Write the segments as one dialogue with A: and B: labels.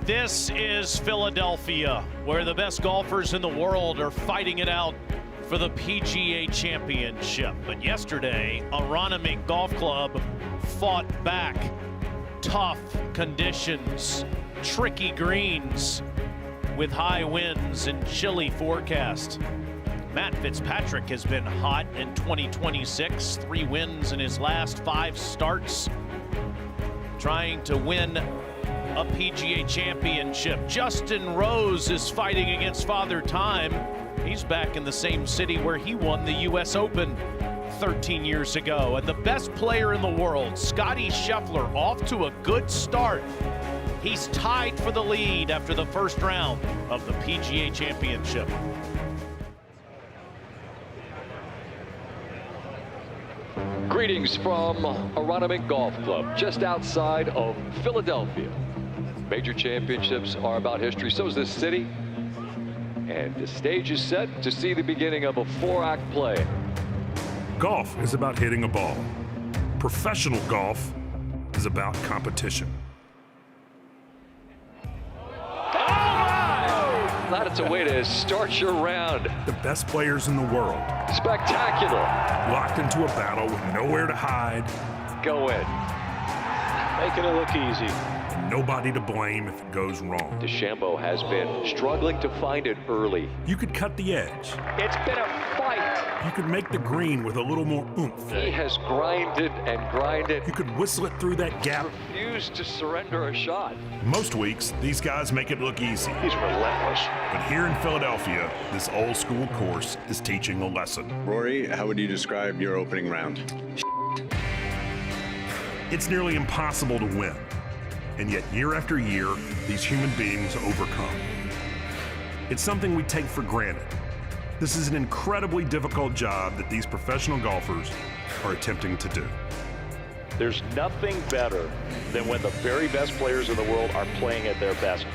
A: This is Philadelphia, where the best golfers in the world are fighting it out for the PGA Championship. But yesterday, Aronimink Golf Club fought back. Tough conditions, tricky greens with high winds and chilly forecast. Matt Fitzpatrick has been hot in 2026, 3 wins in his last 5 starts, trying to win a PGA Championship. Justin Rose is fighting against Father Time. He's back in the same city where he won the US Open 13 years ago. And the best player in the world, Scottie Scheffler, off to a good start. He's tied for the lead after the first round of the PGA Championship.
B: Greetings from Aronimink Golf Club, just outside of Philadelphia. Major championships are about history, so is this city. And the stage is set to see the beginning of a 4-act play.
C: Golf is about hitting a ball. Professional golf is about competition.
B: That's a way to start your round.
C: The best players in the world.
B: Spectacular.
C: Locked into a battle with nowhere to hide.
B: Go in.
D: Making it look easy.
C: And nobody to blame if it goes wrong.
B: DeChambeau has been struggling to find it early.
C: You could cut the edge.
B: It's been a fight.
C: You could make the green with a little more oomph.
B: He has grinded and grinded.
C: You could whistle it through that gap.
B: Refused to surrender a shot.
C: Most weeks, these guys make it look easy.
D: He's relentless.
C: But here in Philadelphia, this old school course is teaching a lesson.
E: Rory, how would you describe your opening round?
C: It's nearly impossible to win. And yet, year after year, these human beings overcome. It's something we take for granted. This is an incredibly difficult job that these professional golfers are attempting to do.
D: There's nothing better than when the very best players in the world are playing at their best.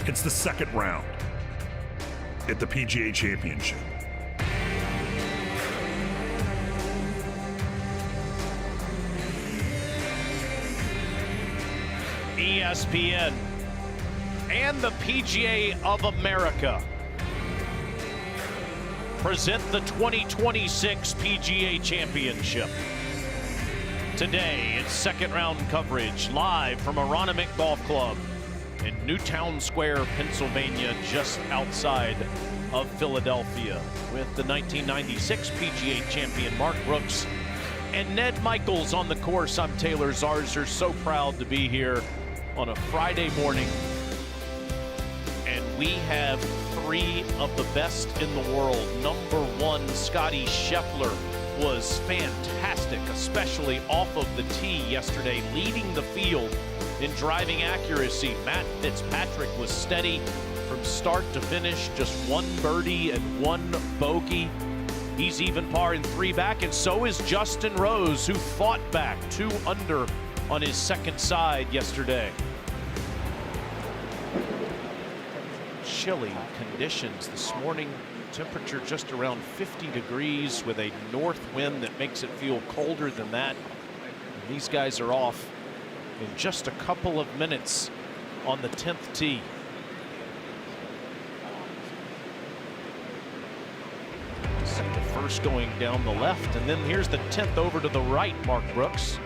C: It's the second round at the PGA Championship.
A: ESPN and the PGA of America present the 2026 PGA Championship. Today, it's second round coverage live from Aronimink Golf Club in Newtown Square, Pennsylvania, just outside of Philadelphia, with the 1996 PGA champion Mark Brooks and Ned Michaels on the course. I'm Taylor Zarzer, so proud to be here on a Friday morning. And we have three of the best in the world. Number one, Scottie Scheffler was fantastic, especially off of the tee yesterday, leading the field in driving accuracy. Matt Fitzpatrick was steady from start to finish, just one birdie and one bogey. He's even par in three back, and so is Justin Rose, who fought back 2 under on his second side yesterday. Chilly conditions this morning. Temperature just around 50 degrees with a north wind that makes it feel colder than that. And these guys are off in just a couple of minutes on the 10th tee. See the first going down the left, and then here's the 10th over to the right, Mark Brooks.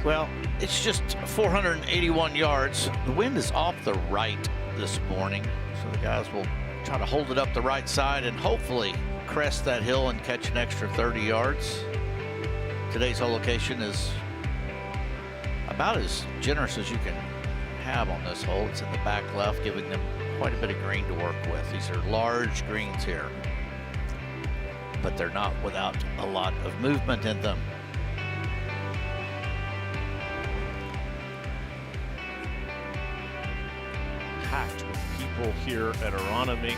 F: Well, it's just 481 yards. The wind is off the right this morning, so the guys will try to hold it up the right side and hopefully crest that hill and catch an extra 30 yards. Today's hole location is about as generous as you can have on this hole. It's in the back left, giving them quite a bit of green to work with. These are large greens here, but they're not without a lot of movement in them.
A: Packed with people here at Aronimink.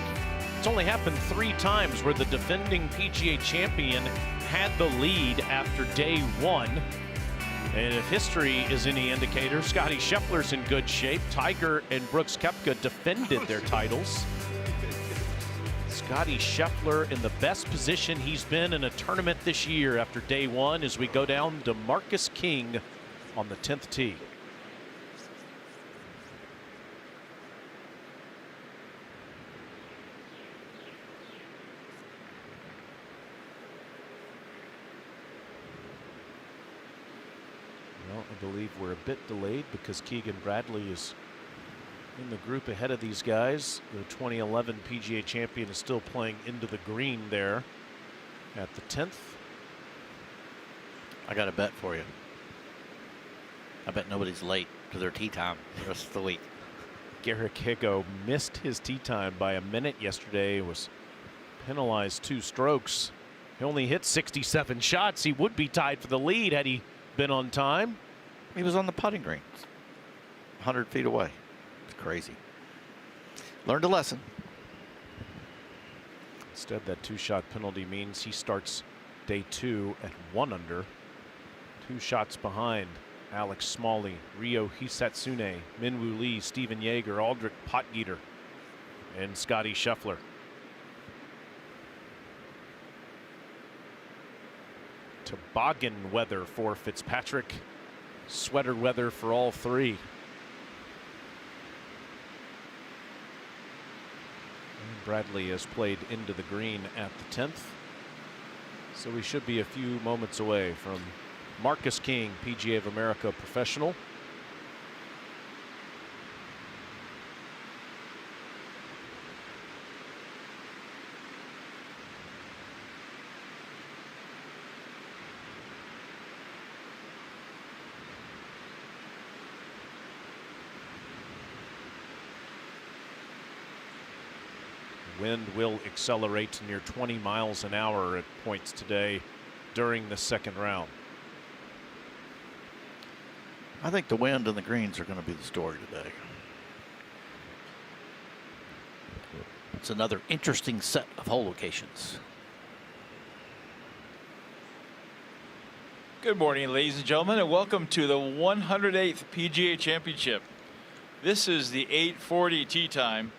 A: It's only happened 3 times where the defending PGA champion had the lead after day 1. And if history is any indicator, Scottie Scheffler's in good shape. Tiger and Brooks Koepka defended their titles. Scottie Scheffler in the best position he's been in a tournament this year after day 1 as we go down to Marcus King on the 10th tee. Well, I believe we're a bit delayed because Keegan Bradley is in the group ahead of these guys. The 2011 PGA champion is still playing into the green there at the 10th.
F: I got a bet for you. I bet nobody's late to their tee time the rest of the week.
A: Garrick Higgo missed his tee time by a minute yesterday, was penalized 2 strokes. He only hit 67 shots. He would be tied for the lead had he been on time.
F: He was on the putting green, 100 feet away. It's crazy. Learned a lesson.
A: Instead, that 2-shot penalty means he starts day 2 at 1 under. 2 shots behind Alex Smalley, Ryo Hisatsune, Minwoo Lee, Steven Yeager, Aldrich Potgieter, and Scottie Scheffler. Toboggan weather for Fitzpatrick. Sweater weather for all 3. And Bradley has played into the green at the 10th. So we should be a few moments away from Marcus King, PGA of America professional. Wind will accelerate to near 20 miles an hour at points today during the second round.
F: I think the wind and the greens are going to be the story today. It's another interesting set of hole locations.
G: Good morning, ladies and gentlemen, and welcome to the 108th PGA Championship. This is the 8:40 tee time.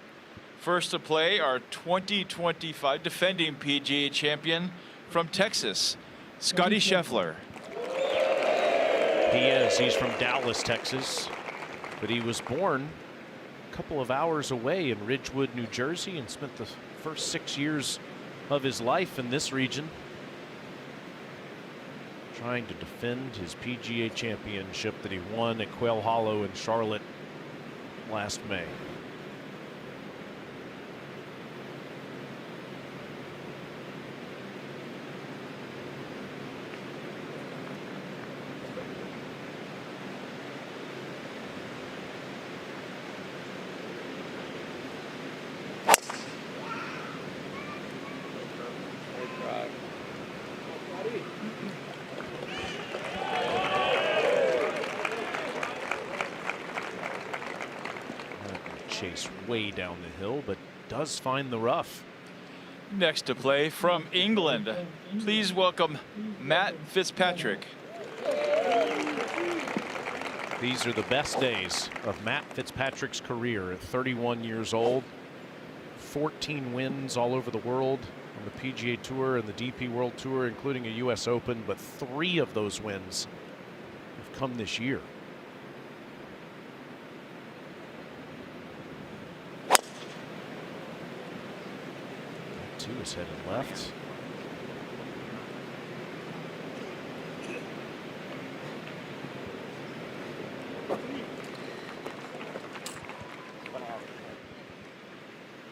G: First to play, our 2025 defending PGA champion from Texas, Scottie Scheffler.
A: He is. He's from Dallas, Texas, but he was born a couple of hours away in Ridgewood, New Jersey, and spent the first 6 years of his life in this region, trying to defend his PGA championship that he won at Quail Hollow in Charlotte last May. Chase way down the hill, but does find the rough.
G: Next to play from England, please welcome Matt Fitzpatrick.
A: These are the best days of Matt Fitzpatrick's career at 31 years old. 14 wins all over the world on the PGA Tour and the DP World Tour, including a US Open, but 3 of those wins have come this year. Two is headed left.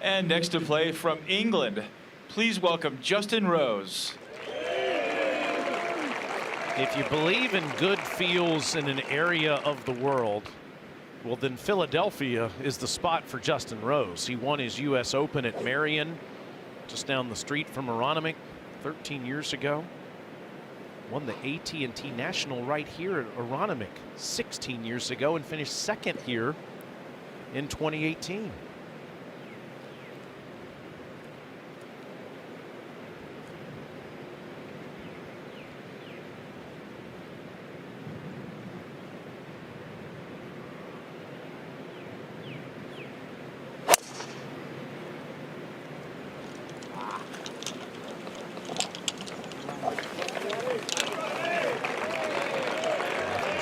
G: And next to play from England, please welcome Justin Rose.
A: If you believe in good feels in an area of the world, well, then Philadelphia is the spot for Justin Rose. He won his US Open at Marion, just down the street from Aronimink 13 years ago. Won the AT&T National right here at Aronimink 16 years ago and finished second here in 2018.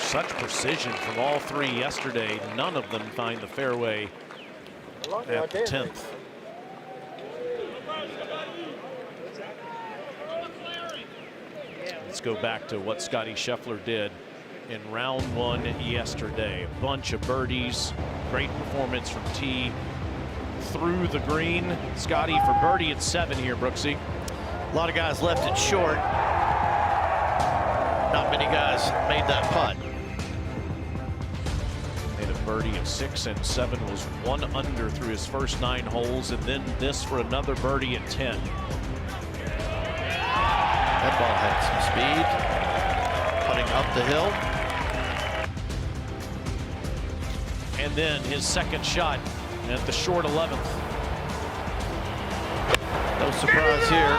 A: Such precision from all 3 yesterday. None of them find the fairway at the 10th. Let's go back to what Scottie Scheffler did in round 1 yesterday. A bunch of birdies, great performance from tee through the green. Scottie for birdie at 7 here, Brooksy.
F: A lot of guys left it short. Not many guys made that putt.
A: Made a birdie at 6 and 7, was 1 under through his first 9 holes, and then this for another birdie at 10.
F: That ball had some speed, putting up the hill.
A: And then his second shot at the short 11th.
F: No surprise here.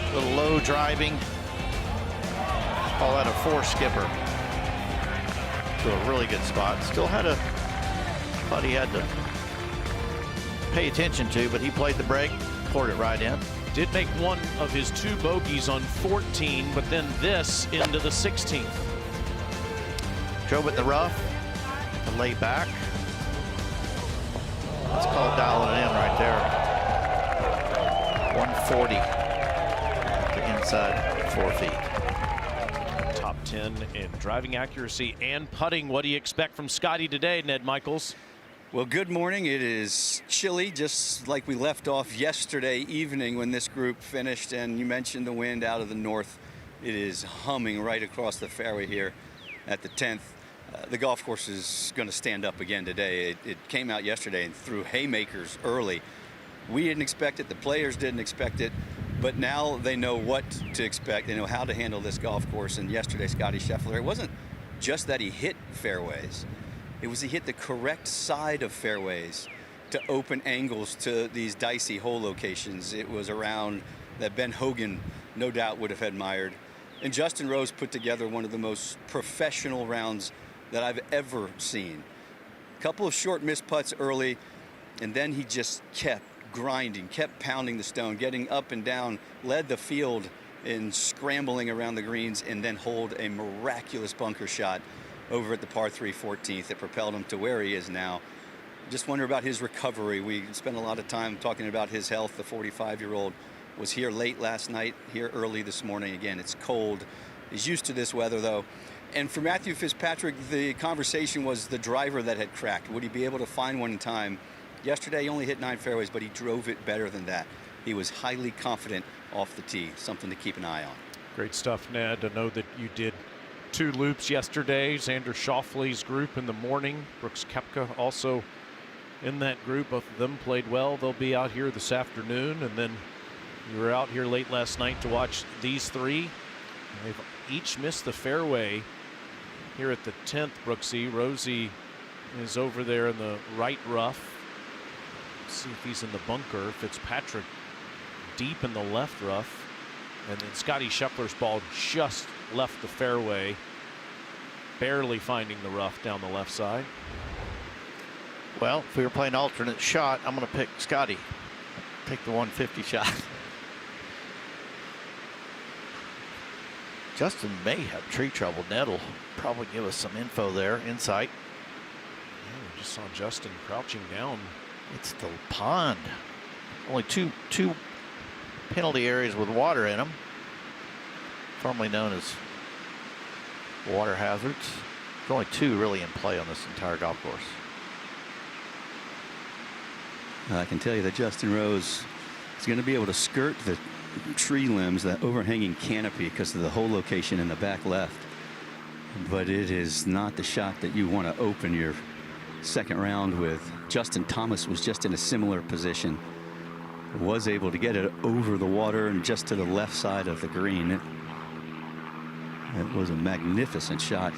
F: A little low driving. Call that a 4 skipper. To a really good spot. Still had a putt he had to pay attention to, but he played the break, poured it right in.
A: Did make one of his 2 bogeys on 14, but then this into the 16th.
F: Drove it in the rough to lay back. Let's call it dialing it in right there. 140 to inside 4 feet.
A: Top 10 in driving accuracy and putting. What do you expect from Scottie today, Ned Michaels?
E: Well, good morning. It is chilly, just like we left off yesterday evening when this group finished, and you mentioned the wind out of the north. It is humming right across the fairway here at the 10th. The golf course is going to stand up again today. It came out yesterday and threw haymakers early. We didn't expect it. The players didn't expect it. But now they know what to expect. They know how to handle this golf course. And yesterday, Scottie Scheffler, it wasn't just that he hit fairways. It was he hit the correct side of fairways. to open angles to these dicey hole locations. It was a round that Ben Hogan no doubt would have admired. And Justin Rose put together one of the most professional rounds that I've ever seen. A couple of short missed putts early, and then he just kept grinding, kept pounding the stone, getting up and down, led the field in scrambling around the greens, and then holed a miraculous bunker shot over at the par 3 14th that propelled him to where he is now. Just wonder about his recovery. We spent a lot of time talking about his health. The 45-year-old was here late last night, here early this morning. Again, it's cold. He's used to this weather, though. And for Matthew Fitzpatrick, the conversation was the driver that had cracked. Would he be able to find one in time? Yesterday, he only hit 9 fairways, but he drove it better than that. He was highly confident off the tee. Something to keep an eye on.
A: Great stuff, Ned. I know that you did 2 loops yesterday. Xander Schauffele's group in the morning. Brooks Koepka also in that group. Both of them played well. They'll be out here this afternoon. And then you were out here late last night to watch these 3. They've each missed the fairway here at the 10th, Brooksy. Rosie is over there in the right rough. Let's see if he's in the bunker. Fitzpatrick deep in the left rough. And then Scottie Scheffler's ball just left the fairway, barely finding the rough down the left side.
F: Well, if we were playing alternate shot, I'm going to pick Scottie. Take the 150 shot. Justin may have tree trouble. Ned will probably give us some info there, insight.
A: Yeah, we just saw Justin crouching down.
F: It's the pond. Only two penalty areas with water in them, formerly known as water hazards. There's only 2 really in play on this entire golf course.
E: I can tell you that Justin Rose is going to be able to skirt the tree limbs, that overhanging canopy, because of the hole location in the back left. But it is not the shot that you want to open your second round with. Justin Thomas was just in a similar position. Was able to get it over the water and just to the left side of the green. It was a magnificent shot.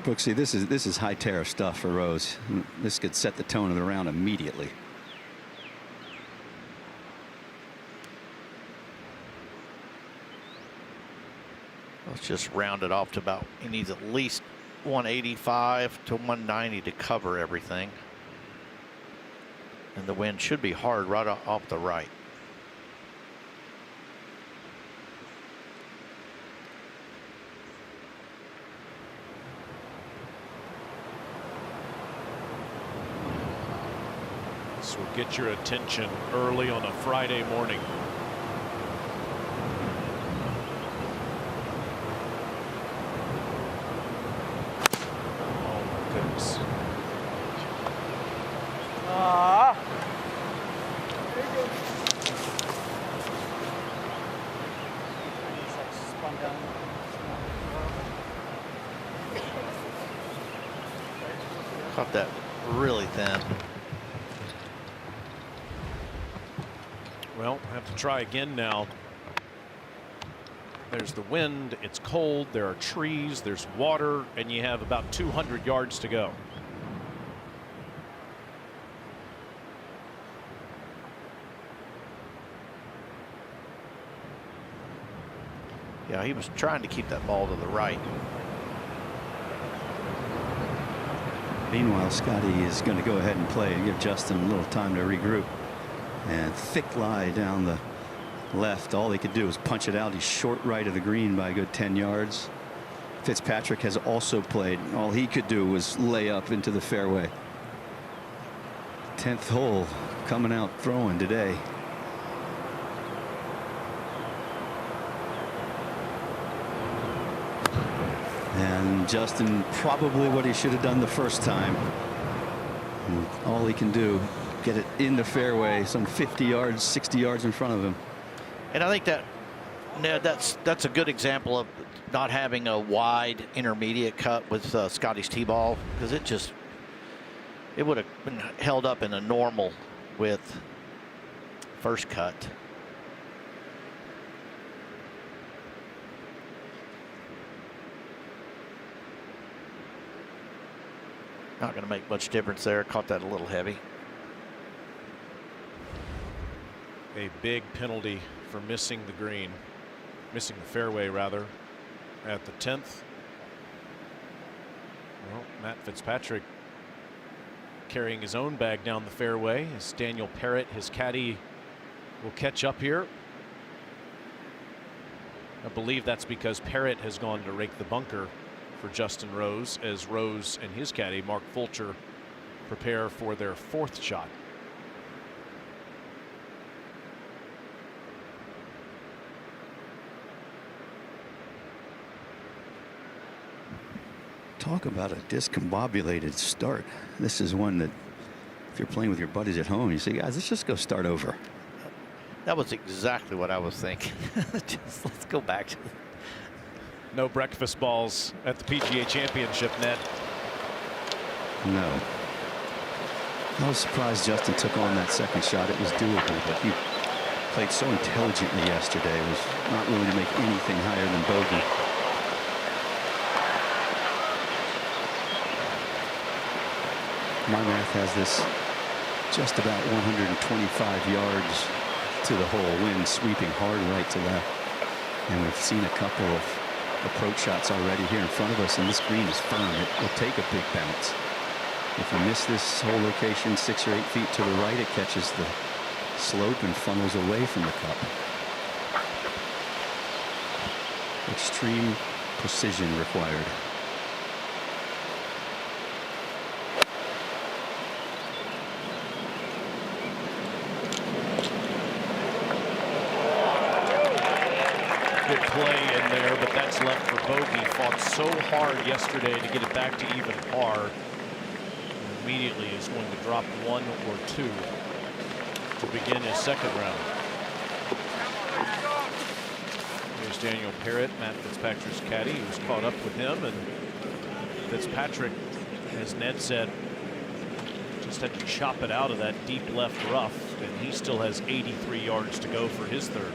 E: Brooksy, this is high terror stuff for Rose. This could set the tone of the round immediately.
F: Let's just round it off to about, he needs at least 185 to 190 to cover everything. And the wind should be hard right off the right.
A: This will get your attention early on a Friday morning. Oh, my goodness.
F: Caught that really thin.
A: Well, have to try again now. There's the wind, it's cold, there are trees, there's water, and you have about 200 yards to go.
F: Yeah, he was trying to keep that ball to the right.
E: Meanwhile, Scottie is going to go ahead and play and give Justin a little time to regroup. And thick lie down the left. All he could do was punch it out. He's short right of the green by a good 10 yards. Fitzpatrick has also played. All he could do was lay up into the fairway. 10th hole coming out throwing today. And Justin probably what he should have done the first time. And all he can do, get it in the fairway, some 50 yards, 60 yards in front of him.
F: And I think that, Ned, that's a good example of not having a wide intermediate cut with Scottie's tee ball, because it would have been held up in a normal width first cut. Not going to make much difference there. Caught that a little heavy.
A: A big penalty for missing the green, missing the fairway rather, at the 10th. Well, Matt Fitzpatrick carrying his own bag down the fairway as Daniel Parrott, his caddy, will catch up here. I believe that's because Parrott has gone to rake the bunker for Justin Rose, as Rose and his caddy, Mark Fulcher, prepare for their 4th shot.
E: Talk about a discombobulated start. This is one that if you're playing with your buddies at home, you say, guys, let's just go start over.
F: That was exactly what I was thinking. Let's go back to
A: No breakfast balls at the PGA Championship, Ned.
E: No. I was surprised Justin took on that second shot. It was doable, but he played so intelligently yesterday. Was not willing to make anything higher than bogey. My math has this just about 125 yards to the hole, wind sweeping hard right to left. And we've seen a couple of approach shots already here in front of us, and this green is firm. It will take a big bounce. If you miss this whole location 6 or 8 feet to the right, it catches the slope and funnels away from the cup. Extreme precision required.
A: Good play in there, but that's left for bogey. Fought so hard yesterday to get it back to even par. And immediately is going to drop 1 or 2 to begin his second round. Here's Daniel Parrott, Matt Fitzpatrick's caddy, who's caught up with him. And Fitzpatrick, as Ned said, just had to chop it out of that deep left rough, and he still has 83 yards to go for his 3rd.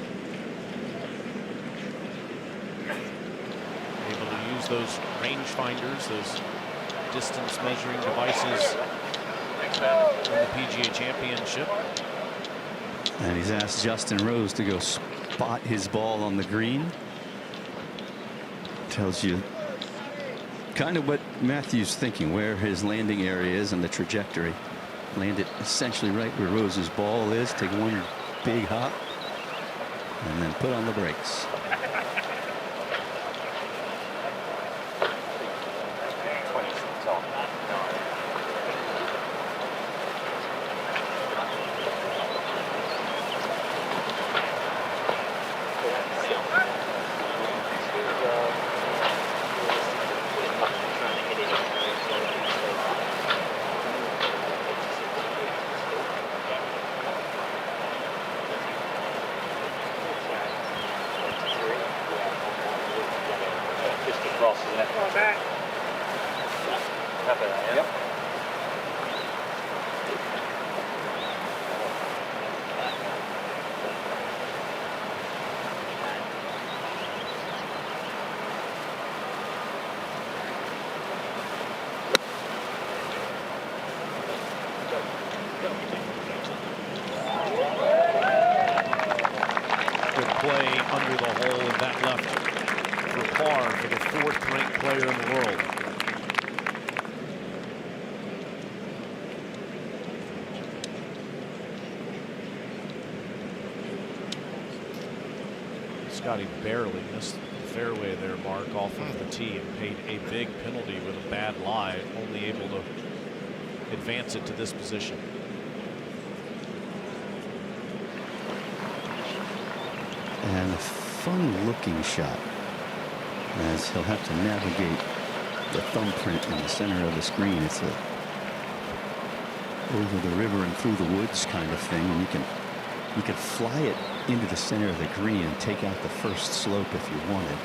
A: Those range finders, those distance measuring devices in the PGA Championship.
E: And he's asked Justin Rose to go spot his ball on the green. Tells you kind of what Matthew's thinking, where his landing area is and the trajectory. Land it essentially right where Rose's ball is. Take one big hop and then put on the brakes.
A: Scottie barely missed the fairway there, Mark, off of the tee, and paid a big penalty with a bad lie, only able to advance it to this position.
E: And a fun looking shot, as he'll have to navigate the thumbprint in the center of the screen. It's a over the river and through the woods kind of thing, and you can fly it into the center of the green and take out the first slope if you wanted.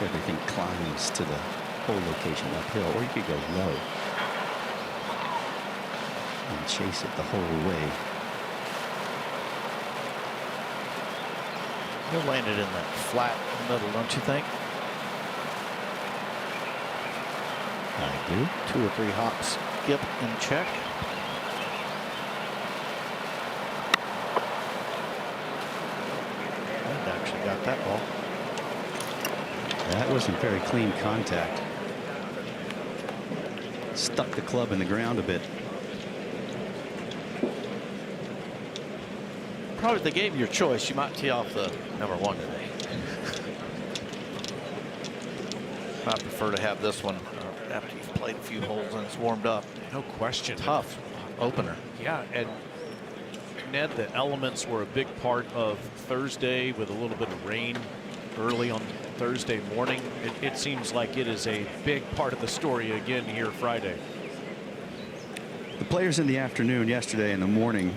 E: Everything climbs to the hole location uphill, or you could go low and chase it the whole way.
F: He'll land it in that flat middle, don't you think?
E: I do.
F: 2 or 3 hops. skip and check. And actually got that ball.
E: That wasn't very clean contact. Stuck the club in the ground a bit.
F: Probably if they gave you your choice, you might tee off the number 1 today. I prefer to have this one after you've played a few holes and it's warmed up.
A: No question.
F: Tough opener.
A: Yeah, and Ned, the elements were a big part of Thursday with a little bit of rain early on Thursday morning. It seems like it is a big part of the story again here Friday.
E: The players in the afternoon yesterday and the morning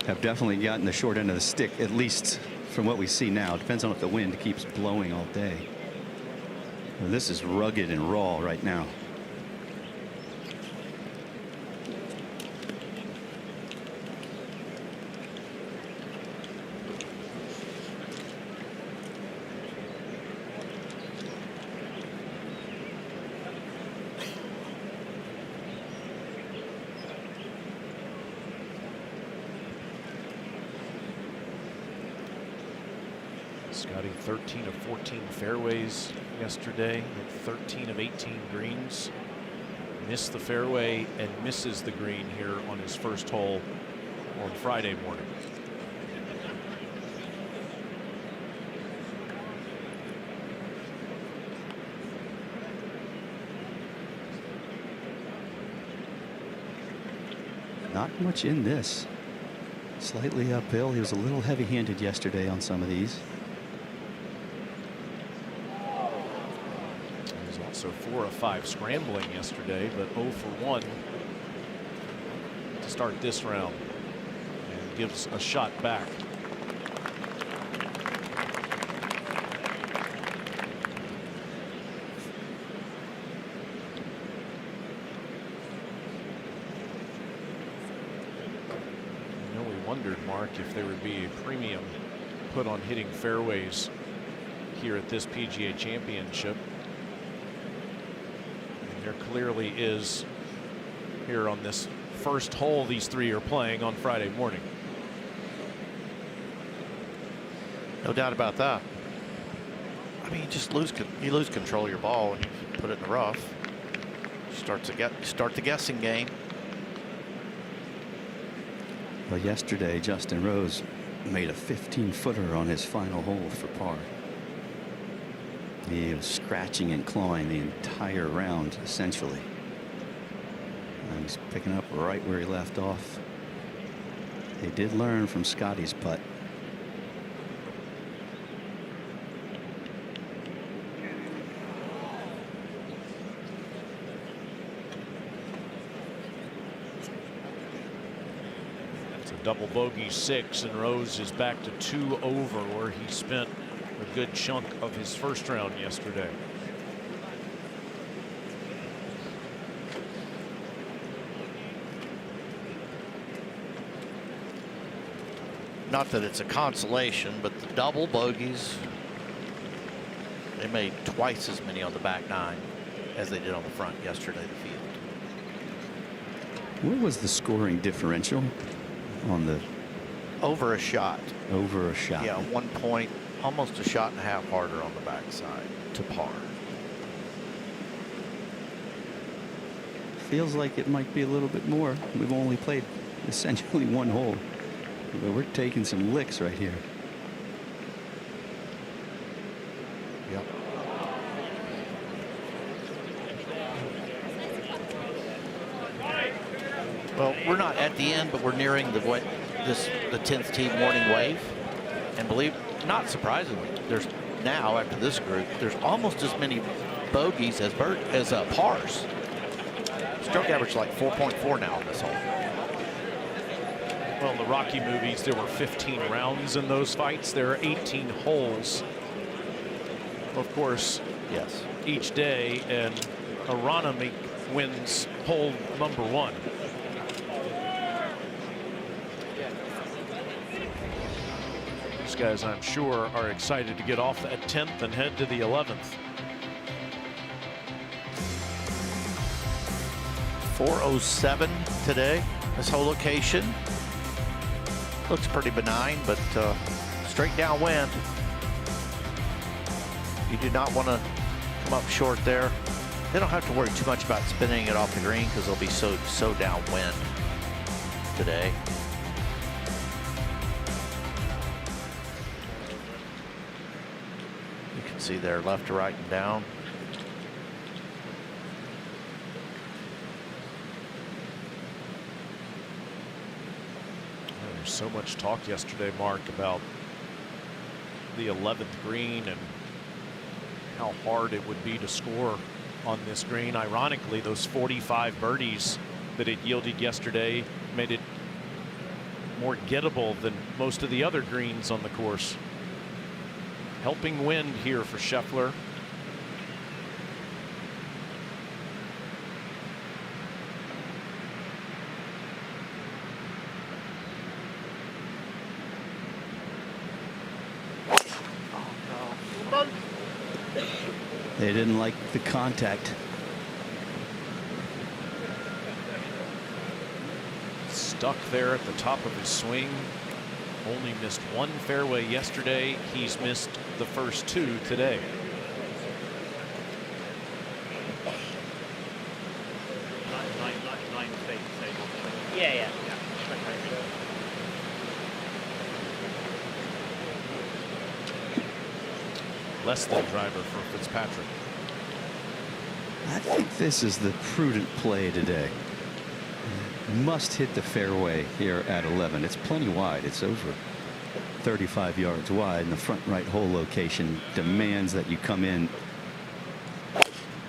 E: have definitely gotten the short end of the stick, at least from what we see now. Depends on if the wind keeps blowing all day. Well, this is rugged and raw right now.
A: Scottie 13 of 14 fairways yesterday, 13 of 18 greens. Missed the fairway and misses the green here on his first hole on Friday morning.
E: Not much in this. Slightly uphill. He was a little heavy-handed yesterday on some of these.
A: He was also 4 of 5 scrambling yesterday, but 0 for 1 to start this round, and gives a shot back. Wondered, Mark, if there would be a premium put on hitting fairways here at this PGA Championship. And there clearly is here on this first hole these three are playing on Friday morning.
F: No doubt about that. I mean, you just lose control of your ball when you put it in the rough. Start the guessing game.
E: Well, yesterday, Justin Rose made a 15-footer on his final hole for par. He was scratching and clawing the entire round, essentially. And he's picking up right where he left off. They did learn from Scottie's putt.
A: Double bogey 6, and Rose is back to 2 over where he spent a good chunk of his first round yesterday.
F: Not that it's a consolation, but the double bogeys, they made twice as many on the back 9 as they did on the front yesterday, the field.
E: What was the scoring differential on the
F: over a shot?
E: Over a shot.
F: Yeah, 1 point, almost a shot and a half harder on the backside to par.
E: Feels like it might be a little bit more. We've only played essentially 1 hole, but we're taking some licks right here.
F: Yep. Well, we're not at the end, but we're nearing the 10th tee morning wave, and not surprisingly, there's now after this group, there's almost as many bogeys as pars. Stroke average like 4.4 now on this hole.
A: Well, in the Rocky movies, there were 15 rounds in those fights. There are 18 holes, of course,
F: yes,
A: each day, and Aronimink wins hole number 1. These guys, I'm sure, are excited to get off at 10th and head to the 11th.
F: 407 today. This whole location looks pretty benign, but straight downwind. You do not want to come up short there. They don't have to worry too much about spinning it off the green because they'll be so downwind today. You can see there left to right and down.
A: There's so much talk yesterday, Mark, about the 11th green and how hard it would be to score on this green. Ironically, those 45 birdies that it yielded yesterday made it more gettable than most of the other greens on the course. Helping wind here for Scheffler.
E: They didn't like the contact.
A: Stuck there at the top of his swing. Only missed one fairway yesterday. He's missed the first two today.
H: Yeah.
A: Less than driver for Fitzpatrick.
E: I think this is the prudent play today. Must hit the fairway here at 11. It's plenty wide. It's over 35 yards wide, and the front right hole location demands that you come in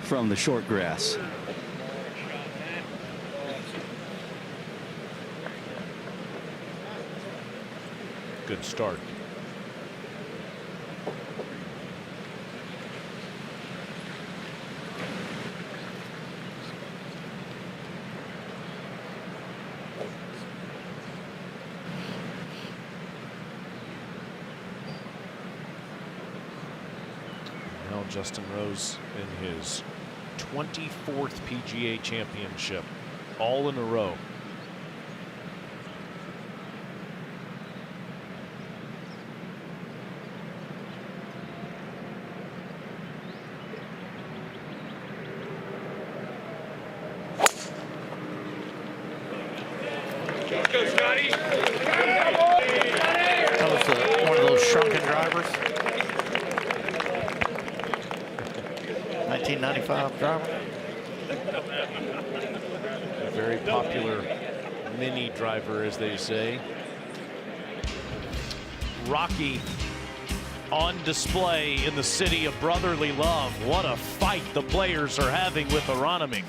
E: from the short grass.
A: Good start. Now Justin Rose in his 24th PGA Championship, all in a row.
F: Go, Scottie. That was one of those shrunken drivers. 1995 driver.
A: A very popular mini driver, as they say. Rocky on display in the city of brotherly love. What a fight the players are having with Aronimink.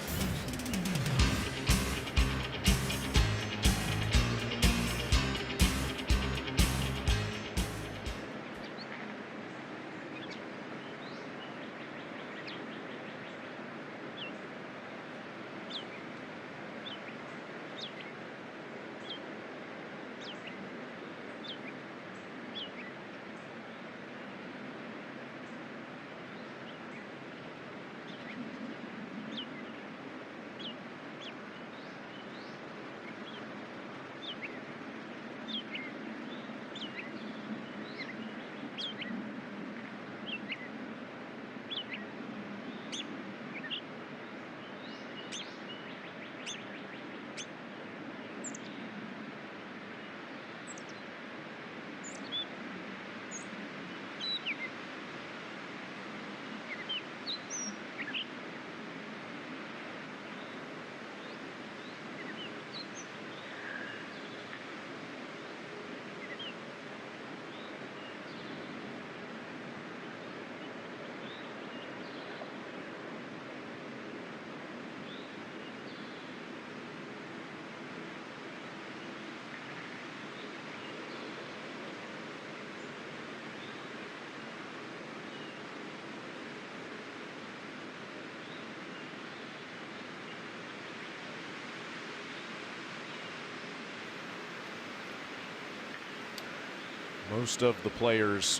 A: Most of the players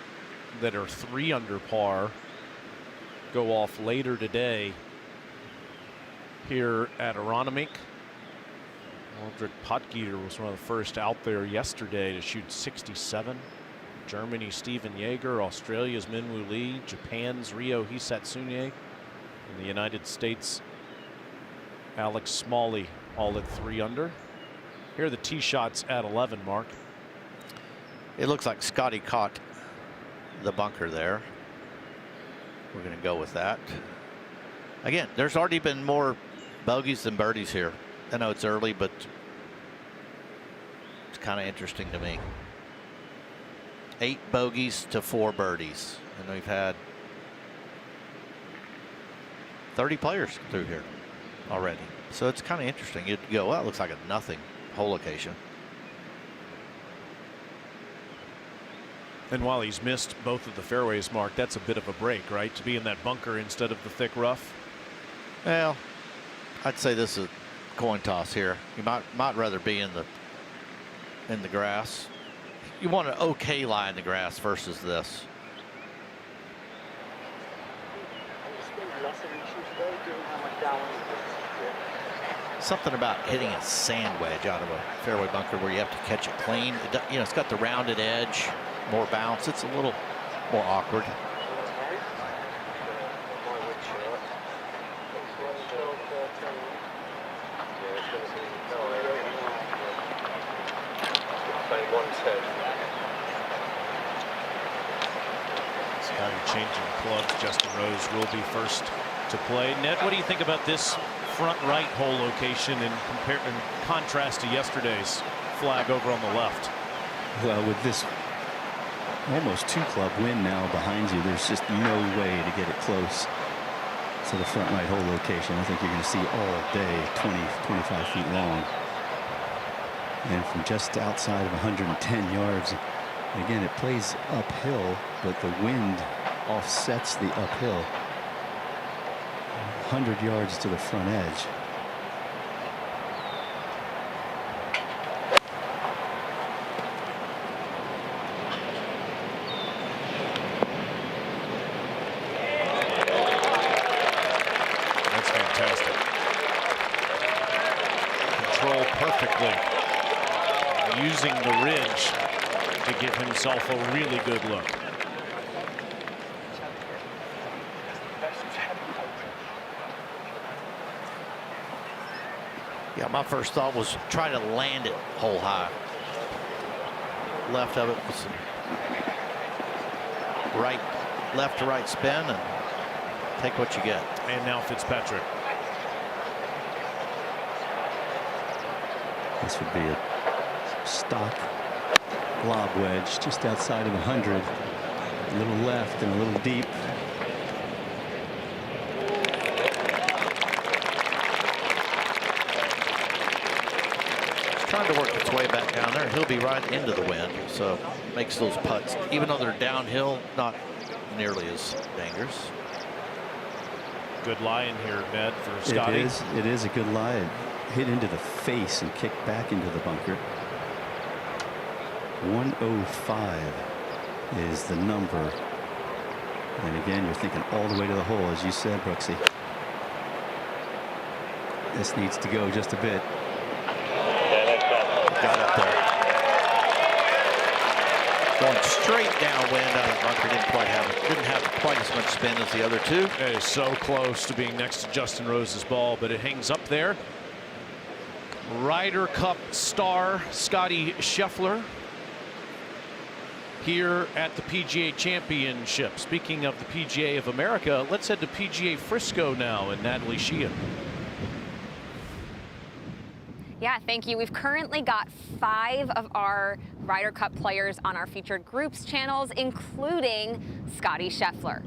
A: that are 3 under par go off later today here at Aronimink. Aldrich Potgieter was one of the first out there yesterday to shoot 67. Germany, Steven Jaeger. Australia's Minwoo Lee. Japan's Ryo Hisatsune. In the United States, Alex Smalley, all at 3 under. Here are the tee shots at 11, Mark.
F: It looks like Scottie caught the bunker there. We're going to go with that. Again, there's already been more bogeys than birdies here. I know it's early, but it's kind of interesting to me. 8 bogeys to 4 birdies. And we've had 30 players through here already. So it's kind of interesting. You'd go, well, it looks like a nothing hole location.
A: And while he's missed both of the fairways, Mark, that's a bit of a break, right? To be in that bunker instead of the thick rough.
F: Well, I'd say this is a coin toss here. You might rather be in the grass. You want an okay lie in the grass versus this. Something about hitting a sand wedge out of a fairway bunker where you have to catch it clean. You know, it's got the rounded edge, more bounce. It's a little more awkward.
A: Scottie changing clubs. Justin Rose will be first to play. Ned, what do you think about this front right hole location in contrast to yesterday's flag over on the left?
E: Well, with this almost 2-club wind now behind you, there's just no way to get it close to the front right hole location. I think you're going to see all day 20-25 feet long. And from just outside of 110 yards, again, it plays uphill, but the wind offsets the uphill. 100 yards to the front edge.
A: That's fantastic. Control perfectly. Using the ridge to give himself a really good look.
F: Yeah, my first thought was try to land it hole high. Left of it was some left to right spin and take what you get.
A: And now Fitzpatrick.
E: This would be a stock lob wedge just outside of 100. A little left and a little deep.
F: Trying to work its way back down there. He'll be right into the wind, so makes those putts, even though they're downhill, not nearly as dangerous.
A: Good lie in here, Ned, for Scottie.
E: It is a good lie. It hit into the face and kicked back into the bunker. 105 is the number. And again, you're thinking all the way to the hole, as you said, Brooksy. This needs to go just a bit.
F: Got it there. Going straight downwind out of the bunker. Didn't have quite as much spin as the other two.
A: It is so close to being next to Justin Rose's ball, but it hangs up there. Ryder Cup star Scottie Scheffler here at the PGA Championship. Speaking of the PGA of America, let's head to PGA Frisco now and Natalie Sheehan.
I: Yeah, thank you. We've currently got 5 of our Ryder Cup players on our featured groups channels, including Scottie Scheffler.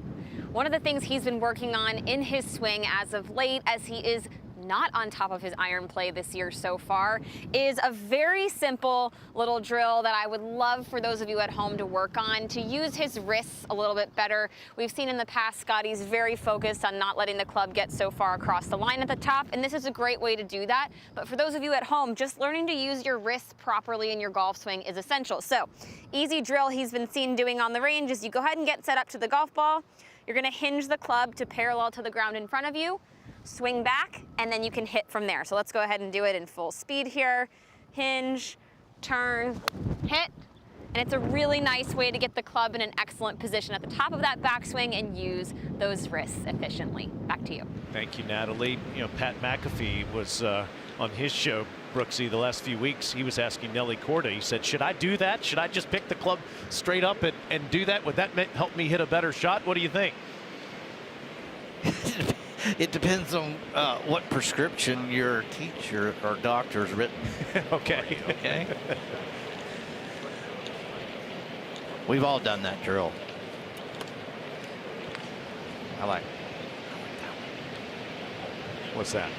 I: One of the things he's been working on in his swing as of late, as he is not on top of his iron play this year so far, is a very simple little drill that I would love for those of you at home to work on to use his wrists a little bit better. We've seen in the past Scottie's very focused on not letting the club get so far across the line at the top, and this is a great way to do that. But for those of you at home, just learning to use your wrists properly in your golf swing is essential. So, easy drill he's been seen doing on the range is you go ahead and get set up to the golf ball. You're going to hinge the club to parallel to the ground in front of you. swing back, and then you can hit from there. So let's go ahead and do it in full speed here. Hinge, turn, hit. And it's a really nice way to get the club in an excellent position at the top of that backswing and use those wrists efficiently. Back to you.
A: Thank you, Natalie. You know, Pat McAfee was on his show, Brooksy, the last few weeks. He was asking Nelly Corda. He said, should I do that? Should I just pick the club straight up and do that? Would that help me hit a better shot? What do you think?
F: It depends on what prescription your teacher or doctor's written.
A: Okay.
F: Okay. We've all done that drill. I like that.
A: What's that?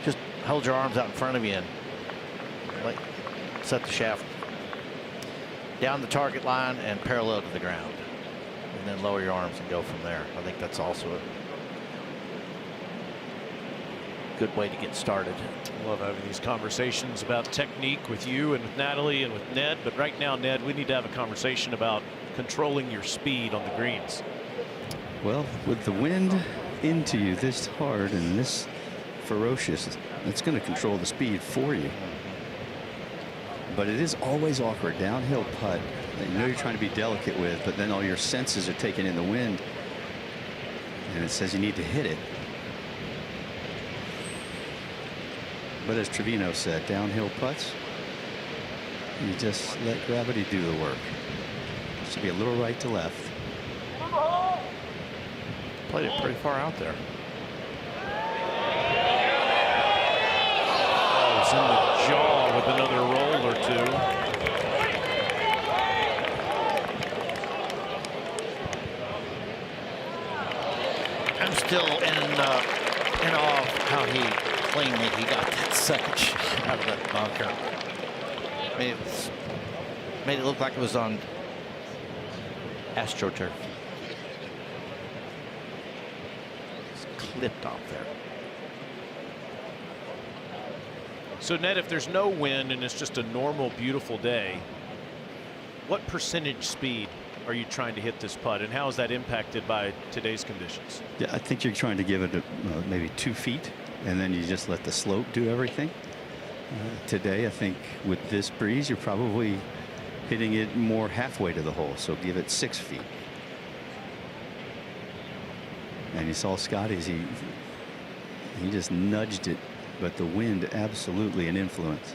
F: Just hold your arms out in front of you and set the shaft down the target line and parallel to the ground. And then lower your arms and go from there. I think that's also a good way to get started.
A: Love having these conversations about technique with you and with Natalie and with Ned. But right now, Ned, we need to have a conversation about controlling your speed on the greens.
E: Well, with the wind into you this hard and this ferocious, it's going to control the speed for you. But it is always awkward. Downhill putt that you know you're trying to be delicate with, but then all your senses are taken in the wind. And it says you need to hit it. But as Trevino said, downhill putts, you just let gravity do the work. It should be a little right to left.
F: Played it pretty far out there.
A: Oh, it's in the jaw with another roll or two.
F: I'm still in awe of how cleanly he got that second shot out of that bunker. Made it look like it was on AstroTurf. It's clipped off there.
A: So, Ned, if there's no wind and it's just a normal, beautiful day, what percentage speed are you trying to hit this putt, and how is that impacted by today's conditions?
E: Yeah, I think you're trying to give it maybe 2 feet, and then you just let the slope do everything. Today, I think with this breeze, you're probably hitting it more halfway to the hole, so give it 6 feet. And you saw Scottie's, he just nudged it, but the wind absolutely an influence.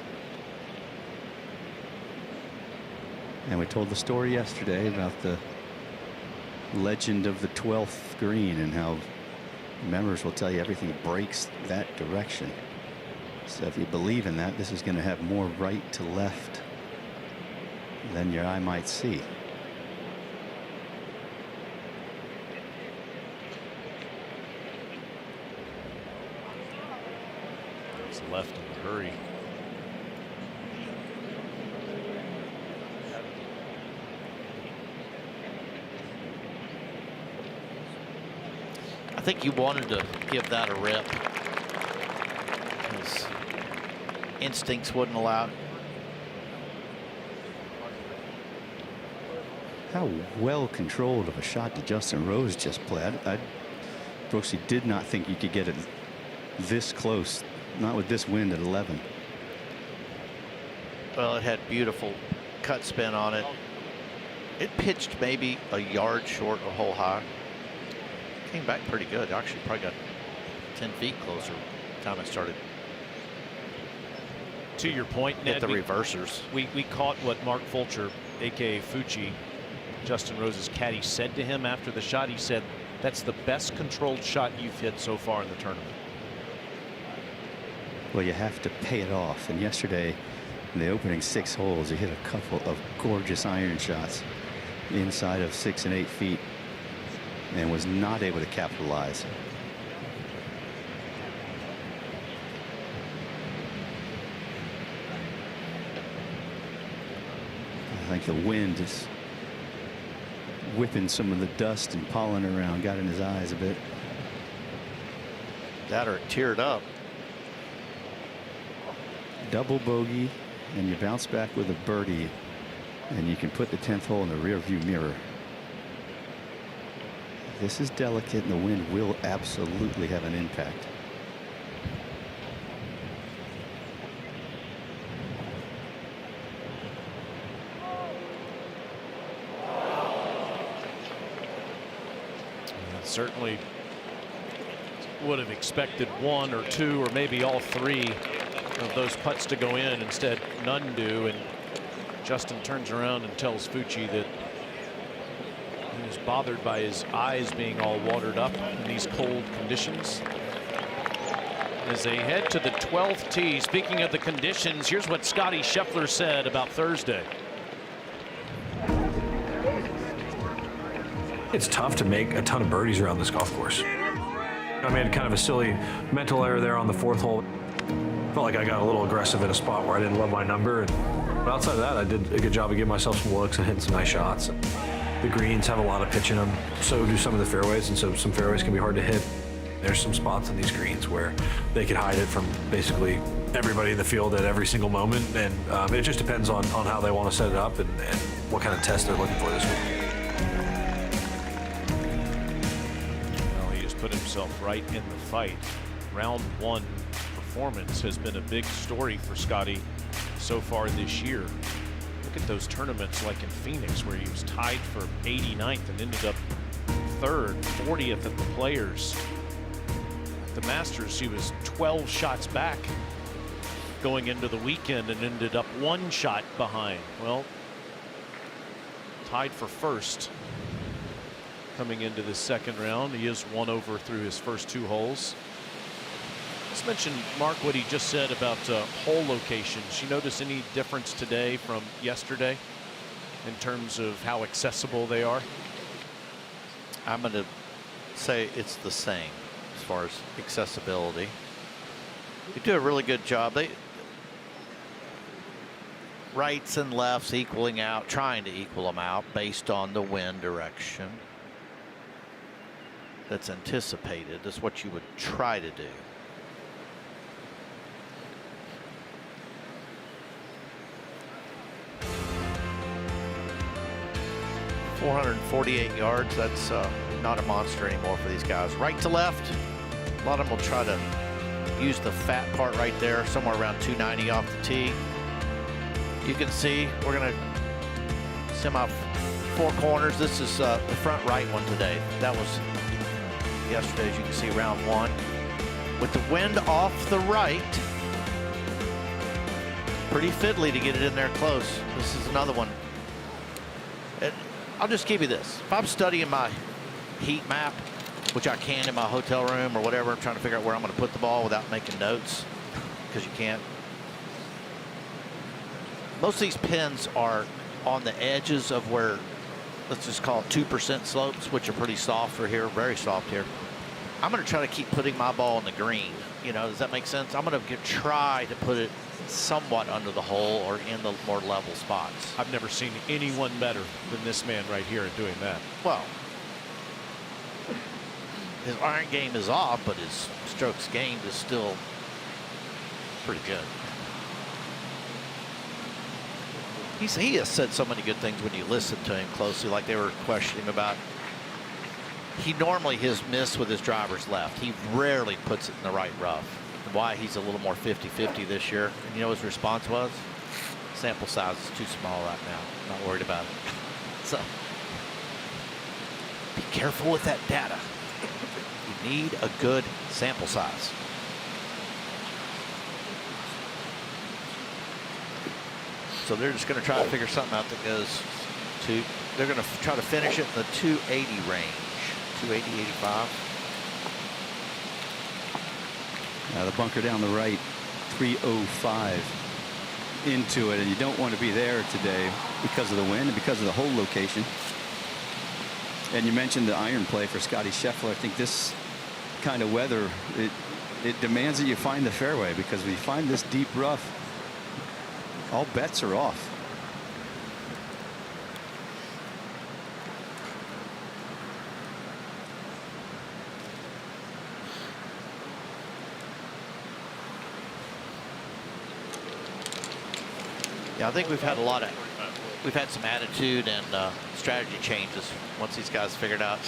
E: And we told the story yesterday about the legend of the 12th green and how members will tell you everything breaks that direction. So if you believe in that, this is going to have more right to left than your eye might see.
A: It's left in a hurry.
F: I think you wanted to give that a rip. His instincts wouldn't allow it.
E: How well controlled of a shot did Justin Rose just play? Brooksy did not think you could get it this close, not with this wind at 11.
F: Well, it had beautiful cut spin on it. It pitched maybe a yard short of hole high. Came back pretty good. Actually, probably got 10 feet closer by the time it started.
A: To your point, Ned,
F: the reversers.
A: We caught what Mark Fulcher, aka Fucci, Justin Rose's caddy, said to him after the shot. He said, "That's the best controlled shot you've hit so far in the tournament."
E: Well, you have to pay it off. And yesterday, in the opening 6 holes, you hit a couple of gorgeous iron shots inside of 6 and 8 feet. And was not able to capitalize. I think the wind is whipping some of the dust and pollen around, got in his eyes a bit.
F: That or it teared up.
E: Double bogey, and you bounce back with a birdie, and you can put the 10th hole in the rear view mirror. This is delicate, and the wind will absolutely have an impact.
A: Certainly would have expected one or two or maybe all three of those putts to go in. Instead, none do, and Justin turns around and tells Fucci that he was bothered by his eyes being all watered up in these cold conditions. As they head to the 12th tee, speaking of the conditions, here's what Scottie Scheffler said about Thursday.
J: It's tough to make a ton of birdies around this golf course. I made kind of a silly mental error there on the 4th hole. Felt like I got a little aggressive at a spot where I didn't love my number. But outside of that, I did a good job of giving myself some looks and hitting some nice shots. The greens have a lot of pitch in them, so do some of the fairways, and so some fairways can be hard to hit. There's some spots on these greens where they could hide it from basically everybody in the field at every single moment, and it just depends on how they want to set it up and what kind of test they're looking for this week.
A: Put himself right in the fight. Round 1 performance has been a big story for Scottie so far this year. Look at those tournaments like in Phoenix where he was tied for 89th and ended up 3rd, 40th at the Players. At the Masters, he was 12 shots back going into the weekend and ended up 1 shot behind. Well, tied for 1st. Coming into the 2nd round, he is 1 over through his first 2 holes. Let's mention, Mark, what he just said about hole locations. You notice any difference today from yesterday in terms of how accessible they are?
F: I'm going to say it's the same as far as accessibility. They do a really good job. They rights and lefts equaling out, trying to equal them out based on the wind direction that's anticipated. That's what you would try to do. .448 yards. That's not a monster anymore for these guys. Right to left. A lot of them will try to use the fat part right there, somewhere around 290 off the tee. You can see we're going to semi 4 corners. This is the front right one today. That was yesterday, as you can see, round 1. With the wind off the right, pretty fiddly to get it in there close. This is another one. I'll just give you this. If I'm studying my heat map, which I can in my hotel room or whatever, I'm trying to figure out where I'm going to put the ball without making notes, because you can't. Most of these pins are on the edges of where, let's just call it 2% slopes, which are pretty soft for here, very soft here. I'm going to try to keep putting my ball in the green. You know, does that make sense? I'm going to try to put it somewhat under the hole or in the more level spots.
A: I've never seen anyone better than this man right here at doing that.
F: Well, his iron game is off, but his strokes gained is still pretty good. He has said so many good things when you listen to him closely, like they were questioning about. He normally his miss with his driver's left. He rarely puts it in the right rough. Why he's a little more 50-50 this year. And you know what his response was? Sample size is too small right now. Not worried about it. So be careful with that data. You need a good sample size. So they're just going to try to figure something out that goes to, they're going to try to finish it in the 280 range. 280, 85.
E: The bunker down the right, 305 into it, and you don't want to be there today because of the wind and because of the hole location. And you mentioned the iron play for Scottie Scheffler. I think this kind of weather, it demands that you find the fairway, because when you find this deep rough, all bets are off.
F: Yeah, I think we've had some attitude and strategy changes once these guys figured out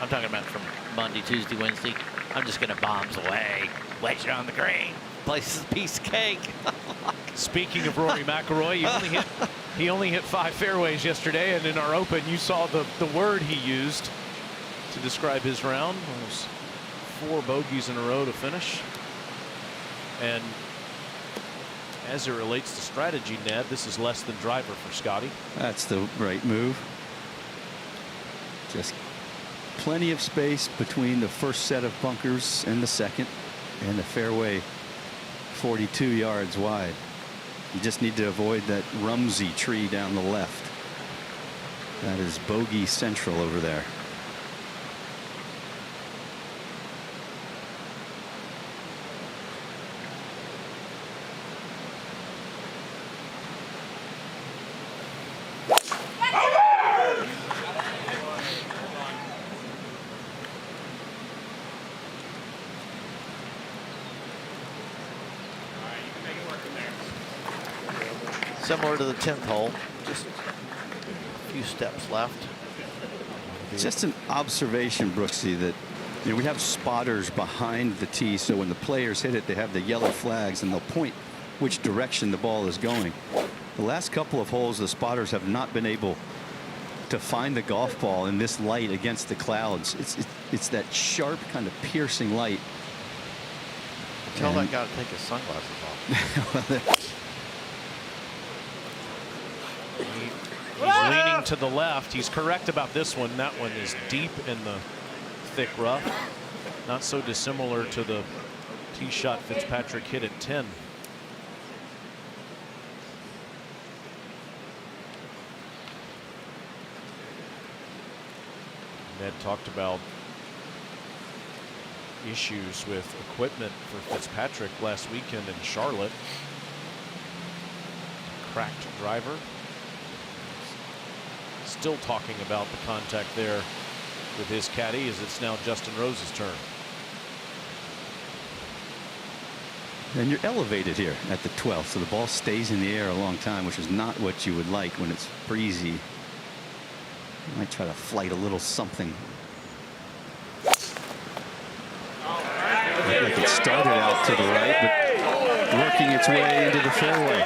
F: I'm talking about from Monday, Tuesday, Wednesday. I'm just going to bombs away. Wedge it on the green. Place is a piece of cake.
A: Speaking of Rory McIlroy, he only hit 5 fairways yesterday, and in our Open, you saw the word he used to describe his round. It was 4 bogeys in a row to finish. And as it relates to strategy, Ned, this is less than driver for Scottie.
E: That's the right move. Just plenty of space between the first set of bunkers and the second, and the fairway 42 yards wide. You just need to avoid that Rumsey tree down the left. That is bogey central over there.
F: Similar to the 10th hole, just a few steps left.
E: Just an observation, Brooksy, that we have spotters behind the tee, so when the players hit it, they have the yellow flags and they'll point which direction the ball is going. The last couple of holes, the spotters have not been able to find the golf ball in this light against the clouds. It's that sharp kind of piercing light.
F: Tell that guy to take his sunglasses off.
A: He's leaning to the left. He's correct about this one. That one is deep in the thick rough. Not so dissimilar to the tee shot Fitzpatrick hit at 10. Ned talked about issues with equipment for Fitzpatrick last weekend in Charlotte. Cracked driver. Still talking about the contact there with his caddy, as it's now Justin Rose's turn.
E: And you're elevated here at the 12th, so the ball stays in the air a long time, which is not what you would like when it's breezy. You might try to flight a little something. Like it started out to the right, but working its way into the fairway.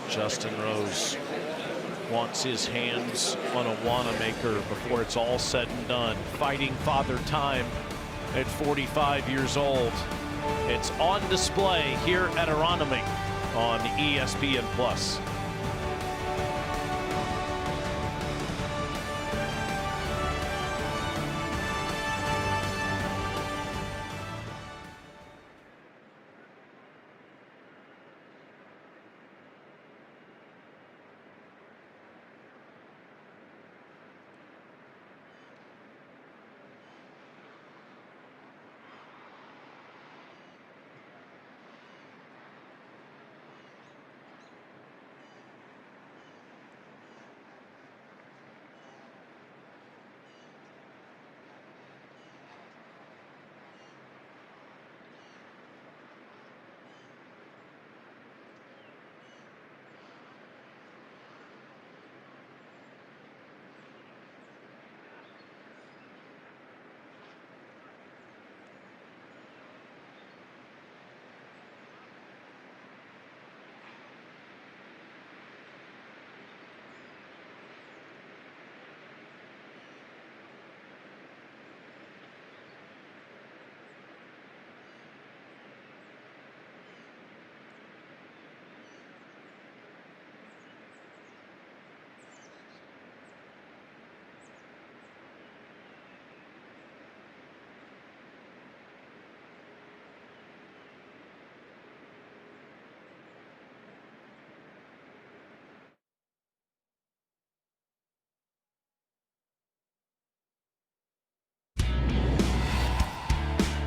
A: Justin Rose wants his hands on a Wanamaker before it's all said and done. Fighting Father Time at 45 years old. It's on display here at Aronimink on ESPN Plus.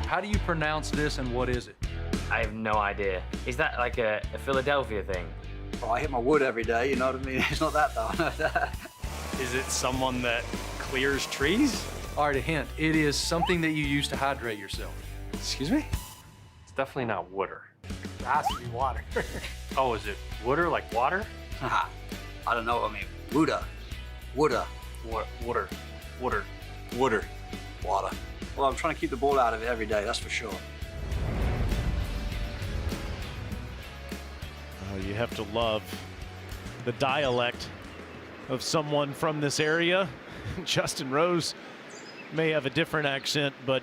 K: How do you pronounce this and what is it?
H: I have no idea. Is that like a Philadelphia thing?
L: Well, I hit my wood every day, you know what I mean? It's not that bad.
M: Is it someone that clears trees?
K: All right, a hint. It is something that you use to hydrate yourself.
M: Excuse me?
J: It's definitely not water.
L: It has to be water.
J: Oh, is it water like water?
L: I don't know. I mean, water.
J: Water.
L: Water. Well, I'm trying to keep the ball out of it every day, that's for sure.
A: You have to love the dialect of someone from this area. Justin Rose may have a different accent, but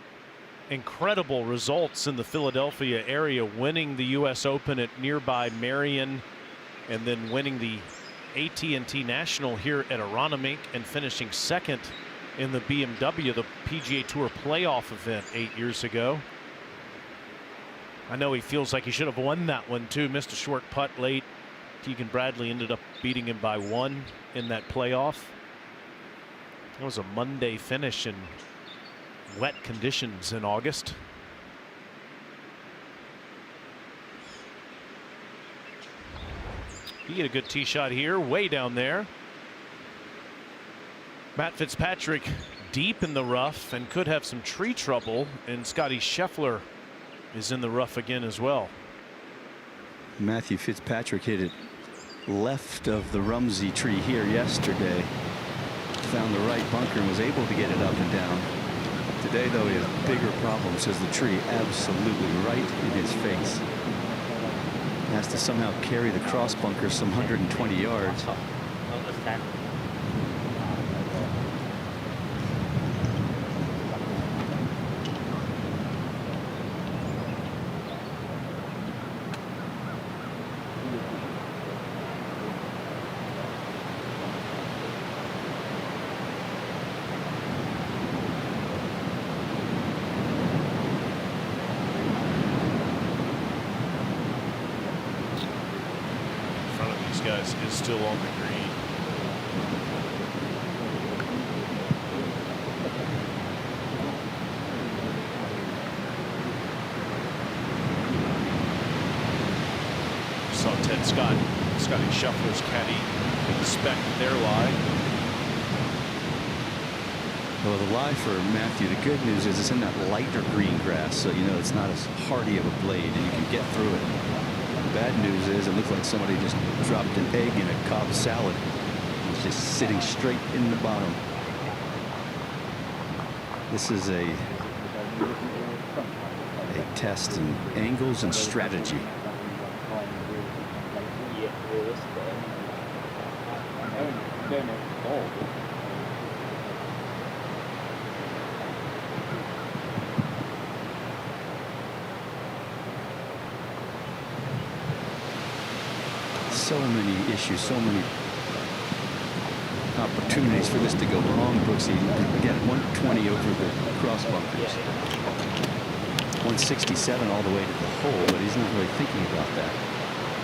A: incredible results in the Philadelphia area, winning the U.S. Open at nearby Marion, and then winning the AT&T National here at Aronimink, and finishing second in the BMW, the PGA Tour playoff event 8 years ago. I know he feels like he should have won that one too. Missed a short putt late. Keegan Bradley ended up beating him by 1 in that playoff. It was a Monday finish in wet conditions in August. He get a good tee shot here, way down there. Matt Fitzpatrick deep in the rough and could have some tree trouble, and Scottie Scheffler is in the rough again as well.
E: Matthew Fitzpatrick hit it left of the Rumsey tree here yesterday. Found the right bunker and was able to get it up and down. Today, though, he has bigger problems as the tree absolutely right in his face. Has to somehow carry the cross bunker some 120 yards.
A: Guys is still on the green. Saw Scottie Scheffler's caddy inspect their lie.
E: Well, the lie for Matthew, the good news is it's in that lighter green grass, so you know it's not as hardy of a blade and you can get through it. The bad news is it looks like somebody just dropped an egg in a Cobb salad. It's just sitting straight in the bottom. This is a test in angles and strategy. So many issues, so many opportunities for this to go wrong, Brooksy. Again, 120 over the cross bunkers. 167 all the way to the hole, but he's not really thinking about that.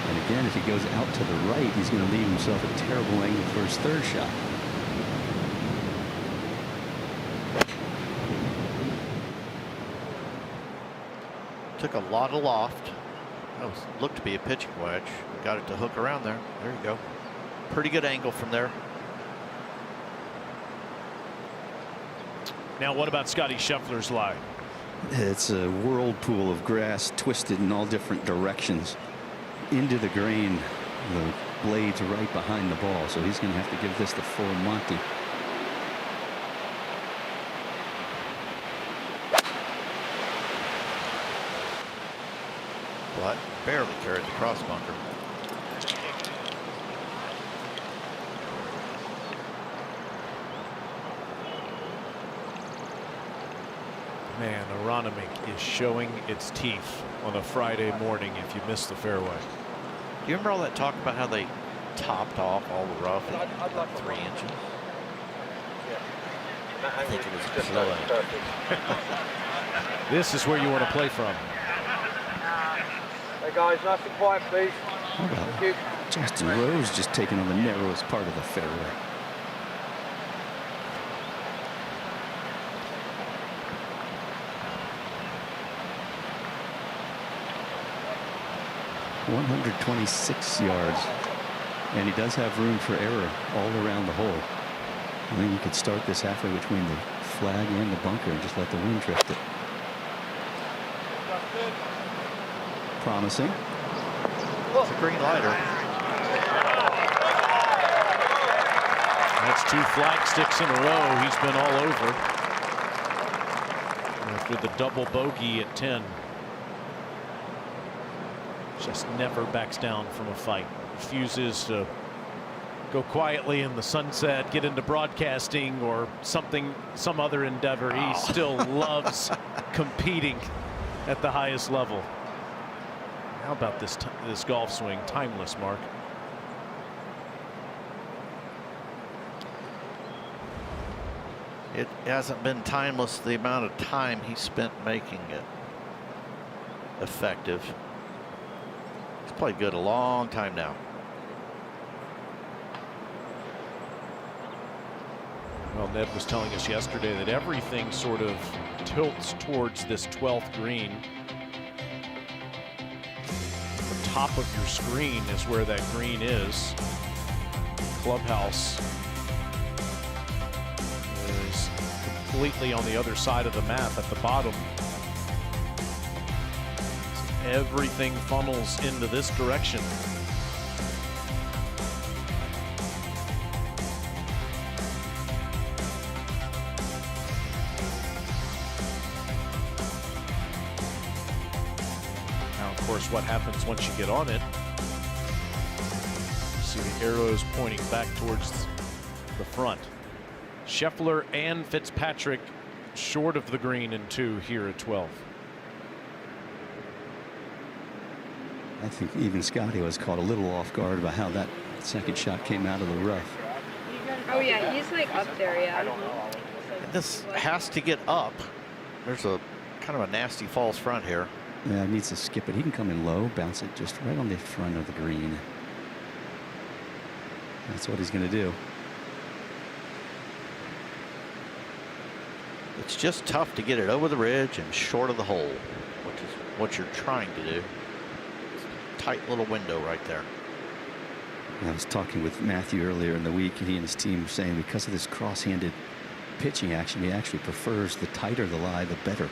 E: And again, if he goes out to the right, he's going to leave himself a terrible angle for his third shot.
F: Took a lot of loft. That looked to be a pitching wedge. Got it to hook around there. There you go. Pretty good angle from there.
A: Now, what about Scottie Scheffler's lie?
E: It's a whirlpool of grass twisted in all different directions into the green. The blades are right behind the ball, so he's going to have to give this the full Monty.
F: But barely carried the cross bunker.
A: Man, Aronimink is showing its teeth on a Friday morning if you miss the fairway.
F: Do you remember all that talk about how they topped off all the rough at like 3 inches? I think it was killing.
A: This is where you want to play from.
N: Hey guys, nice and quiet, please.
E: Thank you. Justin Rose just taking on the narrowest part of the fairway. .126 yards, and he does have room for error all around the hole. I think you could start this halfway between the flag and the bunker and just let the wind drift it. promising.
F: It's a green lighter.
A: That's 2 flag sticks in a row. He's been all over. After the double bogey at 10. Just never backs down from a fight. Refuses to go quietly in the sunset, get into broadcasting or something, some other endeavor. He still loves competing at the highest level. How about this golf swing? Timeless, Mark.
F: It hasn't been timeless the amount of time he spent making it effective. He's played good a long time now.
A: Well, Ned was telling us yesterday that everything sort of tilts towards this 12th green. The top of your screen is where that green is. Clubhouse is completely on the other side of the map at the bottom. Everything funnels into this direction. Now, of course, what happens once you get on it? See the arrows pointing back towards the front. Scheffler and Fitzpatrick short of the green in 2 here at 12.
E: I think even Scottie was caught a little off guard by how that second shot came out of the rough.
N: Oh yeah, he's like up there, yeah.
F: This has to get up. There's a kind of a nasty false front here.
E: Yeah, he needs to skip it. He can come in low, bounce it just right on the front of the green. That's what he's going to do.
F: It's just tough to get it over the ridge and short of the hole, which is what you're trying to do. Tight little window right there.
E: I was talking with Matthew earlier in the week, and he and his team were saying because of this cross-handed pitching action, he actually prefers the tighter the lie, the better,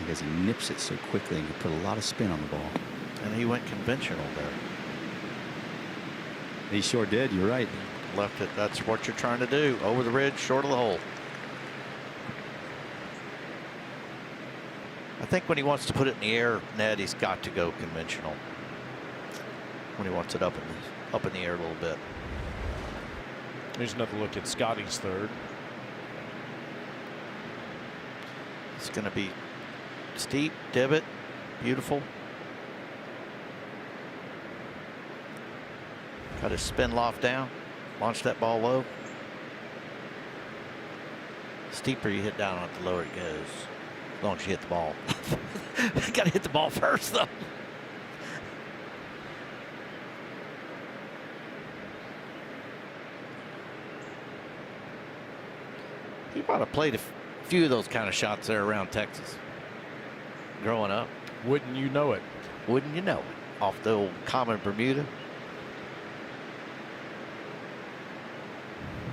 E: because he nips it so quickly and can put a lot of spin on the ball.
F: And he went conventional there.
E: He sure did. You're right.
F: Left it. That's what you're trying to do. Over the ridge, short of the hole. I think when he wants to put it in the air, Ned, he's got to go conventional. When he wants it up in the air a little bit.
A: Here's another look at Scottie's third.
F: It's going to be steep, divot, beautiful. Got his spin loft down, launch that ball low. Steeper you hit down on it, the lower it goes. As long as you hit the ball. Got to hit the ball first, though. He might have played a few of those kind of shots there around Texas growing up.
A: Wouldn't you know it?
F: Wouldn't you know it? Off the old common Bermuda.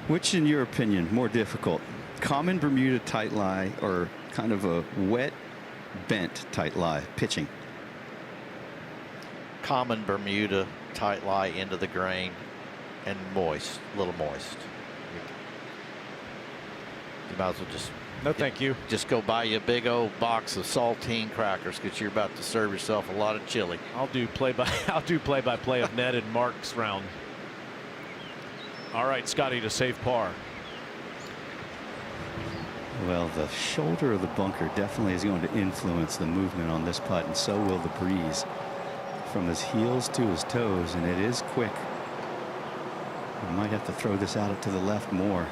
E: Which, in your opinion, more difficult? Common Bermuda tight lie or kind of a wet, bent tight lie pitching?
F: Common Bermuda tight lie into the grain and moist, a little moist. You might as well just
A: no thank you.
F: Just go buy you a big old box of saltine crackers because you're about to serve yourself a lot of chili.
A: I'll do play-by-play of Ned and Mark's round. All right, Scottie to save par.
E: Well, the shoulder of the bunker definitely is going to influence the movement on this putt, and so will the breeze from his heels to his toes, and it is quick. He might have to throw this out to the left more.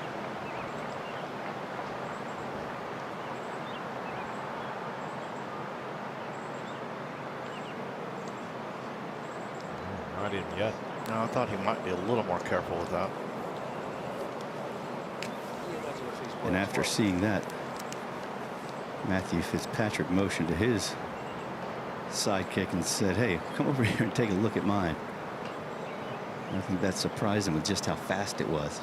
A: Not in yet.
F: No, I thought he might be a little more careful with that.
E: And after seeing that, Matthew Fitzpatrick motioned to his sidekick and said, hey, come over here and take a look at mine. And I think that surprised him with just how fast it was.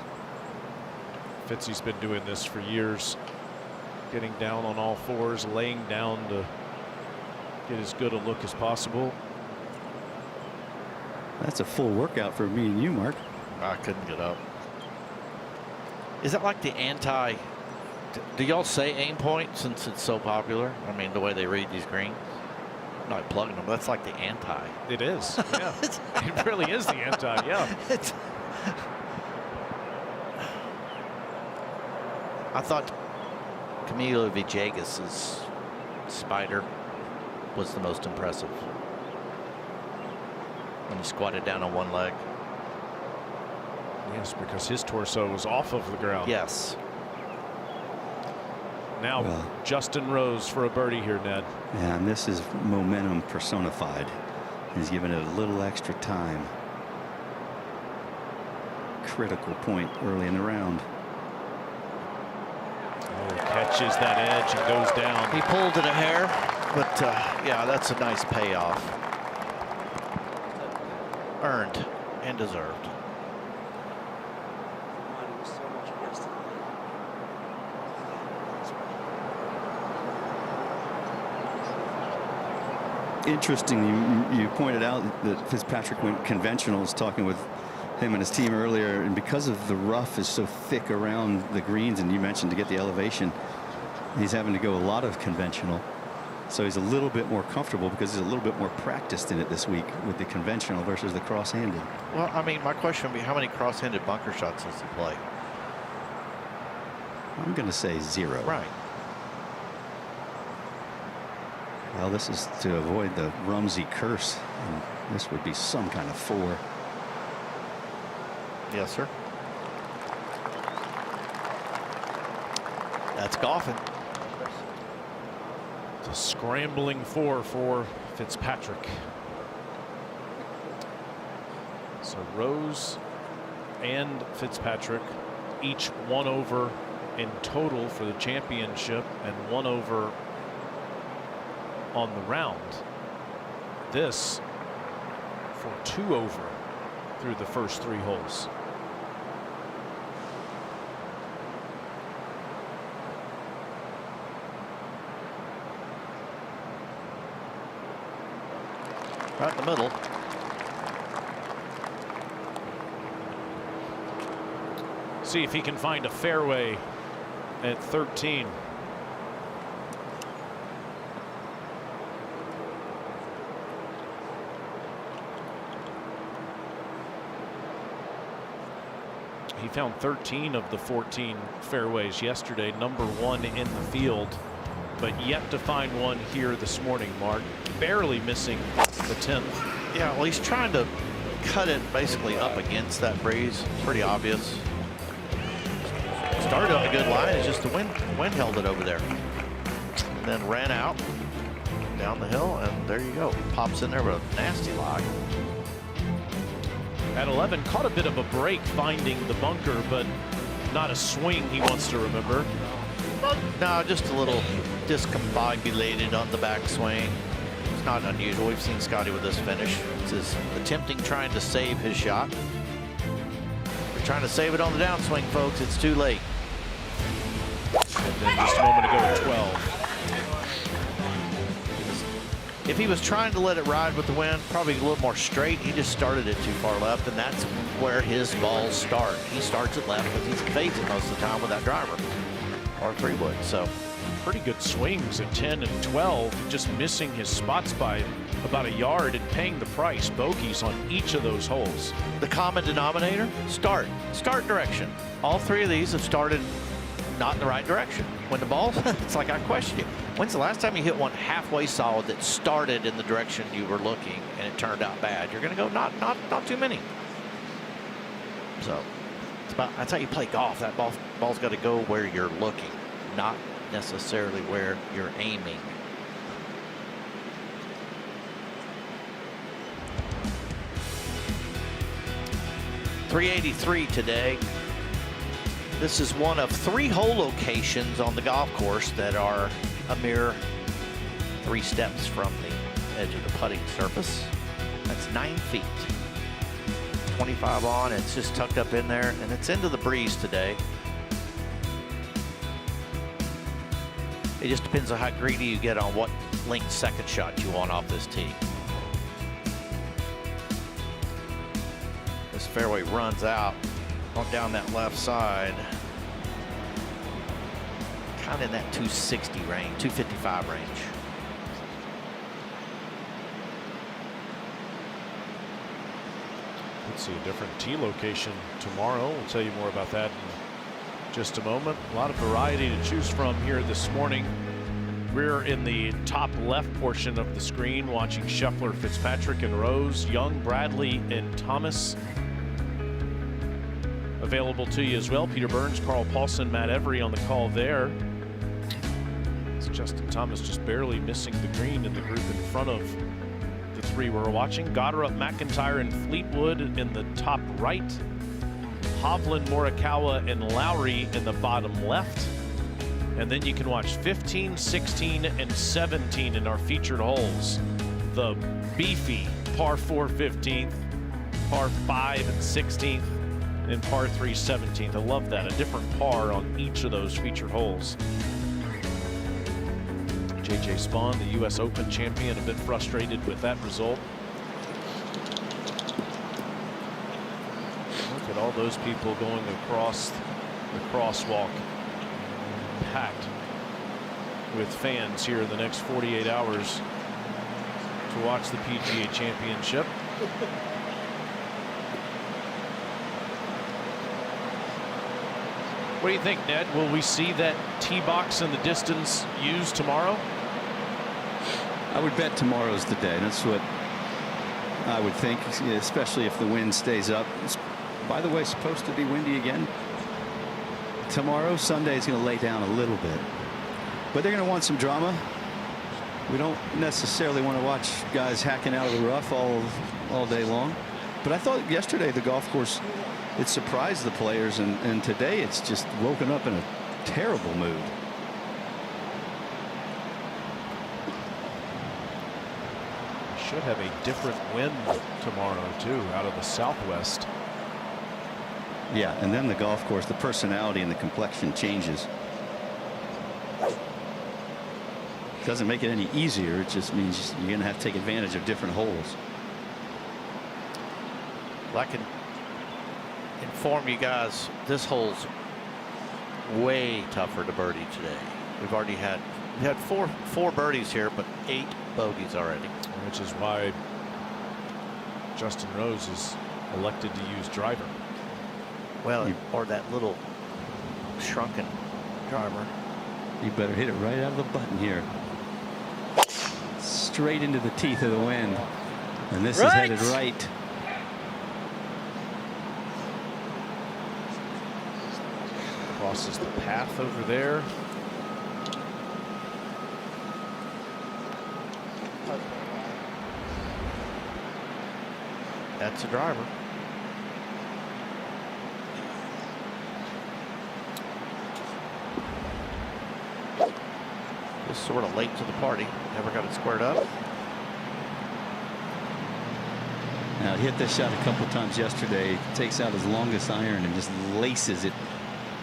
A: Fitzy's been doing this for years, getting down on all fours, laying down to get as good a look as possible.
E: That's a full workout for me and you, Mark.
F: I couldn't get up. Is that like the anti? Do y'all say aim point since it's so popular? I mean, the way they read these greens. Not plugging them. That's like the anti.
A: It is. Yeah. It really is the anti. Yeah.
F: I thought Camilo Villegas's spider was the most impressive when he squatted down on one leg.
A: Yes, because his torso was off of the ground.
F: Yes.
A: Now Justin Rose for a birdie here, Ned.
E: Yeah, and this is momentum personified. He's given it a little extra time. Critical point early in the round.
A: Oh, catches that edge and goes down.
F: He pulled it a hair, but yeah, that's a nice payoff. Earned and deserved.
E: Interesting, you pointed out that Fitzpatrick went conventional. I was talking with him and his team earlier, and because of the rough is so thick around the greens, and you mentioned to get the elevation, he's having to go a lot of conventional. So he's a little bit more comfortable because he's a little bit more practiced in it this week with the conventional versus the cross-handed.
F: Well, I mean, my question would be, how many cross-handed bunker shots does he play?
E: I'm going to say 0.
F: Right.
E: Well, this is to avoid the Rumsey curse, and this would be some kind of 4.
F: Yes, sir. That's golfing.
A: It's a scrambling 4 for Fitzpatrick. So Rose and Fitzpatrick each 1 over in total for the championship and 1 over on the round. This for 2 over through the first 3 holes.
F: Right in the middle.
A: See if he can find a fairway at 13. He found 13 of the 14 fairways yesterday, #1 in the field, but yet to find one here this morning, Mark. Barely missing the 10th.
F: Yeah, well, he's trying to cut it basically up against that breeze. Pretty obvious. Started on a good line. It's just the wind held it over there. And then ran out down the hill, and there you go. Pops in there with a nasty lie.
A: At 11, caught a bit of a break finding the bunker, but not a swing he wants to remember.
F: No, just a little discombobulated on the backswing. It's not unusual. We've seen Scottie with this finish. It's his attempting, trying to save his shot. We're trying to save it on the downswing, folks. It's too late.
A: And then just a moment ago at 12.
F: If he was trying to let it ride with the wind, probably a little more straight. He just started it too far left, and that's where his balls start. He starts it left because he's fades it most of the time with that driver or 3-wood. So
A: pretty good swings at 10 and 12, just missing his spots by about a yard and paying the price. Bogeys on each of those holes.
F: The common denominator, start direction. All 3 of these have started not in the right direction. When the ball, it's like I question you. When's the last time you hit one halfway solid that started in the direction you were looking and it turned out bad? You're going to go not too many. So that's how you play golf. That ball's got to go where you're looking, not necessarily where you're aiming. .383 today. This is one of 3 hole locations on the golf course that are a mere 3 steps from the edge of the putting surface. That's 9 feet. 25 on, it's just tucked up in there, and it's into the breeze today. It just depends on how greedy you get on what length second shot you want off this tee. fairway runs out down that left side. Kind of in that 260 range, 255 range.
A: Let's see a different tee location tomorrow. We'll tell you more about that in just a moment. A lot of variety to choose from here this morning. We're in the top left portion of the screen watching Scheffler, Fitzpatrick, and Rose, Young, Bradley, and Thomas. Available to you as well. Peter Burns, Carl Paulson, Matt Every on the call there. It's Justin Thomas just barely missing the green in the group in front of the three we're watching. Goddard, McIntyre, and Fleetwood in the top right. Hovland, Morikawa, and Lowry in the bottom left. And then you can watch 15, 16, and 17 in our featured holes. The beefy par 4 15th, par 5 and 16th, and par 3 17th. I love that. A different par on each of those featured holes. J.J. Spawn, the U.S. Open champion, a bit frustrated with that result. Look at all those people going across the crosswalk. Packed with fans here in the next 48 hours to watch the PGA Championship. What do you think, Ned? Will we see that tee box in the distance used tomorrow?
E: I would bet tomorrow's the day. That's what I would think, especially if the wind stays up. It's, by the way, supposed to be windy again tomorrow. Sunday is going to lay down a little bit, but they're going to want some drama. We don't necessarily want to watch guys hacking out of the rough all day long. But I thought yesterday the golf course, it surprised the players, and today it's just woken up in a terrible mood.
A: Should have a different wind tomorrow too, out of the southwest.
E: Yeah, and then the golf course, the personality and the complexion changes. Doesn't make it any easier. It just means you're going to have to take advantage of different holes.
F: Well, I can inform you guys, this hole's way tougher to birdie today. We had four birdies here, but 8 bogeys already.
A: Which is why Justin Rose is elected to use driver.
F: Well, or that little shrunken driver.
E: You better hit it right out of the button here. Straight into the teeth of the wind. And this is headed right.
A: Crosses the path over there.
F: That's a driver. Just sort of late to the party. Never got it squared up.
E: Now, he hit this shot a couple of times yesterday. Takes out his longest iron and just laces it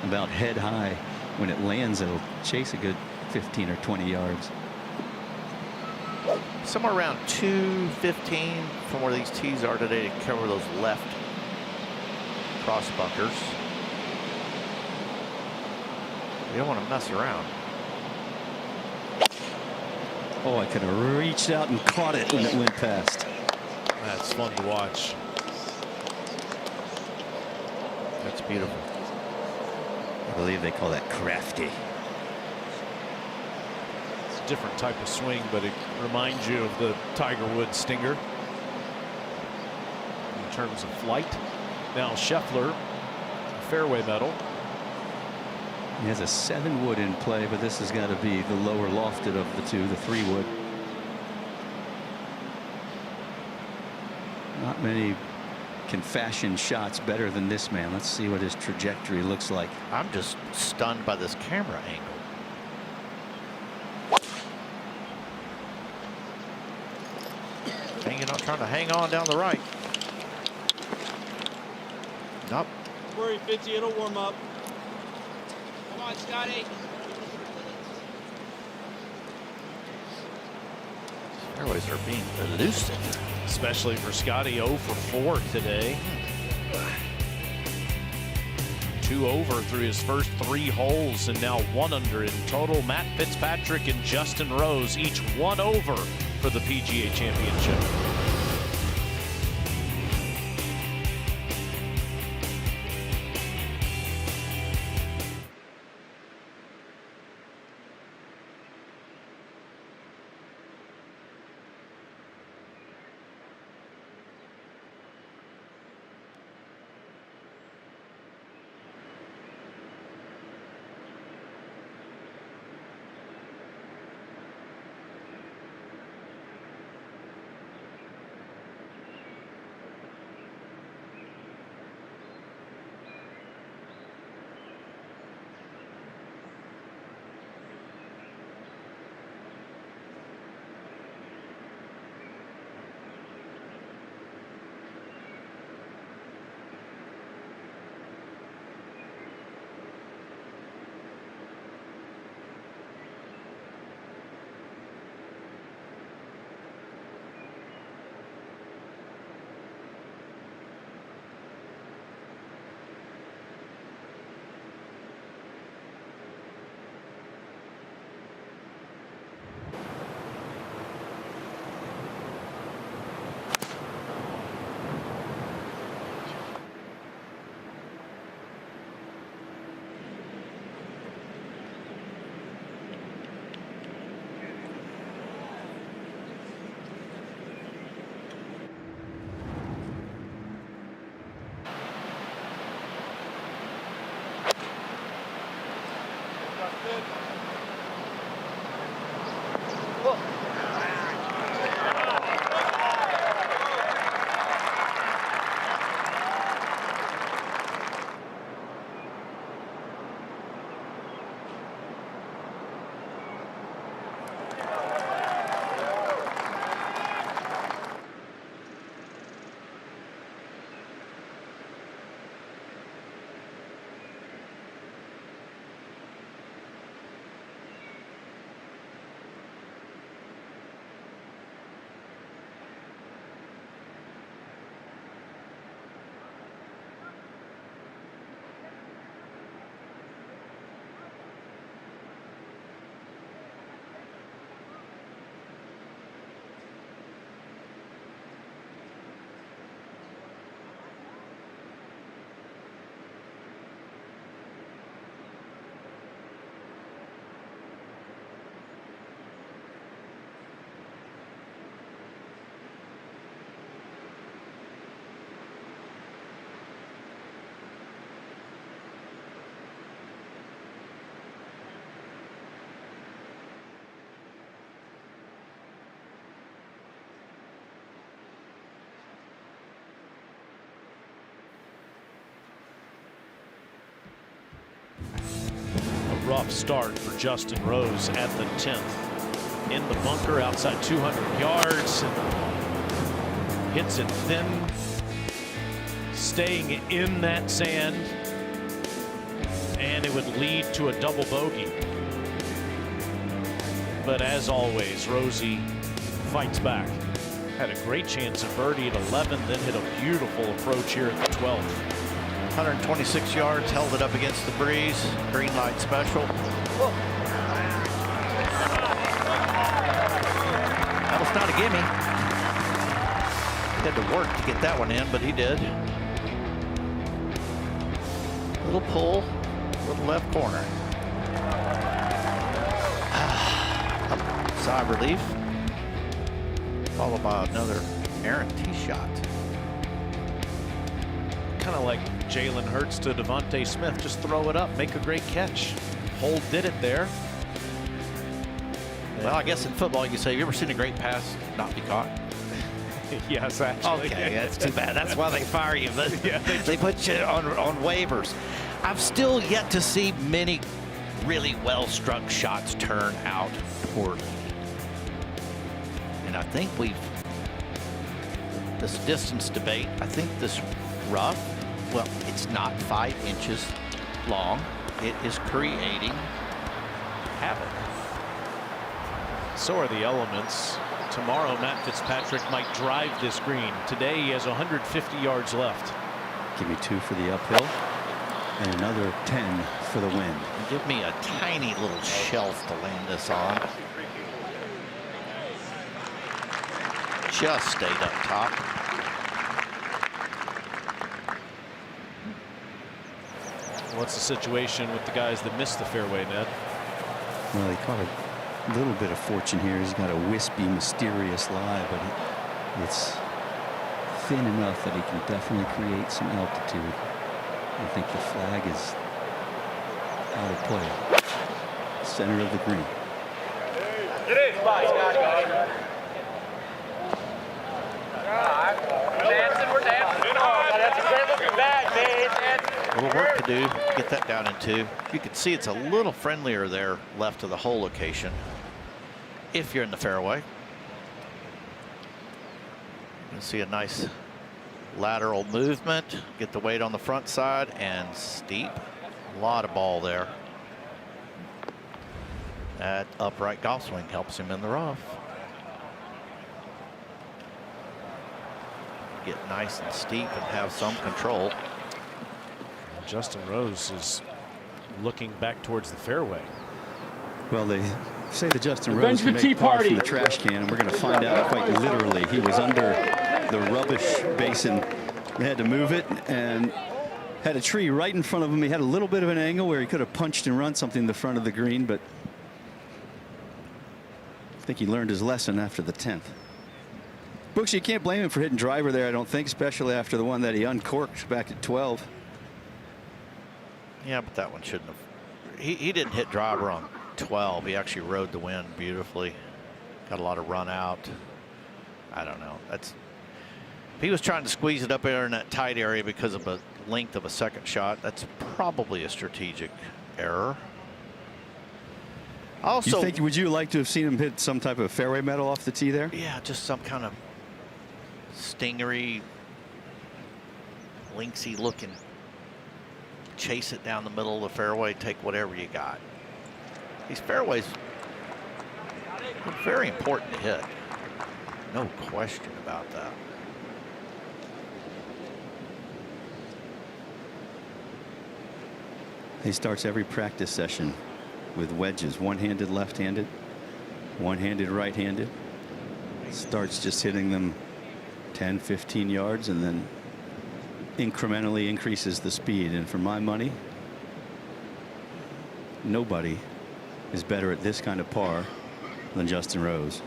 E: about head high. When it lands, it'll chase a good 15 or 20 yards.
F: Somewhere around 215 from where these tees are today to cover those left cross bunkers. You don't want to mess around.
E: Oh, I could have reached out and caught it when it went past.
A: That's fun to watch.
F: That's beautiful.
E: I believe they call that crafty.
A: It's a different type of swing, but it reminds you of the Tiger Woods stinger in terms of flight. Now Scheffler, fairway medal.
E: He has a 7-wood in play, but this has got to be the lower lofted of the two, the 3-wood. Not many can fashion shots better than this man. Let's see what his trajectory looks like.
F: I'm just stunned by this camera angle. Hanging on, trying to hang on down the right. Nope.
O: Don't worry, Fitzy, it'll warm up. Come on, Scotty.
F: Fairways are being elusive.
A: Especially for Scottie, 0 for 4 today. 2 over through his first 3 holes and now 1 under in total. Matt Fitzpatrick and Justin Rose each 1 over for the PGA Championship. Rough start for Justin Rose at the 10th. In the bunker outside 200 yards. And hits it thin. Staying in that sand. And it would lead to a double bogey. But as always, Rosie fights back. Had a great chance of birdie at 11, then hit a beautiful approach here at the 12th.
F: 126 yards, held it up against the breeze. Green light special. Whoa. That was not a gimme. He had to work to get that one in, but he did. Little pull, little left corner. Sigh of relief. Followed by another errant tee shot.
A: Kind of like Jalen Hurts to Devontae Smith. Just throw it up, make a great catch. Hole did it there.
F: Well, I guess in football you can say, have you ever seen a great pass not be caught?
A: Yes, actually.
F: Okay, that's too bad. That's why they fire you. Yeah, they put you on waivers. I've still yet to see many really well-struck shots turn out poorly. And I think this distance debate, I think this rough, well, it's not 5 inches long. It is creating havoc.
A: So are the elements. Tomorrow, Matt Fitzpatrick might drive this green. Today, he has 150 yards left.
E: Give me 2 for the uphill. And another 10 for the win.
F: Give me a tiny little shelf to land this on. Just stayed up top.
A: What's the situation with the guys that missed the fairway, Ned?
E: Well, he caught a little bit of fortune here. He's got a wispy, mysterious lie, but it's thin enough that he can definitely create some altitude. I think the flag is out of play. Center of the green.
O: It is. We're dancing. That's a great looking bag, man.
F: A little work to do. Get that down in 2. You can see it's a little friendlier there left of the hole location if you're in the fairway. You can see a nice lateral movement. Get the weight on the front side and steep. A lot of ball there. That upright golf swing helps him in the rough. Get nice and steep and have some control.
A: Justin Rose is looking back towards the fairway.
E: Well, they say that Justin Rose can make par from the trash can, and we're going to find out quite literally. He was under the rubbish basin. They had to move it and had a tree right in front of him. He had a little bit of an angle where he could have punched and run something in the front of the green, but I think he learned his lesson after the 10th. Brooks, you can't blame him for hitting driver there, I don't think, especially after the one that he uncorked back at 12.
F: Yeah, but that one shouldn't have. He didn't hit driver on 12. He actually rode the wind beautifully. Got a lot of run out. I don't know. If he was trying to squeeze it up there in that tight area because of a length of a second shot, that's probably a strategic error. Also,
E: would you like to have seen him hit some type of fairway metal off the tee there?
F: Yeah, just some kind of stingery, linksy looking. Chase it down the middle of the fairway, take whatever you got. These fairways are very important to hit. No question about that.
E: He starts every practice session with wedges, one-handed left-handed, one-handed right-handed. Starts just hitting them 10, 15 yards and then incrementally increases the speed. And for my money, nobody is better at this kind of par than Justin Rose.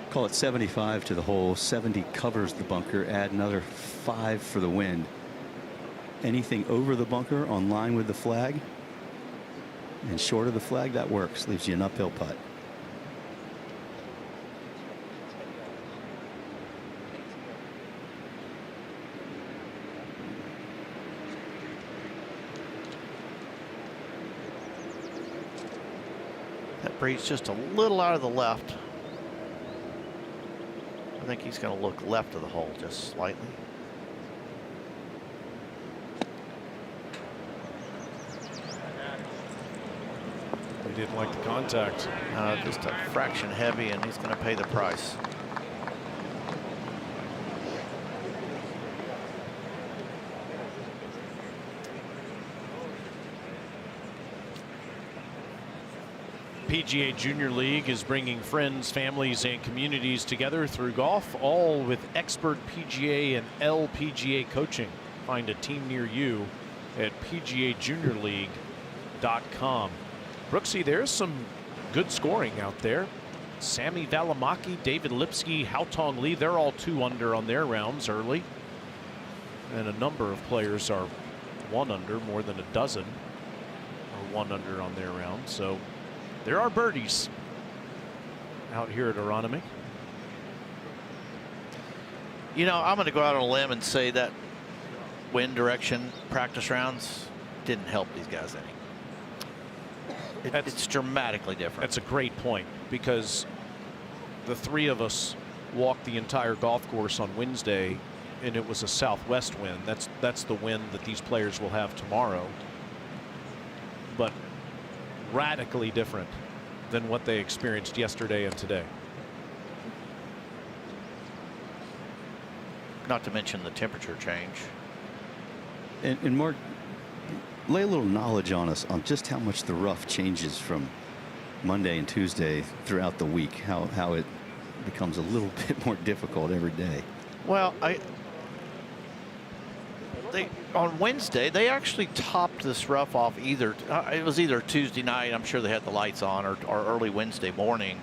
E: Call it 75 to the hole, 70 covers the bunker, add another 5 for the wind. Anything over the bunker on line with the flag and short of the flag, that works. Leaves you an uphill putt.
F: That breeze just a little out of the left. I think he's going to look left of the hole just slightly.
A: He didn't like the contact.
F: Just a fraction heavy, and he's going to pay the price.
A: PGA Junior League is bringing friends, families, and communities together through golf, all with expert PGA and LPGA coaching. Find a team near you at PGAJuniorLeague.com. Brooksy, there's some good scoring out there. Sami Valimaki, David Lipsky, Haotong Lee, they're all 2 under on their rounds early. And a number of players are 1 under, more than a dozen are 1 under on their round. So there are birdies out here at Aronimink.
F: You know, I'm going to go out on a limb and say that wind direction practice rounds didn't help these guys any. It's dramatically different.
A: That's a great point, because the 3 of us walked the entire golf course on Wednesday, and it was a southwest wind. That's the wind that these players will have tomorrow, but radically different than what they experienced yesterday and today.
F: Not to mention the temperature change.
E: And Mark, lay a little knowledge on us on just how much the rough changes from Monday and Tuesday throughout the week, how it becomes a little bit more difficult every day.
F: Well, on Wednesday, they actually topped this rough off it was either Tuesday night, I'm sure they had the lights on, or early Wednesday morning.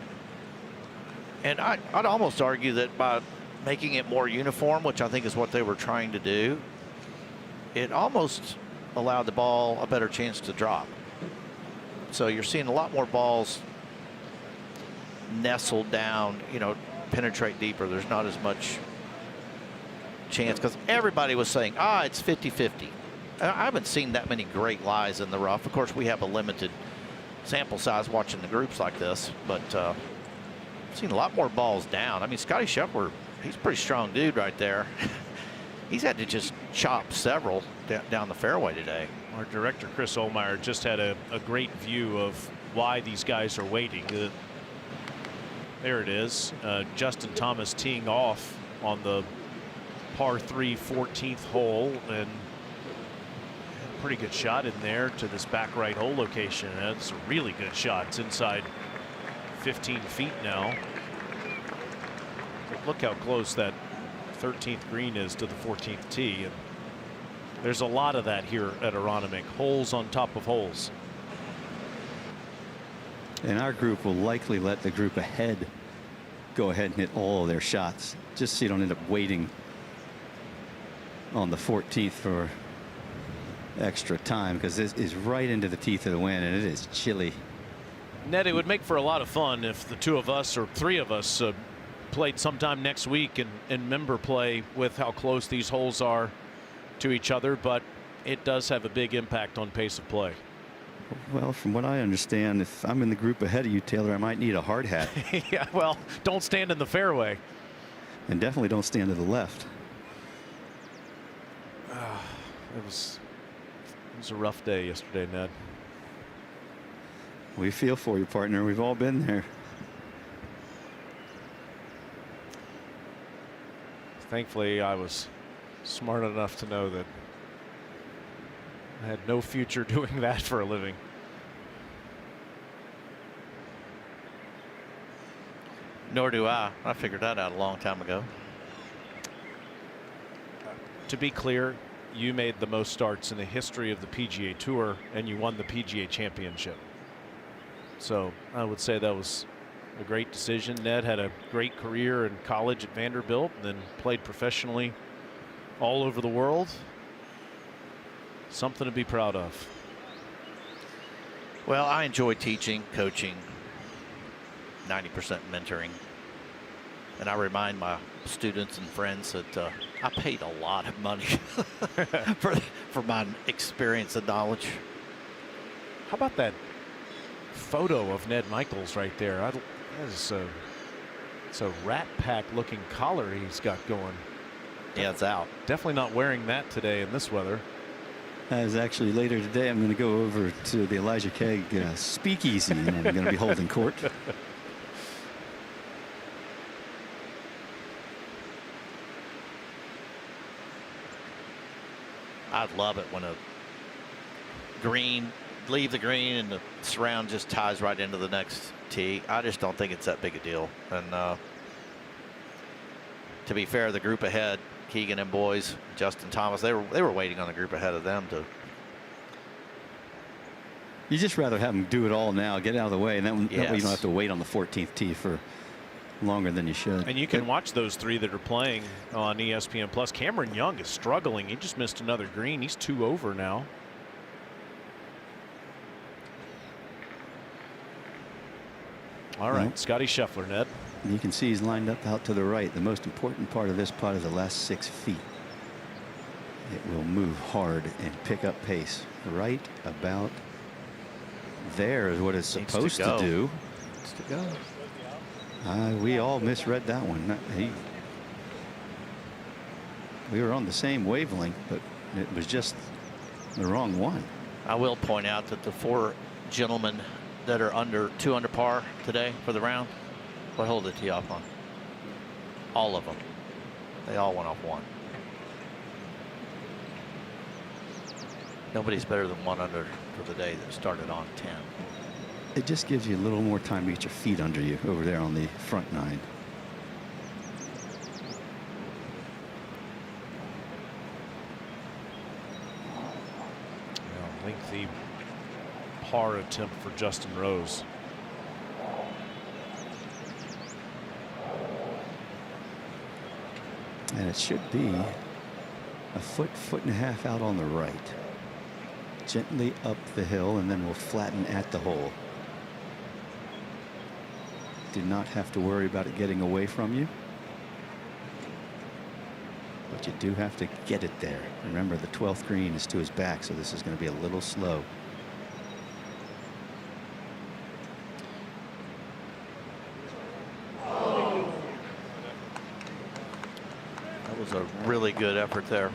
F: And I'd almost argue that by making it more uniform, which I think is what they were trying to do, it almost allowed the ball a better chance to drop. So you're seeing a lot more balls nestled down, penetrate deeper. There's not as much chance, because everybody was saying, it's 50-50. I haven't seen that many great lies in the rough. Of course, we have a limited sample size watching the groups like this, but I've seen a lot more balls down. I mean, Scottie Scheffler, he's a pretty strong dude right there. He's had to just chop several down the fairway today.
A: Our director, Chris Ohlmeyer, just had a great view of why these guys are waiting. There it is. Justin Thomas teeing off on the par 3 14th hole, and a pretty good shot in there to this back right hole location. That's a really good shot. It's inside 15 feet now. But look how close that 13th green is to the 14th tee. And there's a lot of that here at Aronimink. Holes on top of holes.
E: And our group will likely let the group ahead go ahead and hit all of their shots, just so you don't end up waiting on the 14th for extra time, because this is right into the teeth of the wind and it is chilly.
A: Ned, it would make for a lot of fun if the two of us or three of us played sometime next week and member play with how close these holes are to each other, but it does have a big impact on pace of play.
E: Well, from what I understand, if I'm in the group ahead of you, Taylor, I might need a hard hat.
A: Yeah, well, don't stand in the fairway.
E: And definitely don't stand to the left.
A: It was a rough day yesterday, Ned.
E: We feel for you, partner. We've all been there.
A: Thankfully, I was smart enough to know that I had no future doing that for a living.
F: Nor do I. I figured that out a long time ago.
A: To be clear, you made the most starts in the history of the PGA Tour, and you won the PGA Championship. So I would say that was a great decision. Ned had a great career in college at Vanderbilt, and then played professionally all over the world. Something to be proud of.
F: Well, I enjoy teaching, coaching, 90% mentoring. And I remind my students and friends that I paid a lot of money for my experience and knowledge.
A: How about that photo of Ned Michaels right there? It's a Rat Pack looking collar he's got going.
F: Yeah, it's out.
A: Definitely not wearing that today in this weather.
E: As actually later today, I'm going to go over to the Elijah Keg speakeasy, and I'm going to be holding court.
F: I'd love it when a green, leave the green and the surround just ties right into the next tee. I just don't think it's that big a deal. And to be fair, the group ahead, Keegan and boys, Justin Thomas, they were waiting on the group ahead of them to.
E: You just rather have them do it all now, get out of the way, and that way you don't have to wait on the 14th tee for longer than you should.
A: And you can watch those three that are playing on ESPN Plus. Cameron Young is struggling. He just missed another green. He's 2 over now. All right, Scottie Scheffler, Ned.
E: You can see he's lined up out to the right. The most important part of this putt is the last 6 feet. It will move hard and pick up pace. Right about there is what it's supposed to do.
F: Needs to go.
E: We all misread that one. We were on the same wavelength, but it was just the wrong one.
F: I will point out that the 4 gentlemen that are 2 under par today for the round, what hole did they tee off on? All of them. They all went off 1. Nobody's better than 1 under for the day that started on 10.
E: It just gives you a little more time to get your feet under you over there on the front 9.
A: Lengthy par attempt for Justin Rose.
E: And it should be a foot, foot and a half out on the right. Gently up the hill, and then we'll flatten at the hole. Do not have to worry about it getting away from you. But you do have to get it there. Remember, the 12th green is to his back, so this is going to be a little slow.
F: That was a really good effort there.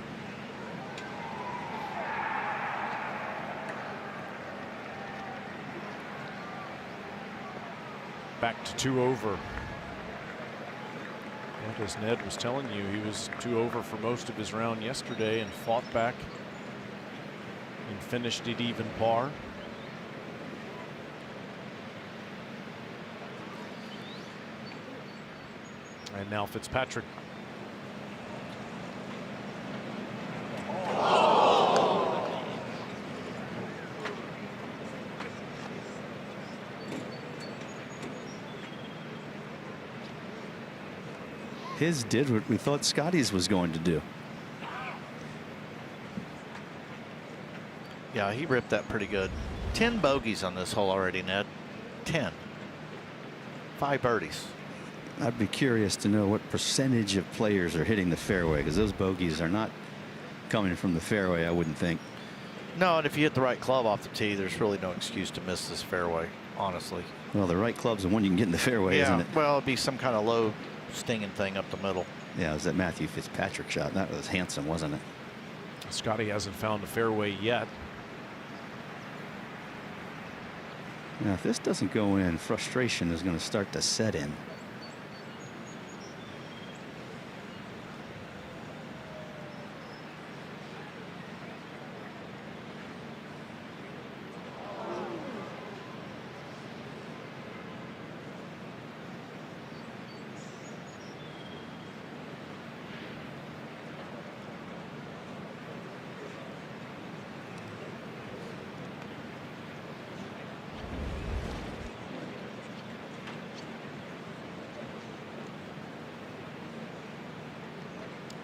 A: Back to 2 over. And as Ned was telling you, he was 2 over for most of his round yesterday and fought back and finished it even par. And now Fitzpatrick.
E: His did what we thought Scottie's was going to do.
F: Yeah, he ripped that pretty good. 10 bogeys on this hole already, Ned. 10. 5 birdies.
E: I'd be curious to know what percentage of players are hitting the fairway, because those bogeys are not coming from the fairway, I wouldn't think.
F: No, and if you hit the right club off the tee, there's really no excuse to miss this fairway, honestly.
E: Well, the right club's the one you can get in the fairway,
F: yeah,
E: isn't it?
F: Well, it'd be some kind of low stinging thing up the middle.
E: Yeah, it was that Matthew Fitzpatrick shot. That was handsome, wasn't it?
A: Scottie hasn't found a fairway yet.
E: Now, if this doesn't go in, frustration is going to start to set in.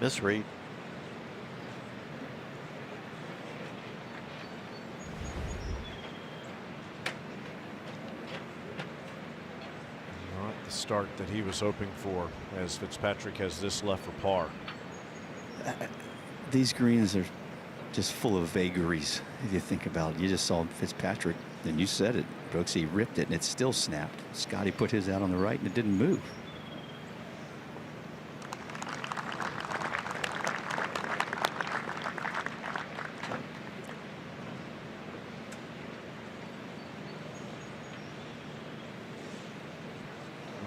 F: Misread.
A: Not the start that he was hoping for, as Fitzpatrick has this left for par.
E: These greens are just full of vagaries, if you think about it. You just saw Fitzpatrick, and you said it, Brooks, he ripped it, and it still snapped. Scottie put his out on the right, and it didn't move.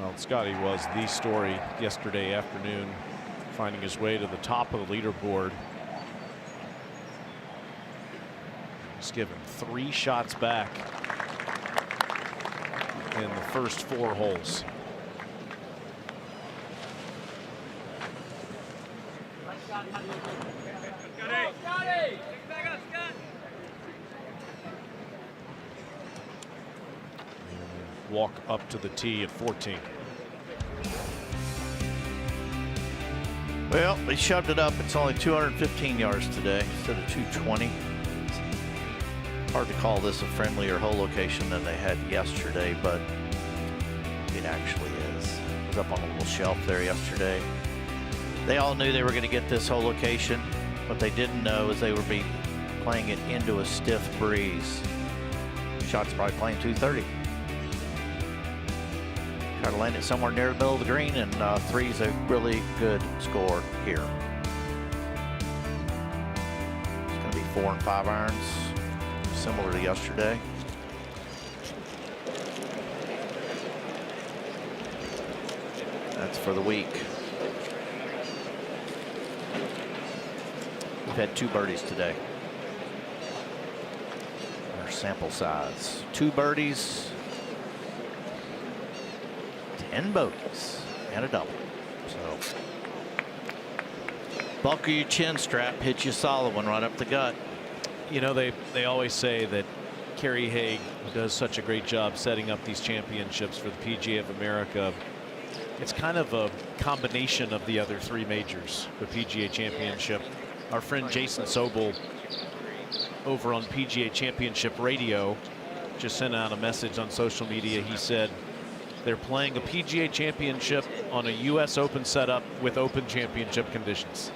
A: Well, Scottie was the story yesterday afternoon, finding his way to the top of the leaderboard. He's given 3 shots back in the first 4 holes. Walk up to the tee at 14.
F: Well, they shoved it up. It's only 215 yards today instead of 220. It's hard to call this a friendlier hole location than they had yesterday, but it actually is. It was up on a little shelf there yesterday. They all knew they were going to get this hole location. What they didn't know is they would be playing it into a stiff breeze. Shot's probably playing 230. Try to land it somewhere near the middle of the green, and 3 is a really good score here. It's going to be 4 and 5 irons, similar to yesterday. That's for the week. We've had 2 birdies today. sample size. 2 birdies, 10 bogeys, and a double. So buckle your chin strap, hit you a solid one right up the gut.
A: You know, they always say that Kerry Haigh does such a great job setting up these championships for the PGA of America. It's kind of a combination of the other 3 majors, the PGA Championship. Our friend Jason Sobel over on PGA Championship Radio just sent out a message on social media. He said they're playing a PGA Championship on a US Open setup with Open Championship conditions.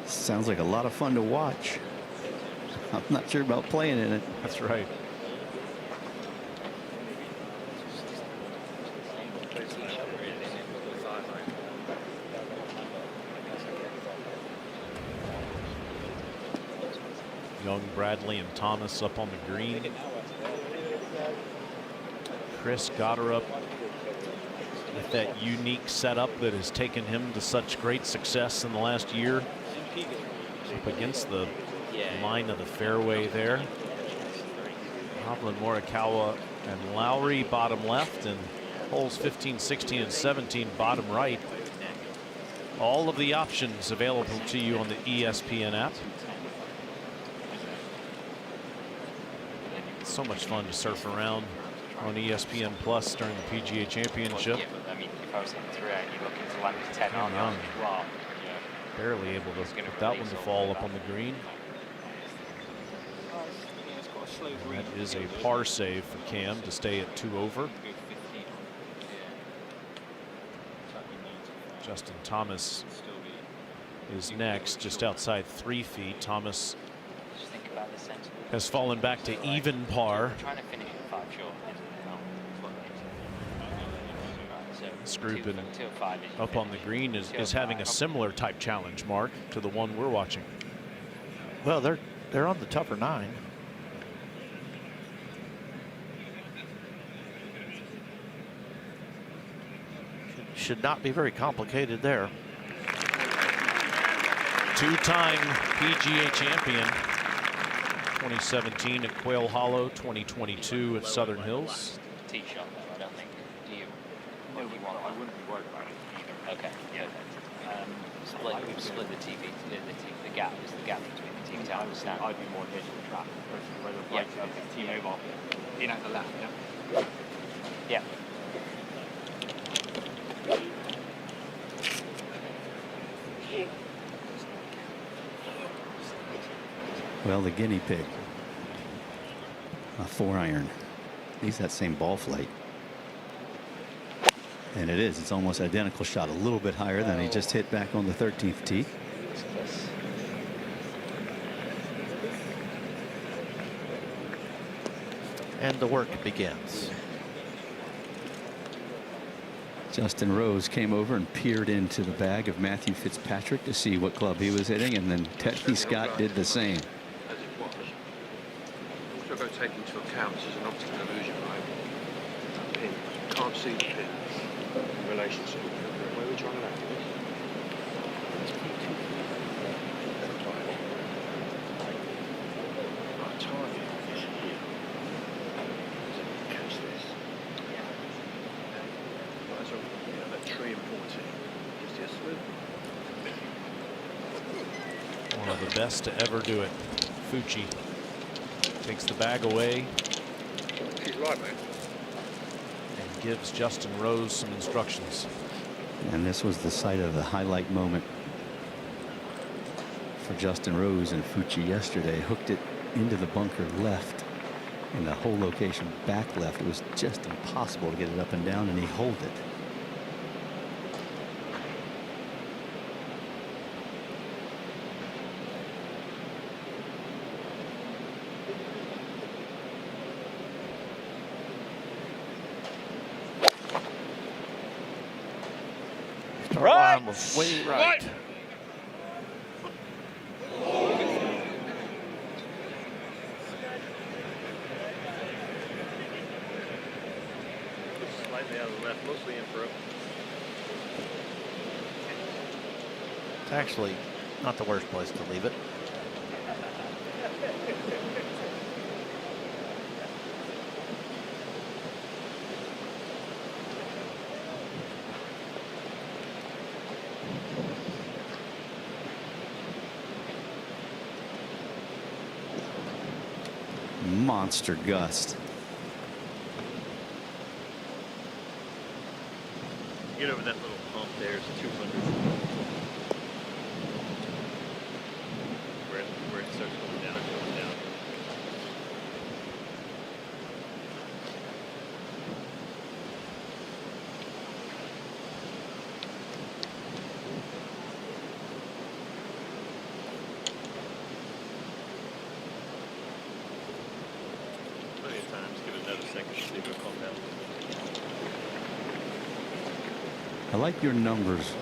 E: Sounds like a lot of fun to watch. I'm not sure about playing in it.
A: That's right. Young, Bradley, and Thomas up on the green. Chris Gotterup with that unique setup that has taken him to such great success in the last year. Up against the line of the fairway there. Hovland, Morikawa, and Lowry bottom left, and holes 15, 16, and 17 bottom right. All of the options available to you on the ESPN app. It's so much fun to surf around on ESPN Plus during the PGA Championship.
H: Yeah, but I mean, if I was hitting through it, you're looking to land 10 on
A: Young.
H: wow.
A: Barely able to get that one to fall up on the green. That is a par save for Cam to stay at 2 over. Justin Thomas is next, just outside 3 feet. Thomas has fallen back to even par. This group up on the green is having a similar type challenge, Mark, to the one we're watching.
F: Well, they're on the tougher 9. Should not be very complicated there.
A: 2-time PGA champion. 2017 at Quail Hollow, 2022 at Southern Hills.
H: Tee shot, though, I don't think. Do you? No, I wouldn't be worried about it either. Okay, yeah. Split the TV, the gap is the gap between the TV tower and the stand. I'd be more near to the track versus where the right team over in at the left, yeah? Yeah.
E: Well, the guinea pig, a 4-iron. He's that same ball flight. And it is. It's almost identical shot, a little bit higher than he just hit back on the 13th tee.
F: And the work begins.
E: Justin Rose came over and peered into the bag of Matthew Fitzpatrick to see what club he was hitting, and then Teddy Scott did the same.
P: Also got to take into account this is an optical illusion, right? That pin. You can't see the pin in relation to where we're trying to land. Our target is here. Catch this. Might as well, that tree and 14. Just yes,
A: One of the best to ever do it. Fucci takes the bag away.
P: She's right, mate.
A: And gives Justin Rose some instructions.
E: And this was the site of the highlight moment for Justin Rose and Fucci yesterday. Hooked it into the bunker left, and the whole location back left. It was just impossible to get it up and down, and he holed it.
F: Right. Was way right.
P: Slightly out of the left, mostly in for it.
F: It's actually not the worst place to leave it.
E: Monster gust.
Q: Get over that little hump there. It's 200. Where it starts going down, going down. Plenty of times. Give it another second to see if it'll calm down.
E: I like your numbers,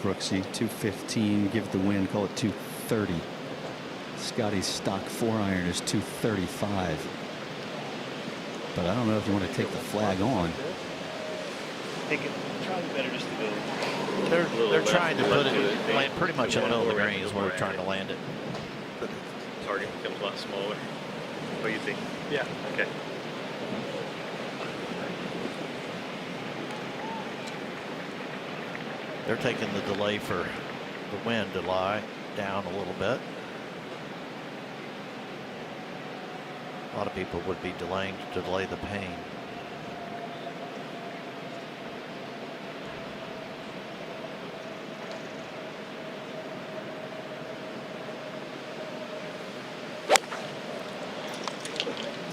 E: Brooksy. 215, give the wind, call it 230. Scottie's stock 4-iron is 235. But I don't know if you want to take the flag on.
Q: I think it's probably better just to go.
F: They're trying to put it land pretty much in the middle of the green is where they're trying to land it.
Q: The target becomes a lot smaller. What do you think? Yeah. Okay.
F: They're taking the delay for the wind to lie down a little bit. A lot of people would be delaying to delay the pain.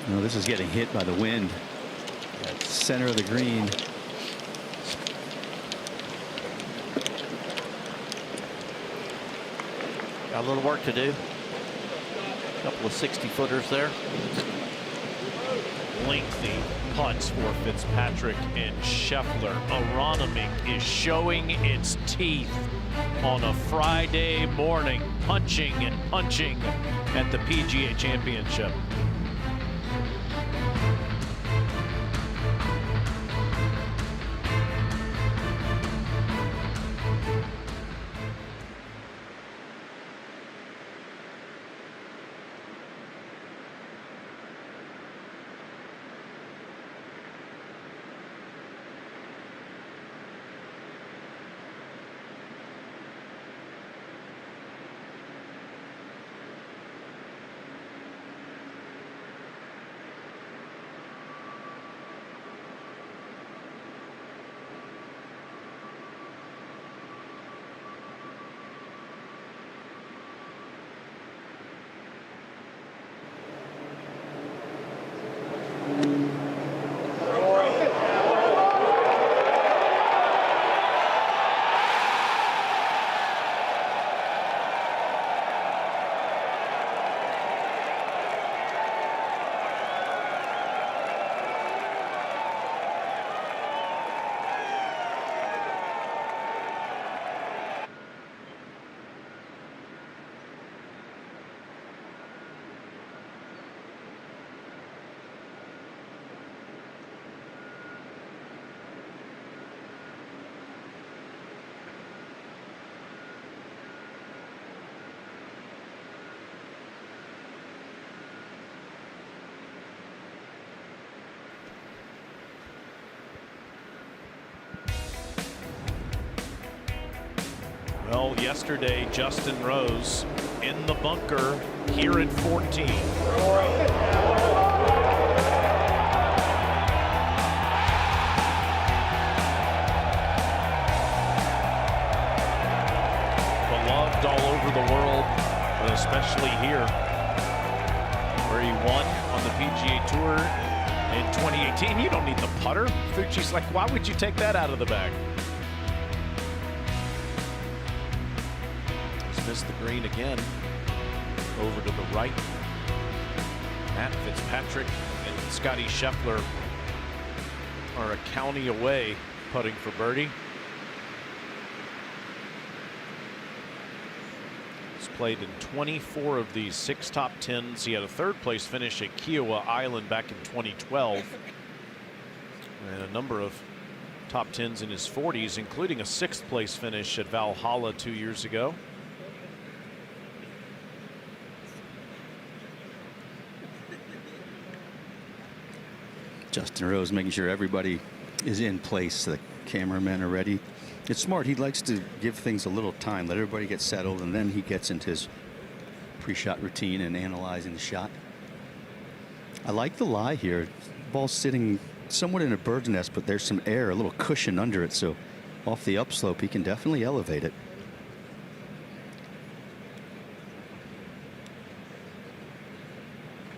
E: No, this is getting hit by the wind at the center of the green.
F: Got a little work to do. A couple of 60-footers there.
A: Lengthy putts for Fitzpatrick and Scheffler. Aronimink is showing its teeth on a Friday morning, punching and punching at the PGA Championship. Well, yesterday, Justin Rose in the bunker here at 14. Beloved all over the world, but especially here, where he won on the PGA Tour in 2018. You don't need the putter. Fucci's like, why would you take that out of the bag? Missed the green again. Over to the right. Matt Fitzpatrick and Scottie Scheffler are a county away putting for birdie. He's played in 24 of these 6 top 10s. He had a third place finish at Kiowa Island back in 2012. And a number of top 10s in his 40s, including a 6th place finish at Valhalla 2 years ago.
E: Justin Rose making sure everybody is in place. The cameramen are ready. It's smart. He likes to give things a little time, let everybody get settled, and then he gets into his pre-shot routine and analyzing the shot. I like the lie here. Ball's sitting somewhat in a bird's nest, but there's some air, a little cushion under it, so off the upslope he can definitely elevate it.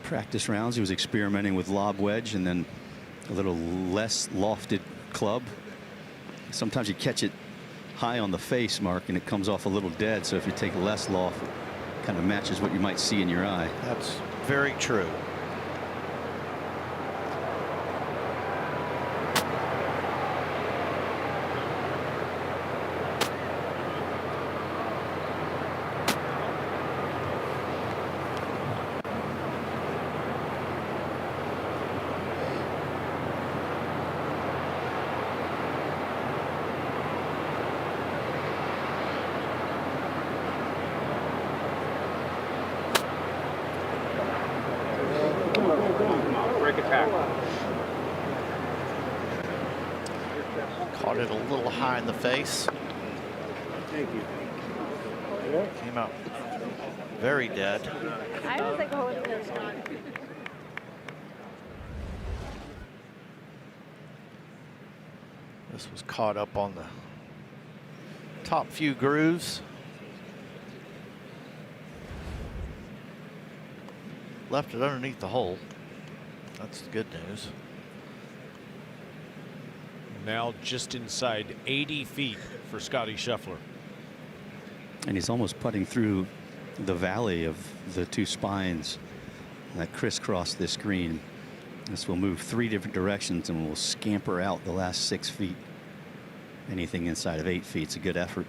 E: Practice rounds he was experimenting with lob wedge and then a little less lofted club. Sometimes you catch it high on the face, Mark, and it comes off a little dead, so if you take less loft, it kind of matches what you might see in your eye.
F: That's very true. Caught it a little high in the face.
O: Thank you.
F: Came out very dead.
N: I was like holding this.
F: This was caught up on the top few grooves. Left it underneath the hole. That's the good news.
A: Now just inside 80 feet for Scottie Scheffler.
E: And he's almost putting through the valley of the two spines that crisscross this green. This will move 3 different directions and will scamper out the last 6 feet. Anything inside of 8 feet is a good effort.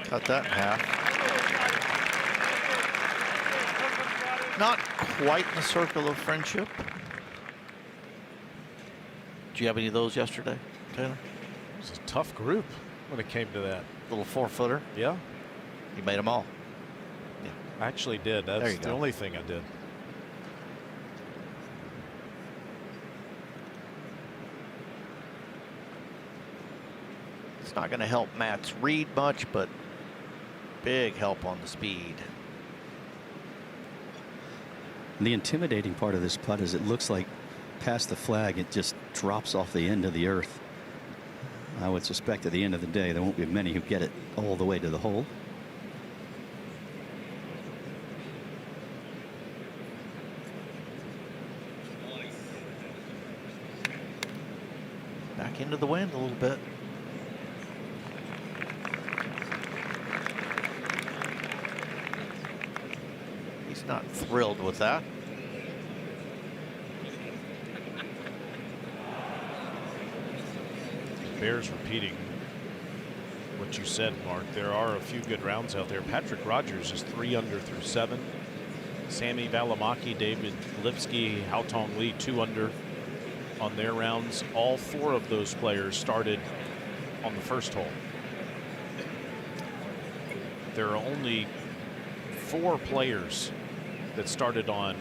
F: Cut that in half. Not quite in the circle of friendship. Did you have any of those yesterday, Taylor?
A: It was a tough group when it came to that.
F: Little 4-footer.
A: Yeah.
F: You made them all.
A: Yeah. I actually did. That's the only thing I did.
F: It's not going to help Matt's read much, but big help on the speed.
E: The intimidating part of this putt is it looks like past the flag it just drops off the end of the earth. I would suspect at the end of the day there won't be many who get it all the way to the hole.
F: Back into the wind a little bit. He's not thrilled with that.
A: Bears repeating what you said, Mark. There are a few good rounds out there. Patrick Rogers is 3 under through 7. Sami Valimaki, David Lipsky, Haotong Lee 2 under on their rounds. All 4 of those players started on the first hole. There are only 4 players that started on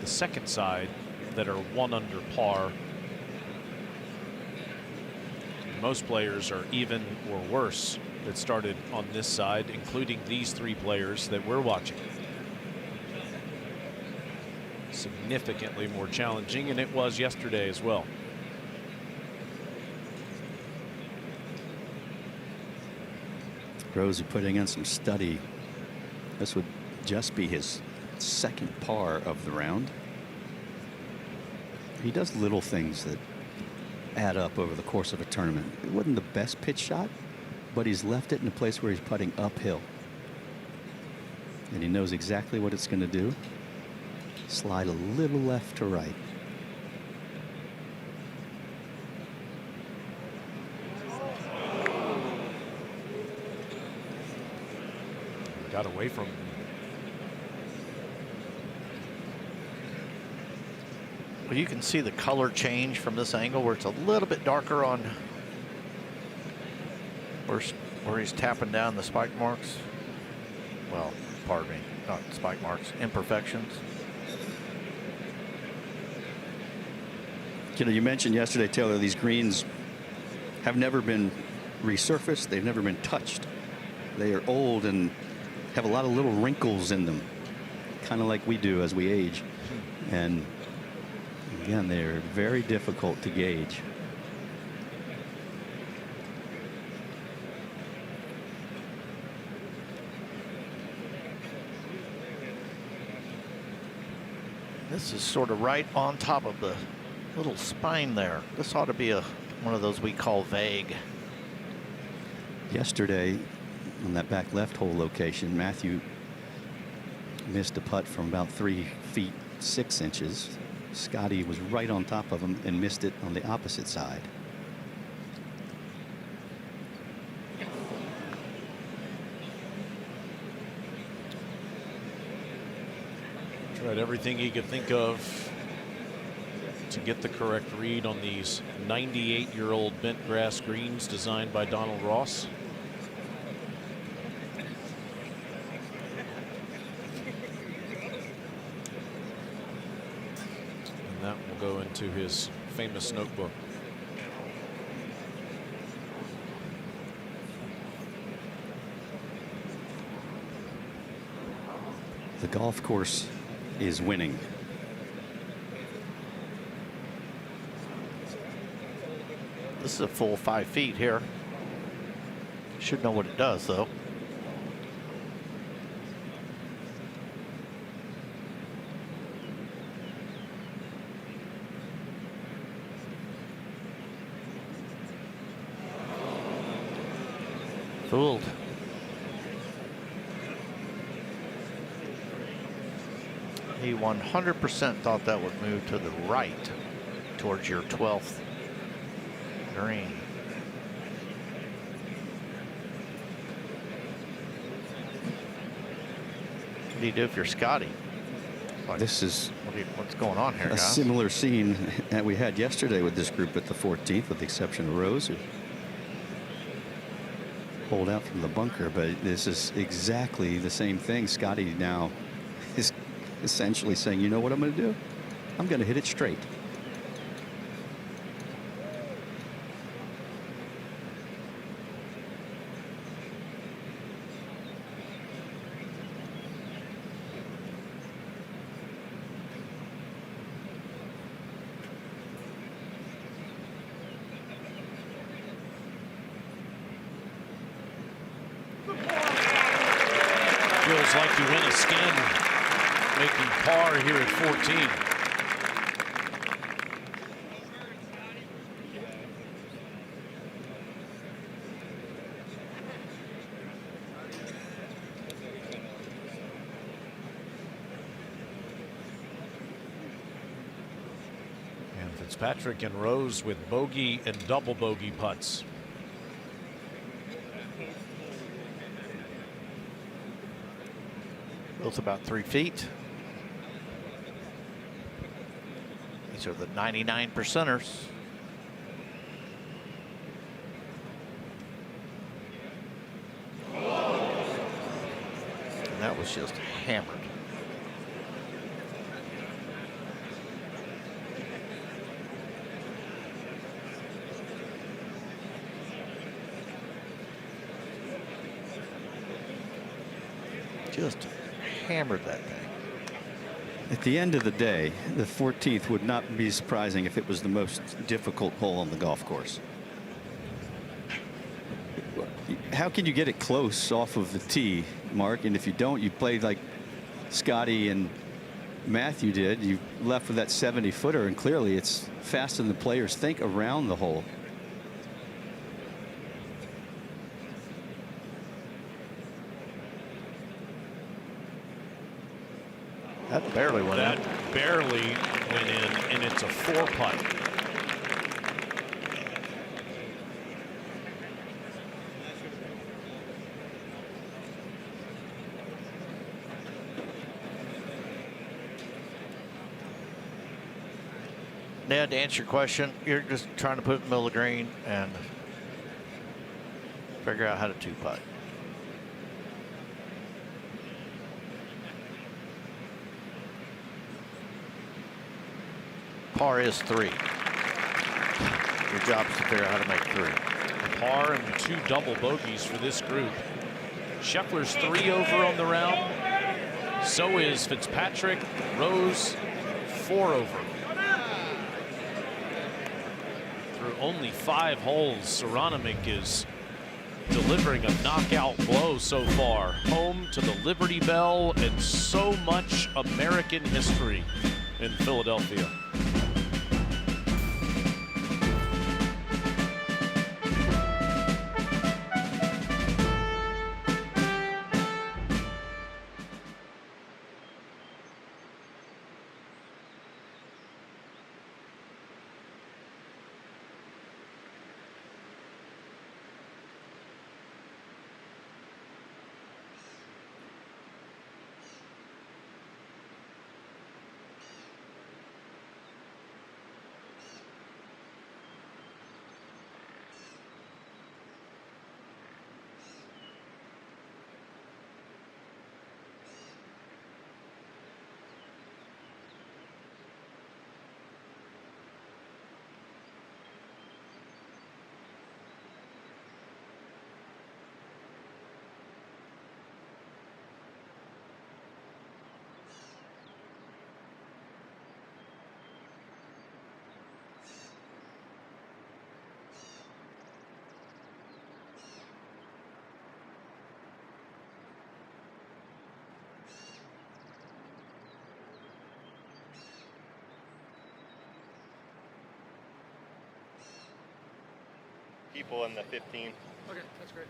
A: the second side that are 1 under par. Most players are even or worse that started on this side, including these 3 players that we're watching. Significantly more challenging, and it was yesterday as well.
E: Rose putting in some study. This would just be his second par of the round. He does little things that add up over the course of a tournament. It wasn't the best pitch shot, but he's left it in a place where he's putting uphill. And he knows exactly what it's going to do. Slide a little left to right.
J: got away from him.
F: Well, you can see the color change from this angle where it's a little bit darker on where he's tapping down the spike marks. Well, pardon me, not spike marks, imperfections.
E: You know, you mentioned yesterday, Taylor, these greens have never been resurfaced. They've never been touched. They are old and have a lot of little wrinkles in them, kind of like we do as we age. And again, they're very difficult to gauge.
F: This is sort of right on top of the little spine there. This ought to be one of those we call vague.
E: Yesterday, on that back left hole location, Matthew missed a putt from about 3 feet 6 inches. Scottie was right on top of him and missed it on the opposite side.
A: Tried everything he could think of to get the correct read on these 98-year-old bent grass greens designed by Donald Ross. And that will go into his famous notebook.
E: The golf course is winning.
F: This is a full 5 feet here. Should know what it does, though. Fooled. He 100% thought that would move to the right towards your 12th green. What do you do if you're Scottie? Like,
E: this is
F: what's going on here,
E: a
F: guys?
E: similar scene that we had yesterday with this group at the 14th, with the exception of Rose, who pulled out from the bunker. But this is exactly the same thing. Scottie now is essentially saying, you know what I'm going to do? I'm going to hit it straight.
A: Feels like you win a skin making par here at 14. And Fitzpatrick and Rose with bogey and double bogey putts.
F: Both about 3 feet. These are the 99 percenters. And that was just hammered. Just hammered that thing.
E: At the end of the day, the 14th would not be surprising if it was the most difficult hole on the golf course. How can you get it close off of the tee, Mark? And if you don't, you play like Scottie and Matthew did. You left with that 70-footer, and clearly it's faster than the players think around the hole.
F: That barely went in.
A: That barely went in, and it's a 4-putt.
F: Ned, to answer your question, you're just trying to put it in the middle of the green and figure out how to two-putt. Par is 3. Your job is to figure out how to make 3.
A: A par and 2 double bogeys for this group. Scheffler's 3 over on the round. So is Fitzpatrick. Rose 4 over. Through only 5 holes, Aronimink is delivering a knockout blow so far. Home to the Liberty Bell and so much American history in Philadelphia.
Q: People in the 15.
P: Okay, that's great.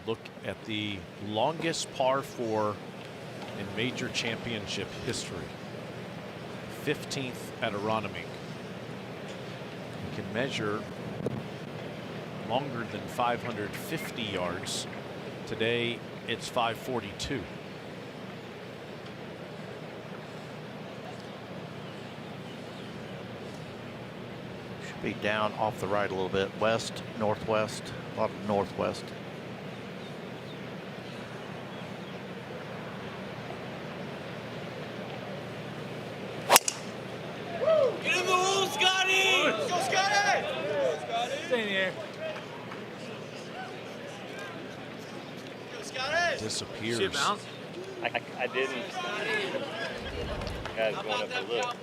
A: Look at the longest par 4 in major championship history. 15th at Aronimink. You can measure longer than 550 yards. Today it's 542.
F: Be down off the right a little bit, west, northwest, a lot of northwest.
O: Get in the hole, Scotty! Go, Scotty! Go, Scotty! Stay in the air. Go, Scotty!
A: Disappears.
Q: See it bounce? I didn't. Guys going up to look.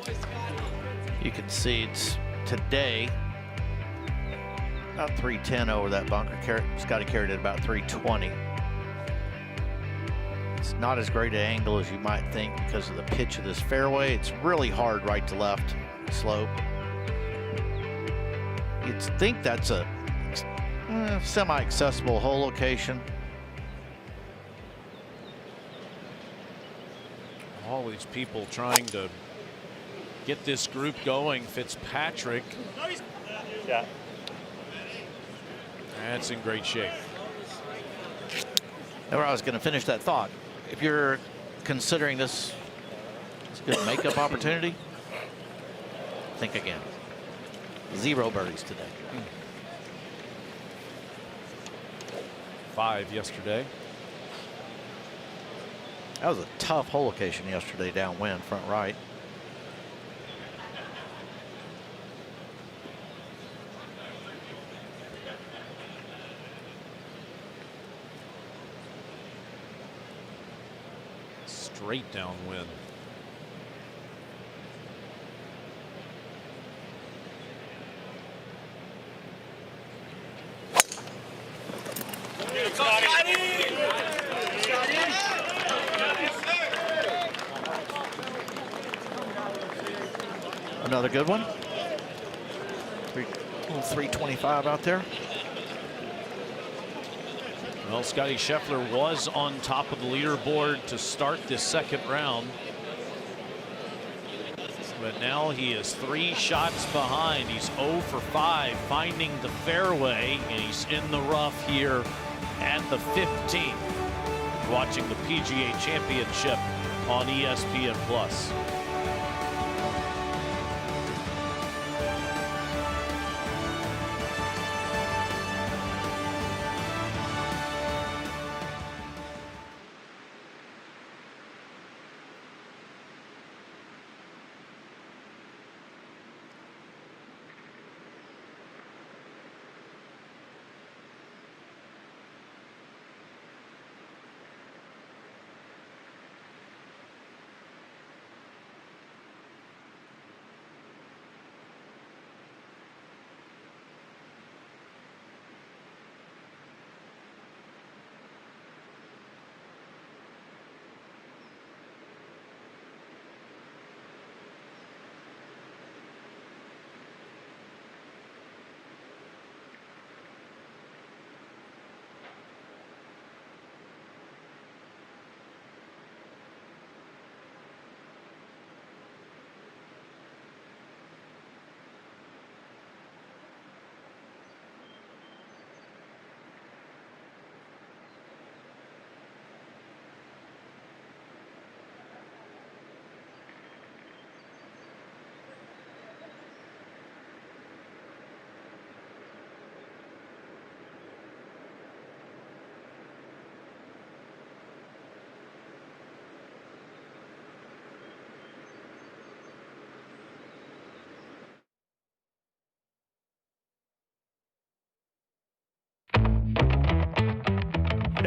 F: You can see it's today about 310 over that bunker. Scottie carried it about 320. It's not as great an angle as you might think because of the pitch of this fairway. It's really hard right to left slope. You'd think that's a semi-accessible hole location.
A: All these people trying to get this group going. Fitzpatrick.
Q: Yeah.
A: That's in great shape.
F: Now where I was going to finish that thought. If you're considering this a good makeup opportunity, think again. 0 birdies today.
A: 5 yesterday.
F: That was a tough hole location yesterday downwind, front right.
A: Straight downwind.
F: Another good one. 325 out there.
A: Well, Scottie Scheffler was on top of the leaderboard to start this second round. But now he is 3 shots behind. He's 0 for 5, finding the fairway, and he's in the rough here at the 15th. Watching the PGA Championship on ESPN+.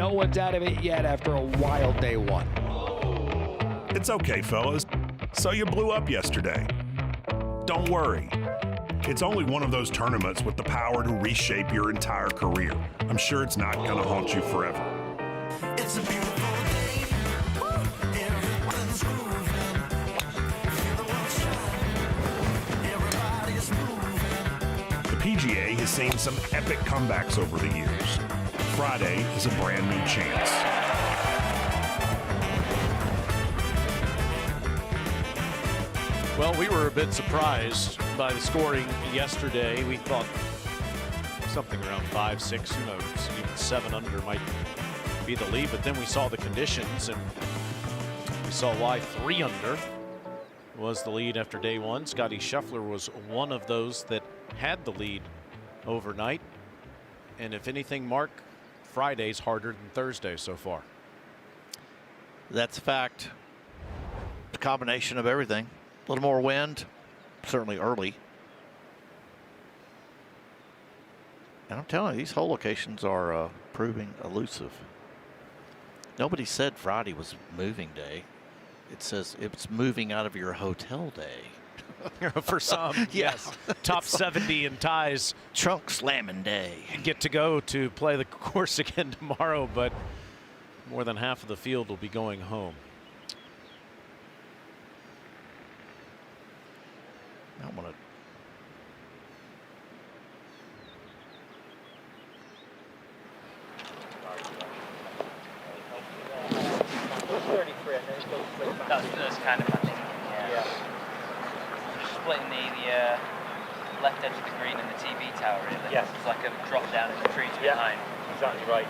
R: No one's out of it yet after a wild day one.
C: It's okay, fellas. So you blew up yesterday. Don't worry. It's only one of those tournaments with the power to reshape your entire career. I'm sure it's not going to haunt you forever.
S: It's a beautiful day. Everyone's moving. Feel the world shine. Everybody's moving.
C: The PGA has seen some epic comebacks over the years. Friday is a brand new chance.
A: Well, we were a bit surprised by the scoring yesterday. We thought something around 5, 6, who knows, even 7 under might be the lead, but then we saw the conditions and we saw why 3 under was the lead after day one. Scottie Scheffler was one of those that had the lead overnight. And if anything, Mark, Friday's harder than Thursday so far.
F: That's a fact. It's a combination of everything. A little more wind, certainly early. And I'm telling you, these hole locations are proving elusive. Nobody said Friday was moving day. It says it's moving out of your hotel day.
A: For some, yes. Top 70 in ties.
F: Trunk slamming day.
A: Get to go to play the course again tomorrow, but more than half of the field will be going home.
F: I want to.
H: That's kind of my thing. Yeah. Splitting the left edge of the green and the TV tower, really.
Q: Yes.
H: It's like a drop down in the trees behind.
Q: Exactly right.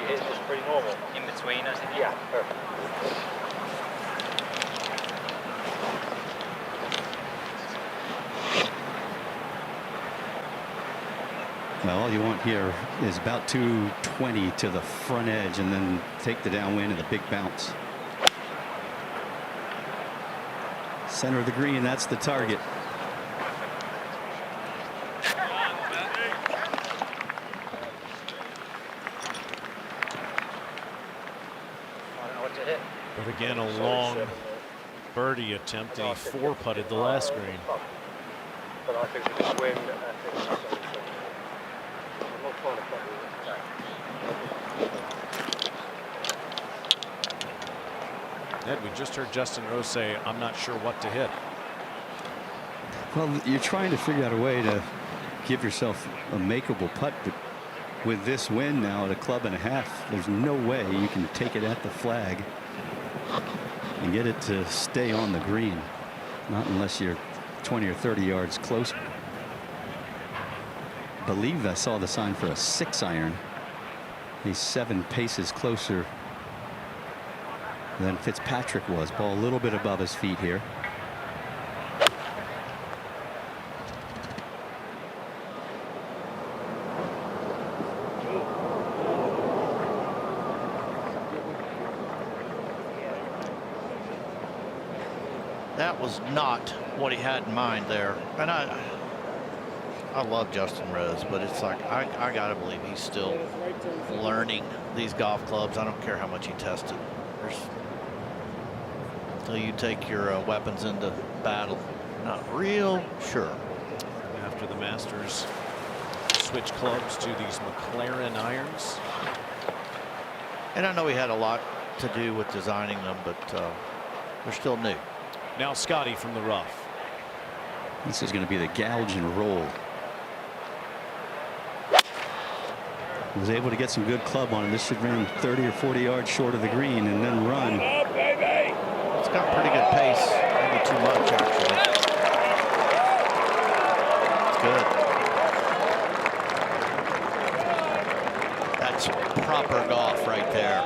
Q: It is just pretty normal.
H: In between us.
Q: Yeah, perfect.
E: Well, all you want here is about 220 to the front edge and then take the downwind and the big bounce. Center of the green, that's the target.
A: But again, a long birdie attempt, and he 4-putted the last green.
P: But I think with this wind, I think I'm not trying to cut you.
A: Ed, we just heard Justin Rose say, I'm not sure what to hit.
E: Well, you're trying to figure out a way to give yourself a makeable putt, but with this wind now at a club and a half, there's no way you can take it at the flag and get it to stay on the green. Not unless you're 20 or 30 yards close. Believe I saw the sign for a 6-iron. He's 7 paces closer than Fitzpatrick was. Ball a little bit above his feet here.
F: That was not what he had in mind there. And I love Justin Rose, but it's like I gotta believe he's still learning these golf clubs. I don't care how much he tested. Until you take your weapons into battle, not real sure.
A: After the Masters switch clubs to these McLaren irons.
F: And I know he had a lot to do with designing them, but they're still new.
A: Now Scottie from the rough.
E: This is going to be the gouge and roll. Was able to get some good club on it. This should run 30 or 40 yards short of the green and then run.
F: It's got pretty good pace. Maybe too much, actually. Good. That's proper golf right there.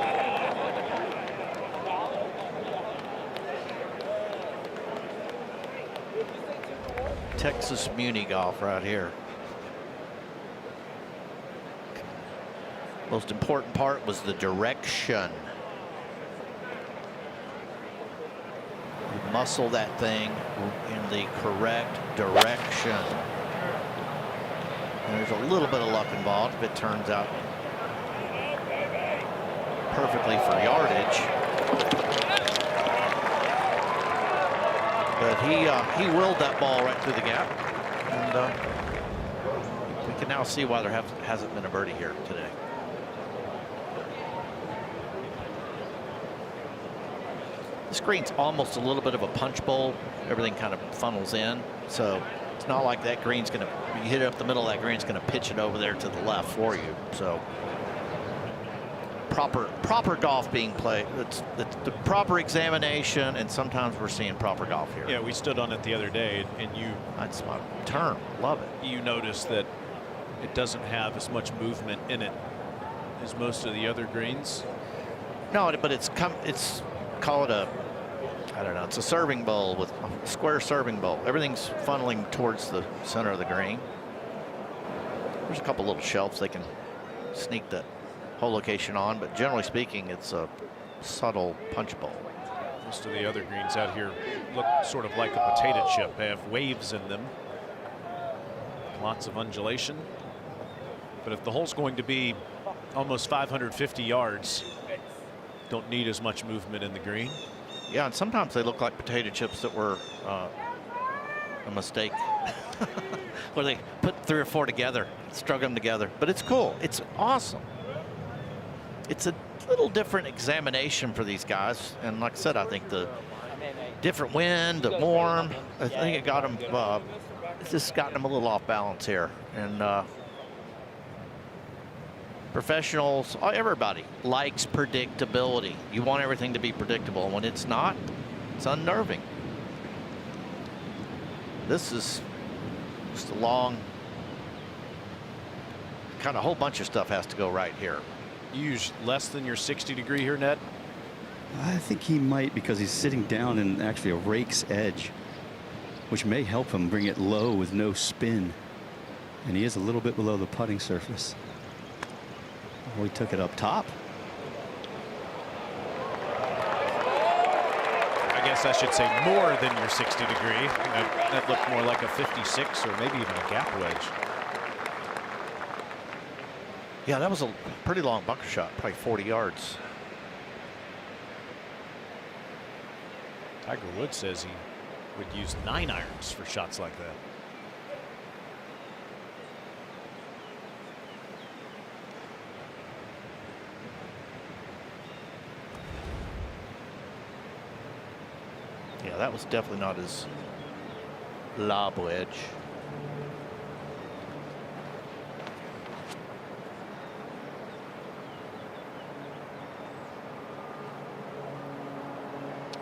F: Texas Muni golf right here. Most important part was the direction. You muscle that thing in the correct direction. And there's a little bit of luck involved if it turns out perfectly for yardage. But he willed that ball right through the gap. And we can now see why there hasn't been a birdie here today. This green's almost a little bit of a punch bowl. Everything kind of funnels in. So it's not like that green's going to, you hit it up the middle of that green, it's going to pitch it over there to the left for you. So proper golf being played. It's the proper examination, and sometimes we're seeing proper golf here.
A: Yeah, we stood on it the other day, and
F: that's my term. Love it.
A: You notice that it doesn't have as much movement in it as most of the other greens.
F: No, but it's call it a, I don't know, it's a serving bowl with a square serving bowl. Everything's funneling towards the center of the green. There's a couple little shelves they can sneak the whole location on, but generally speaking, it's a subtle punch bowl.
A: Most of the other greens out here look sort of like a potato chip. They have waves in them, lots of undulation. But if the hole's going to be almost 550 yards, don't need as much movement in the green.
F: Yeah, and sometimes they look like potato chips that were a mistake, where they put 3 or 4 together, strung them together. But it's cool. It's awesome. It's a little different examination for these guys, and like I said, I think the different wind, the warm, I think it got them. It's just gotten them a little off balance here, and professionals, everybody likes predictability. You want everything to be predictable, and when it's not, it's unnerving. This is just a long, kind of whole bunch of stuff has to go right here.
A: You use less than your 60 degree here, Ned?
E: I think he might, because he's sitting down in actually a rake's edge, which may help him bring it low with no spin. And he is a little bit below the putting surface. Oh, he took it up top.
A: I guess I should say more than your 60 degree. That looked more like a 56 or maybe even a gap wedge.
F: Yeah, that was a pretty long bunker shot, probably 40 yards.
A: Tiger Woods says he would use 9 irons for shots like that.
F: Yeah, that was definitely not his lob wedge.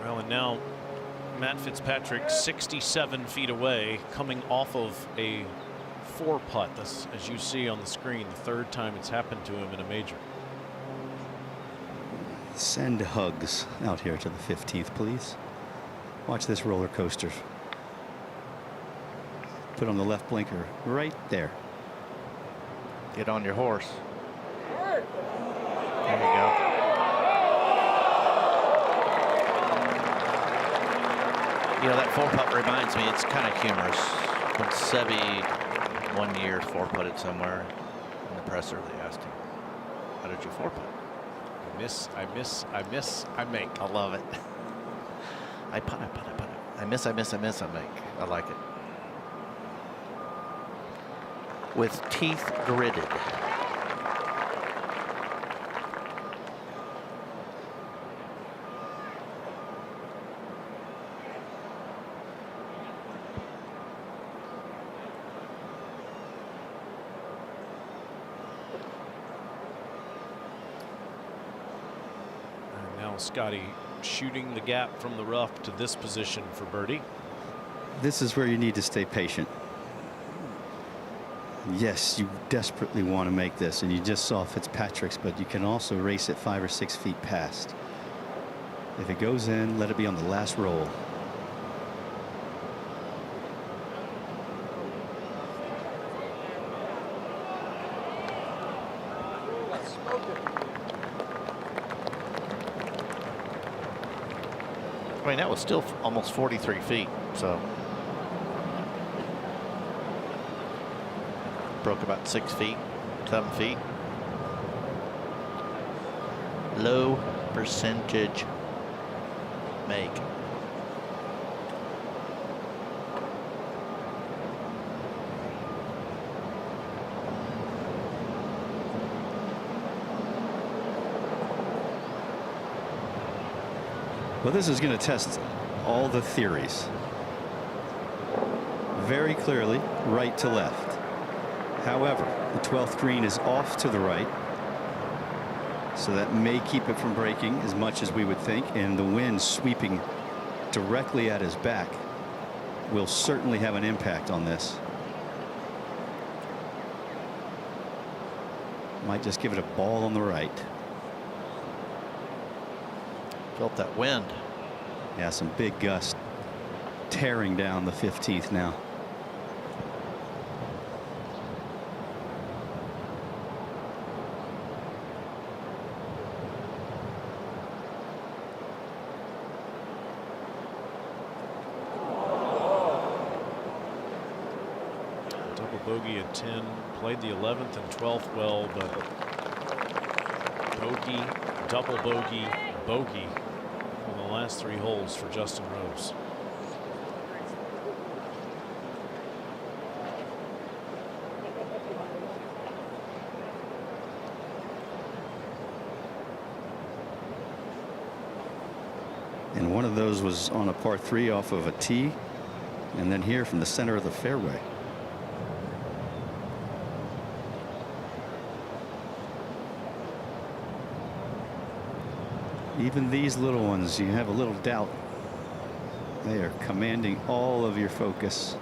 A: Well, and now Matt Fitzpatrick 67 feet away, coming off of a 4-putt. That's, as you see on the screen, the 3rd time it's happened to him in a major.
E: Send hugs out here to the 15th, please. Watch this roller coaster. Put on the left blinker right there.
F: Get on your horse. There you go. You know, that 4-putt reminds me, it's kind of humorous. When Seve one year 4-putted somewhere in the presser, they asked him, how did you 4-putt?
A: I miss, I miss, I miss, I make.
F: I love it. I putt, I putt, I putt. I miss, I miss, I miss, I make. I like it. With teeth gritted.
A: And now Scottie shooting the gap from the rough to this position for birdie.
E: This is where you need to stay patient. Yes, you desperately want to make this, and you just saw Fitzpatrick's, but you can also race it 5 or 6 feet past. If it goes in, let it be on the last roll.
F: I mean, that was still almost 43 feet, so. Broke about 6 feet, 7 feet. low percentage make.
E: Well, this is going to test all the theories. Very clearly, right to left. However, the 12th green is off to the right, so that may keep it from breaking as much as we would think, and the wind sweeping directly at his back will certainly have an impact on this. Might just give it a ball on the right.
F: Felt that wind.
E: Yeah, some big gusts tearing down the 15th now.
A: Double bogey at 10, played the 11th and 12th well, but bogey, double bogey, bogey in the last 3 holes for Justin Rose.
E: And one of those was on a par 3 off of a tee, and then here from the center of the fairway. Even these little ones, you have a little doubt. They are commanding all of your focus.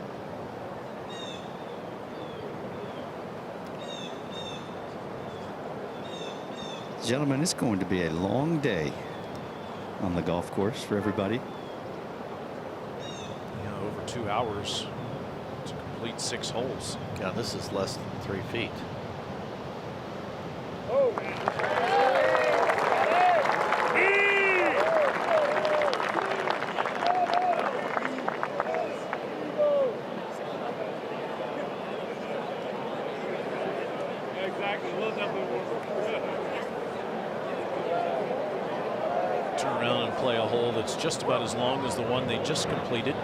E: Gentlemen, it's going to be a long day on the golf course for everybody.
A: Yeah, over 2 hours to complete 6 holes.
F: Yeah, this is less than 3 feet.
A: Turn around and play a hole that's just about as long as the one they just completed,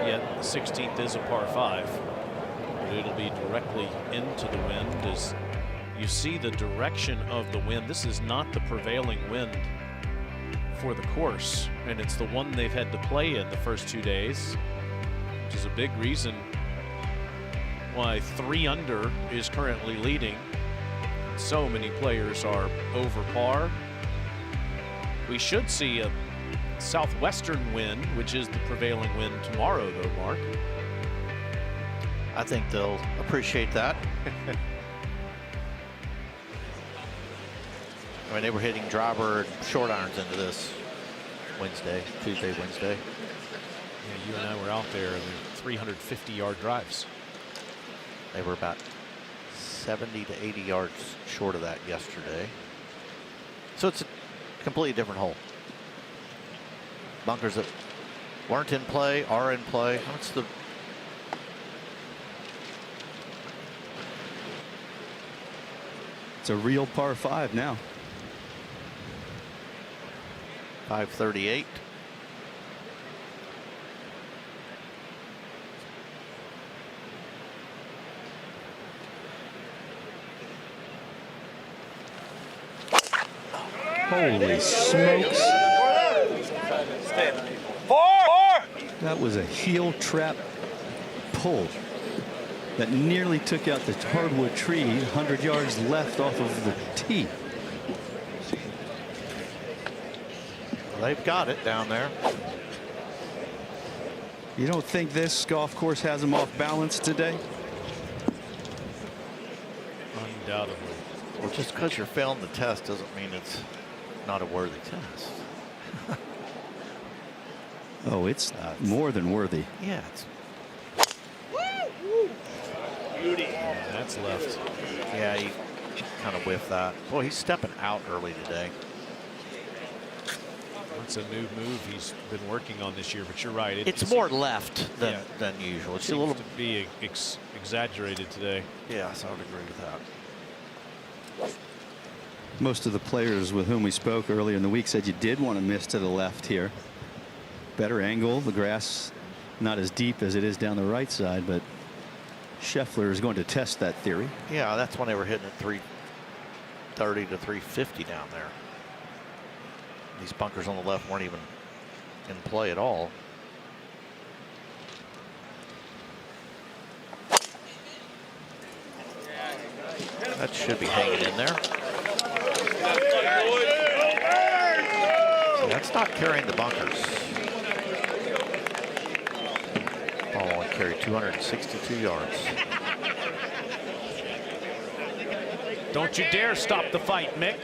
A: yet the 16th is a par 5. But it'll be directly into the wind. As you see the direction of the wind, this is not the prevailing wind for the course, and it's the one they've had to play in the first 2 days, which is a big reason why 3 under is currently leading. So many players are over par. We should see a southwestern wind, which is the prevailing wind tomorrow, though, Mark.
F: I think they'll appreciate that. I mean, they were hitting driver and short irons into this Tuesday, Wednesday.
A: Yeah, you and I were out there, and 350-yard drives.
F: They were about 70 to 80 yards short of that yesterday. So it's a completely different hole. Bunkers that weren't in play are in play. What's the...
E: It's a real par 5 now.
F: 538.
E: Holy smokes. That was a heel trap pull that nearly took out the hardwood tree 100 yards left off of the tee.
F: They've got it down there.
E: You don't think this golf course has them off balance today?
A: Undoubtedly.
F: Well, just because you're failing the test doesn't mean it's not a worthy test.
E: Oh, it's more than worthy.
F: Yeah, it's...
A: Beauty. That's left.
F: Yeah, he kind of whiffed that. Boy, he's stepping out early today.
A: It's a new move he's been working on this year, but you're right.
F: It's more left than usual. It's a little
A: to be exaggerated today.
F: Yes, I would agree with that.
E: Most of the players with whom we spoke earlier in the week said you did want to miss to the left here. Better angle, the grass not as deep as it is down the right side, but Scheffler is going to test that theory.
F: Yeah, that's when they were hitting at 330 to 350 down there. These bunkers on the left weren't even in play at all. That should be hanging in there. So that's not carrying the bunkers. Ball only carried 262 yards.
A: Don't you dare stop the fight, Mick.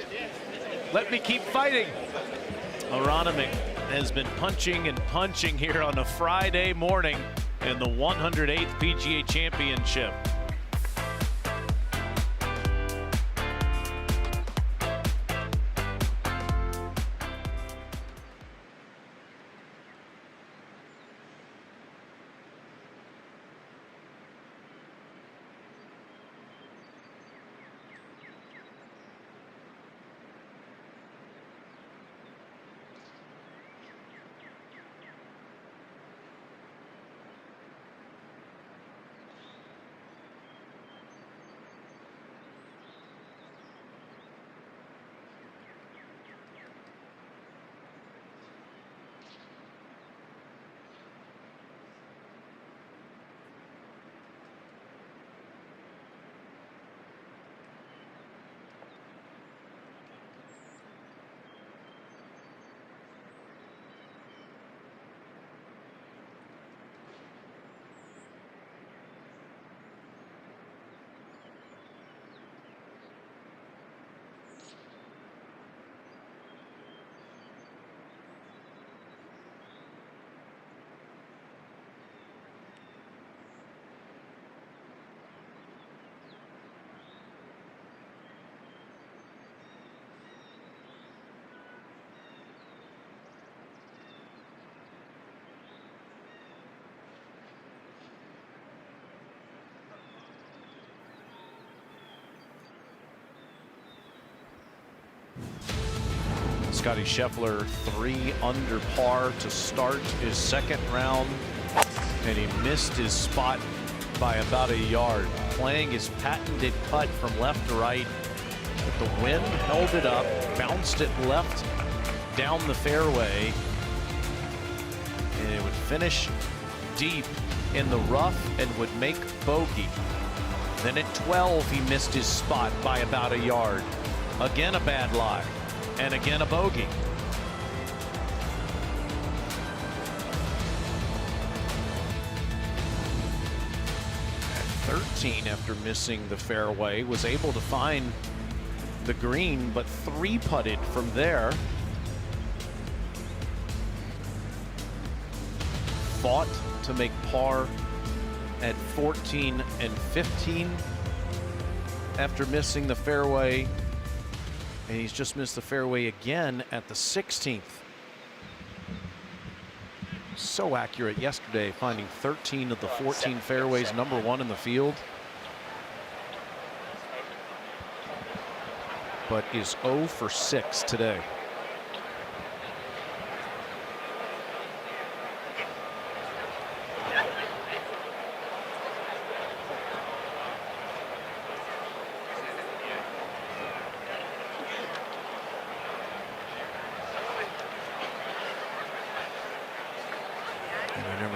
A: Let me keep fighting. Aronimink has been punching and punching here on a Friday morning in the 108th PGA Championship. Scottie Scheffler 3 under par to start his second round, and he missed his spot by about a yard, playing his patented putt from left to right, but the wind held it up, bounced it left down the fairway, and it would finish deep in the rough and would make bogey. Then at 12 he missed his spot by about a yard. Again a bad lie. And again a bogey. At 13, after missing the fairway, was able to find the green, but 3-putted from there. Fought to make par at 14 and 15 after missing the fairway. And he's just missed the fairway again at the 16th. So accurate yesterday, finding 13 of the 14 fairways, #1 in the field. But is 0 for 6 today.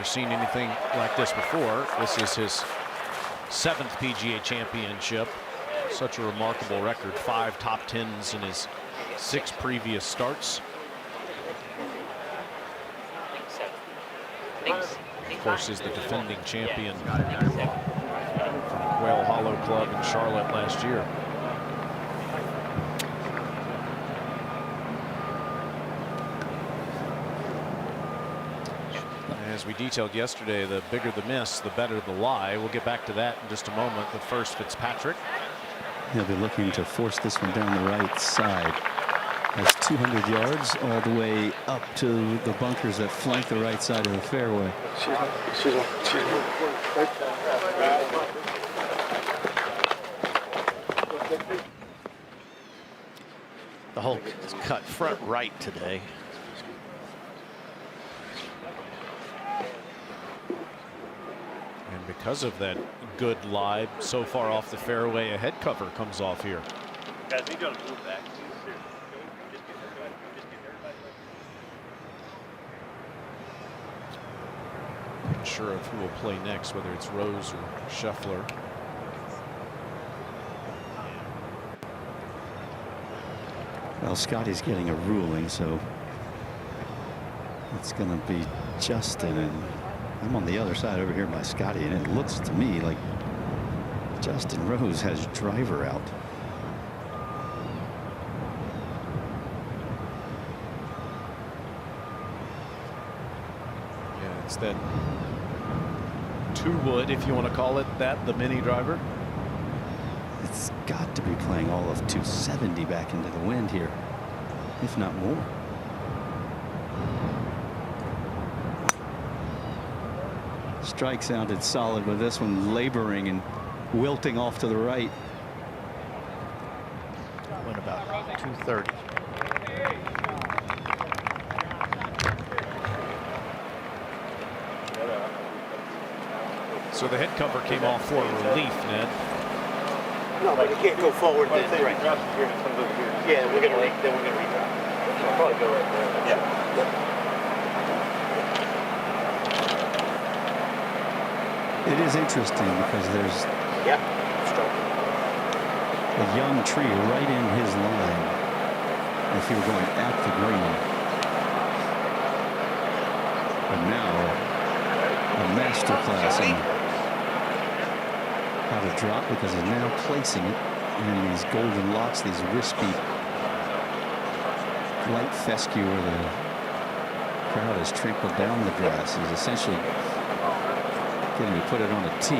A: Seen anything like this before. This is his 7th PGA Championship. Such a remarkable record. 5 top 10s in his 6 previous starts. Of course, is the defending champion from Quail Hollow Club in Charlotte last year. As we detailed yesterday, the bigger the miss, the better the lie. We'll get back to that in just a moment. But first, Fitzpatrick.
E: He'll be looking to force this one down the right side. That's 200 yards all the way up to the bunkers that flank the right side of the fairway.
F: The hole is cut front right today.
A: And because of that good lie so far off the fairway, a head cover comes off here.
Q: Guys, we don't move back.
A: Not sure of who will play next, whether it's Rose or Scheffler.
E: Well, Scottie's getting a ruling, so it's going to be Justin, and I'm on the other side over here by Scottie, and it looks to me like Justin Rose has driver out.
A: Yeah, it's that two wood, if you want to call it that, the mini driver.
E: It's got to be playing all of 270 back into the wind here, if not more. Strike sounded solid with this one laboring and wilting off to the right.
F: Went about 230.
A: So the head cover came off for relief, Ned.
T: No, but you can't go forward then. Right. Yeah, we're gonna redraft. We'll probably go right there. Yeah.
E: It is interesting because there's a young tree right in his line if you were going at the green. But now a master class in how to drop, because he's now placing it in these golden locks, these wispy light fescue where the crowd has trampled down the grass. He's essentially getting to put it on a tee.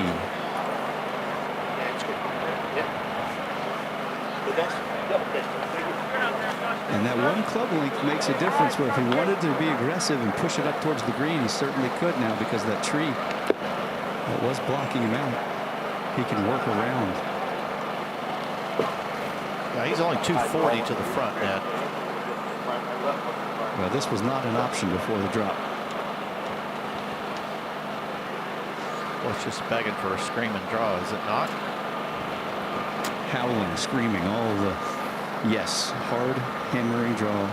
E: And that one club length makes a difference, where if he wanted to be aggressive and push it up towards the green, he certainly could now, because that tree that was blocking him out, he can work around.
F: Yeah, he's only 240 to the front, Ned.
E: Well, this was not an option before the drop.
F: Well, it's just begging for a screaming draw, is it not?
E: Howling, screaming, all the yes, hard hammering draw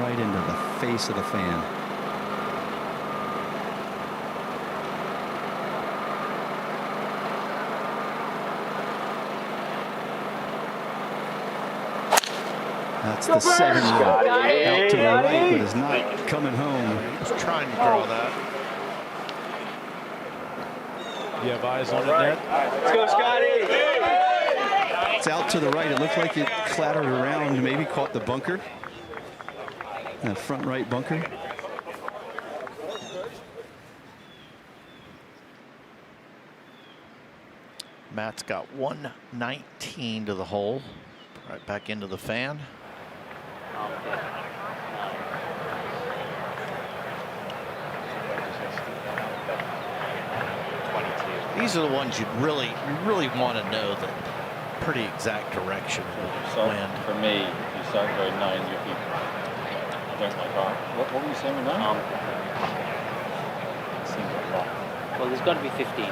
E: right into the face of the fan. That's the 7 wood out to the right, but is not coming home.
F: Just trying to draw that.
A: You have eyes on it, Ned?
T: Let's go, Scottie!
E: It's out to the right. It looked like it clattered around, maybe caught the bunker. That front right bunker.
F: Matt's got 119 to the hole. Right back into the fan. These are the ones you really want to know the pretty exact direction of the wind.
U: For me, if you start going 9, you'll be don't like art. What were you saying with that? It seems a lot.
H: Well, there's got to be 15.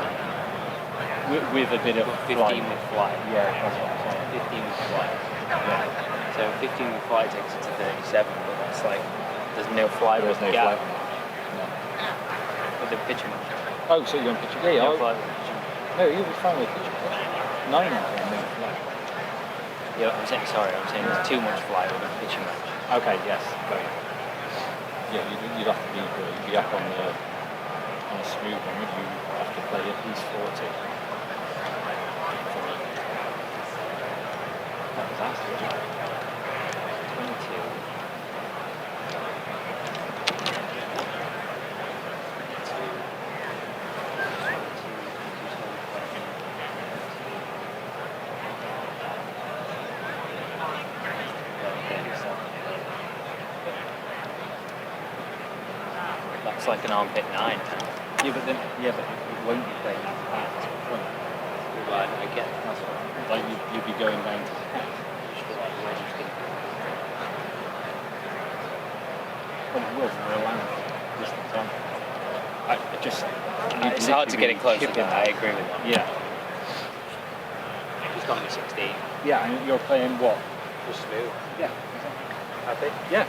U: With a bit of
H: 15
U: flight.
H: with flight.
U: Yeah, that's what I'm saying.
H: 15 with flight.
U: Yeah.
H: So 15 with flight takes it to 37, but that's like there's no flight.
U: There's no
H: gap.
U: flight. No.
H: With the pitcher match.
U: Oh, so you're on pitcher? Yeah,
H: No
U: yeah.
H: flight with pitcher.
U: No, you'll be fine with pitcher. 9 no flight.
H: Yeah, I'm saying there's too much flight with a pitcher match.
U: Okay, yes. Got it. Yeah, you'd have to be up on a smooth one, would you? Have to play at least 40. That was asking.
H: 22. That's like an armpit 9 now.
U: Yeah, but it won't be playing at this point.
H: Well, I get that's what
U: like you'd be going down to well, it will for a long distance on. I just
H: it's hard to get it close to that. I agree with that.
U: Yeah.
H: He's gone to 16.
U: Yeah, and you're playing what?
H: Just smooth.
U: Yeah.
H: Happy?
U: Yeah.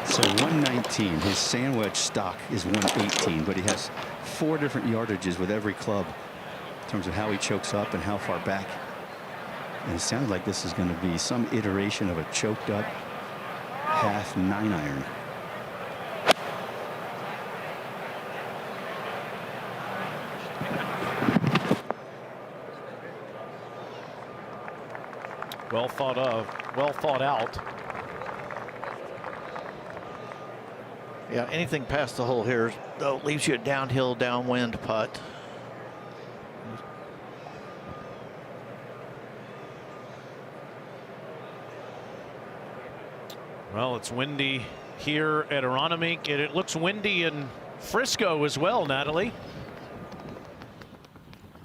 E: So 119, his sand wedge stock is 118, but he has 4 different yardages with every club in terms of how he chokes up and how far back. And it sounds like this is going to be some iteration of a choked up half 9-iron.
A: Well thought of, well thought out.
F: Yeah, anything past the hole here, though, leaves you a downhill, downwind putt.
A: Well, it's windy here at Aronimink, and it looks windy in Frisco as well, Natalie.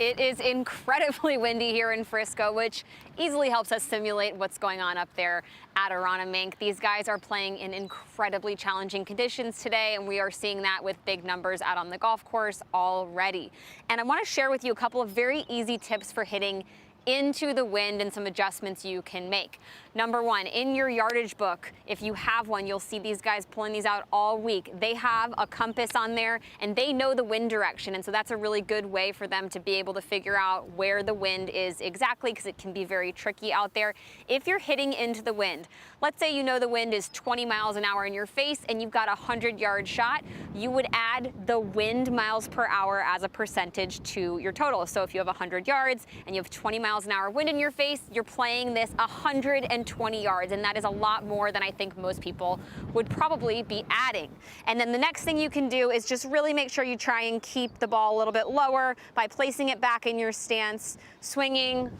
I: It is incredibly windy here in Frisco, which easily helps us simulate what's going on up there at Aronimink. These guys are playing in incredibly challenging conditions today, and we are seeing that with big numbers out on the golf course already. And I want to share with you a couple of very easy tips for hitting into the wind and some adjustments you can make. Number one, in your yardage book, if you have one, you'll see these guys pulling these out all week. They have a compass on there and they know the wind direction, and so that's a really good way for them to be able to figure out where the wind is exactly, because it can be very tricky out there. If you're hitting into the wind, let's say you know the wind is 20 miles an hour in your face and you've got a 100-yard shot, you would add the wind miles per hour as a percentage to your total. So if you have 100 yards and you have 20 miles an hour wind in your face, you're playing this 120 yards, and that is a lot more than I think most people would probably be adding. And then the next thing you can do is just really make sure you try and keep the ball a little bit lower by placing it back in your stance, swinging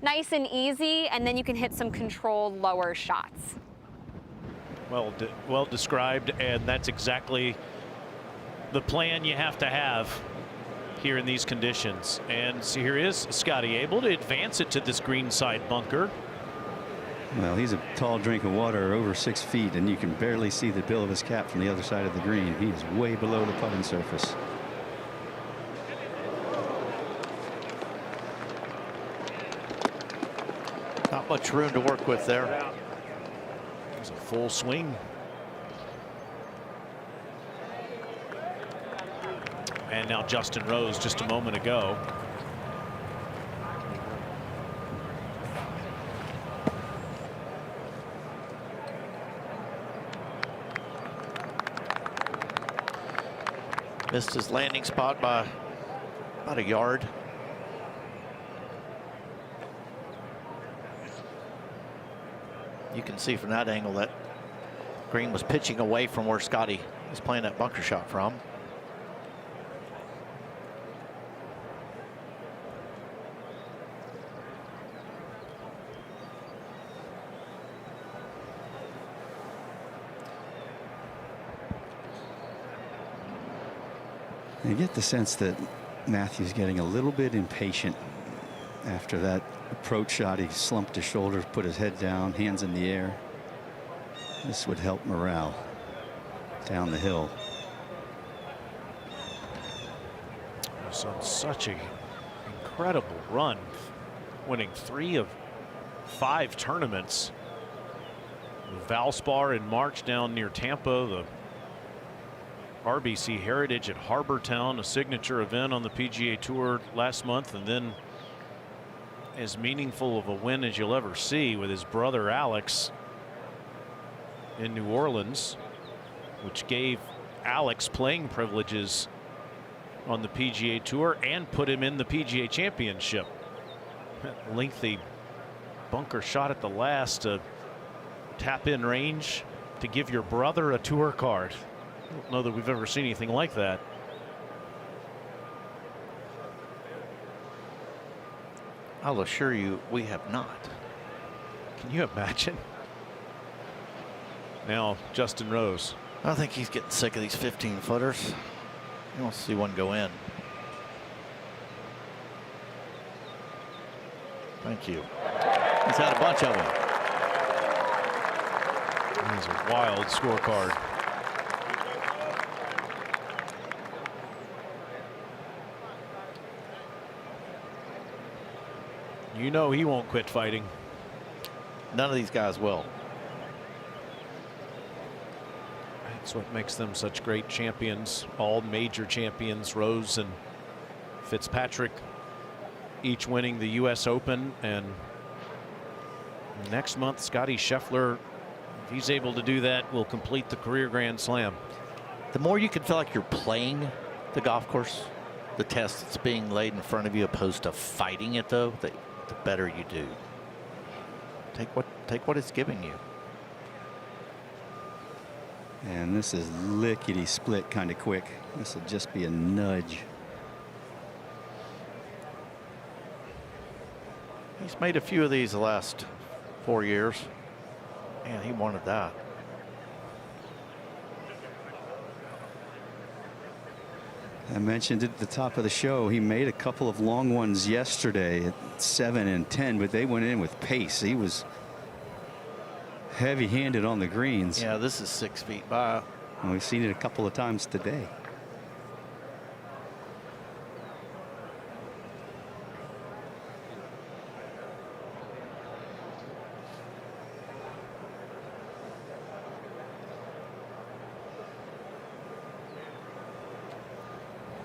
I: nice and easy, and then you can hit some controlled lower shots.
A: Well described, and that's exactly the plan you have to have here in these conditions. And so here is Scottie able to advance it to this green side bunker.
E: Well, he's a tall drink of water, over 6 feet, and you can barely see the bill of his cap from the other side of the green. He is way below the putting surface.
F: Not much room to work with there.
A: It's a full swing. And now Justin Rose just a moment ago.
F: Missed his landing spot by about a yard. You can see from that angle that green was pitching away from where Scottie is playing that bunker shot from.
E: You get the sense that Matthew's getting a little bit impatient after that approach shot. He slumped his shoulders, put his head down, hands in the air. This would help morale down the hill.
A: So such an incredible run, winning 3 of 5 tournaments. Valspar in March down near Tampa, the RBC Heritage at Harbortown, a signature event on the PGA Tour last month, and then as meaningful of a win as you'll ever see with his brother Alex in New Orleans, which gave Alex playing privileges on the PGA Tour and put him in the PGA Championship. That lengthy bunker shot at the last, tap in range to give your brother a tour card. I don't know that we've ever seen anything like that.
F: I'll assure you we have not.
A: Can you imagine? Now Justin Rose.
F: I think he's getting sick of these 15-footers. He wants to see one go in. Thank you. He's had a bunch of them.
A: He's a wild scorecard. You know he won't quit fighting.
F: None of these guys will.
A: That's what makes them such great champions. All major champions, Rose and Fitzpatrick, each winning the U.S. Open. And next month, Scottie Scheffler, if he's able to do that, will complete the career Grand Slam.
F: The more you can feel like you're playing the golf course, the test that's being laid in front of you, opposed to fighting it, though, the better you do. Take what it's giving you.
E: And this is lickety split kind of quick. This will just be a nudge.
F: He's made a few of these the last 4 years. Man, he wanted that.
E: I mentioned at the top of the show, he made a couple of long ones yesterday at 7 and 10, but they went in with pace. He was heavy-handed on the greens.
F: Yeah, this is 6 feet by.
E: And we've seen it a couple of times today.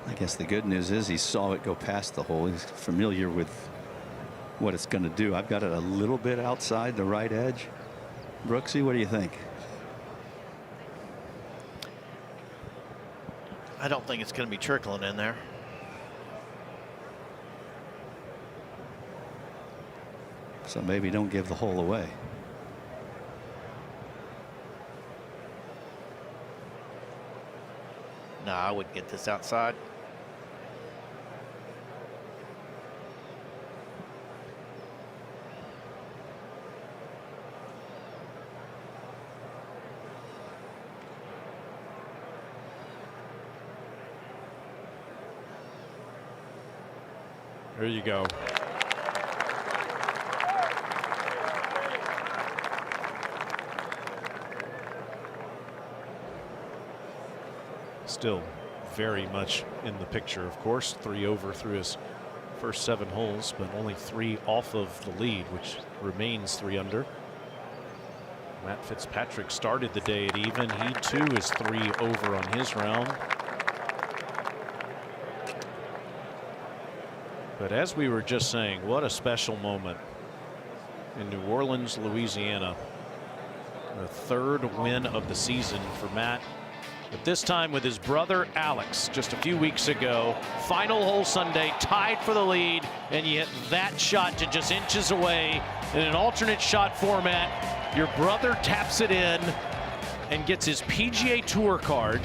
E: I guess the good news is he saw it go past the hole. He's familiar with what it's going to do. I've got it a little bit outside the right edge. Brooksy, what do you think?
F: I don't think it's going to be trickling in there.
E: So maybe don't give the hole away.
F: No, I would get this outside.
A: There you go. Still very much in the picture, of course. 3 over through his first 7 holes, but only 3 off of the lead, which remains 3 under. Matt Fitzpatrick started the day at even. He too is 3 over on his round. But as we were just saying, what a special moment in New Orleans, Louisiana. The 3rd win of the season for Matt. But this time with his brother Alex just a few weeks ago. Final hole Sunday, tied for the lead, and yet that shot to just inches away in an alternate shot format. Your brother taps it in and gets his PGA Tour card.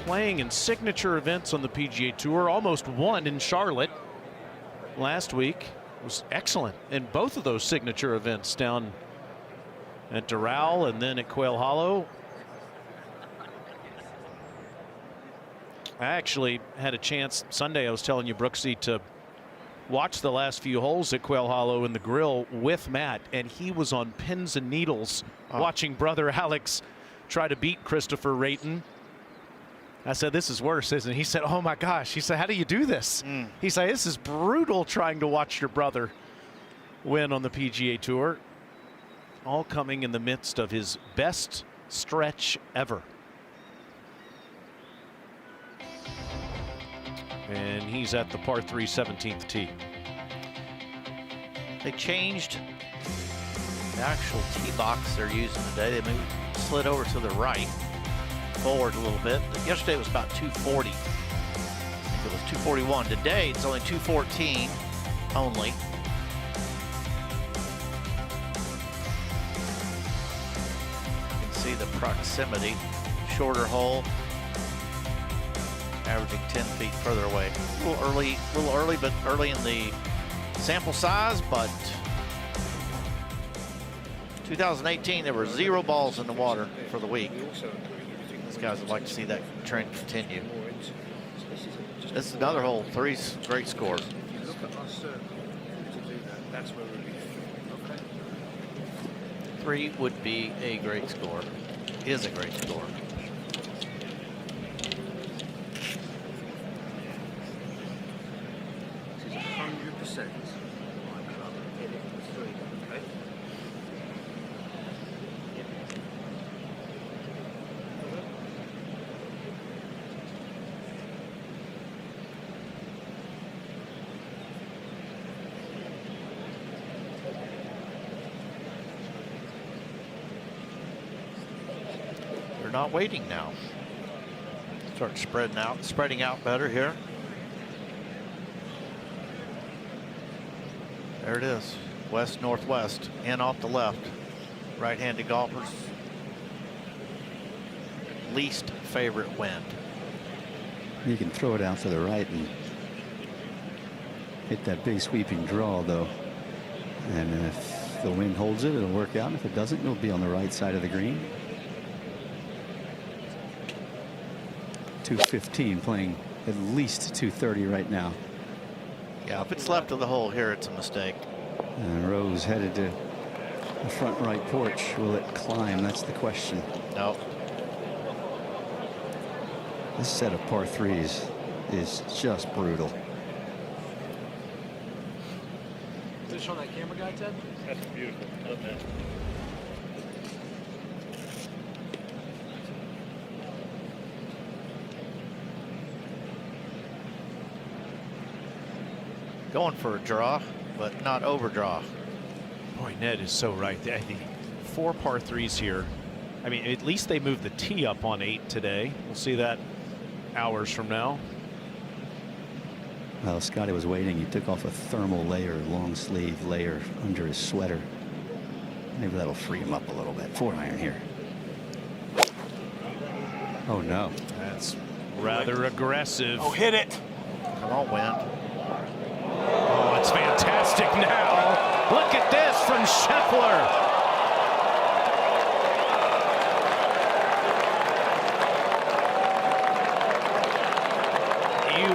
A: Playing in signature events on the PGA Tour, almost won in Charlotte last week. Was excellent in both of those signature events down at Doral and then at Quail Hollow. I actually had a chance Sunday, I was telling you, Brooksy, to watch the last few holes at Quail Hollow in the grill with Matt, and he was on pins and needles watching brother Alex try to beat Christopher Rayton. I said, this is worse, isn't it? He said, oh my gosh. He said, how do you do this? He said, this is brutal trying to watch your brother win on the PGA Tour. All coming in the midst of his best stretch ever. And he's at the par 3 17th tee.
F: They changed the actual tee box they're using today. They slid over to the right, forward a little bit. Yesterday it was about 240. I think it was 241. Today it's only 214 only. You can see the proximity. Shorter hole, averaging 10 feet further away. A little early, but early in the sample size. But 2018, there were 0 balls in the water for the week. These guys would like to see that trend continue. This is another hole. 3's great score.
P: If you look at our circle to do that, that's where we'll be. Okay.
F: 3 would be a great score. Is a great score.
P: This is 100% my club. Hit it for 3. Okay.
F: They're not waiting now. Start spreading out better here. There it is. West northwest, in off the left. Right-handed golfers. Least favorite wind.
B: You can throw it out to the right and hit that big sweeping draw, though. And if the wind holds it, it'll work out. If it doesn't, it'll be on the right side of the green. 215, playing at least 230 right now.
F: Yeah, if it's left of the hole here, it's a mistake.
B: And Rose headed to the front right porch. Will it climb? That's the question.
F: No.
B: This set of par 3s is just brutal.
K: Is it showing that camera guy, Ted?
Q: That's beautiful. Love that.
F: Going for a draw, but not overdraw.
A: Boy, Ned is so right. I think 4 par 3s here. I mean, at least they moved the tee up on 8 today. We'll see that hours from now.
B: Well, Scottie was waiting. He took off a thermal layer, long sleeve layer under his sweater. Maybe that'll free him up a little bit. 4-iron here. Oh no.
A: That's rather aggressive.
O: Oh, hit it.
F: Come on, wind.
A: Oh, it's fantastic now. Look at this from Scheffler. You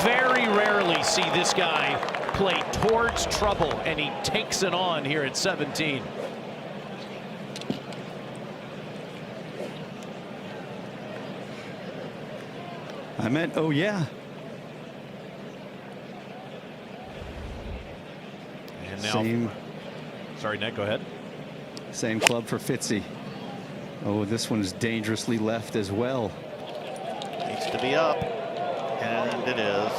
A: very rarely see this guy play towards trouble, and he takes it on here at 17.
B: I meant, oh yeah.
A: And now,
B: Same.
A: Sorry, Ned, go ahead.
B: Same club for Fitzy. Oh, this one's dangerously left as well.
F: Needs to be up. And it is.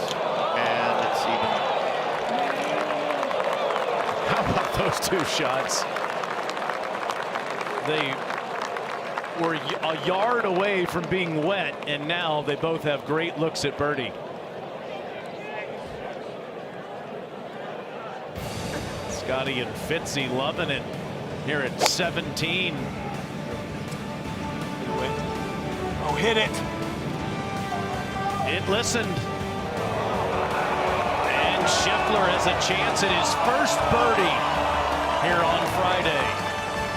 F: And it's even.
A: How about those 2 shots? They were a yard away from being wet, and now they both have great looks at birdie. Scottie and Fitzy loving it here at 17.
O: Oh, hit it.
A: It listened. And Scheffler has a chance at his first birdie here on Friday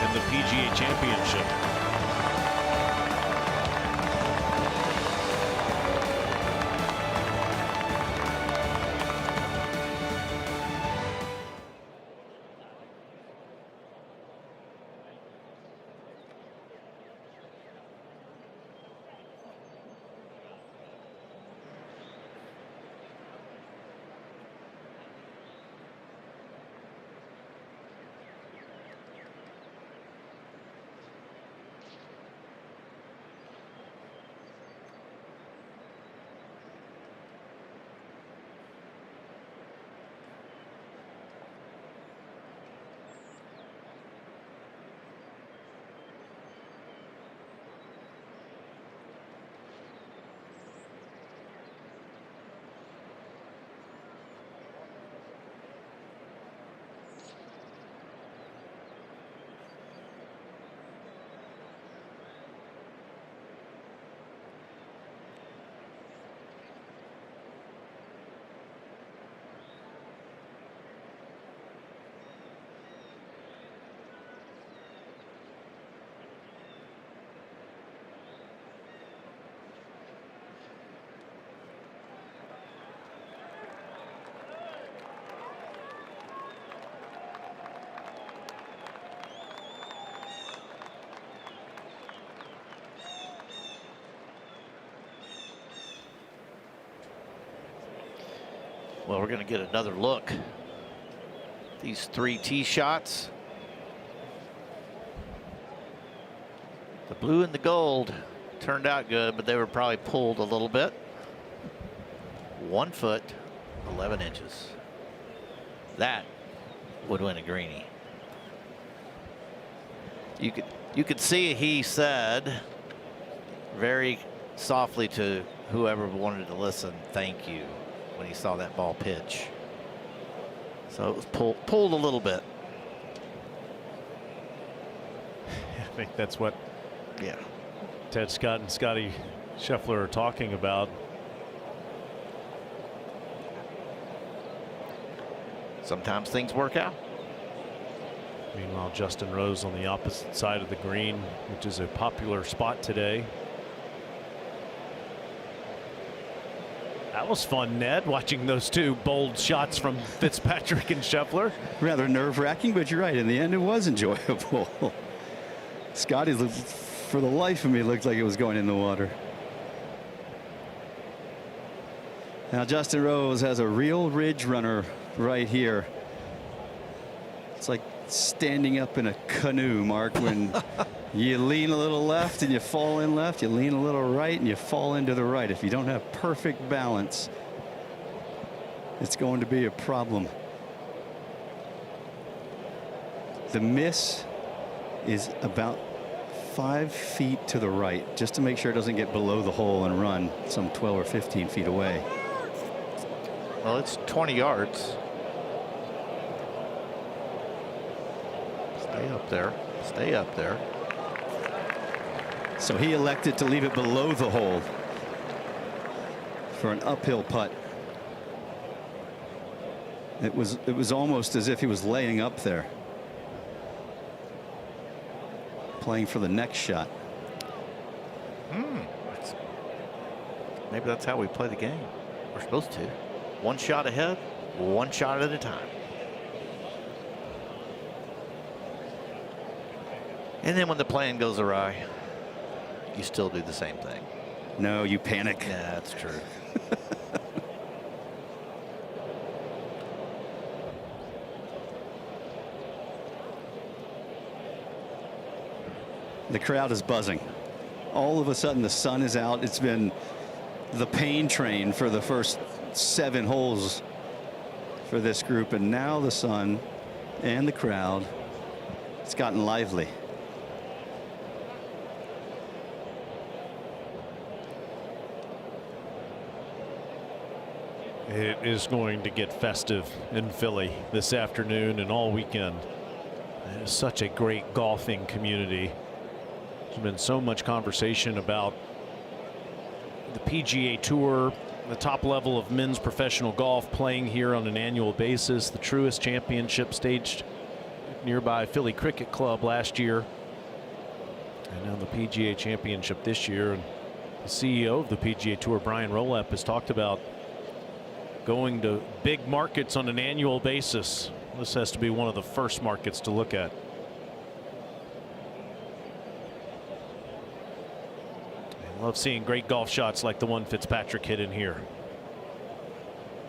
A: in the PGA Championship.
F: Well, we're going to get another look. These 3 tee shots. The blue and the gold turned out good, but they were probably pulled a little bit. 1 foot, 11 inches. That would win a greenie. You could see he said very softly to whoever wanted to listen, "Thank you," when he saw that ball pitch. So it was pulled a little bit.
A: I think that's what Ted Scott and Scottie Scheffler are talking about.
F: Sometimes things work out.
A: Meanwhile, Justin Rose on the opposite side of the green, which is a popular spot today. That was fun, Ned, watching those 2 bold shots from Fitzpatrick and Scheffler.
B: Rather nerve-wracking, but you're right. In the end, it was enjoyable. Scottie, for the life of me, looked like it was going in the water. Now Justin Rose has a real ridge runner right here. It's like standing up in a canoe, Mark, when you lean a little left and you fall in left, you lean a little right and you fall into the right. If you don't have perfect balance, it's going to be a problem. The miss is about 5 feet to the right, just to make sure it doesn't get below the hole and run some 12 or 15 feet away.
F: Well, it's 20 yards. Stay up there. Stay up there.
B: So he elected to leave it below the hole for an uphill putt. It was almost as if he was laying up there, playing for the next shot.
F: Maybe that's how we play the game. We're supposed to. 1 shot ahead, 1 shot at a time. And then when the plan goes awry, you still do the same thing.
B: No, you panic.
F: Yeah, that's true.
B: The crowd is buzzing. All of a sudden the sun is out. It's been the pain train for the first 7 holes for this group, and now the sun and the crowd, it's gotten lively.
A: It is going to get festive in Philly this afternoon and all weekend. It is such a great golfing community. There's been so much conversation about the PGA Tour, the top level of men's professional golf playing here on an annual basis. The Truist Championship staged nearby Philly Cricket Club last year, and now the PGA Championship this year. And the CEO of the PGA Tour, Brian Rolep, has talked about going to big markets on an annual basis. This has to be one of the first markets to look at. I love seeing great golf shots like the one Fitzpatrick hit in here.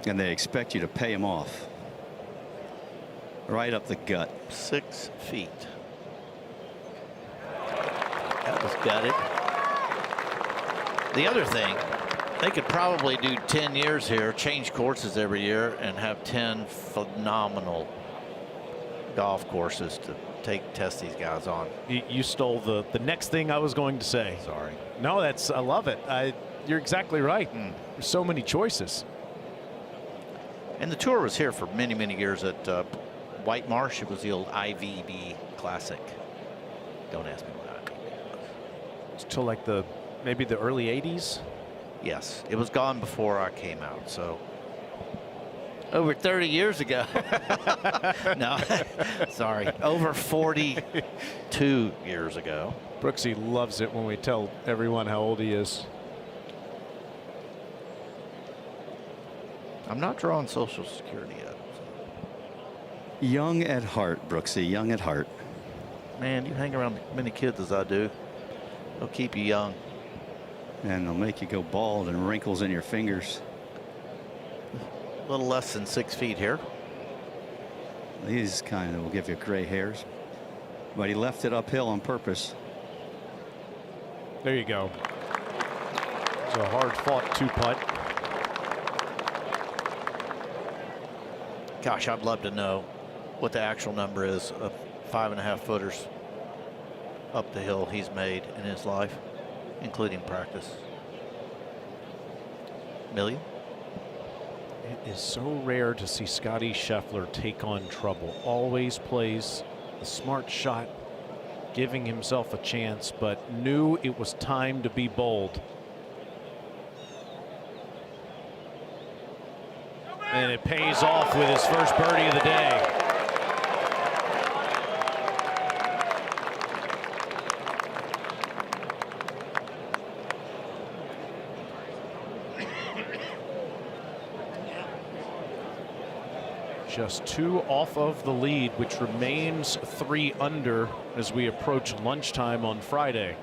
B: And they expect you to pay him off. Right up the gut.
F: 6 feet. That was gutted. The other thing, they could probably do 10 years here, change courses every year, and have 10 phenomenal golf courses to test these guys on.
A: You stole the next thing I was going to say.
F: Sorry.
A: No, I love it. You're exactly right. There's so many choices.
F: And the tour was here for many, many years at White Marsh. It was the old IVB Classic. Don't ask me what IVB was.
A: It's till like maybe the early 80s.
F: Yes, it was gone before I came out. So over 30 years ago. No, sorry, over 42 years ago.
A: Brooksy loves it when we tell everyone how old he is.
F: I'm not drawing Social Security yet. So.
B: Young at heart, Brooksy, young at heart.
F: Man, you hang around as many kids as I do, they'll keep you young.
B: And they'll make you go bald and wrinkles in your fingers.
F: A little less than 6 feet here.
B: These kind of will give you gray hairs. But he left it uphill on purpose.
A: There you go. It's a hard-fought 2-putt.
F: Gosh, I'd love to know what the actual number is of 5.5 footers up the hill he's made in his life, including practice. Million?
A: It is so rare to see Scottie Scheffler take on trouble. Always plays a smart shot, giving himself a chance, but knew it was time to be bold. And it pays off with his first birdie of the day. Just 2 off of the lead, which remains 3 under as we approach lunchtime on Friday.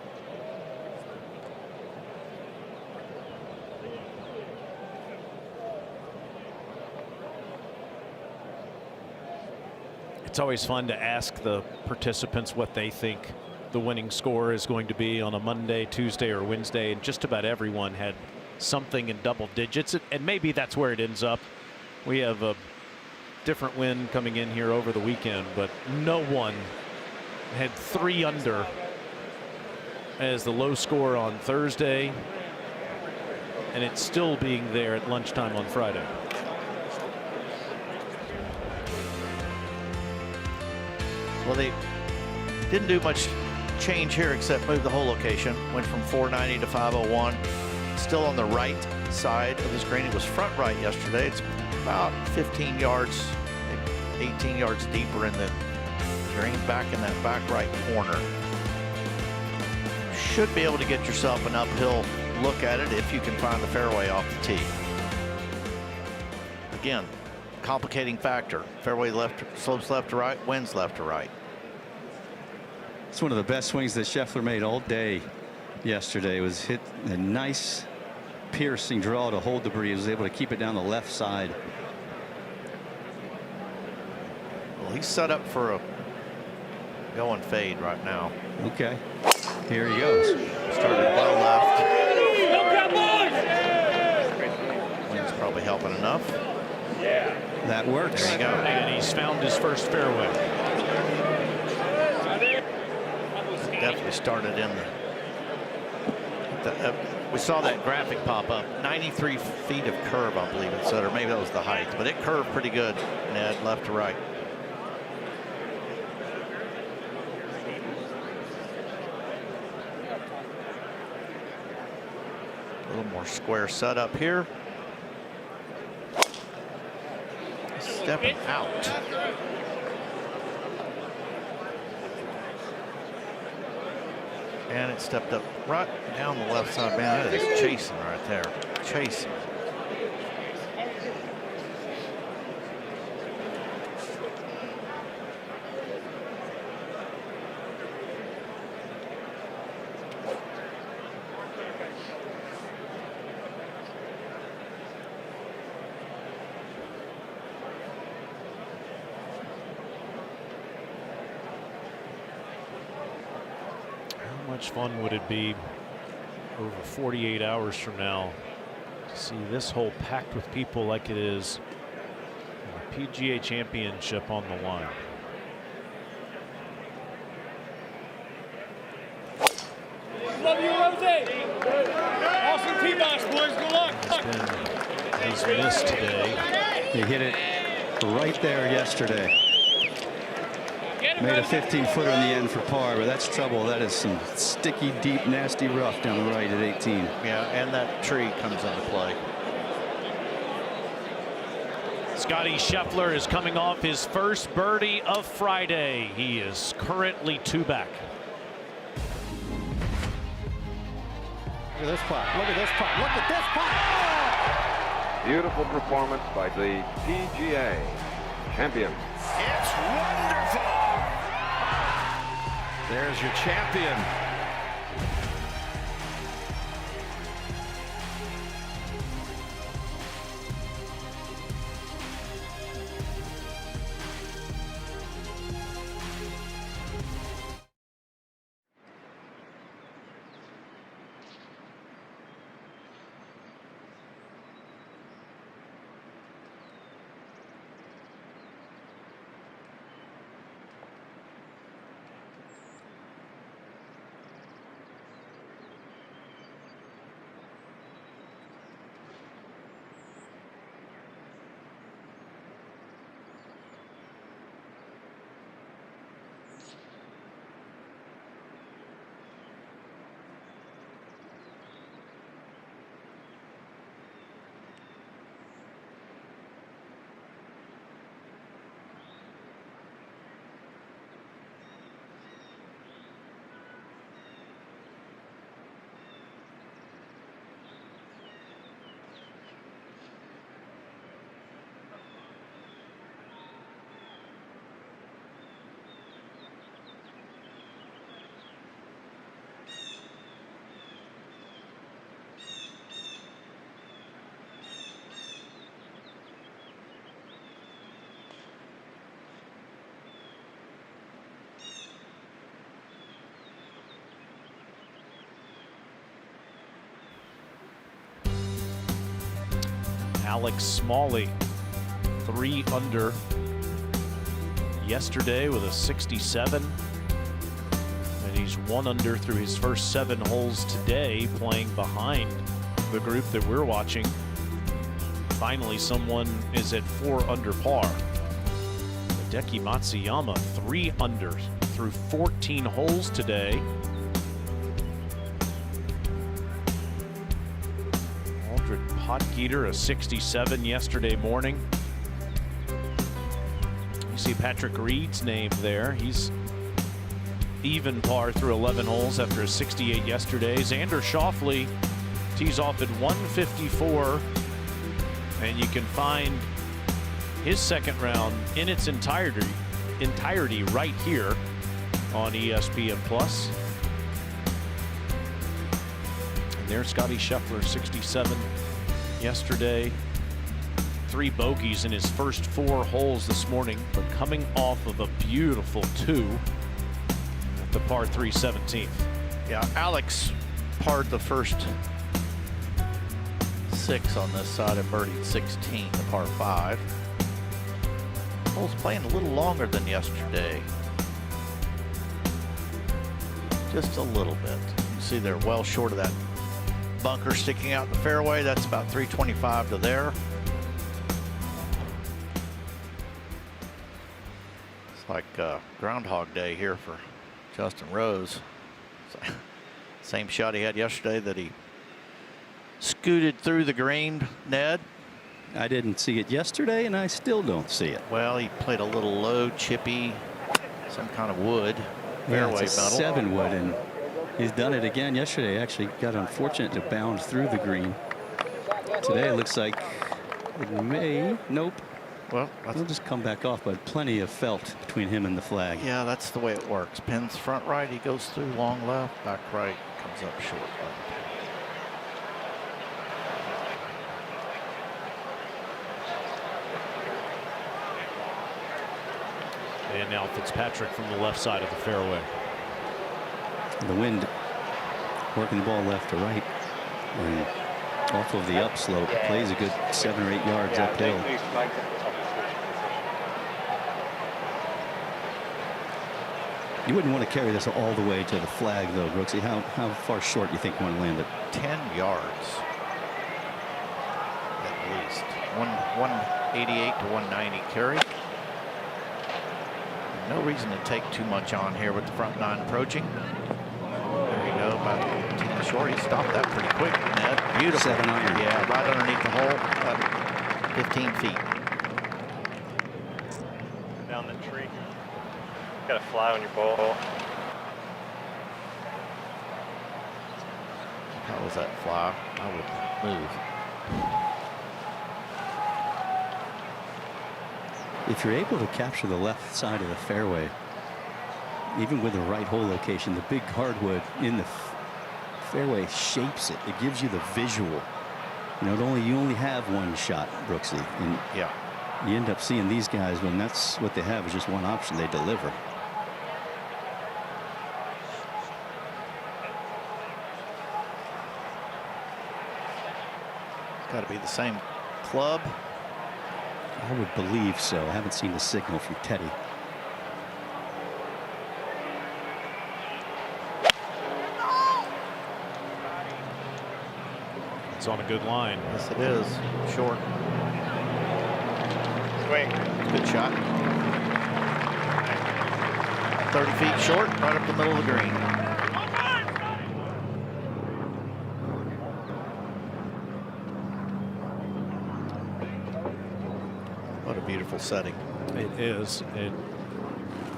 A: It's always fun to ask the participants what they think the winning score is going to be on a Monday, Tuesday, or Wednesday, and just about everyone had something in double digits, and maybe that's where it ends up. We have a different wind coming in here over the weekend, but no one had 3 under as the low score on Thursday, and it's still being there at lunchtime on Friday.
F: Well, they didn't do much change here except move the hole location. Went from 490 to 501. Still on the right side of the screen. It was front right yesterday. It's about 15 yards, maybe 18 yards deeper in the green, back in that back right corner. Should be able to get yourself an uphill look at it if you can find the fairway off the tee. Again, complicating factor. Fairway left, slopes left to right, winds left to right.
B: It's one of the best swings that Scheffler made all day yesterday. It was hit a nice piercing draw to hold the breeze. He was able to keep it down the left side.
F: Well, he's set up for a going fade right now.
B: Okay, here he goes.
F: Started well left. Wind's probably helping enough.
B: That works.
F: There you go.
A: And he's found his first fairway.
F: Definitely started in the we saw that graphic pop up. 93 feet of curve, I believe it said, or maybe that was the height, but it curved pretty good, Ned, left to right. A little more square setup here. Stepping out. And it stepped up right down the left side. Man, that is chasing right there. Chasing.
A: How much fun would it be over 48 hours from now to see this hole packed with people like it is in the PGA Championship on the line?
O: Love you, Rose. Awesome T-box, boys. Good luck.
A: He's missed today.
B: He hit it right there yesterday. Made a 15-footer in the end for par, but that's trouble. That is some sticky, deep, nasty rough down the right at 18.
F: Yeah, and that tree comes into play.
A: Scottie Scheffler is coming off his first birdie of Friday. He is currently 2 back.
R: Look at this putt. Look at this putt. Look at this putt.
D: Beautiful performance by the PGA champion.
S: It's wonderful.
D: There's your champion.
A: Alex Smalley, 3 under yesterday with a 67. And he's 1 under through his first 7 holes today, playing behind the group that we're watching. Finally, someone is at 4 under par. Hideki Matsuyama, 3 under through 14 holes today. Aldred Potgieter, a 67 yesterday morning. You see Patrick Reed's name there. He's even par through 11 holes after a 68 yesterday. Xander Schauffele tees off at 154, and you can find his second round in its entirety right here on ESPN Plus. And there's Scottie Scheffler, 67 yesterday. 3 bogeys in his first 4 holes this morning, but coming off of a beautiful 2 at the par 3 17th.
F: Yeah, Alex parred the first 6 on this side and birdied 16, the par 5. Hole's playing a little longer than yesterday. Just a little bit. You see they're well short of that bunker sticking out in the fairway. That's about 325 to there. It's like Groundhog Day here for Justin Rose. Same shot he had yesterday that he scooted through the green, Ned.
B: I didn't see it yesterday, and I still don't see it.
F: Well, he played a little low, chippy, some kind of wood.
B: Yeah,
F: Fairway
B: it's a
F: metal.
B: 7 wood, and he's done it again yesterday. Actually got unfortunate to bound through the green. Today it looks like it may. Nope.
F: Well,
B: he'll just come back off, but plenty of felt between him and the flag.
F: Yeah, that's the way it works. Pins front right, he goes through long left, back right, comes up short left.
A: And now Fitzpatrick from the left side of the fairway.
B: The wind working the ball left to right, and off of the upslope, plays a good 7 or 8 yards uphill. You wouldn't want to carry this all the way to the flag, though, Brooksy. How far short do you think you want to land it?
F: 10 yards. At least. 188 to 190 carry. No reason to take too much on here with the front 9 approaching. There you go, about 10 short. He stopped that pretty quick, Ned. Beautiful.
B: 7 iron.
F: Yeah, right underneath the hole, about 15 feet.
Q: Down the tree. Got a fly on your ball.
F: How was that fly? I would move.
B: If you're able to capture the left side of the fairway, even with the right hole location, the big hardwood in the fairway shapes it. It gives you the visual. You know, you only have one shot, Brooksy, and
F: yeah,
B: you end up seeing these guys when that's what they have is just one option. They deliver.
F: It's got to be the same club.
B: I would believe so. I haven't seen the signal from Teddy.
A: It's on a good line.
F: Yes, it is. Short.
Q: Swing.
F: Good shot. 30 feet short, right up the middle of the green. What a beautiful setting.
A: It is. It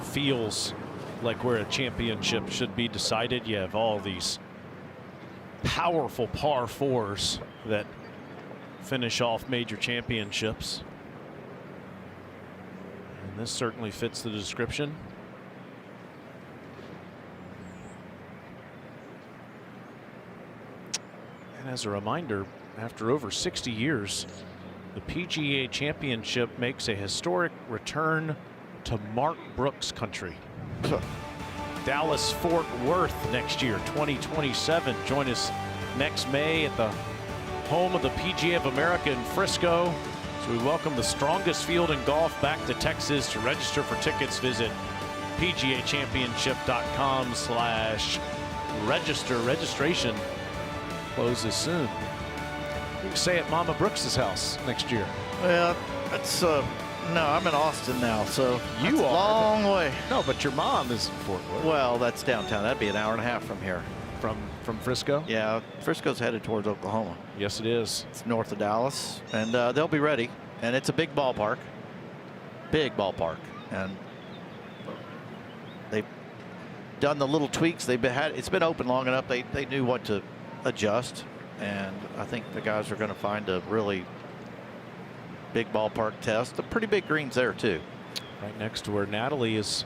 A: feels like where a championship should be decided. You have all these powerful par 4s that finish off major championships. And this certainly fits the description. And as a reminder, after over 60 years, the PGA Championship makes a historic return to Mark Brooks country. Dallas Fort Worth next year, 2027. Join us next May at the home of the PGA of America in Frisco. So we welcome the strongest field in golf back to Texas. To register for tickets, visit PGAchampionship.com/register. Registration closes soon. You can stay at Mama Brooks's house next year.
F: Well, that's no, I'm in Austin now, so
A: you
F: that's
A: are
F: a long way.
A: No, but your mom is in Fort Worth.
F: Well, that's downtown. That'd be an hour and a half from here.
A: From Frisco?
F: Yeah, Frisco's headed towards Oklahoma.
A: Yes, it is.
F: It's north of Dallas, and they'll be ready. And it's a big ballpark, and they've done the little tweaks. It's been open long enough. They knew what to adjust, and I think the guys are going to find a really big ballpark test. The pretty big greens there too.
A: Right next to where Natalie is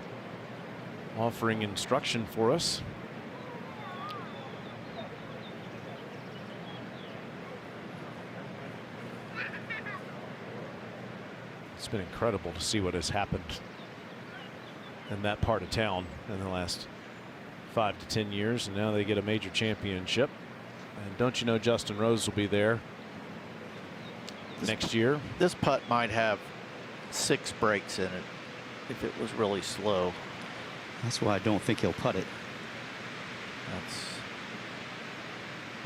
A: offering instruction for us. It's been incredible to see what has happened in that part of town in the last 5 to 10 years, and now they get a major championship. And don't you know, Justin Rose will be there next year.
F: This putt might have 6 breaks in it if it was really slow.
B: That's why I don't think he'll putt it.
F: That's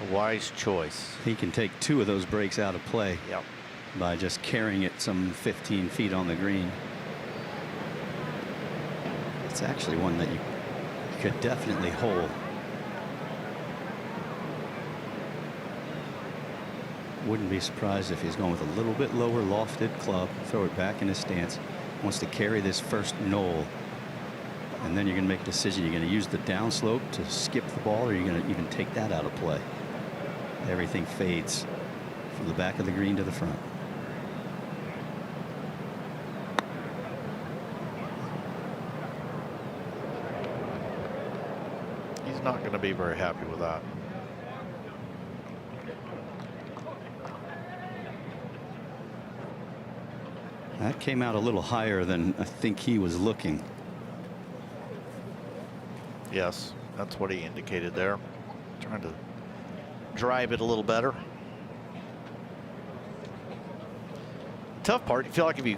F: a wise choice.
B: He can take 2 of those breaks out of play.
F: Yep.
B: By just carrying it some 15 feet on the green. It's actually one that you could definitely hole. Wouldn't be surprised if he's going with a little bit lower lofted club, throw it back in his stance, wants to carry this first knoll, and then you're going to make a decision. You're going to use the downslope to skip the ball, or you're going to even take that out of play. Everything fades from the back of the green to the front.
F: He's not going to be very happy with that.
B: That came out a little higher than I think he was looking.
F: Yes, that's what he indicated there. Trying to drive it a little better. Tough part, you feel like if he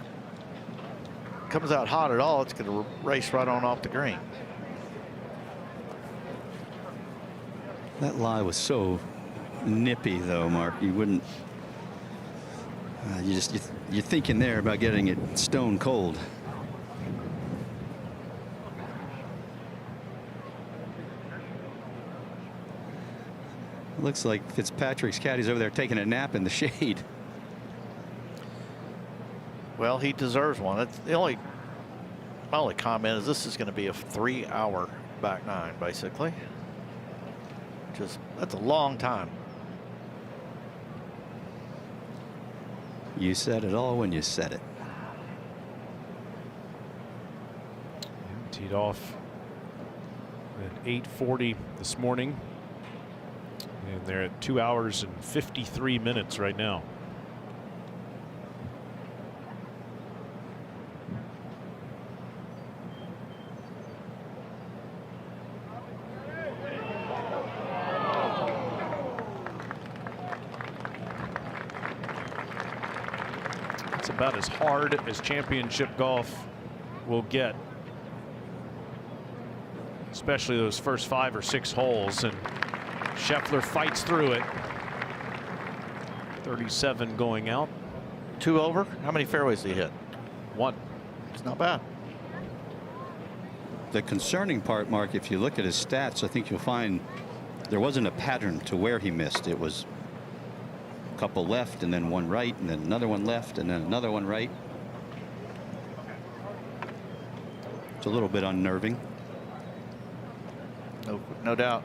F: comes out hot at all, it's going to race right on off the green.
B: That lie was so nippy, though, Mark. You wouldn't. You're thinking there about getting it stone cold. Looks like Fitzpatrick's caddy's over there taking a nap in the shade.
F: Well, he deserves one. That's the my only comment is this is going to be a 3-hour back nine, basically. That's a long time.
B: You said it all when you said it.
A: Teed off at 8:40 this morning, and they're at 2 hours and 53 minutes right now. About as hard as championship golf will get, especially those first 5 or 6 holes, and Scheffler fights through it. 37 going out.
F: 2 over. How many fairways did he hit?
A: 1.
F: It's not bad.
B: The concerning part, Mark, if you look at his stats, I think you'll find there wasn't a pattern to where he missed. It was couple left and then 1 right and then another 1 left and then another 1 right. It's a little bit unnerving.
F: No doubt.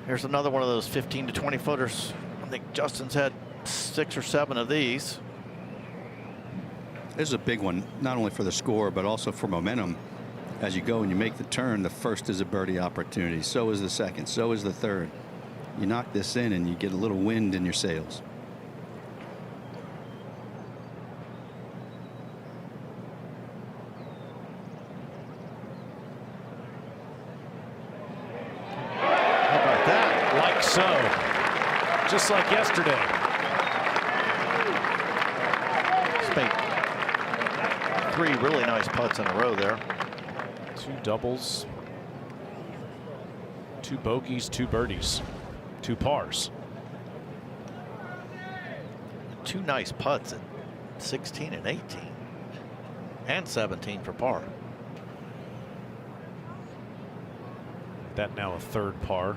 F: Here's another one of those 15 to 20 footers. I think Justin's had 6 or 7 of these.
B: This is a big one, not only for the score but also for momentum. As you go and you make the turn, the first is a birdie opportunity, so is the second, so is the third. You knock this in and you get a little wind in your sails.
A: How about that? Like so. just like yesterday.
F: Spade. 3 really nice putts in a row there.
A: 2 doubles, 2 bogeys, 2 birdies, 2 pars.
F: 2 nice putts at 16 and 18. And 17 for par.
A: That now a 3rd par.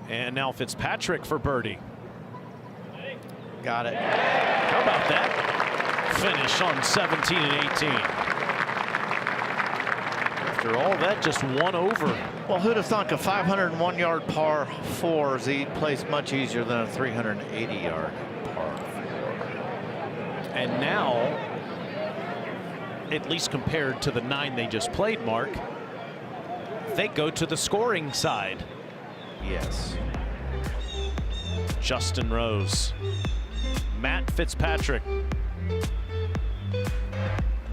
A: And now Fitzpatrick for birdie.
F: Got it.
A: How about that finish on 17 and 18? After all that, just 1 over.
F: Well, who'd have thunk a 501-yard par 4 Z plays much easier than a 380-yard par 4.
A: And now, at least compared to the 9 they just played, Mark, they go to the scoring side.
F: Yes.
A: Justin Rose, Matt Fitzpatrick,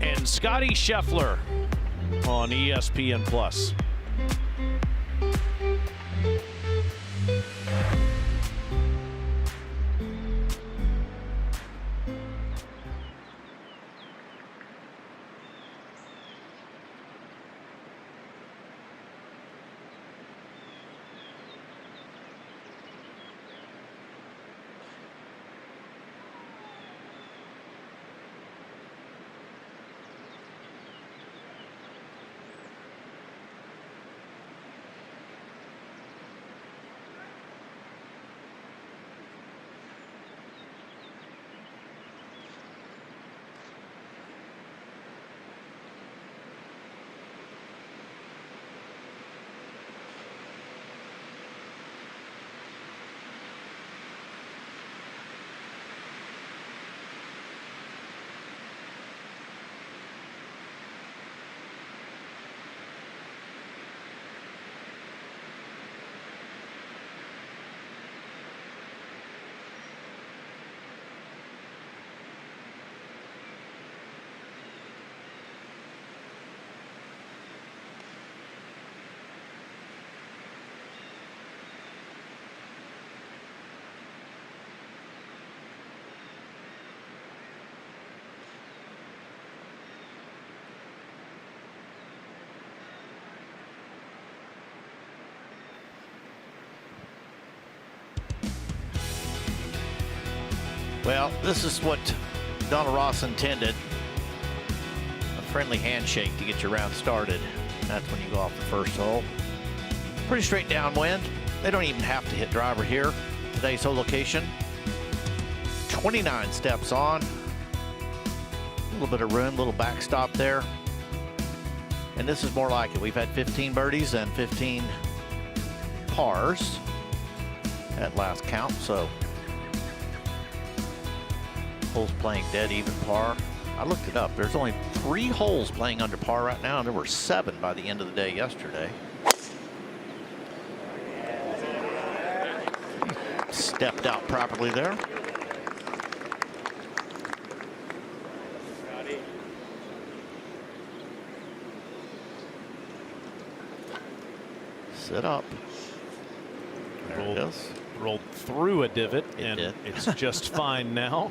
A: and Scottie Scheffler on ESPN Plus.
F: Well, this is what Donald Ross intended. A friendly handshake to get your round started. That's when you go off the first hole. Pretty straight downwind. They don't even have to hit driver here. Today's hole location. 29 steps on. A little bit of room, little backstop there. And this is more like it. We've had 15 birdies and 15 pars at last count, so holes playing dead even par. I looked it up. There's only 3 holes playing under par right now, and there were 7 by the end of the day yesterday. Stepped out properly there. Sit up. There it is.
A: Rolled through a divot, and it's just fine now.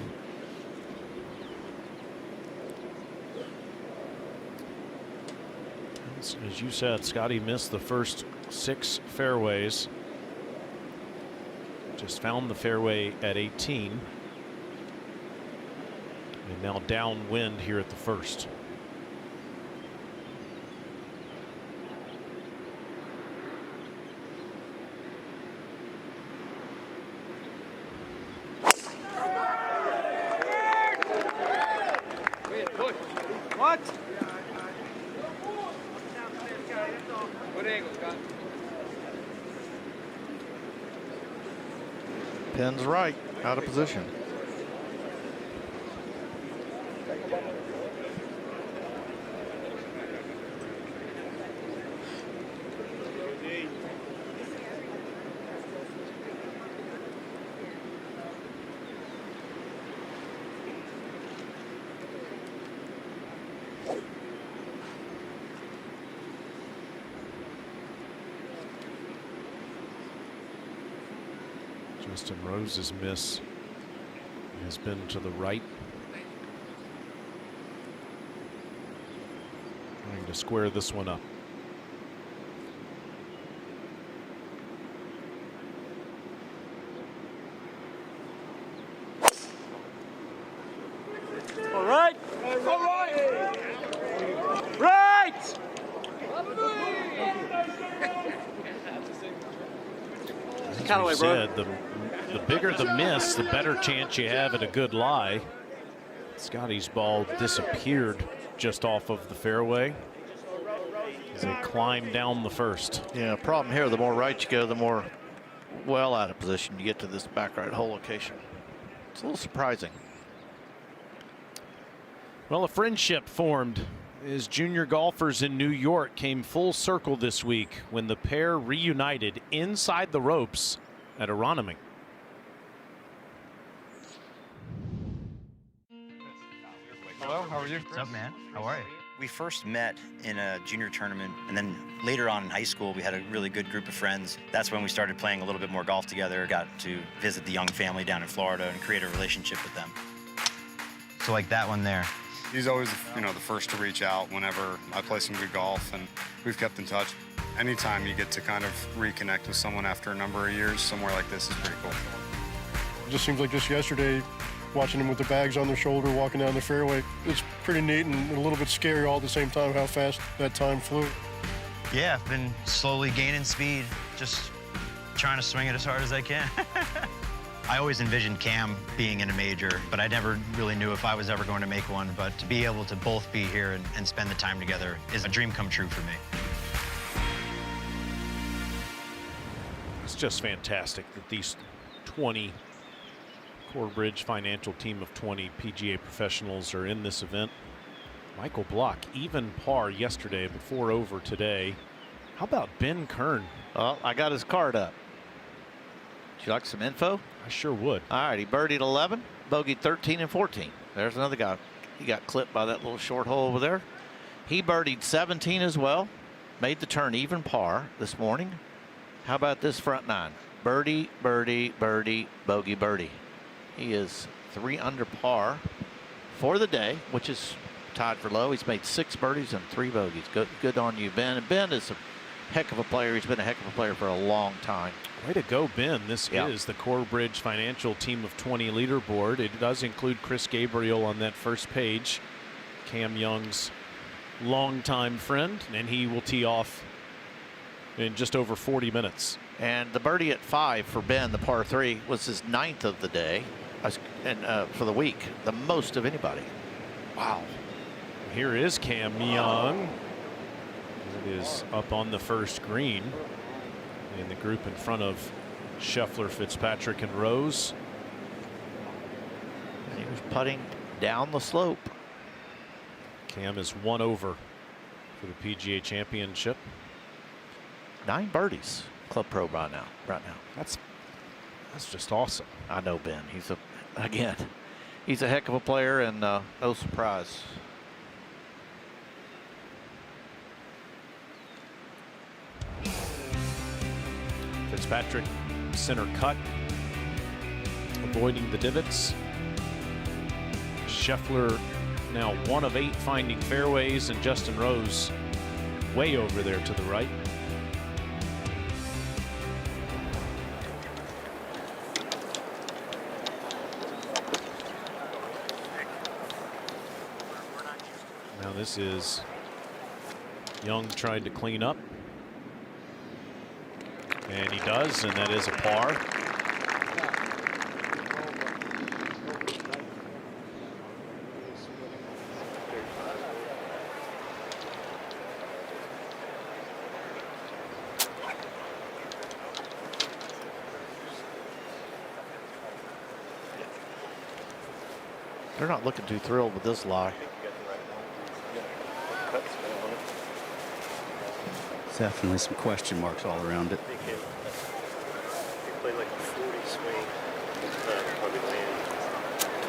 A: As you said, Scottie missed the first 6 fairways. Just found the fairway at 18. And now downwind here at the first.
O: What? Good angle, Scott.
F: Pins right, out of position.
A: Justin Rose's miss has been to the right. Trying to square this one up.
O: All right. All right. Right.
A: As we said, the bigger the miss, the better chance you have at a good lie. Scottie's ball disappeared just off of the fairway as they climb down the first.
F: Yeah, problem here, the more right you go, the more well out of position you get to this back right hole location. It's a little surprising.
A: Well, a friendship formed as junior golfers in New York came full circle this week when the pair reunited inside the ropes at Aronimink.
G: Hello, how are you? What's up, man? How are you? We first met in a junior tournament, and then later on in high school, we had a really good group of friends. That's when we started playing a little bit more golf together, got to visit the Young family down in Florida and create a relationship with them. So like that one there.
V: He's always, the first to reach out whenever I play some good golf, and we've kept in touch. Anytime you get to kind of reconnect with someone after a number of years, somewhere like this is pretty cool.
W: It just seems like just yesterday, watching them with the bags on their shoulder, walking down the fairway, it's pretty neat and a little bit scary all at the same time how fast that time flew.
G: Yeah, I've been slowly gaining speed, just trying to swing it as hard as I can. I always envisioned Cam being in a major, but I never really knew if I was ever going to make one. But to be able to both be here and spend the time together is a dream come true for me.
A: It's just fantastic that these 20 Corebridge Financial team of 20 PGA professionals are in this event. Michael Block, even par yesterday, but 4 over today. How about Ben Kern?
F: Well, I got his card up. Would you like some info?
A: I sure would.
F: All right, he birdied 11, bogeyed 13 and 14. There's another guy. He got clipped by that little short hole over there. He birdied 17 as well. Made the turn even par this morning. How about this front nine? Birdie, birdie, birdie, bogey, birdie. He is 3 under par for the day, which is tied for low. He's made 6 birdies and 3 bogeys. Good on you, Ben. And Ben is a heck of a player. He's been a heck of a player for a long time.
A: Way to go, Ben. This is the Corebridge Financial Team of 20 leaderboard. It does include Chris Gabriel on that first page, Cam Young's longtime friend, and he will tee off in just over 40 minutes.
F: And the birdie at 5 for Ben, the par 3, was his 9th of the day, and for the week, the most of anybody. Wow.
A: Here is Cam Young. It is up on the first green in the group in front of Scheffler, Fitzpatrick, and Rose.
F: And he was putting down the slope.
A: Cam is 1 over for the PGA Championship.
F: 9 birdies, Club Pro right now.
A: That's just awesome.
F: I know Ben. He's a heck of a player, and no surprise.
A: Fitzpatrick center cut, avoiding the divots. Scheffler now 1 of 8 finding fairways, and Justin Rose way over there to the right. Now this is Young trying to clean up. And he does, and that is a par.
F: They're not looking too thrilled with this lie.
B: Definitely some question marks all around it.
G: He played like a 40 swing, probably land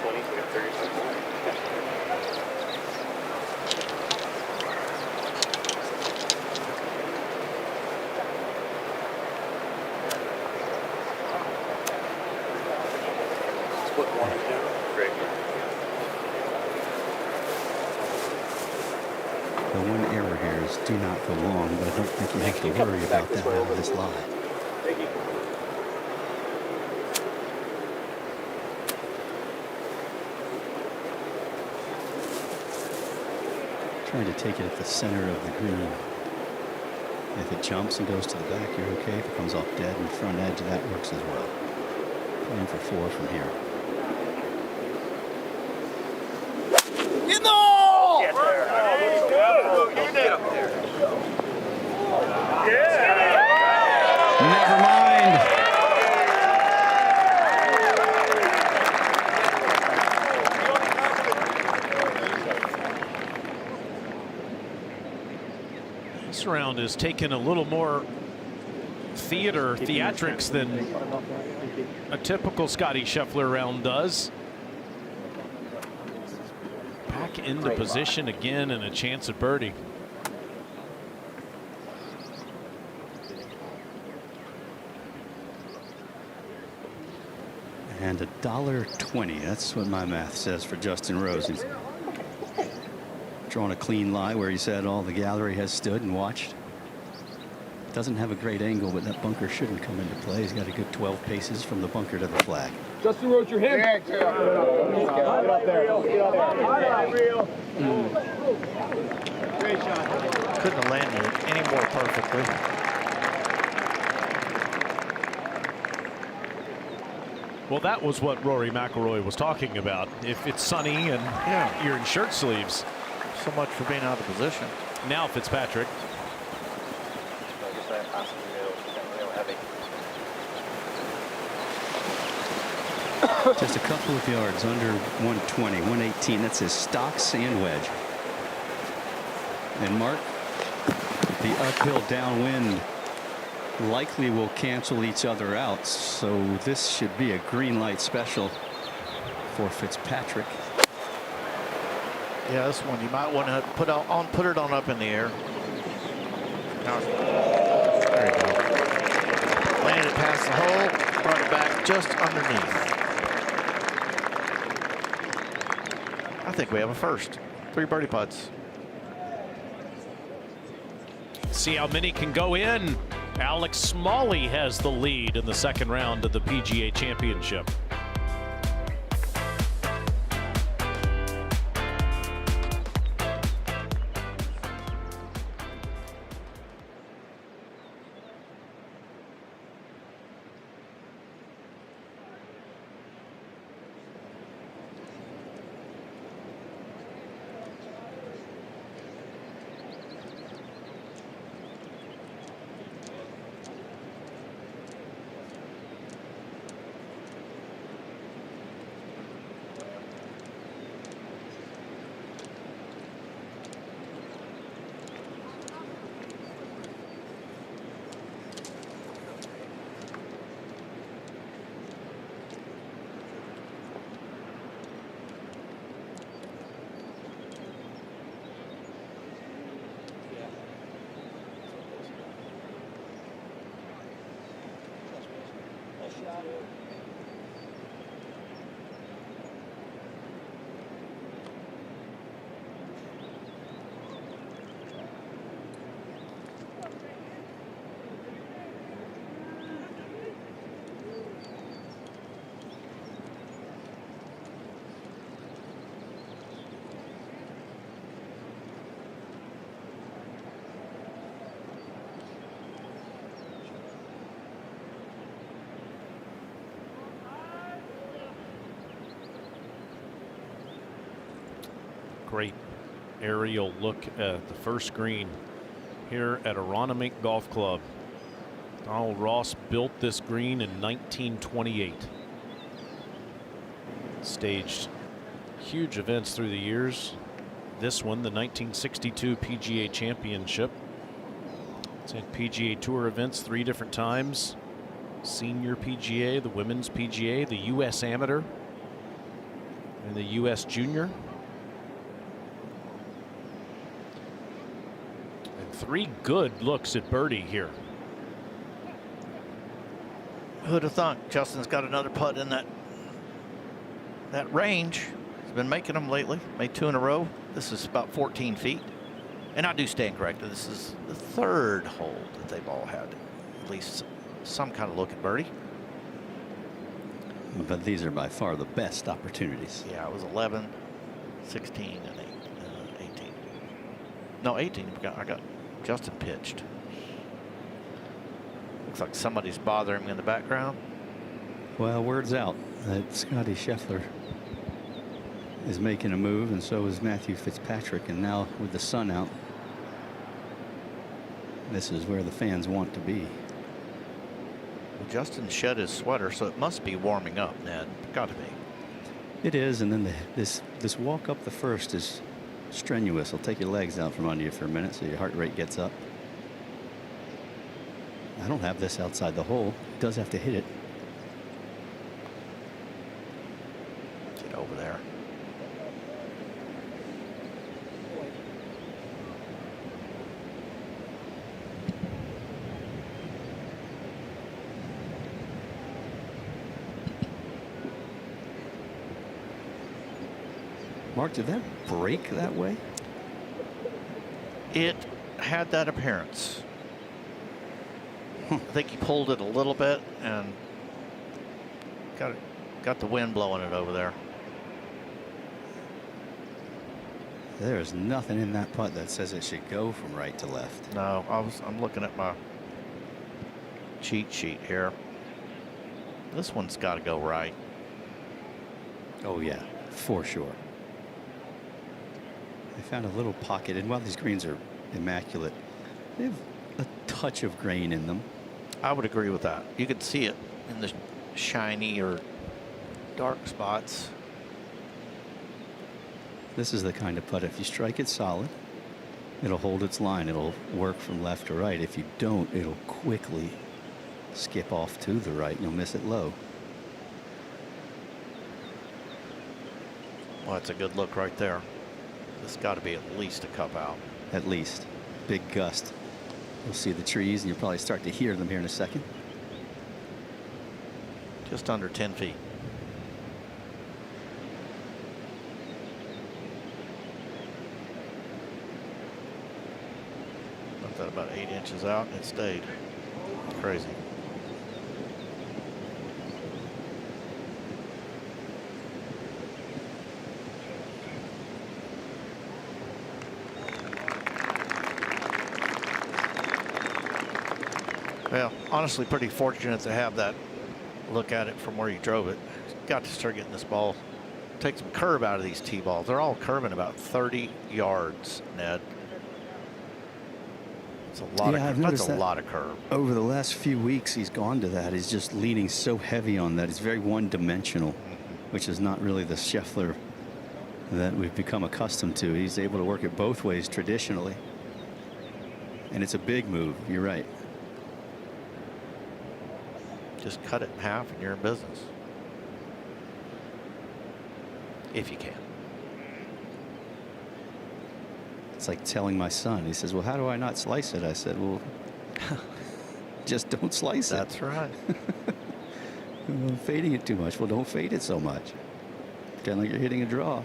G: 20, like a 35.
P: split one and two. Great.
B: The one error here is do not go long, but I don't think you have to worry about that out of this lie.
P: Thank you.
B: Trying to take it at the center of the green. If it jumps and goes to the back, you're okay. If it comes off dead and front edge, that works as well. Playing for 4 from here.
S: In the hole!
P: Get there. Get up there.
B: Never mind.
A: This round has taken a little more theatrics than a typical Scottie Scheffler round does. Back into position again and a chance at birdie.
B: And $1.20. That's what my math says for Justin Rose. He's drawn a clean lie where he said all the gallery has stood and watched. Doesn't have a great angle, but that bunker shouldn't come into play. He's got a good 12 paces from the bunker to the flag.
P: Justin Rose, your hand. Yeah, get up there.
T: Great shot.
F: Couldn't have landed it any more perfectly.
A: Well, that was what Rory McIlroy was talking about. If it's sunny and you're in shirt sleeves.
F: So much for being out of position.
A: Now Fitzpatrick.
B: Just a couple of yards under 120, 118. That's his stock sand wedge. And Mark, the uphill downwind likely will cancel each other out. So this should be a green light special for Fitzpatrick.
F: Yeah, this one you might want to put it on up in the air. Now, there you go. Landed it past the hole, brought it back just underneath. I think we have a first. 3 birdie putts.
A: See how many can go in. Alex Smalley has the lead in the second round of the PGA Championship. Great aerial look at the first green here at Aronimink Golf Club. Donald Ross built this green in 1928. Staged huge events through the years. This one, the 1962 PGA Championship. It's had PGA Tour events 3 different times. Senior PGA, the Women's PGA, the U.S. Amateur, and the U.S. Junior. 3 good looks at birdie here.
F: Who'd have thunk? Justin's got another putt in that that range. He's been making them lately. Made 2 in a row. This is about 14 feet. And I do stand corrected. This is the 3rd hole that they've all had at least some kind of look at birdie.
B: But these are by far the best opportunities.
F: Yeah, it was 11, 16, and 18. No, 18. I got Justin pitched. Looks like somebody's bothering him in the background.
B: Well, word's out that Scottie Scheffler is making a move, and so is Matthew Fitzpatrick. And now with the sun out, this is where the fans want to be.
F: Well, Justin shed his sweater, so it must be warming up, Ned. Got to be.
B: It is, and then this walk up the first is strenuous. It'll take your legs out from under you for a minute, so your heart rate gets up. I don't have this outside the hole. It does have to hit it.
F: Get over there.
B: Mark, did that break that way?
F: It had that appearance. I think he pulled it a little bit and got the wind blowing it over there.
B: There's nothing in that putt that says it should go from right to left.
F: No, I'm looking at my cheat sheet here. This one's got to go right.
B: Oh yeah, for sure. They found a little pocket, and while these greens are immaculate, they have a touch of grain in them.
F: I would agree with that. You could see it in the shiny or dark spots.
B: This is the kind of putt, if you strike it solid, it'll hold its line. It'll work from left to right. If you don't, it'll quickly skip off to the right, and you'll miss it low.
F: Well, that's a good look right there. This got to be at least a cup out.
B: At least. Big gust. You'll see the trees, and you'll probably start to hear them here in a second.
F: Just under 10 feet. Left that about 8 inches out, and it stayed. Crazy. Well, honestly, pretty fortunate to have that look at it from where you drove it. Got to start getting this ball, take some curve out of these tee balls. They're all curving about 30 yards, Ned. It's a lot of that's a lot of curve.
B: Over the last few weeks, he's gone to that. He's just leaning so heavy on that. He's very one-dimensional, which is not really the Scheffler that we've become accustomed to. He's able to work it both ways traditionally. And it's a big move. You're right.
F: Just cut it in half and you're in business. If you can.
B: It's like telling my son. He says, well, how do I not slice it? I said, well, just don't slice it.
F: That's right.
B: Well, fading it too much. Well, don't fade it so much. Kind of like you're hitting a draw.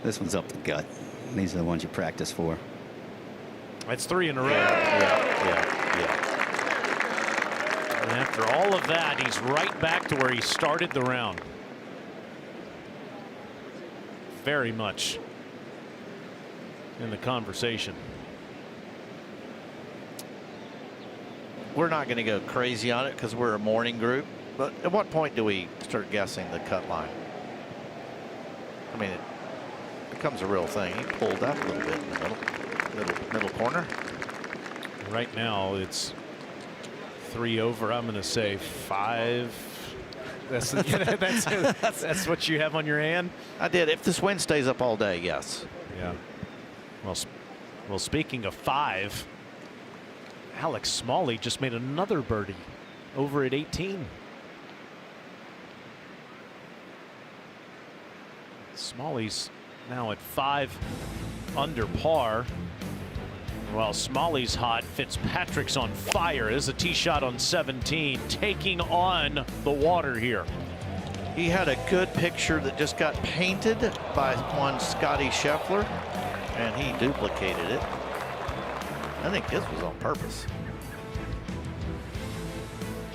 B: This one's up the gut. These are the ones you practice for.
A: That's 3 in a row.
F: Yeah.
A: And after all of that, he's right back to where he started the round. Very much in the conversation.
F: We're not going to go crazy on it because we're a morning group. But at what point do we start guessing the cut line? I mean, it becomes a real thing. He pulled that a little bit in the middle corner.
A: Right now, it's 3 over. I'm going to say 5. That's what you have on your hand.
F: I did. If this wind stays up all day, yes.
A: Yeah. Well, speaking of 5, Alex Smalley just made another birdie over at 18. Smalley's now at 5 under par. While Smalley's hot, Fitzpatrick's on fire. This is a tee shot on 17, taking on the water here.
F: He had a good picture that just got painted by one Scottie Scheffler, and he duplicated it. I think this was on purpose.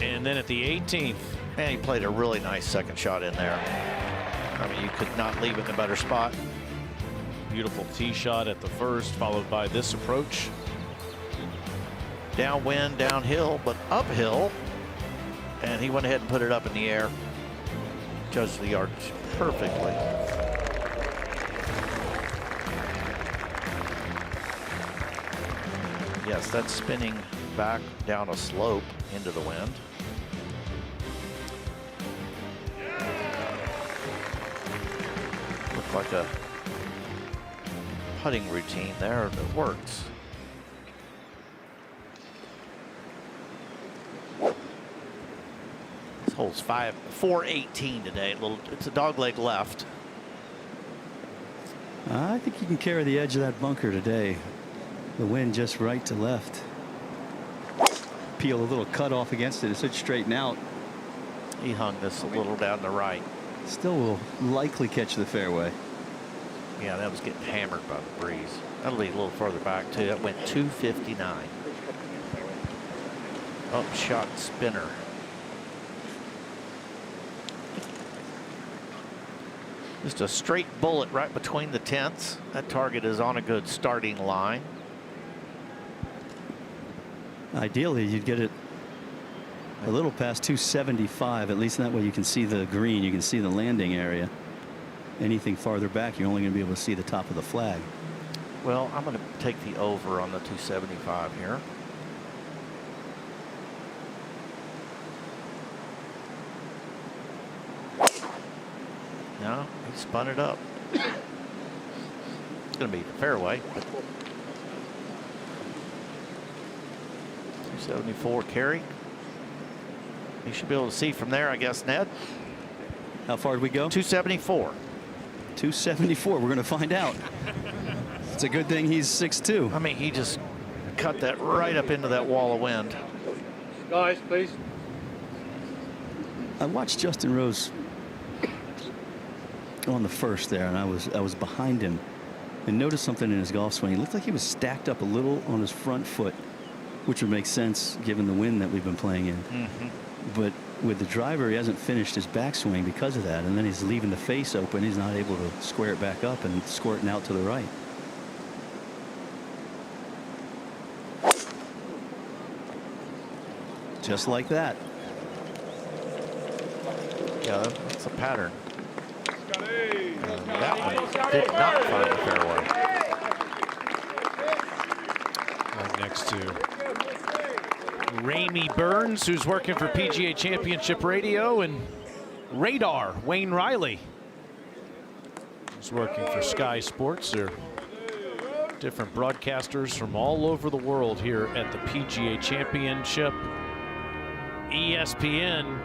A: And then at the 18th.
F: Man, he played a really nice second shot in there. I mean, you could not leave it in a better spot.
A: Beautiful tee shot at the first, followed by this approach.
F: Downwind, downhill, but uphill. And he went ahead and put it up in the air. Judged the yardage perfectly. Yes, that's spinning back down a slope into the wind. Looked like a putting routine there that works. This hole's 418 today. It's a dog leg left.
B: I think you can carry the edge of that bunker today. The wind just right to left. Peel a little cut off against it. It should straighten out.
F: He hung this a little down the right.
B: Still will likely catch the fairway.
F: Yeah, that was getting hammered by the breeze. That'll be a little further back too. That went 259. Upshot spinner. Just a straight bullet right between the tents. That target is on a good starting line.
B: Ideally, you'd get it a little past 275, at least that way you can see the green, you can see the landing area. Anything farther back, you're only going to be able to see the top of the flag.
F: Well, I'm going to take the over on the 275 here. No, he spun it up. It's going to be the fairway. 274 carry. You should be able to see from there, I guess, Ned.
B: How far did we go?
F: 274.
B: 274. We're going to find out. It's a good thing he's 6'2".
F: I mean, he just cut that right up into that wall of wind.
P: Guys, please.
B: I watched Justin Rose on the first there, and I was behind him and noticed something in his golf swing. He looked like he was stacked up a little on his front foot, which would make sense given the wind that we've been playing in. But with the driver, he hasn't finished his backswing because of that, and then he's leaving the face open. He's not able to square it back up and squirting out to the right. Just like that.
F: Yeah, that's a pattern. That one did not find the fairway.
A: Right next to Ramey Burns, who's working for PGA Championship Radio, and Radar, Wayne Riley, who's working for Sky Sports. They're different broadcasters from all over the world here at the PGA Championship. ESPN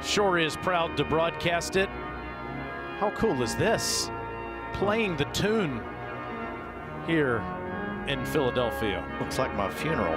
A: sure is proud to broadcast it. How cool is this? Playing the tune here in Philadelphia.
F: Looks like my funeral.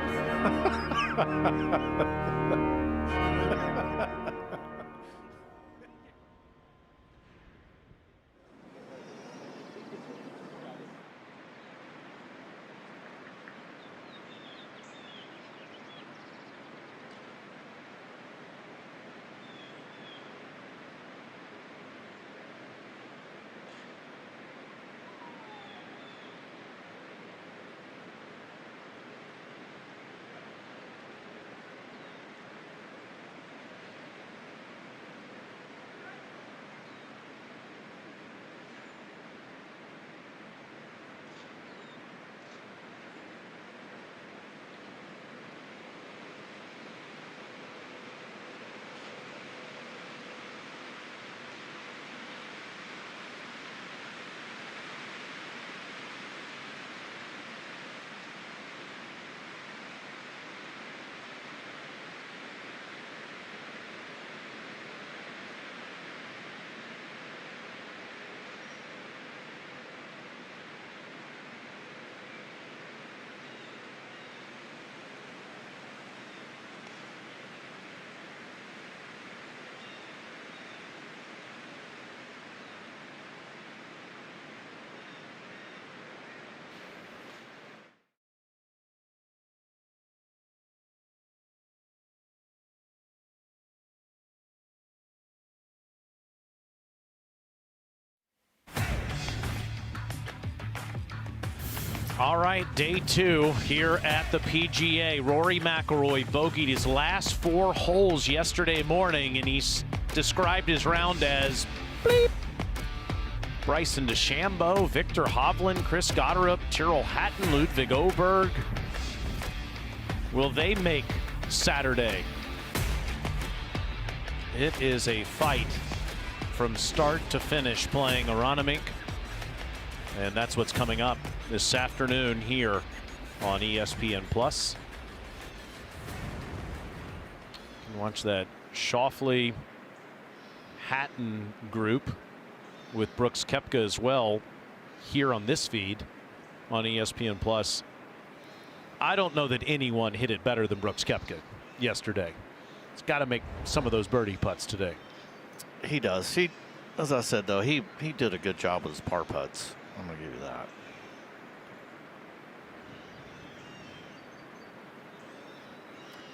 A: All right, day 2 here at the PGA. Rory McIlroy bogeyed his last 4 holes yesterday morning, and he's described his round as bleep. Bryson DeChambeau, Victor Hovland, Chris Gotterup, Tyrrell Hatton, Ludwig Oberg. Will they make Saturday? It is a fight from start to finish playing Aronimink. And that's what's coming up this afternoon here on ESPN+. You can watch that Schauffele Hatton group with Brooks Koepka as well here on this feed on ESPN+. I don't know that anyone hit it better than Brooks Koepka yesterday. He's got to make some of those birdie putts today.
F: He does. He, as I said, though, he did a good job with his par putts. I'm going to give you that.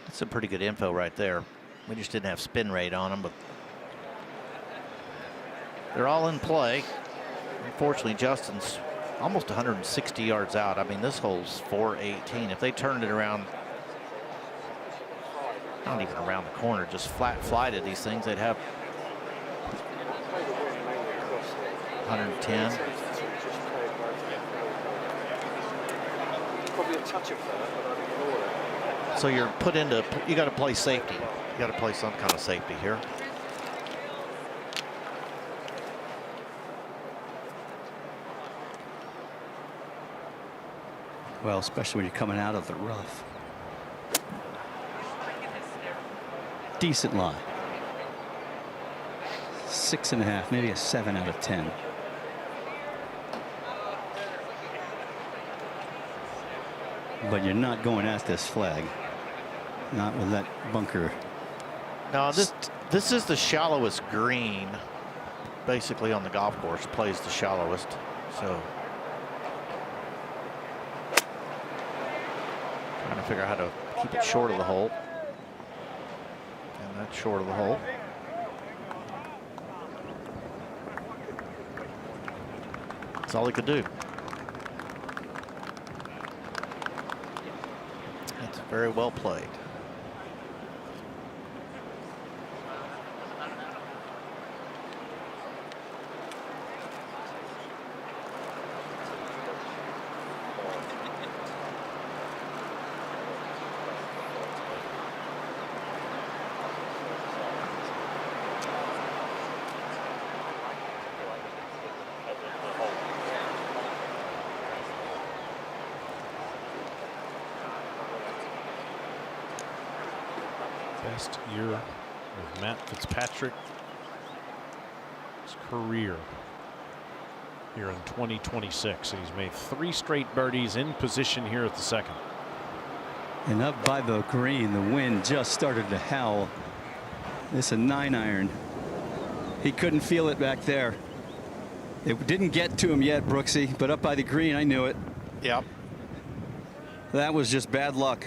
F: That's some pretty good info right there. We just didn't have spin rate on them, but they're all in play. Unfortunately, Justin's almost 160 yards out. I mean, this hole's 418. If they turned it around, not even around the corner, just flat flighted these things, they'd have 110.
P: Probably a touch of that, but I'd ignore it.
F: So you're put into, you got to play safety. You got to play some kind of safety here.
B: Well, especially when you're coming out of the rough. Decent lie. 6.5, maybe a 7 out of 10. But you're not going at this flag. Not with that bunker.
F: No, this is the shallowest green, basically, on the golf course. Plays the shallowest. So trying to figure out how to keep it short of the hole. And that's short of the hole. That's all he could do. That's very well played.
A: Best year of Matt Fitzpatrick, his career here in 2026. He's made 3 straight birdies in position here at the second.
B: And up by the green, the wind just started to howl. This is a 9-iron. He couldn't feel it back there. It didn't get to him yet, Brooksy, but up by the green, I knew it.
F: Yep.
B: That was just bad luck.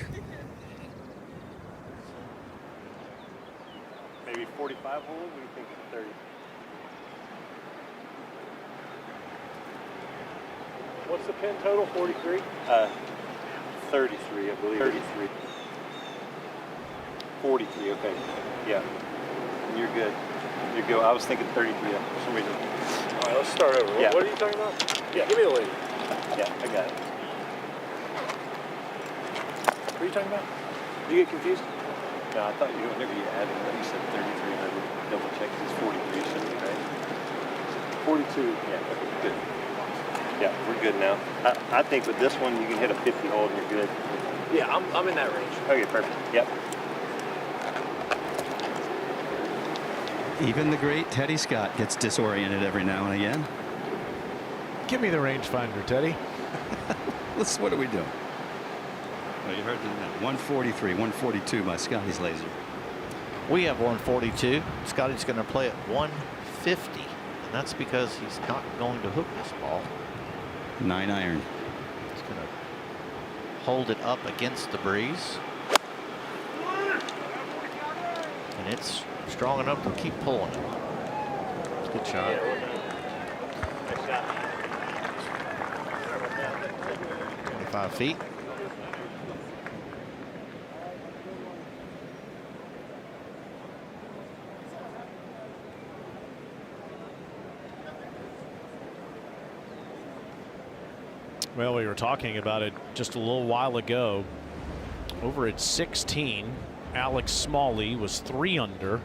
P: Maybe 45 hole? What do you think of 30? What's the pin total? 43? 33, I believe. 33. 43, okay. Yeah. You're good. You're good. I was thinking 33 for some reason. All right, let's start over. Yeah. What are you talking about? Yeah, give me the lead. Yeah, I got it. What are you talking about? Did you get confused? No, I thought whenever you added, you said 33, and I would double check because it's 43 something, right? 42. Yeah, good. Yeah, we're good now. I think with this one, you can hit a 50 hole and you're good. Yeah, I'm in that range. Okay, perfect. Yep.
B: Even the great Teddy Scott gets disoriented every now and again.
A: Give me the rangefinder, Teddy.
B: What are we doing? Well, you heard the 143, 142 by Scottie's laser.
F: We have 142. Scottie's going to play at 150, and that's because he's not going to hook this ball.
B: 9-iron.
F: He's going to hold it up against the breeze, and it's strong enough to keep pulling it. Good shot. 25 feet.
A: Well, we were talking about it just a little while ago. Over at 16, Alex Smalley was 3 under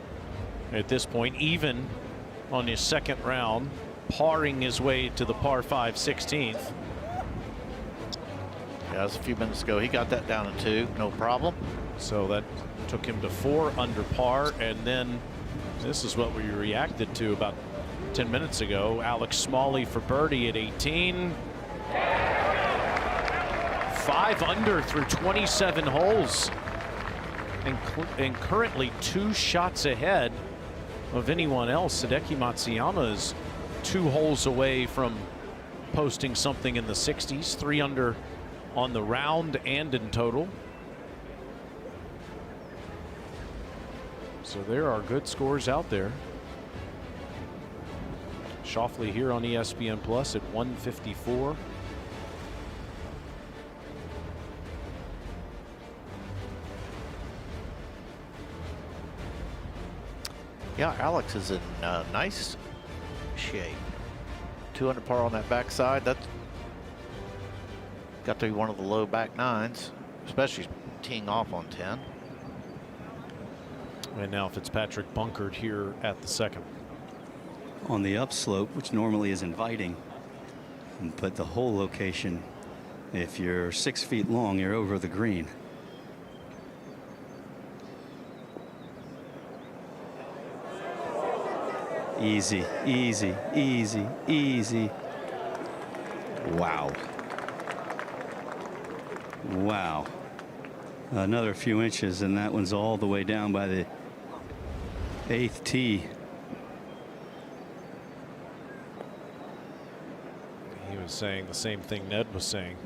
A: at this point, even on his second round, parring his way to the par 5 16th.
F: Yeah, that was a few minutes ago. He got that down to 2, no problem.
A: So that took him to 4 under par, and then this is what we reacted to about 10 minutes ago. Alex Smalley for birdie at 18. 5 under through 27 holes, and currently 2 shots ahead of anyone else. Hideki Matsuyama is 2 holes away from posting something in the 60s, 3 under on the round and in total. So there are good scores out there. Schauffele here on ESPN Plus at 154.
F: Yeah, Alex is in nice shape. 2 under par on that backside. That's got to be one of the low back 9s, especially teeing off on 10.
A: And now Fitzpatrick bunkered here at the second.
B: On the upslope, which normally is inviting, but the hole location, if you're 6 feet long, you're over the green. Easy, easy, easy, easy. Wow. Wow. Another few inches, and that one's all the way down by the 8th tee.
A: He was saying the same thing Ned was saying.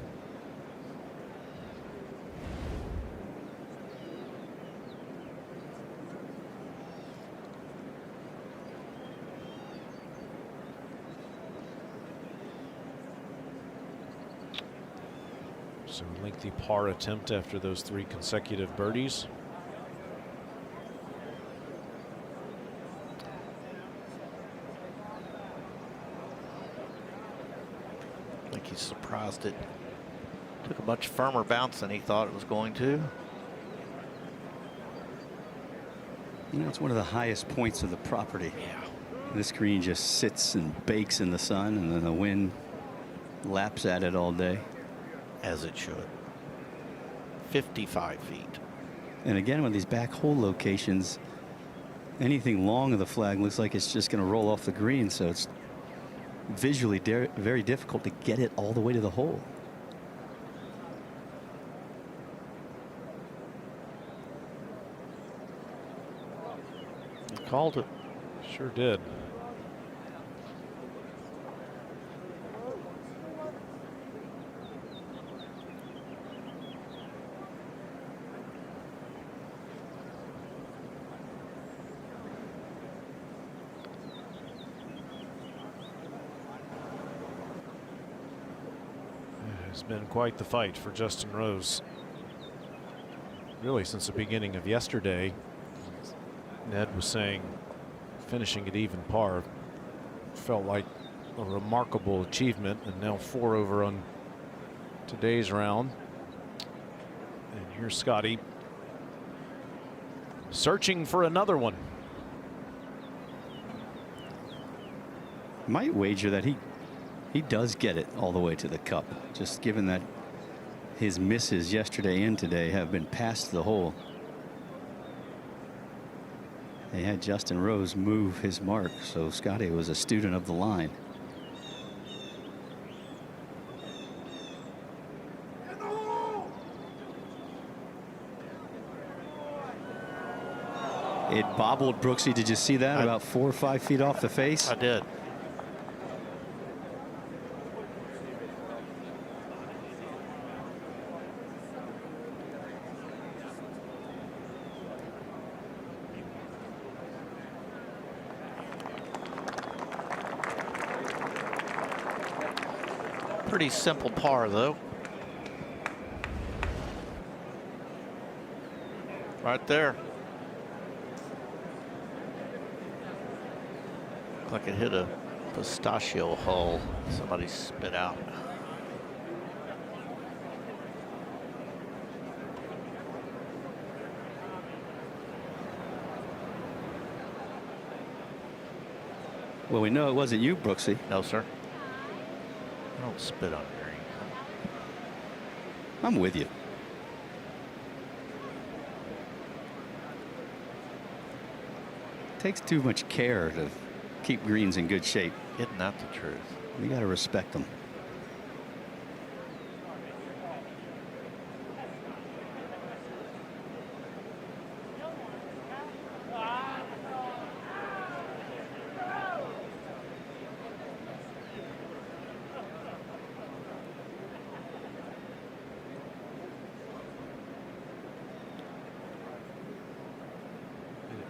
A: So lengthy par attempt after those 3 consecutive birdies.
F: I think he's surprised it took a much firmer bounce than he thought it was going to.
B: You know, it's one of the highest points of the property.
F: Yeah.
B: This green just sits and bakes in the sun, and then the wind laps at it all day.
F: As it should. 55 feet.
B: And again, with these back hole locations, anything long of the flag looks like it's just going to roll off the green, so it's visually very difficult to get it all the way to the hole.
F: He called it.
A: Sure did. It's been quite the fight for Justin Rose. Really since the beginning of yesterday. Ned was saying finishing at even par felt like a remarkable achievement, and now 4 over on today's round. And here's Scottie searching for another one.
B: Might wager that he does get it all the way to the cup, just given that his misses yesterday and today have been past the hole. They had Justin Rose move his mark, so Scottie was a student of the line. It bobbled, Brooksy. Did you see that? About 4 or 5 feet off the face?
F: I did. Pretty simple par, though. Right there. Looked like it hit a pistachio hull. Somebody spit out.
B: Well, we know it wasn't you, Brooksy.
F: No, sir. I don't spit on green.
B: I'm with you. Takes too much care to keep greens in good shape.
F: Isn't that the truth?
B: We got to respect them.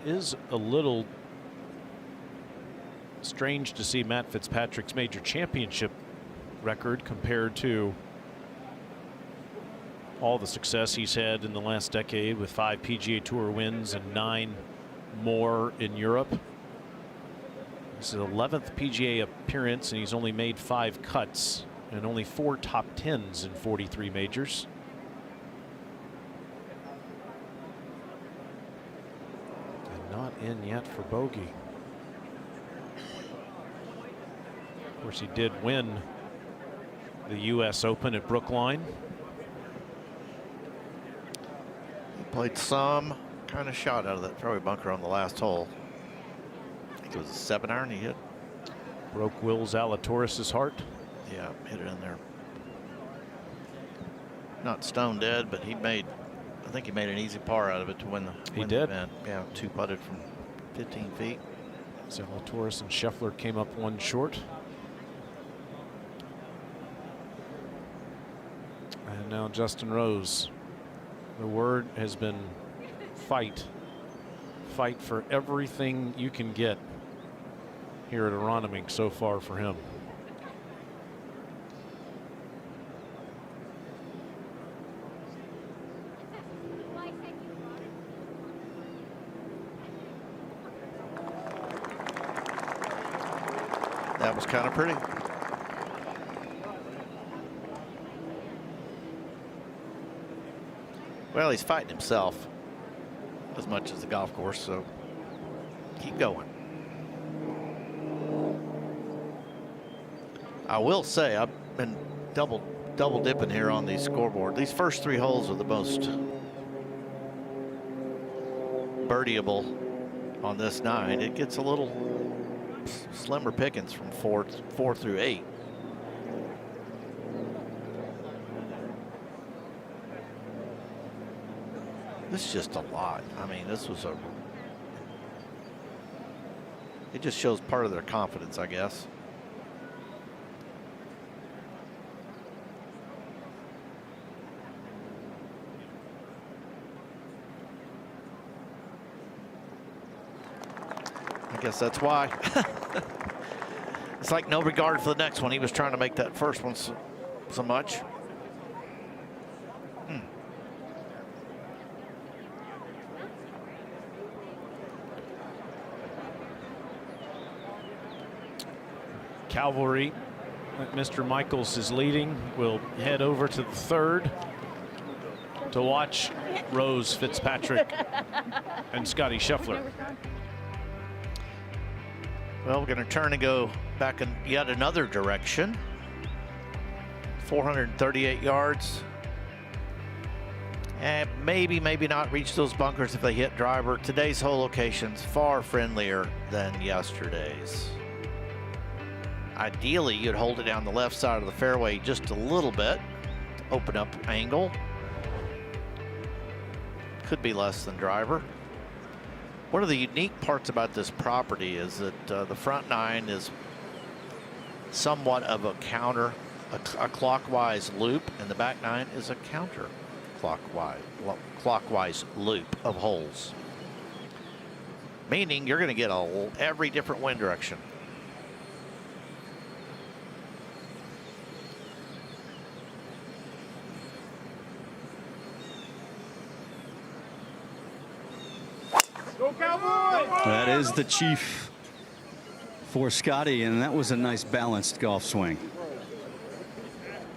A: Is a little strange to see Matt Fitzpatrick's major championship record compared to all the success he's had in the last decade with 5 PGA Tour wins and 9 more in Europe. This is his 11th PGA appearance, and he's only made 5 cuts and only 4 top 10s in 43 majors. Not in yet for bogey. Of course, he did win the U.S. Open at Brookline.
F: He played some kind of shot out of that fairway bunker on the last hole. I think it was a 7-iron he hit.
A: Broke Will Zalatoris' heart.
F: Yeah, hit it in there. Not stone dead, but I think he made an easy par out of it to win the event. Yeah, 2 putted from 15 feet.
A: Zalatoris and Scheffler came up 1 short. And now Justin Rose. The word has been fight. Fight for everything you can get here at Aronimink so far for him.
F: That was kind of pretty. Well, he's fighting himself as much as the golf course, so keep going. I will say I've been double dipping here on the scoreboard. These first 3 holes are the most birdieable on this 9. It gets a little slimmer pickings from 4 through 8. This is just a lot. I mean, this was it just shows part of their confidence, I guess. I guess that's why. It's like no regard for the next one. He was trying to make that first one so much.
A: Cavalry that Mr. Michaels is leading will head over to the 3rd to watch Rose, Fitzpatrick, and Scottie Scheffler.
F: Well, we're going to turn and go back in yet another direction. 438 yards. And maybe not reach those bunkers if they hit driver. Today's hole location's far friendlier than yesterday's. Ideally, you'd hold it down the left side of the fairway just a little bit. Open up angle. Could be less than driver. One of the unique parts about this property is that the front 9 is somewhat of a counter, a clockwise loop, and the back 9 is a counter clockwise loop of holes. Meaning you're going to get every different wind direction.
O: Go Cowboys!
B: That is the chief for Scottie, and that was a nice balanced golf swing.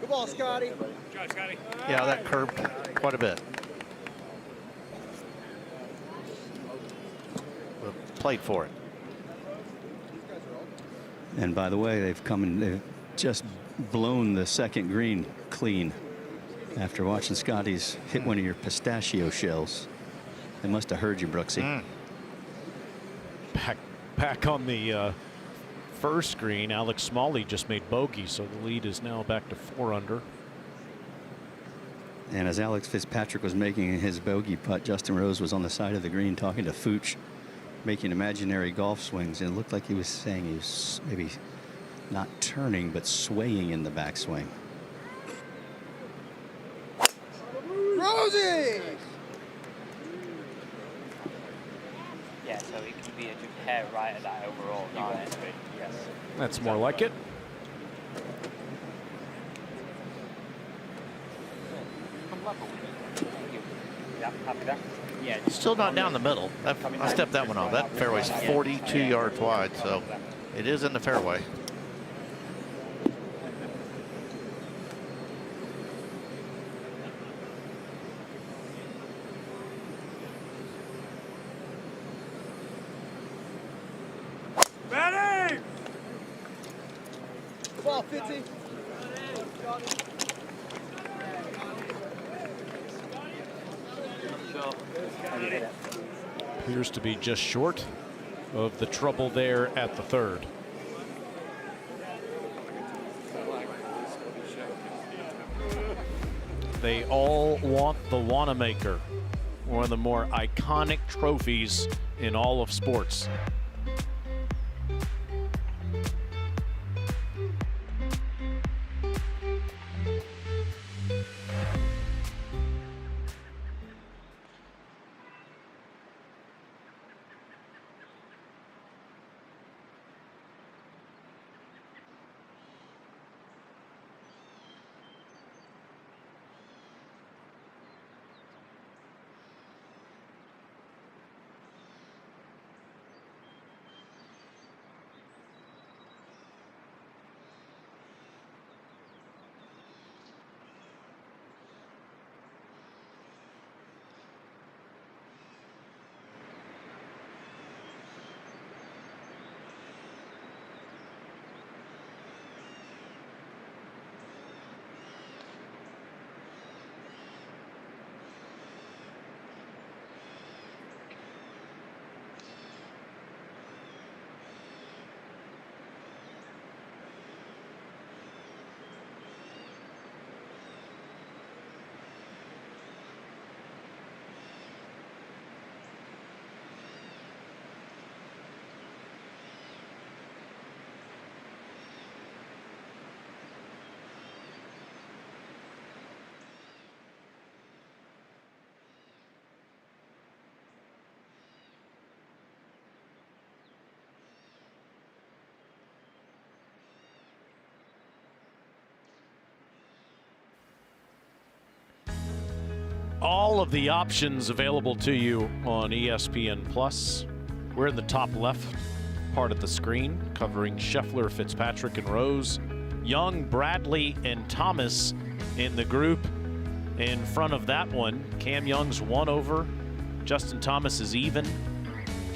S: Good ball, Scottie.
F: Yeah, that curved quite a bit. But played for it.
B: And by the way, they've just blown the second green clean after watching Scottie's hit one of your pistachio shells. They must have heard you, Brooksy.
A: Back on the first green, Alex Smalley just made bogey, so the lead is now back to 4 under.
B: And as Alex Fitzpatrick was making his bogey putt, Justin Rose was on the side of the green talking to Fooch, making imaginary golf swings, and it looked like he was saying he was maybe not turning but swaying in the backswing.
S: Rosie!
H: Yeah, so it can be a hair right at that overall. You want it to be, yes.
A: That's more like it.
H: Yeah, happy there? Yeah.
F: Still not down the middle. I stepped that one off. That fairway's 42 yards wide, so it is in the fairway.
O: Benny!
S: Good ball, Fitzy.
A: Appears to be just short of the trouble there at the third. They all want the Wanamaker, one of the more iconic trophies in all of sports. All of the options available to you on ESPN Plus. We're in the top left part of the screen, covering Scheffler, Fitzpatrick, and Rose. Young, Bradley, and Thomas in the group. In front of that one, Cam Young's 1 over. Justin Thomas is even.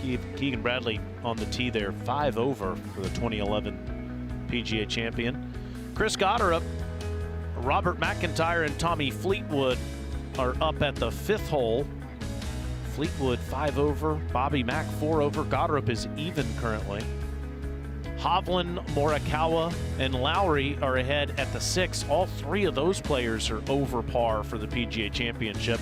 A: Keegan Bradley on the tee there, 5 over for the 2011 PGA champion. Chris Goddard, Robert McIntyre, and Tommy Fleetwood are up at the 5th hole. Fleetwood 5 over, Bobby Mack 4 over. Goddard is even currently. Hovland, Morikawa, and Lowry are ahead at the 6th. All 3 of those players are over par for the PGA Championship.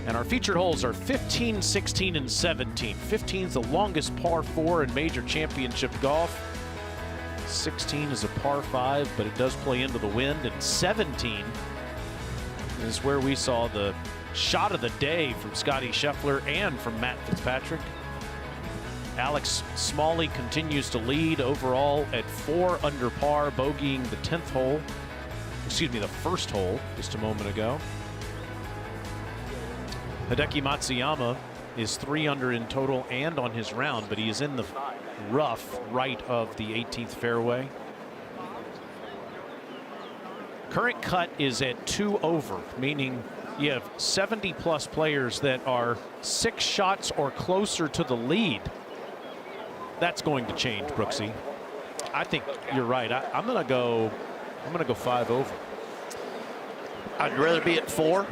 A: And our featured holes are 15, 16, and 17. 15 is the longest par 4 in major championship golf. 16 is a par 5, but it does play into the wind. And 17 is where we saw the shot of the day from Scottie Scheffler and from Matt Fitzpatrick. Alex Smalley continues to lead overall at 4 under par, bogeying the 10th hole. Excuse me, the 1st hole just a moment ago. Hideki Matsuyama is 3 under in total and on his round, but he is in the rough right of the 18th fairway. Current cut is at 2 over, meaning you have 70+ players that are 6 shots or closer to the lead. That's going to change, Brooksy. I think you're right. I'm gonna go 5 over.
F: I'd rather be at 4.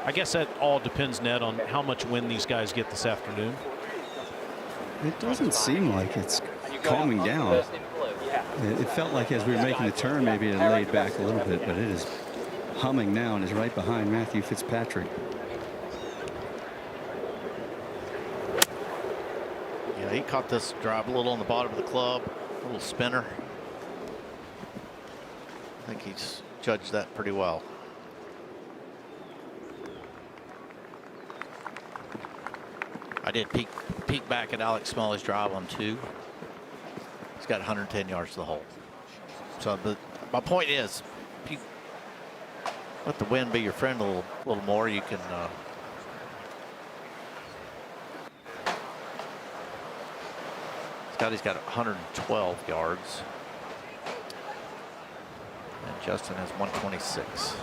A: I guess that all depends, Ned, on how much wind these guys get this afternoon.
B: It doesn't seem like it's calming down. It felt like as we were making the turn, maybe it laid back a little bit, but it is humming now and is right behind Matthew Fitzpatrick.
F: Yeah, he caught this drive a little on the bottom of the club, a little spinner. I think he's judged that pretty well. I did peek back at Alex Smalley's drive on 2. He's got 110 yards to the hole. So, but my point is, if you let the wind be your friend a little more, you can. Scottie's got 112 yards, and Justin has 126.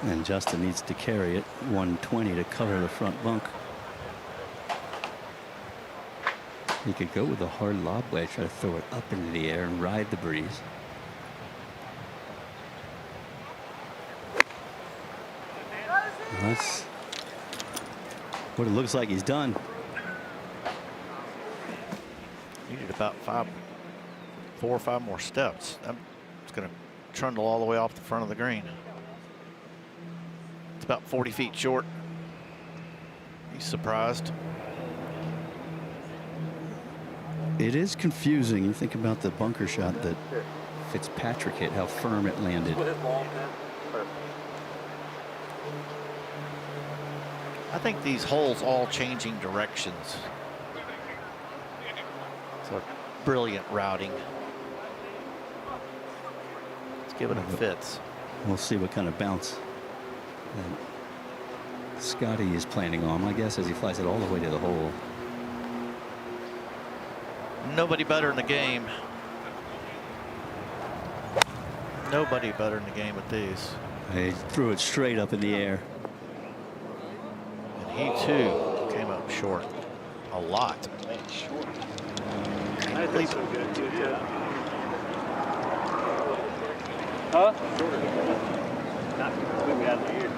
B: And Justin needs to carry it 120 to cover the front bunk. He could go with a hard lob wedge, try to throw it up into the air and ride the breeze. That's what it looks like he's done.
F: Needed about 4 or 5 more steps. It's going to trundle all the way off the front of the green. It's about 40 feet short. He's surprised.
B: It is confusing. You think about the bunker shot that Fitzpatrick hit, how firm it landed.
F: I think these holes all changing directions. So brilliant routing. Let's give it a fits.
B: We'll see what kind of bounce that Scottie is planning on, I guess, as he flies it all the way to the hole.
F: Nobody better in the game. Nobody better in the game with these.
B: He threw it straight up in the air.
F: And he too came up short a lot.
P: I think so good, too. Yeah. Huh? Shorter. Not what we had in the year.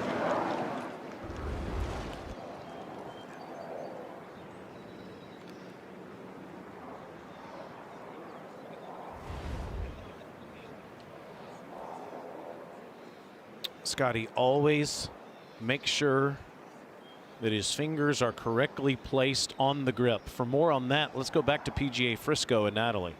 A: Scottie always makes sure that his fingers are correctly placed on the grip. For more on that, let's go back to PGA Frisco and Natalie.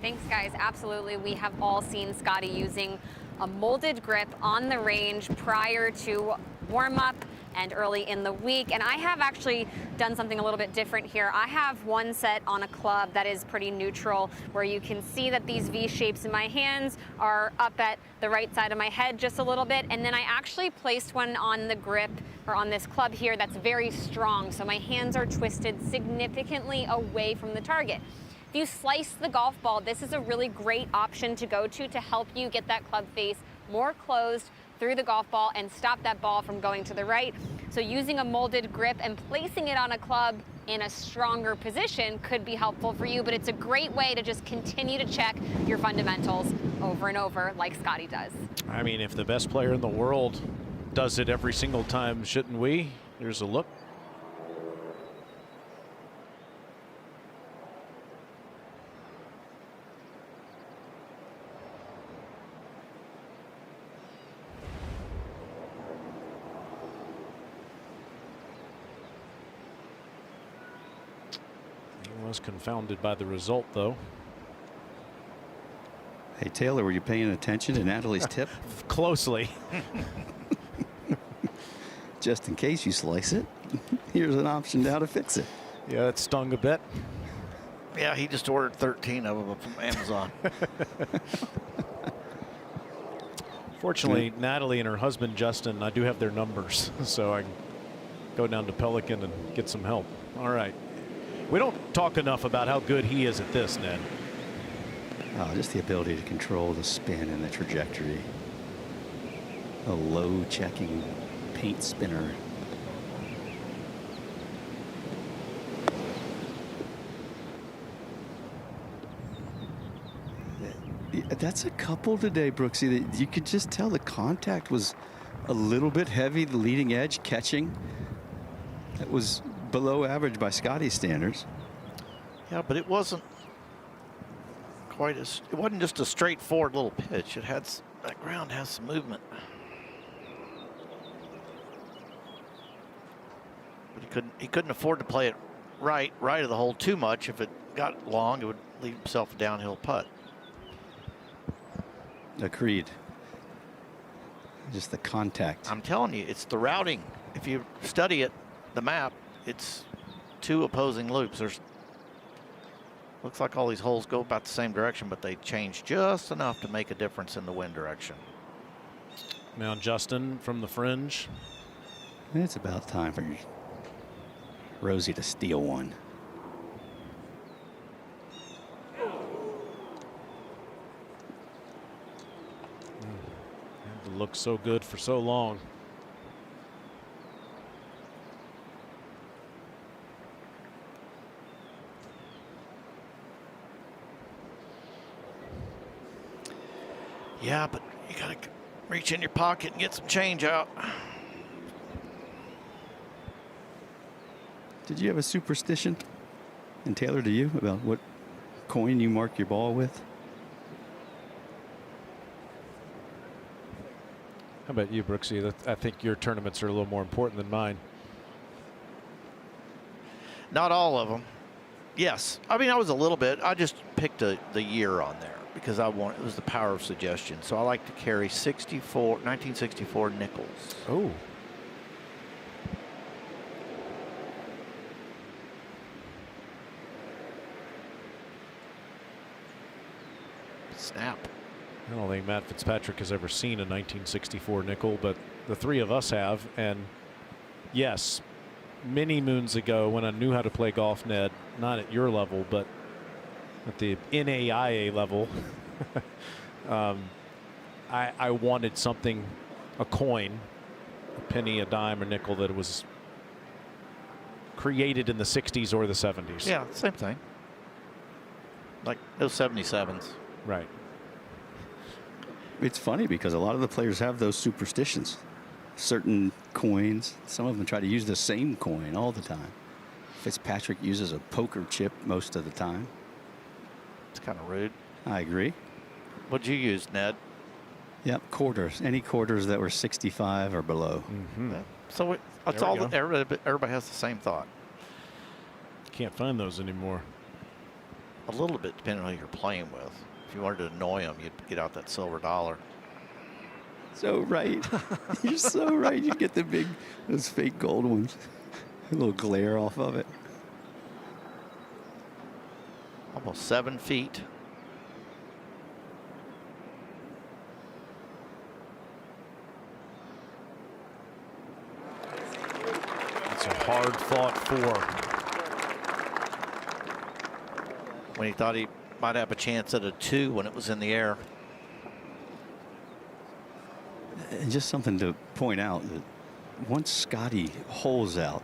I: Thanks, guys. Absolutely. We have all seen Scottie using a molded grip on the range prior to warm-up and early in the week. And I have actually done something a little bit different here. I have one set on a club that is pretty neutral, where you can see that these V shapes in my hands are up at the right side of my head just a little bit. And then I actually placed one on the grip, or on this club here, that's very strong. So my hands are twisted significantly away from the target. If you slice the golf ball, this is a really great option to go to help you get that club face more closed through the golf ball and stop that ball from going to the right. So using a molded grip and placing it on a club in a stronger position could be helpful for you, but it's a great way to just continue to check your fundamentals over and over like Scottie does.
A: I mean, if the best player in the world does it every single time, shouldn't we? Here's a look. Was confounded by the result, though.
B: Hey, Taylor, were you paying attention to Natalie's tip?
A: Closely.
B: Just in case you slice it, here's an option to how to fix it.
A: Yeah, it stung a bit.
F: Yeah, he just ordered 13 of them from Amazon.
L: Fortunately, Natalie and her husband Justin, I do have their numbers, so I can go down to Pelican and get some help. All right. We don't talk enough about how good he is at this, Ned.
B: Oh, just the ability to control the spin and the trajectory. A low checking paint spinner. That's a couple today, Brooksy, that you could just tell the contact was a little bit heavy, the leading edge catching. That was below average by Scottie's standards.
F: Yeah, but it wasn't quite as, it wasn't just a straightforward little pitch. It had, that ground has some movement. But he couldn't afford to play it right of the hole too much. If it got long, it would leave himself a downhill putt.
B: Agreed. Just the contact.
F: I'm telling you, it's the routing. If you study it, the map, it's two opposing loops. There's looks like all these holes go about the same direction, but they change just enough to make a difference in the wind direction.
L: Now Justin from the fringe.
B: It's about time for Rosie to steal one.
L: It looked so good for so long.
F: Yeah, but you gotta reach in your pocket and get some change out.
B: Did you have a superstition? And Taylor, do you, about what coin you mark your ball with?
L: How about you, Brooksy? I think your tournaments are a little more important than mine.
F: Not all of them. Yes. I mean, I was a little bit. I just picked the year on there because it was the power of suggestion. So I like to carry 1964 nickels.
L: Oh.
F: Snap.
L: I don't think Matt Fitzpatrick has ever seen a 1964 nickel, but the three of us have. And yes, many moons ago when I knew how to play golf, Ned, not at your level, but at the NAIA level, I wanted something, a coin, a penny, a dime, or nickel that was created in the 60s or the 70s.
F: Yeah, same thing. Like those 77s.
L: Right.
B: It's funny because a lot of the players have those superstitions. Certain coins, some of them try to use the same coin all the time. Fitzpatrick uses a poker chip most of the time.
F: It's kind of rude.
B: I agree.
F: What'd you use, Ned?
B: Yep, quarters. Any quarters that were 65 or below.
L: Mm-hmm.
F: Yeah. So it's all everybody has the same thought.
L: Can't find those anymore.
F: A little bit depending on who you're playing with. If you wanted to annoy them, you'd get out that silver dollar.
B: So right. You're so right. You get those fake gold ones. A little glare off of it.
F: Almost 7 feet.
L: It's a hard fought four.
F: When he thought he might have a chance at a 2 when it was in the air.
B: And just something to point out that once Scottie holes out,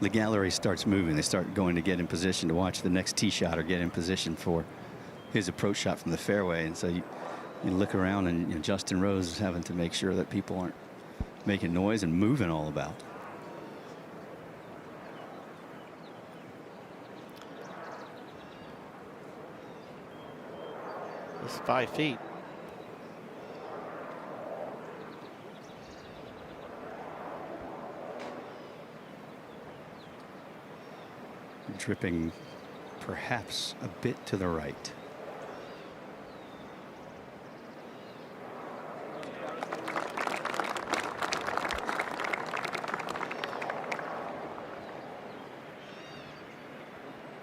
B: the gallery starts moving. They start going to get in position to watch the next tee shot or get in position for his approach shot from the fairway. And so you look around and Justin Rose is having to make sure that people aren't making noise and moving all about.
F: It's 5 feet.
B: Dripping perhaps a bit to the right.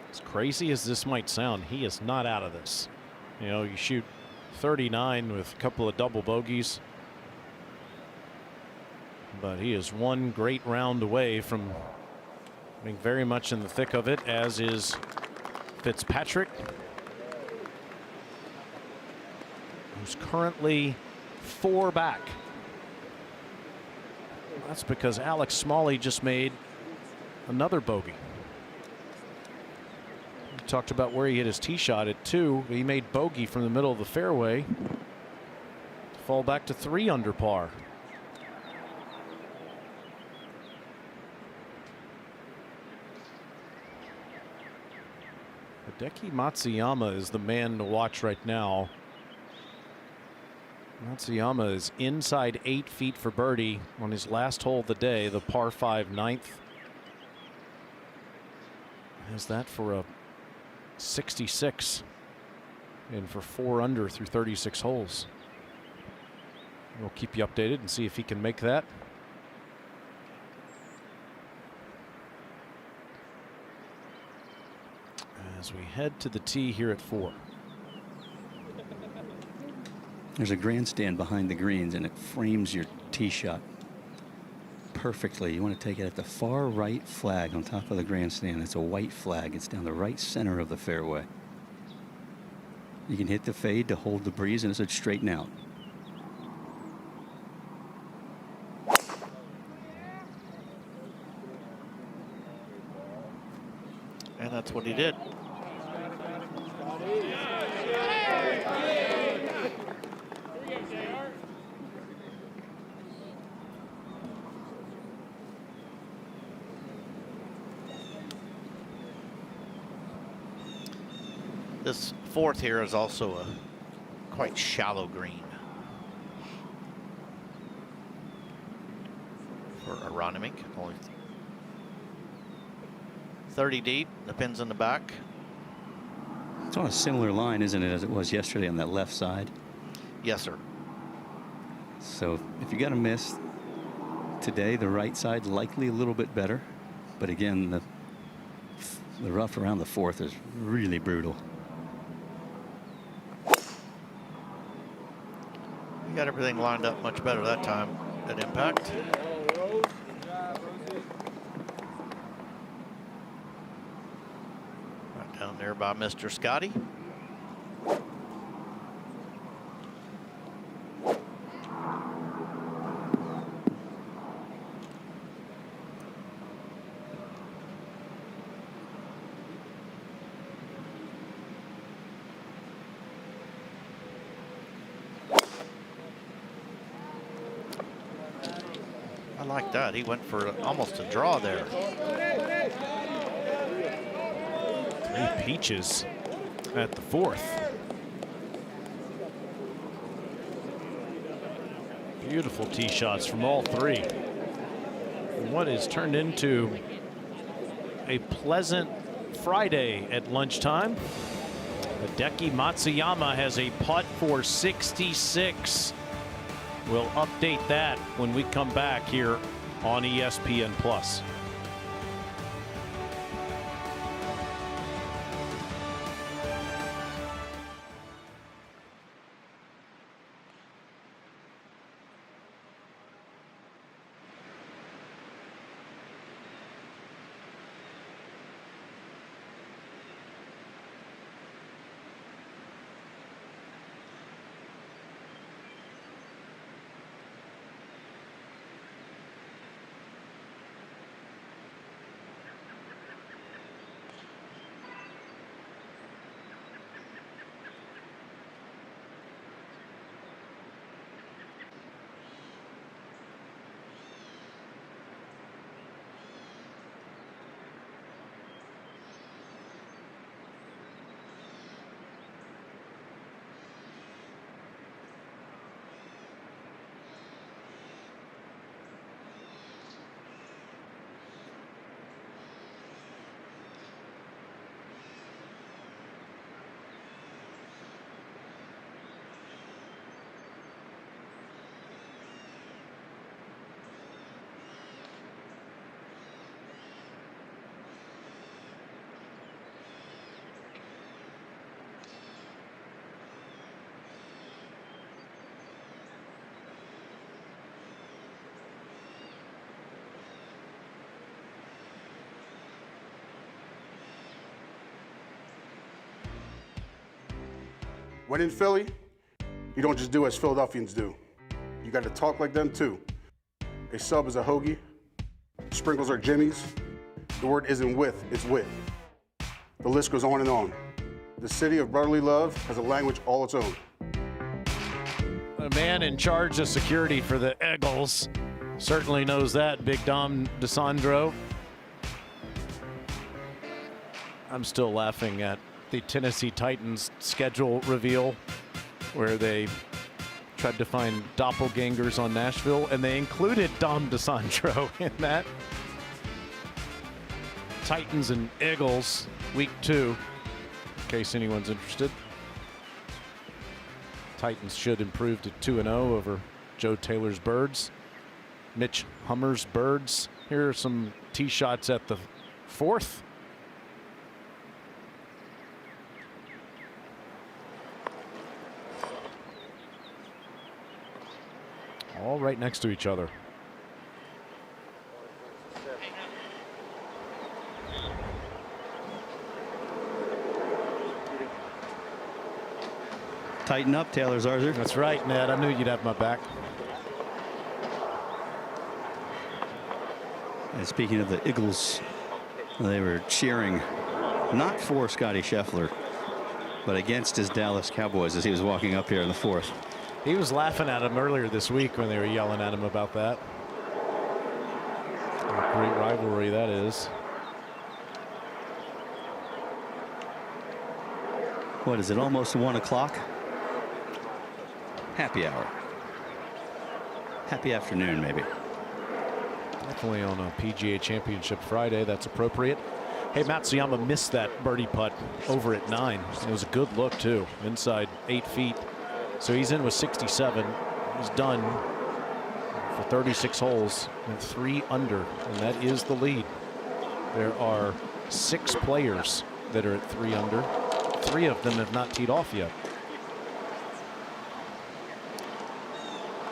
L: As crazy as this might sound, he is not out of this. You know, you shoot 39 with a couple of double bogeys. But he is one great round away from being very much in the thick of it, as is Fitzpatrick, who's currently 4 back. That's because Alex Smalley just made another bogey. We talked about where he hit his tee shot at 2. He made bogey from the middle of the fairway to fall back to 3 under par. Hideki Matsuyama is the man to watch right now. Matsuyama is inside 8 feet for birdie on his last hole of the day, the par 5 ninth. Has that for a 66 and for 4 under through 36 holes. We'll keep you updated and see if he can make that. As we head to the tee here at 4.
B: There's a grandstand behind the greens, and it frames your tee shot perfectly. You want to take it at the far right flag on top of the grandstand. It's a white flag. It's down the right center of the fairway. You can hit the fade to hold the breeze, and it should straighten out.
F: And that's what he did. This 4th here is also a quite shallow green for Aronimink. Only 30 deep, the pin's in the back.
B: It's on a similar line, isn't it, as it was yesterday on that left side?
F: Yes, sir.
B: So if you got a miss today, the right side likely a little bit better. But again, the rough around the 4th is really brutal.
F: You got everything lined up much better that time at impact. Right down there by Mr. Scottie. I like that. He went for almost a draw there.
L: 3 peaches at the 4th. Beautiful tee shots from all 3. What is turned into a pleasant Friday at lunchtime. Hideki Matsuyama has a putt for 66. We'll update that when we come back here on ESPN Plus.
J: When in Philly, you don't just do as Philadelphians do. You got to talk like them too. A sub is a hoagie. Sprinkles are jimmies. The word isn't with, it's with. The list goes on and on. The city of brotherly love has a language all its own.
L: The man in charge of security for the Eagles certainly knows that, Big Dom DeSandro. I'm still laughing at the Tennessee Titans schedule reveal where they tried to find doppelgangers on Nashville, and they included Dom DeSandro in that. Titans and Eagles, week 2, in case anyone's interested. Titans should improve to 2-0 over Joe Taylor's Birds. Mitch Hummer's Birds. Here are some tee shots at the 4th. All right next to each other.
B: Tighten up, Taylor Zarzer.
L: That's right, Ned. I knew you'd have my back.
B: And speaking of the Eagles, they were cheering not for Scottie Scheffler, but against his Dallas Cowboys as he was walking up here in the 4th.
L: He was laughing at him earlier this week when they were yelling at him about that. What a great rivalry that is.
B: What is it, almost 1 o'clock? Happy hour. Happy afternoon, maybe.
L: Definitely on a PGA Championship Friday. That's appropriate. Hey, Matsuyama missed that birdie putt over at 9. It was a good look, too. Inside 8 feet. So he's in with 67. He's done for 36 holes and 3 under, and that is the lead. There are 6 players that are at 3 under. 3 of them have not teed off yet.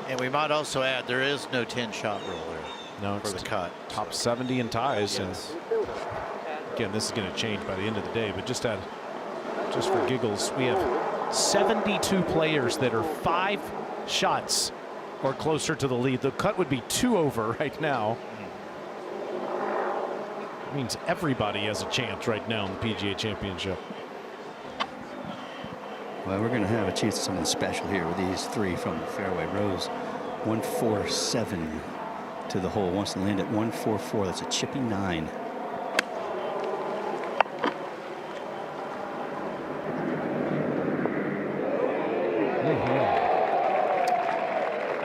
F: And we might also add there is no 10-shot rule there.
L: No,
F: for
L: it's
F: the cut.
L: Top 70 in ties.
F: Yes.
L: And again, this is going to change by the end of the day, but just for giggles, we have 72 players that are 5 shots or closer to the lead. The cut would be 2 over right now. It means everybody has a chance right now in the PGA Championship.
B: Well, we're going to have a chance at something special here with these 3 from the fairway. Rose 147 to the hole, wants to land at 144. That's a chippy 9.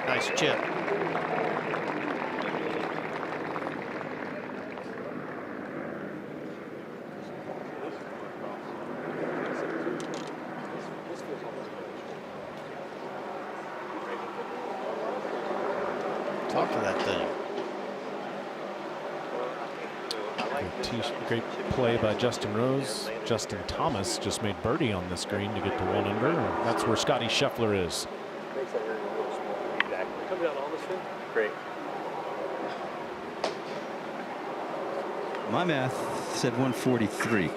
F: Nice chip. Talk to that thing.
L: Great play by Justin Rose. Justin Thomas just made birdie on this green to get to 1 under. That's where Scottie Scheffler is.
P: Come down on this thing. Great.
B: My math said 143.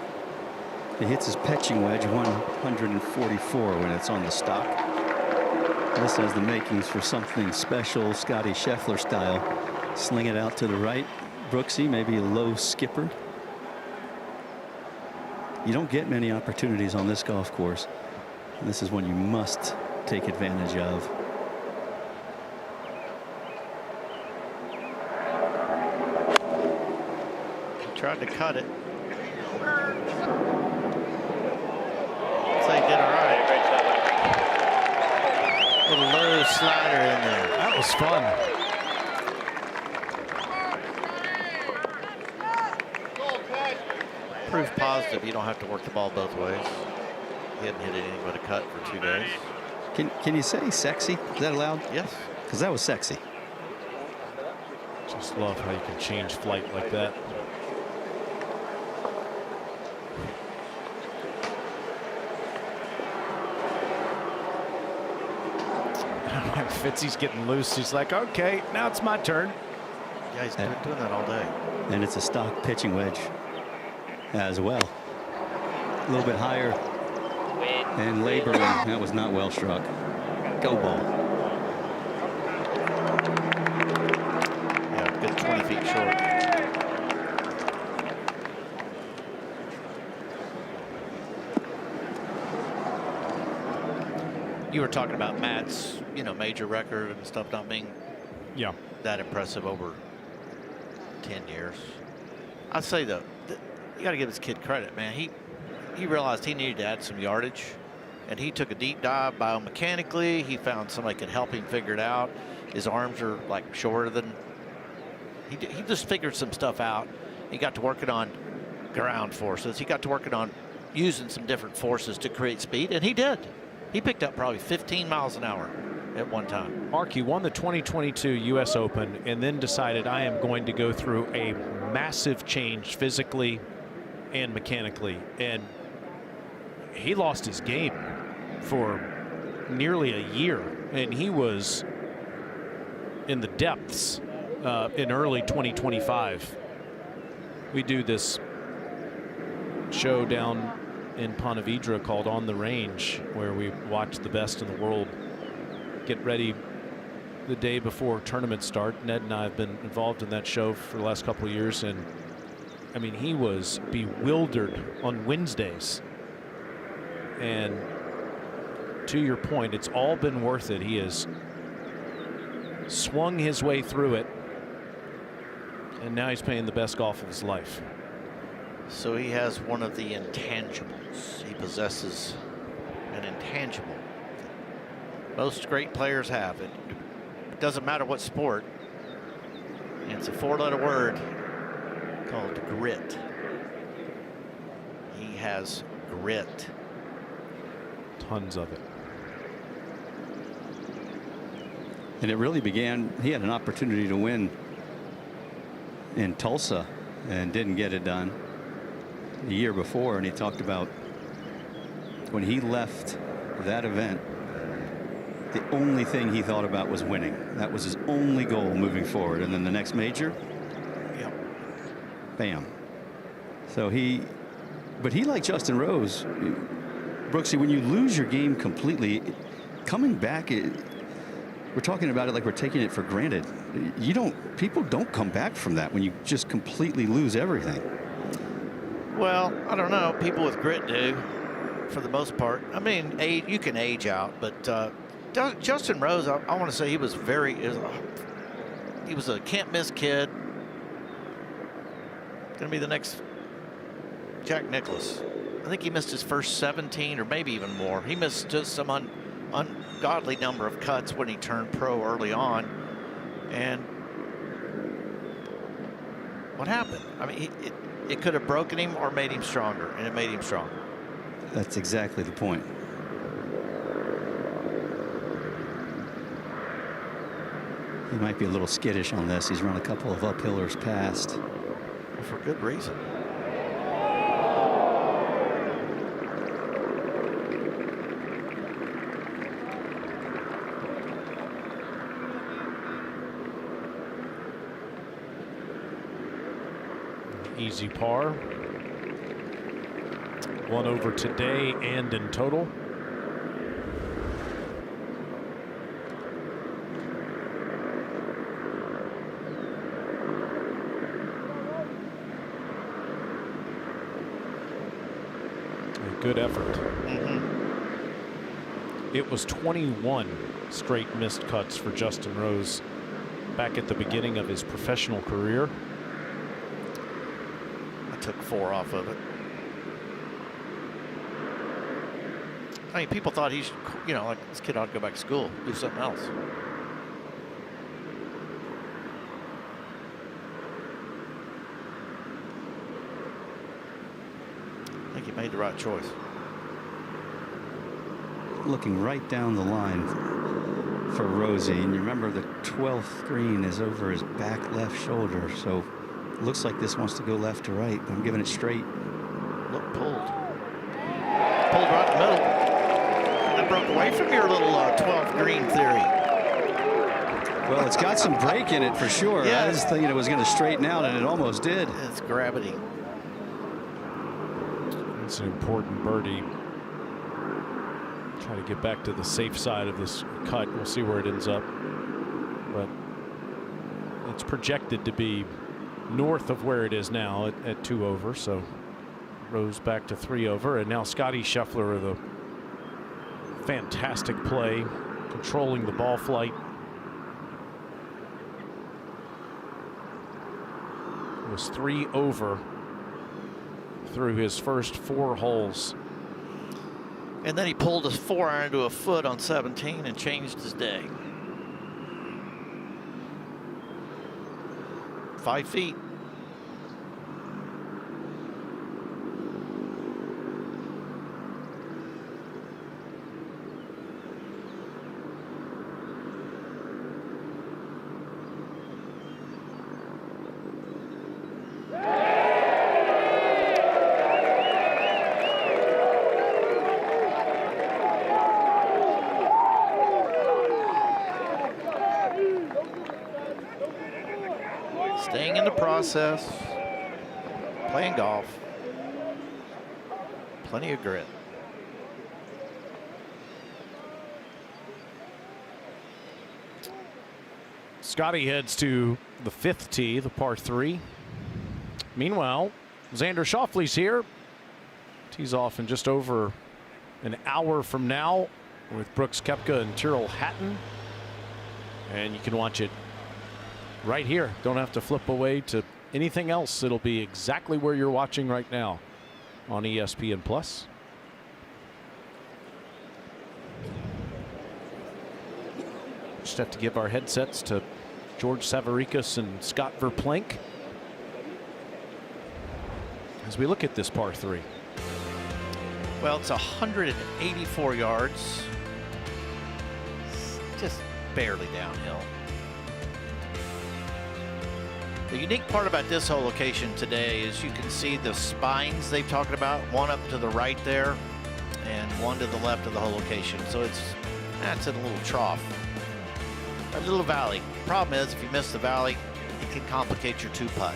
B: It hits his pitching wedge 144 when it's on the stock. This has the makings for something special, Scottie Scheffler style. Sling it out to the right. Brooksy, maybe a low skipper. You don't get many opportunities on this golf course. And this is one you must take advantage of.
F: He tried to cut it. So he did all right. Little low slider in there.
L: That was fun.
F: Proof positive, you don't have to work the ball both ways. He hadn't hit anything but a cut for 2 days.
B: Can you say sexy? Is that allowed?
F: Yes.
B: Because that was sexy.
L: Just love how you can change flight like that. Fitzy's getting loose. He's like, okay, now it's my turn.
F: Yeah, he's been doing that all day.
B: And it's a stock pitching wedge as well. A little bit higher.
H: Wind.
B: And laboring. That was not well struck. Go ball.
F: Yeah, good 20 feet short. You were talking about Matt's, major record and stuff not being that impressive over 10 years. I'd say though, you got to give this kid credit, man. He realized he needed to add some yardage, and he took a deep dive biomechanically. He found somebody could help him figure it out. His arms are like shorter than. He just figured some stuff out. He got to working on ground forces. He got to working on using some different forces to create speed, and he did. He picked up probably 15 miles an hour at one time.
L: Mark, he won the 2022 U.S. Open and then decided, I am going to go through a massive change physically and mechanically. And he lost his game for nearly a year. And he was in the depths in early 2025. We do this show down in Ponte Vedra called On the Range, where we watch the best in the world get ready the day before tournaments start. Ned and I have been involved in that show for the last couple of years, and I mean, he was bewildered on Wednesdays. And to your point, it's all been worth it. He has swung his way through it, and now he's playing the best golf of his life.
F: So he has one of the intangibles. He possesses an intangible. Most great players have it. It doesn't matter what sport. It's a 4-letter word called grit. He has grit.
L: Tons of it.
B: And it really began, he had an opportunity to win in Tulsa and didn't get it done the year before. And he talked about when he left that event, the only thing he thought about was winning. That was his only goal moving forward. And then the next major, bam. So but he, like Justin Rose, Brooksy, when you lose your game completely, coming back, we're talking about it like we're taking it for granted. People don't come back from that when you just completely lose everything.
F: Well, I don't know. People with grit do, for the most part. I mean, you can age out, but Justin Rose, I want to say he was he was a can't miss kid. Going to be the next Jack Nicklaus. I think he missed his first 17 or maybe even more. He missed just some ungodly number of cuts when he turned pro early on. And what happened? I mean, it could have broken him or made him stronger, and it made him stronger.
B: That's exactly the point. He might be a little skittish on this. He's run a couple of uphillers past.
F: For good reason.
L: Easy par. One over today and in total. A good effort. It was 21 straight missed cuts for Justin Rose back at the beginning of his professional career.
F: Took 4 off of it. I mean, people thought he should, like this kid ought to go back to school, do something else. I think he made the right choice.
B: Looking right down the line for Rosie, and you remember the 12th green is over his back left shoulder, so looks like this wants to go left to right. I'm giving it straight.
F: Look, pulled right in the middle. That broke away from your little 12th green theory.
B: Well, it's got some break in it for sure.
F: Yeah.
B: I was thinking it was going to straighten out, and it almost did.
F: It's gravity.
L: It's an important birdie. Try to get back to the safe side of this cut. We'll see where it ends up. But it's projected to be north of where it is now at 2 over. So Rose back to 3 over. And now Scottie Scheffler with a fantastic play, controlling the ball flight. It was 3 over through his first 4 holes.
F: And then he pulled his 4-iron to a foot on 17 and changed his day. 5 feet. Staying in the process, playing golf, plenty of grit.
L: Scottie heads to the 5th tee, the par 3. Meanwhile, Xander Schauffele's here. Tees off in just over an hour from now with Brooks Koepka and Tyrrell Hatton. And you can watch it right here. Don't have to flip away to anything else. It'll be exactly where you're watching right now on ESPN Plus. Just have to give our headsets to George Savarikas and Scott Verplank as we look at this par 3.
F: Well, it's 184 yards. Just barely downhill. The unique part about this whole location today is you can see the spines they've talked about, one up to the right there and one to the left of the whole location. So that's in a little trough, a little valley. Problem is, if you miss the valley, it can complicate your 2-putt.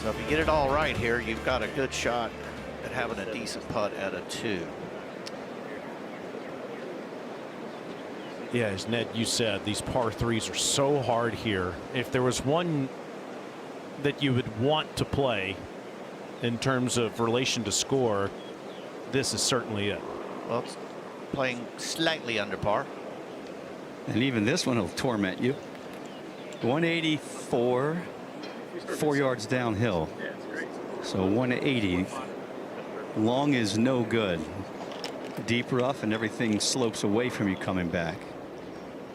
F: So if you get it all right here, you've got a good shot at having a decent putt at a 2.
L: Yeah, as Ned, you said, these par 3s are so hard here. If there was one that you would want to play in terms of relation to score, this is certainly it.
F: Well, it's playing slightly under par.
B: And even this one will torment you. 184, 4 yards downhill. So 180. Long is no good. Deep rough and everything slopes away from you coming back.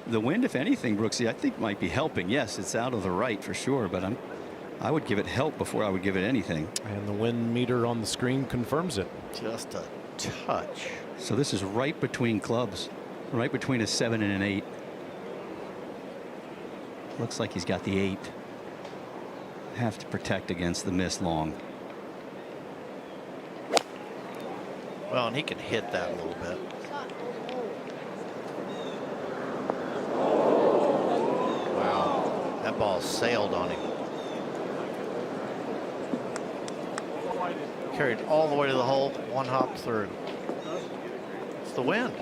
B: The wind, if anything, Brooksy, I think might be helping. Yes, it's out of the right for sure, but I would give it help before I would give it anything.
L: And the wind meter on the screen confirms it.
F: Just a touch.
B: So this is right between clubs, right between a 7 and an 8. Looks like he's got the 8. Have to protect against the miss long.
F: Well, and he can hit that a little bit. Wow, that ball sailed on him. Carried all the way to the hole, one hop through. It's the wind.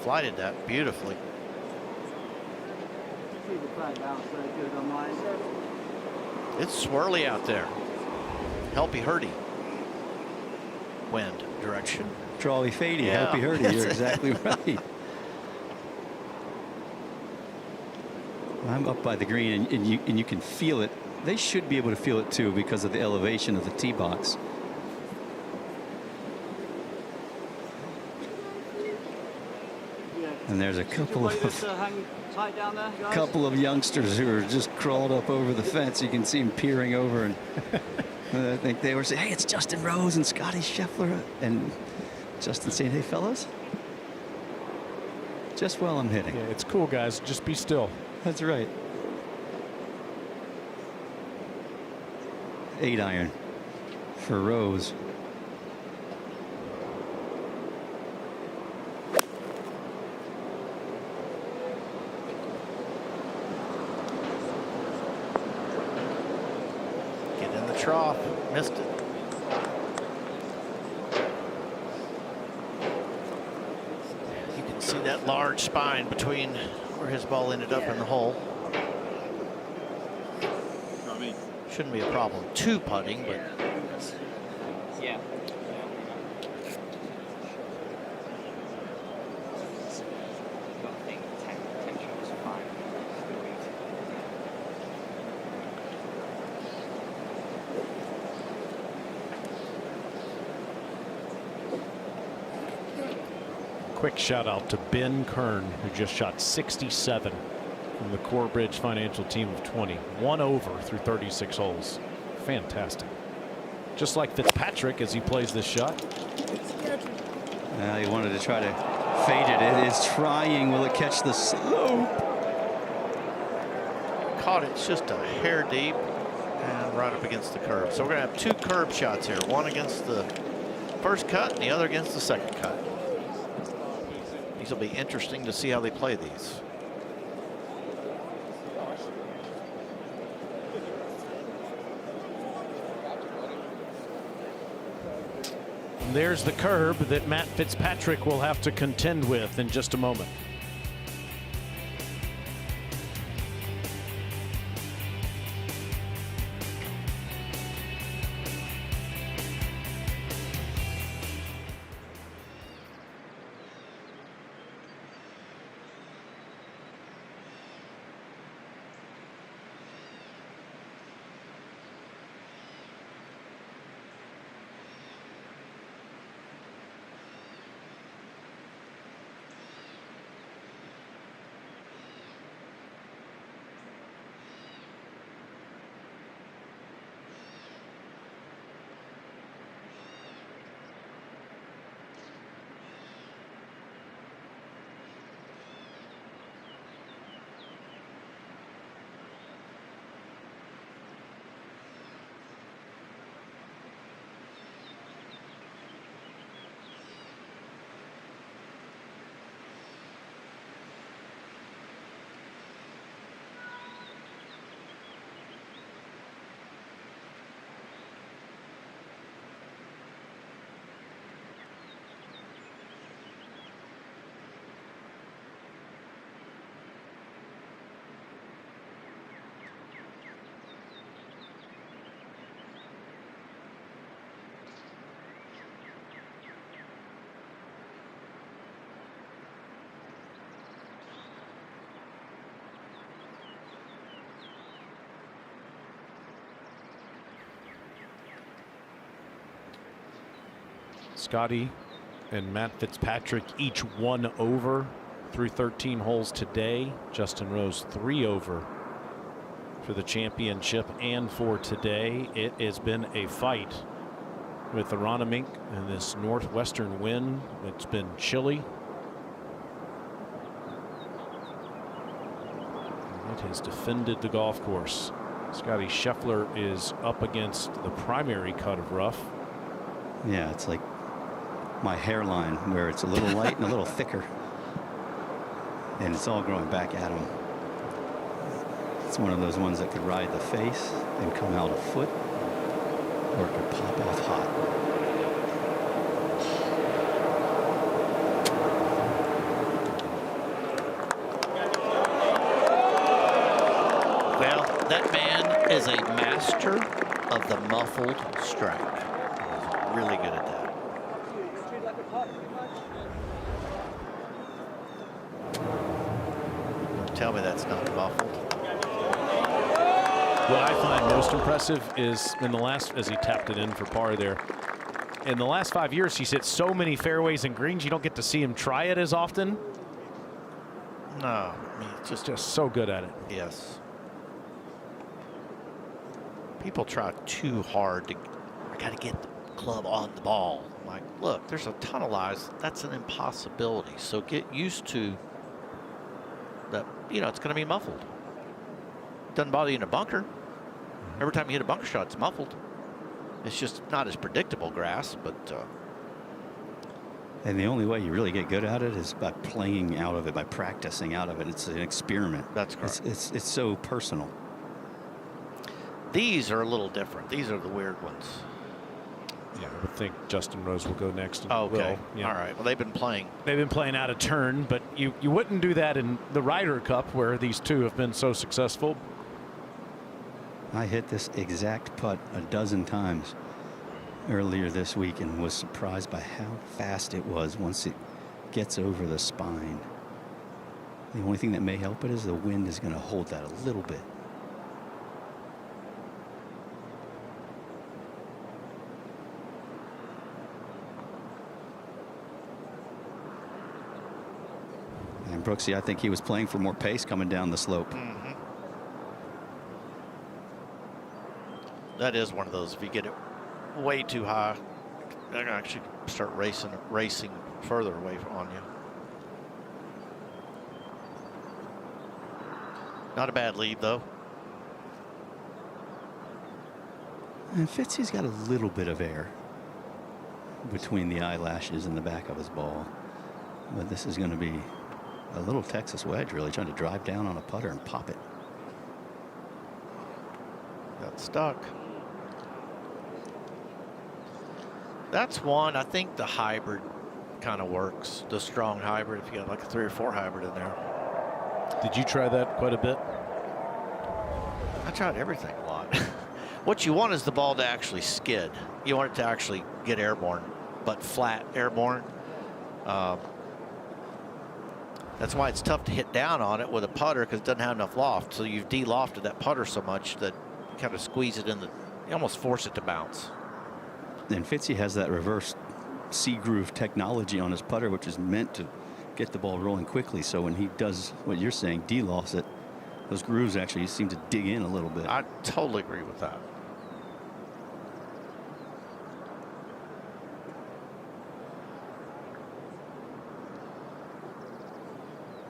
F: Flighted that beautifully. It's swirly out there. Helpy-hurdy. Wind direction.
B: Trolley fadey,
F: Yeah.
B: helpy-hurdy. You're exactly right. I'm up by the green, and you can feel it. They should be able to feel it too because of the elevation of the tee box. And there's a couple of youngsters who are just crawled up over the fence. You can see them peering over, and I think they were saying, "Hey, it's Justin Rose and Scottie Scheffler," and Justin saying, "Hey, fellas, just while I'm hitting."
L: Yeah, it's cool, guys. Just be still.
B: That's right. 8 iron for Rose.
F: the trough, missed it. You can see that large spine between where his ball ended up in the hole. Shouldn't be a problem two putting, but
H: Yeah.
L: Quick shout out to Ben Kern, who just shot 67 from the Core Bridge Financial team of 20. 1 over through 36 holes. Fantastic. Just like Fitzpatrick as he plays this shot.
B: He wanted to try to fade it. It is trying. Will it catch the slope?
F: caught it just a hair deep and right up against the curb. So we're going to have two curb shots here. One against the first cut and the other against the second cut. These will be interesting to see how they play these.
L: There's the curb that Matt Fitzpatrick will have to contend with in just a moment. Scottie and Matt Fitzpatrick each 1 over through 13 holes today. Justin Rose 3 over for the championship and for today. It has been a fight with Aronimink and this northwestern wind. It's been chilly. It has defended the golf course. Scottie Scheffler is up against the primary cut of rough.
B: Yeah, it's like my hairline where it's a little light and a little thicker. And it's all growing back at him. It's one of those ones that could ride the face and come out a foot, or it could pop off hot.
F: Well, that man is a master of the muffled strike. He's really good at that. Tell me that's not muffled.
L: What I find most impressive is in the last, as he tapped it in for par there, in the last 5 years, he's hit so many fairways and greens, you don't get to see him try it as often.
F: No, I mean, it's
L: just so good at it.
F: Yes. People try too hard to, I got to get the club on the ball. I'm like, look, there's a ton of lies. That's an impossibility. So get used to that, you know, it's going to be muffled. Doesn't bother you in a bunker. Every time you hit a bunker shot, it's muffled. It's just not as predictable grass, but.
B: And the only way you really get good at it is by playing out of it, by practicing out of it. It's an experiment.
F: That's correct.
B: It's so personal.
F: These are a little different. These are the weird ones.
L: Yeah, I would think Justin Rose will go next.
F: Okay.
L: Will. Yeah.
F: All right. Well, they've been playing.
L: They've been playing out of turn, but you wouldn't do that in the Ryder Cup where these two have been so successful.
B: I hit this exact putt a dozen times earlier this week and was surprised by how fast it was once it gets over the spine. The only thing that may help it is the wind is going to hold that a little bit. And Brooksy, I think he was playing for more pace coming down the slope.
F: Mm-hmm. That is one of those. If you get it way too high, they're going to actually start racing further away on you. Not a bad lead, though.
B: And Fitzy's got a little bit of air between the eyelashes and the back of his ball. But this is going to be a little Texas wedge, really trying to drive down on a putter and pop it.
F: Got stuck. That's one. I think the hybrid kind of works. The strong hybrid, if you got like a 3 or 4 hybrid in there.
L: Did you try that quite a bit?
F: I tried everything a lot. What you want is the ball to actually skid. You want it to actually get airborne, but flat airborne. That's why it's tough to hit down on it with a putter, because it doesn't have enough loft. So you've de-lofted that putter so much that you kind of squeeze it in the, you almost force it to bounce.
B: And Fitzy has that reverse C-groove technology on his putter, which is meant to get the ball rolling quickly. So when he does what you're saying, de-lofts it, those grooves actually seem to dig in a little bit.
F: I totally agree with that.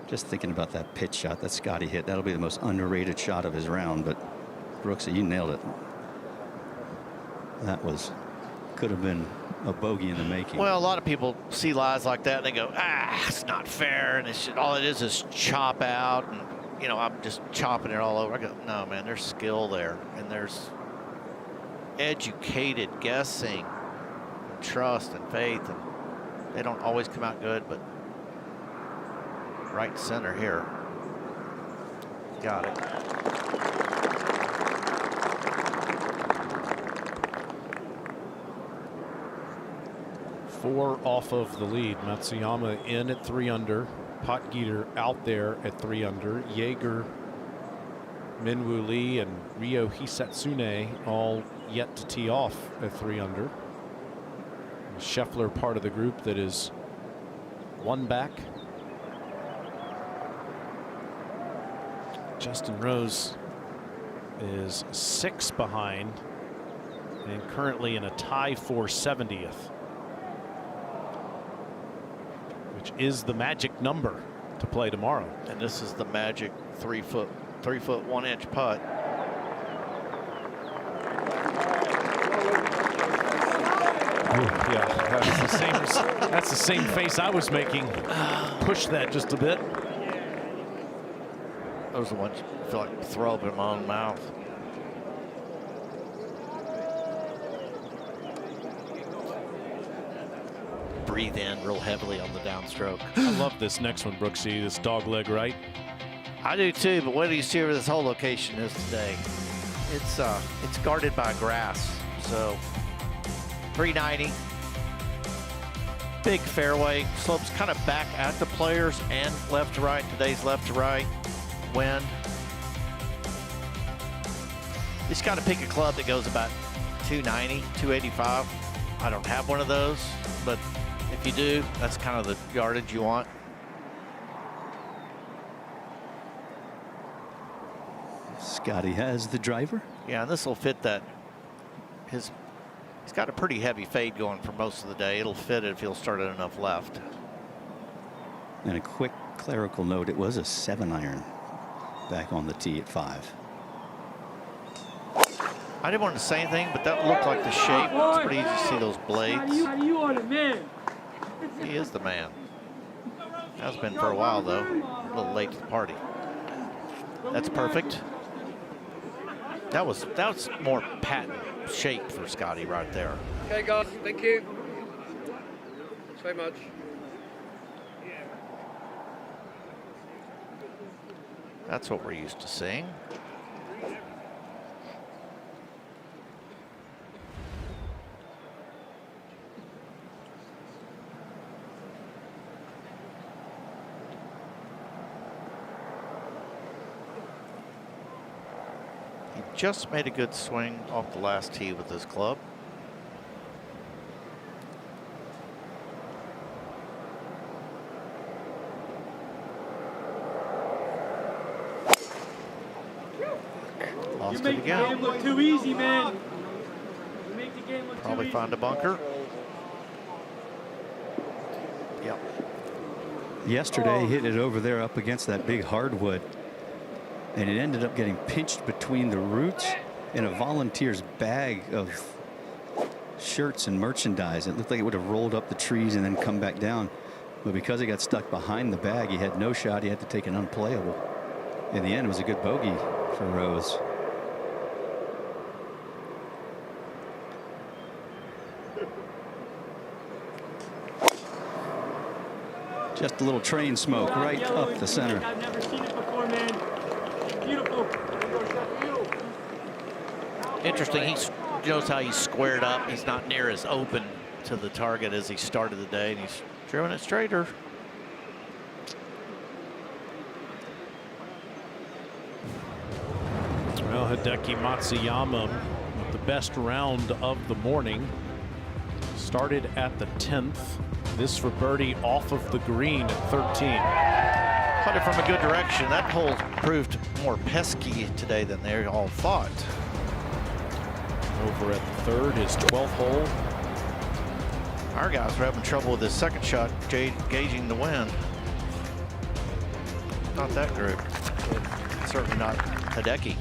B: Just thinking about that pitch shot that Scottie hit, that'll be the most underrated shot of his round. But Brooksy, you nailed it. That could have been a bogey in the making.
F: Well, a lot of people see lies like that and they go, it's not fair, and it's just, all it is chop out, and you know, I'm just chopping it all over. I go, no, man, there's skill there, and there's educated guessing, and trust and faith, and they don't always come out good, but right center here. Got it.
L: Four off of the lead. Matsuyama in at 3 under. Potgieter out there at 3 under. Jaeger, Minwoo Lee, and Ryo Hisatsune all yet to tee off at 3 under. Scheffler part of the group that is 1 back. Justin Rose is 6 behind and currently in a tie for 70th. Which is the magic number to play tomorrow.
F: And this is the magic 3 foot 1 inch putt.
L: Oh, yeah, that's the same face I was making. Push that just a bit.
F: Those are the ones I feel like throw up in my own mouth. Breathe in real heavily on the downstroke.
L: I love this next one, Brooksy, this dog leg right.
F: I do too, but what do you see where this whole location is today? It's guarded by grass, so 390. Big fairway, slopes kind of back at the players and left to right. Today's left to right. Wind. You just got to pick a club that goes about 290, 285. I don't have one of those, but if you do, that's kind of the yardage you want.
B: Scottie has the driver.
F: Yeah, and this will fit that. He's got a pretty heavy fade going for most of the day. It'll fit it if he'll start at enough left.
B: And a quick clerical note, it was a 7-iron back on the tee at 5.
F: I didn't want to say anything, but that looked like the shape. It's pretty easy to see those blades.
O: You are the man.
F: He is the man. Has been for a while, though. A little late to the party. That's perfect. That was more patent shape for Scottie right there.
K: Okay, guys, thank you so much.
F: That's what we're used to seeing. He just made a good swing off the last tee with his club. Lost it again.
O: The game look too easy, man. You make the game look
F: Probably
O: too
F: find a bunker. Yep.
B: Yesterday, he hit it over there up against that big hardwood, and it ended up getting pinched between the roots and a volunteer's bag of shirts and merchandise. It looked like it would have rolled up the trees and then come back down. But because he got stuck behind the bag, he had no shot. He had to take an unplayable. In the end, it was a good bogey for Rose. Just a little train smoke right up the center.
O: I've never seen it before, man. Beautiful.
F: Interesting. He knows how he's squared up. He's not near as open to the target as he started the day, and he's throwing it straighter.
L: Well, Hideki Matsuyama with the best round of the morning. Started at the 10th. This for birdie off of the green at 13.
F: Put it from a good direction. That hole proved more pesky today than they all thought.
L: Over at the third, his 12th hole.
F: Our guys were having trouble with his second shot, gauging the wind. Not that group. Certainly not Hideki.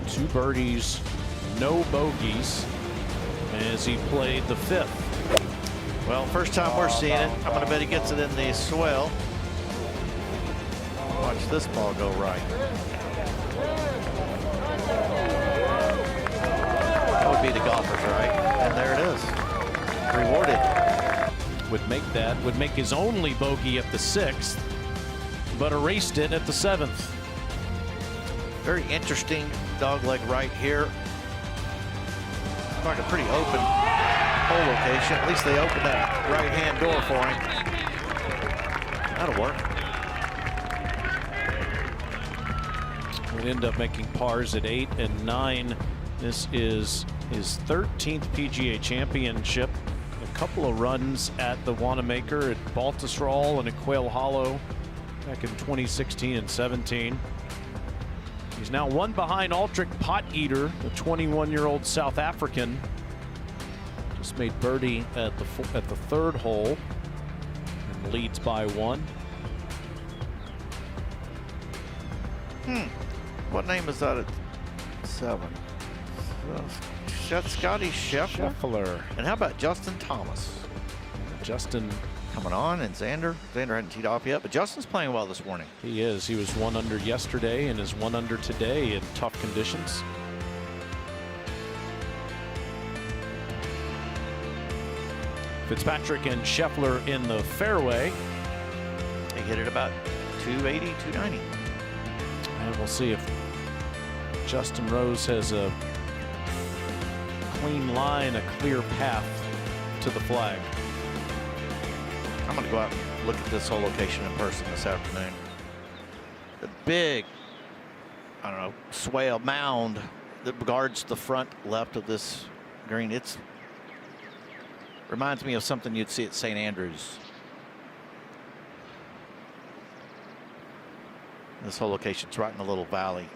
L: 2 birdies, no bogeys as he played the 5th.
F: Well, first time we're seeing it. I'm going to bet he gets it in the swell. Watch this ball go right. That would be the golfers, right? And there it is. Rewarded.
L: Would make his only bogey at the 6th, but erased it at the 7th.
F: Very interesting dogleg right here. Like a pretty open hole location. At least they opened that right-hand door for him. That'll work.
L: Would end up making pars at 8 and 9. This is his 13th PGA Championship. A couple of runs at the Wanamaker, at Baltusrol, and at Quail Hollow back in 2016 and 17. He's now one behind Aldrich Poteater, the 21-year-old South African. Just made birdie at the third hole and leads by 1.
F: What name is that at 7? Scottie Scheffler. And how about Justin Thomas?
L: Justin
F: coming on, and Xander hadn't teed off yet, but Justin's playing well this morning.
L: He is. He was 1 under yesterday and is 1 under today in tough conditions. Fitzpatrick and Scheffler in the fairway.
F: They hit it about 280, 290.
L: And we'll see if Justin Rose has a clean line, a clear path to the flag.
F: I'm going to go out and look at this whole location in person this afternoon. The big, I don't know, swale mound that guards the front left of this green. It reminds me of something you'd see at St. Andrews. This whole location's right in a little valley.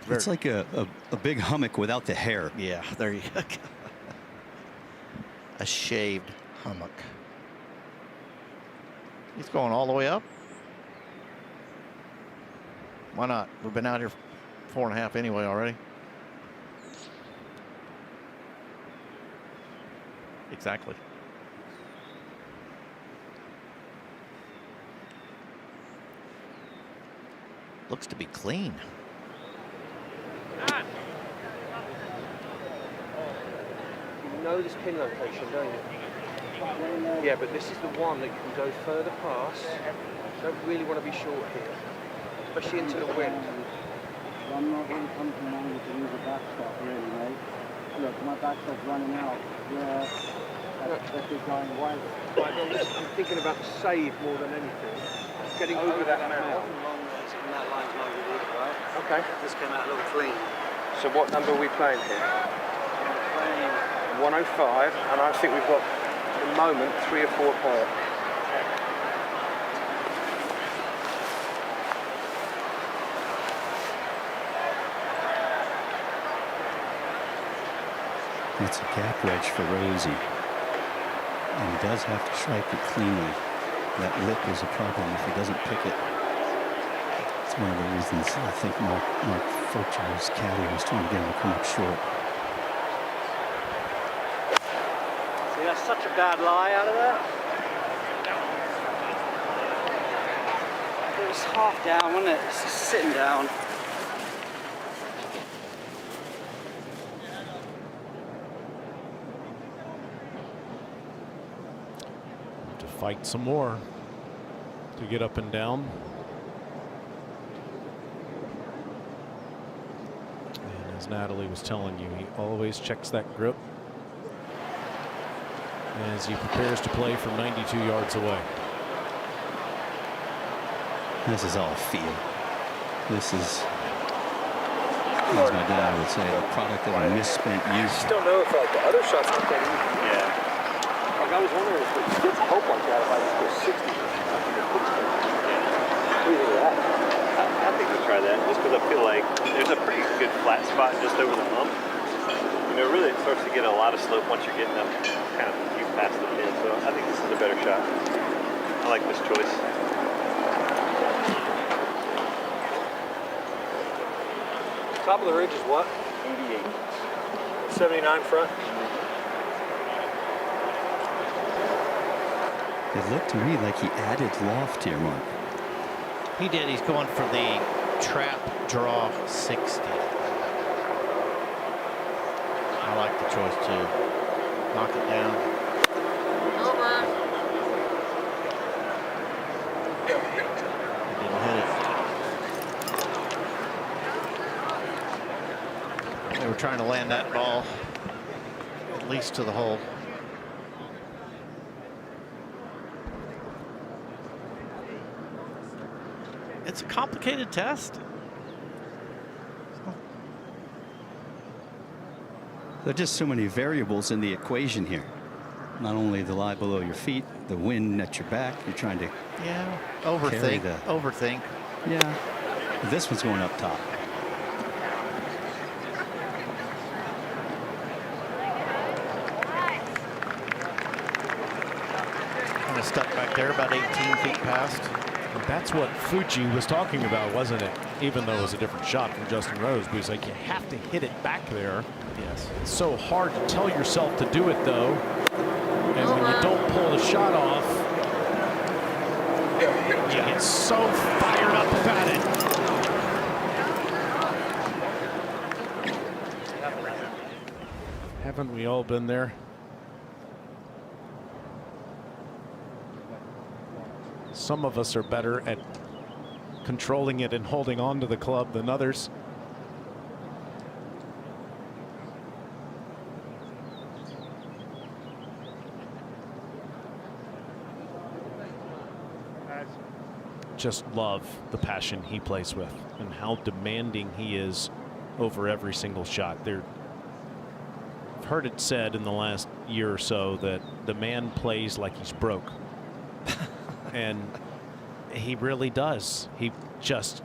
B: It's like a big hummock without the hair.
F: Yeah, there you go. A shaved hummock. He's going all the way up. Why not? We've been out here 4.5 anyway already. Exactly. Looks to be clean.
C: know this pin location, don't you? Yeah, but this is the one that you can go further past. Don't really want to be short here, especially into the wind.
M: I'm not really comfortable to use a backstop, really, mate. Look, my backstop's running out. Yeah, that's it going wide.
C: Right, I'm thinking about the save more than anything. Getting over that mount.
M: And that line's loaded either, right?
C: Okay.
M: This came out a little clean.
C: So what number are we playing here?
M: Playing
C: 105, and I think we've got, at the moment, 3 or 4 par.
B: It's a gap wedge for Rosie. And he does have to strike it cleanly. That lip is a problem if he doesn't pick it. It's one of the reasons I think Mark Fulcher's caddy was trying to get him to come up short.
M: See, that's such a bad lie out of there. It was half down, wasn't it? It's just sitting down.
L: To fight some more to get up and down. And as Natalie was telling you, he always checks that grip as he prepares to play from 92 yards away.
B: This is all feel. This is, as my dad would say, a product of a misspent youth.
C: I just don't know if the other shots aren't that easy. Yeah. Like I was wondering if it gets help like that if I just go 60. What do you think of that?
P: I think we'll try that just because I feel like there's a pretty good flat spot just over the hump. You know, really it starts to get a lot of slope once you're getting up kind of deep past the pin. So I think this is a better shot. I like this choice.
C: Top of the ridge is what?
P: 88.
C: 79 front.
B: It looked to me like he added loft here, Mark.
F: He did. He's going for the trap draw 60. I like the choice too. Knock it down. Didn't hit it. They were trying to land that ball at least to the hole. It's a complicated test.
B: There are just so many variables in the equation here. Not only the lie below your feet, the wind at your back. You're trying to
F: Overthink. Overthink.
B: Yeah. This one's going up top.
F: Kind of stuck back there, about 18 feet past.
L: And that's what Fuji was talking about, wasn't it? Even though it was a different shot from Justin Rose, but he's like, you have to hit it back there.
F: Yes.
L: It's so hard to tell yourself to do it, though. And when you don't pull the shot off, you get so fired up about it. Haven't we all been there? Some of us are better at controlling it and holding on to the club than others. Just love the passion he plays with and how demanding he is over every single shot. I've heard it said in the last year or so that the man plays like he's broke. And he really does. He just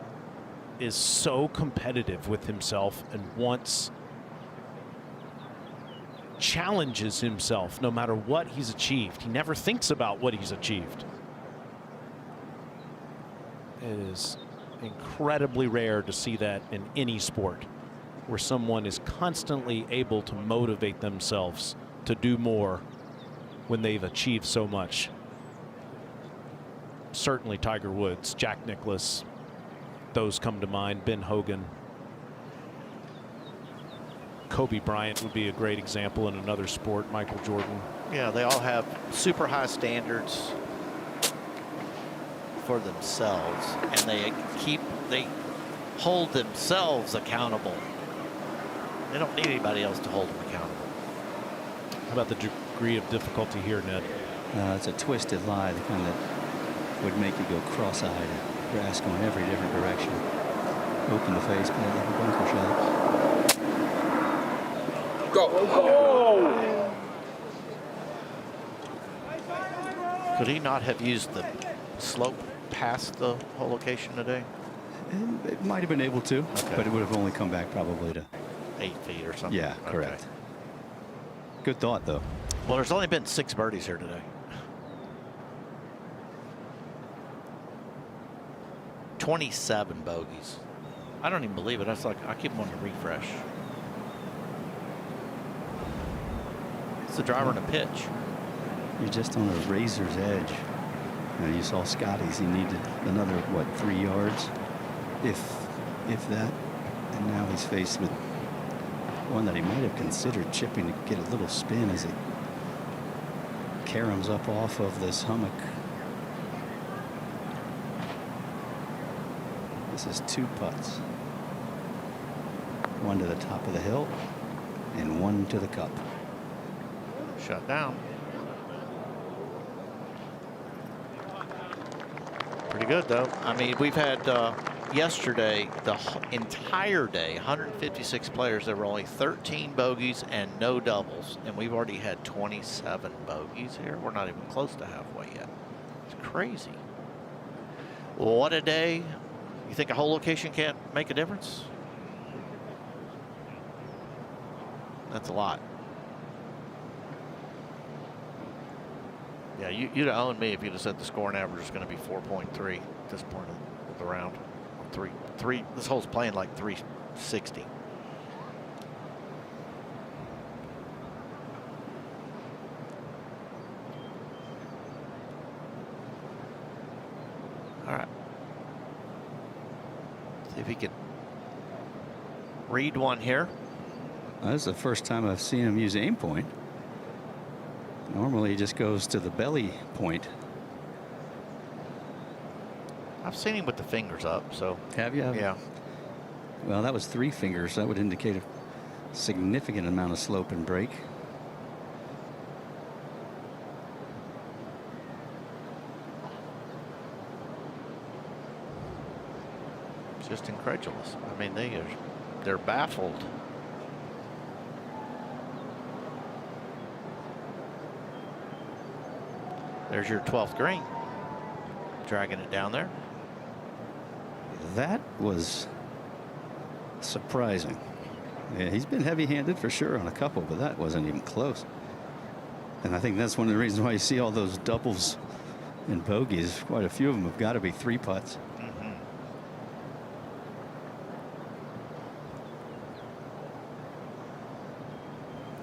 L: is so competitive with himself and challenges himself no matter what he's achieved. He never thinks about what he's achieved. It is incredibly rare to see that in any sport, where someone is constantly able to motivate themselves to do more when they've achieved so much. Certainly Tiger Woods, Jack Nicklaus, those come to mind, Ben Hogan, Kobe Bryant would be a great example in another sport. Michael Jordan.
F: Yeah, they all have super high standards for themselves, and they hold themselves accountable. They don't need anybody else to hold them accountable.
L: How about the degree of difficulty here, Ned?
B: It's a twisted lie, the kind that would make you go cross-eyed. Grass going every different direction. Open the face, play like a bunker shot.
C: Go. Oh.
F: Could he not have used the slope past the whole location today?
B: It might have been able to,
F: Okay.
B: but it would have only come back probably to
F: 8 feet or something.
B: Yeah, correct.
F: Okay.
B: Good thought, though.
F: Well, there's only been 6 birdies here today. 27 bogeys. I don't even believe it. That's like, I keep wanting to refresh. It's the driver and a pitch.
B: You're just on a razor's edge. You saw Scottie's. He needed another, what, 3 yards, if that. And now he's faced with one that he might have considered chipping to get a little spin as it caroms up off of this hummock. This is 2 putts. One to the top of the hill and one to the cup.
F: Shut down. Pretty good, though. I mean, we've had yesterday, the entire day, 156 players. There were only 13 bogeys and no doubles. And we've already had 27 bogeys here. We're not even close to halfway yet. It's crazy. What a day. You think a whole location can't make a difference? That's a lot. Yeah, you'd have owned me if you'd have said the scoring average is going to be 4.3 at this point of the round. Three. This hole's playing like 360. All right. See if he can read one here.
B: This is the first time I've seen him use aim point. Normally he just goes to the belly point.
F: I've seen him with the fingers up, so.
B: Have you?
F: Yeah.
B: Well, that was 3 fingers. That would indicate a significant amount of slope and break.
F: Just incredulous. I mean, they're baffled. There's your 12th green. Dragging it down there.
B: That was surprising. Yeah, he's been heavy-handed for sure on a couple, but that wasn't even close. And I think that's one of the reasons why you see all those doubles and bogeys. Quite a few of them have got to be 3 putts.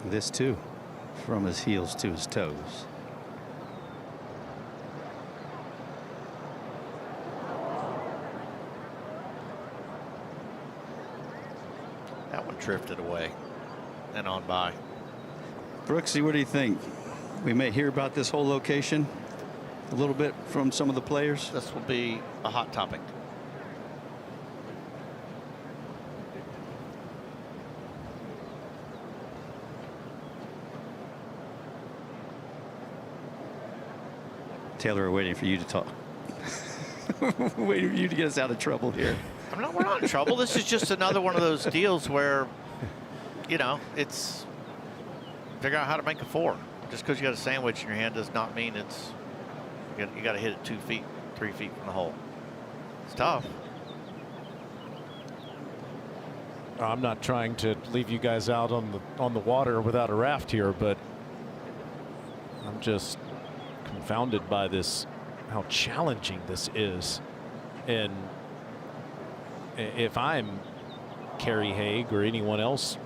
B: This too, from his heels to his toes.
F: That one drifted away and on by.
B: Brooksy, what do you think? We may hear about this whole location a little bit from some of the players.
F: This will be a hot topic.
B: Taylor, we're waiting for you to talk. Waiting for you to get us out of trouble here.
F: We're not in trouble. This is just another one of those deals where, you know, it's figure out how to make a 4. Just because you got a sandwich in your hand does not mean it's you got to hit it 2 feet, 3 feet from the hole. It's tough.
L: I'm not trying to leave you guys out on the water without a raft here, but I'm just confounded by this, how challenging this is. And if I'm Kerry Haig or anyone else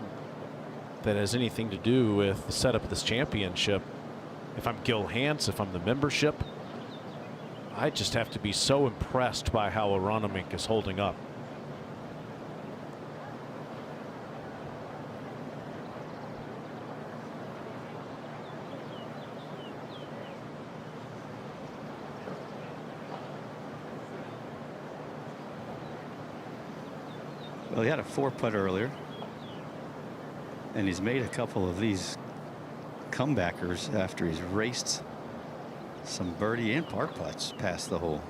L: that has anything to do with the setup of this championship, if I'm Gil Hanse, if I'm the membership, I just have to be so impressed by how Aronimink is holding up.
B: Well, he had a 4-putt earlier, and he's made a couple of these comebackers after he's raced some birdie and par putts past the hole.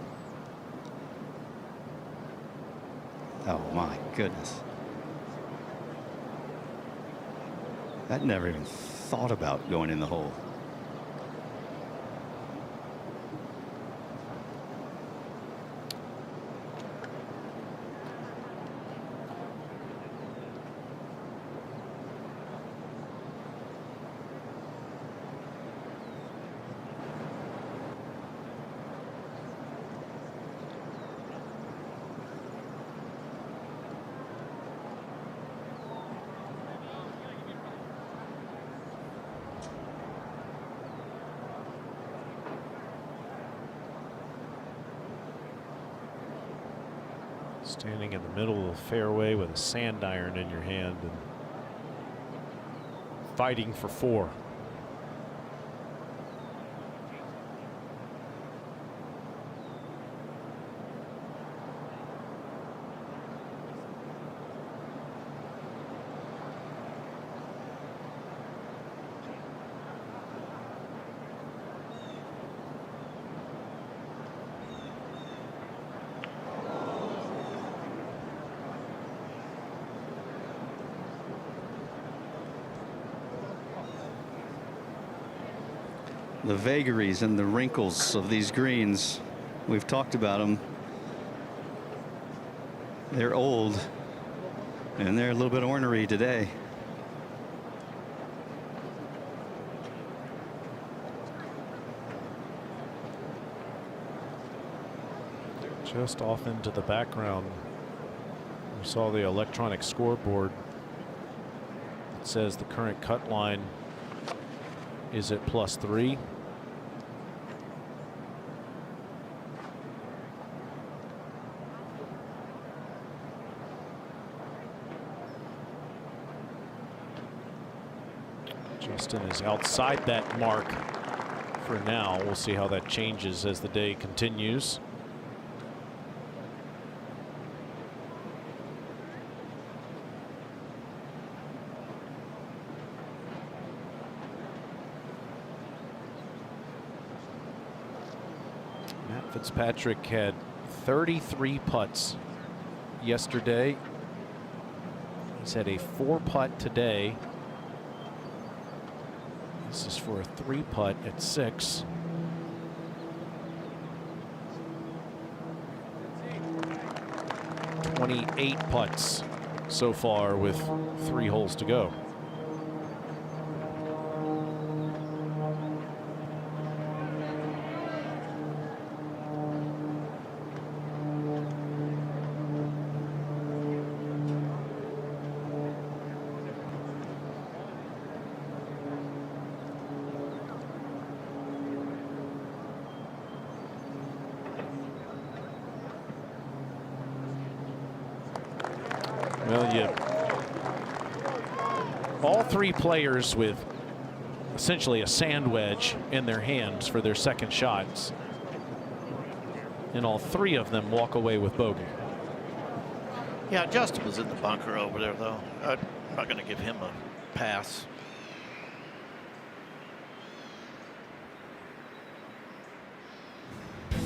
B: Oh my goodness. That never even thought about going in the hole.
L: Standing in the middle of the fairway with a sand iron in your hand and fighting for 4.
B: The vagaries and the wrinkles of these greens, we've talked about them. They're old and they're a little bit ornery today.
L: Just off into the background, we saw the electronic scoreboard. It says the current cut line is at +3. Justin is outside that mark for now. We'll see how that changes as the day continues. Matt Fitzpatrick had 33 putts yesterday. He's had a 4-putt today. This is for a 3-putt at 6. "28 putts so far with 3 holes to go. Well, all 3 players with essentially a sand wedge in their hands for their second shots, and all 3 of them walk away with bogey.
F: Yeah, Justin was in the bunker over there, though. I'm not going to give him a pass.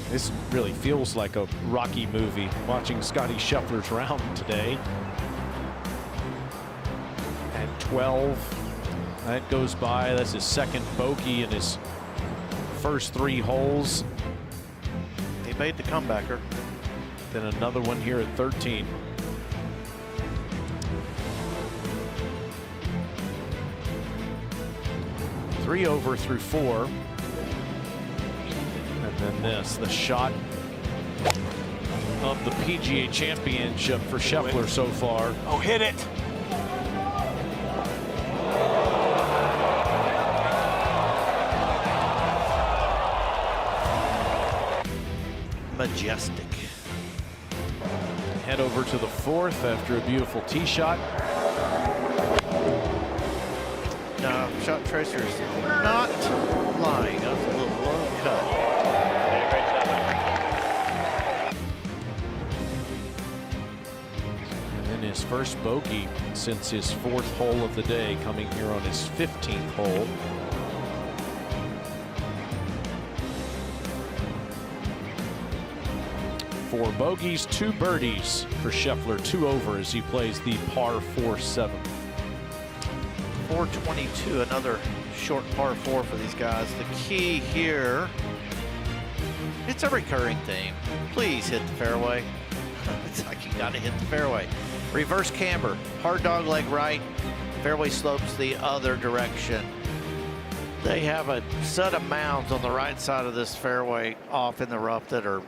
L: This really feels like a Rocky movie, watching Scottie Scheffler's round today. At 12, that goes by. That's his second bogey in his first 3 holes.
F: He made the comebacker.
L: Then another one here at 13. Three over through 4. And then this, the shot of the PGA Championship for Scheffler so far.
T: Oh, hit it.
F: Majestic.
L: Head over to the 4th after a beautiful tee shot.
F: No, shot tracer is not lying. That was a little low cut.
L: his first bogey since his 4th hole of the day, coming here on his 15th hole. Four bogeys, 2 birdies for Scheffler, 2 over as he plays the par 4-7.
F: 422, another short par 4 for these guys. The key here, it's a recurring theme. Please hit the fairway. It's like you gotta hit the fairway. Reverse camber, hard dog leg right, fairway slopes the other direction. They have a set of mounds on the right side of this fairway off in the rough that are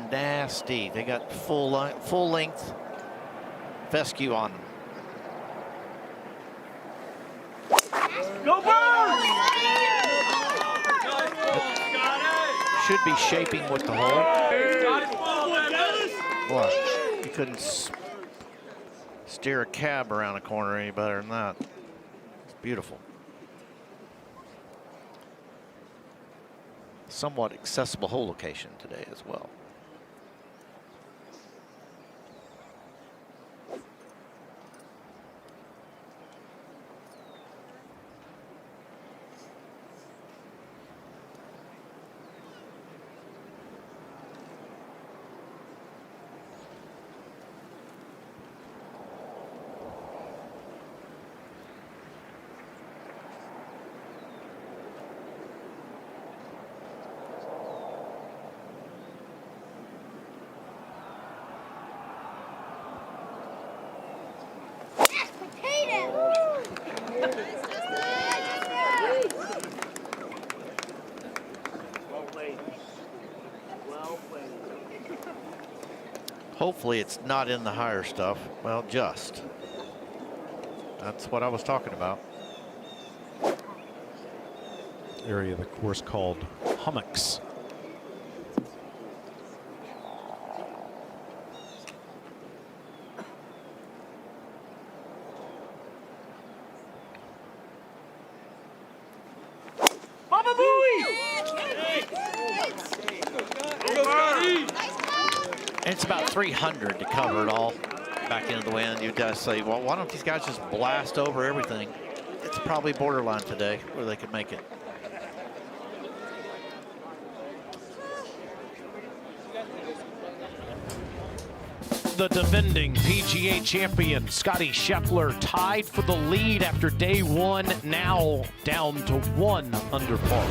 F: nasty. They got full length fescue on them.
O: Go Birds!
F: Should be shaping with the hole. Boy, you couldn't steer a cab around a corner any better than that. It's beautiful. Somewhat accessible hole location today as well. Hopefully it's not in the higher stuff. Well, just. That's what I was talking about.
L: Area of the course called hummocks.
O: Mama Booey!
F: It's about 300 to cover it all back into the wind. You guys say, well, why don't these guys just blast over everything? It's probably borderline today where they could make it.
A: The defending PGA champion Scottie Scheffler tied for the lead after day 1, now down to 1 under par.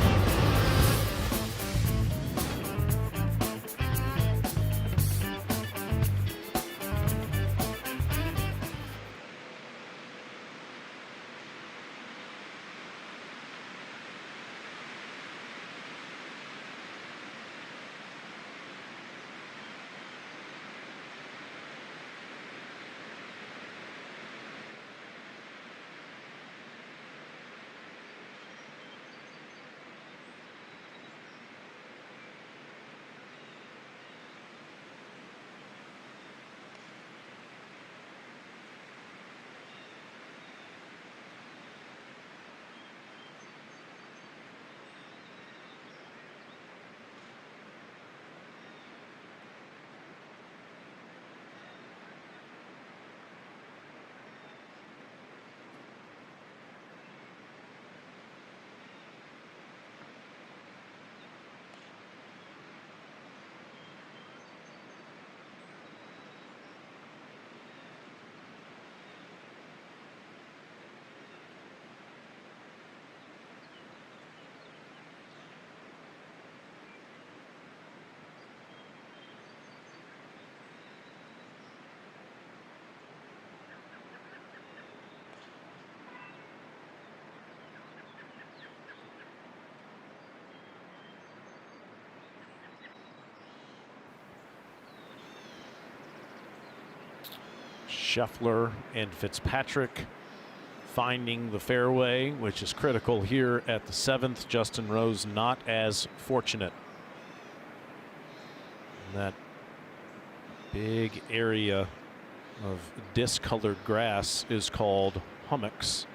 L: Scheffler and Fitzpatrick finding the fairway, which is critical here at the 7th. Justin Rose not as fortunate. And that big area of discolored grass is called hummocks.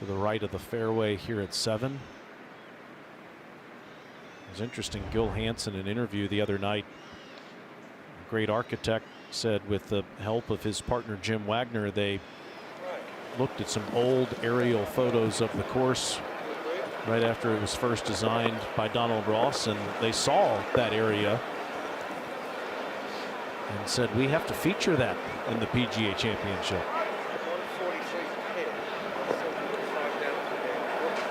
L: To the right of the fairway here at 7. It was interesting, Gil Hansen, in an interview the other night, great architect, said with the help of his partner Jim Wagner, they looked at some old aerial photos of the course right after it was first designed by Donald Ross, and they saw that area and said, we have to feature that in the PGA Championship.
C: 143 from here, 75 down from here, 38.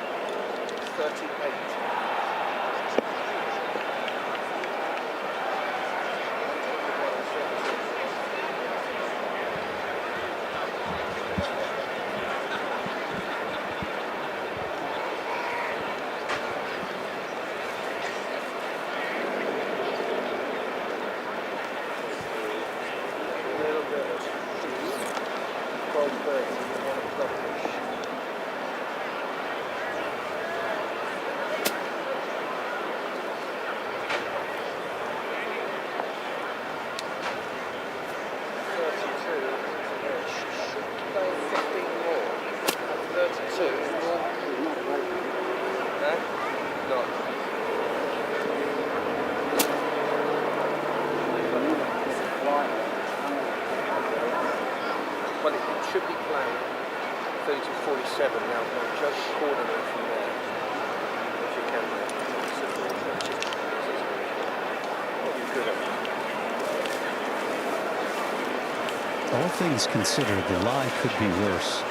C: Well, it should be playing 32-47 now. Just corner it from there. If you can. You could have.
B: All things considered, the lie could be worse.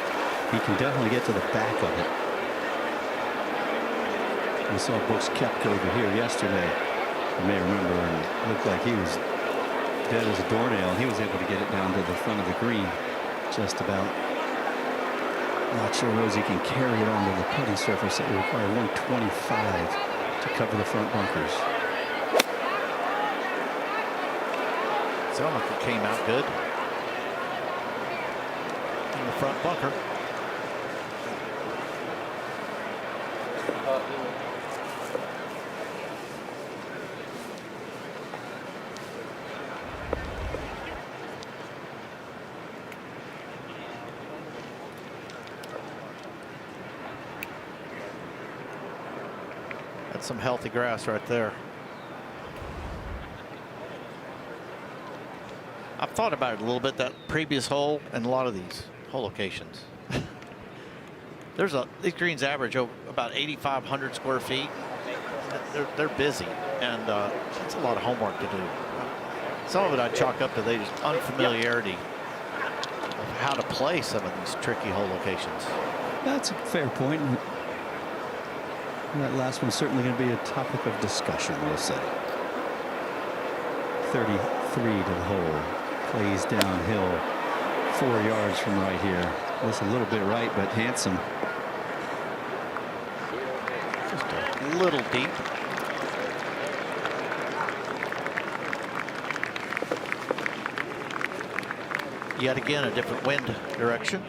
B: He can definitely get to the back of it. We saw Brooks Koepka over here yesterday. You may remember, and it looked like he was dead as a doornail. He was able to get it down to the front of the green. Just about. Not sure Rosie can carry it onto the putting surface. It would require 125 to cover the front bunkers.
F: Sounded like it came out good in the front bunker. That's some healthy grass right there. I've thought about it a little bit, that previous hole and a lot of these hole locations. These greens average over about 8,500 square feet. They're busy, and it's a lot of homework to do. Some of it I chalk up to the unfamiliarity of how to play some of these tricky hole locations.
B: That's a fair point. That last one's certainly going to be a topic of discussion, we'll say. 33 to the hole. Plays downhill 4 yards from right here. Just a little bit right, but handsome.
F: Just a little deep. Yet again, a different wind direction.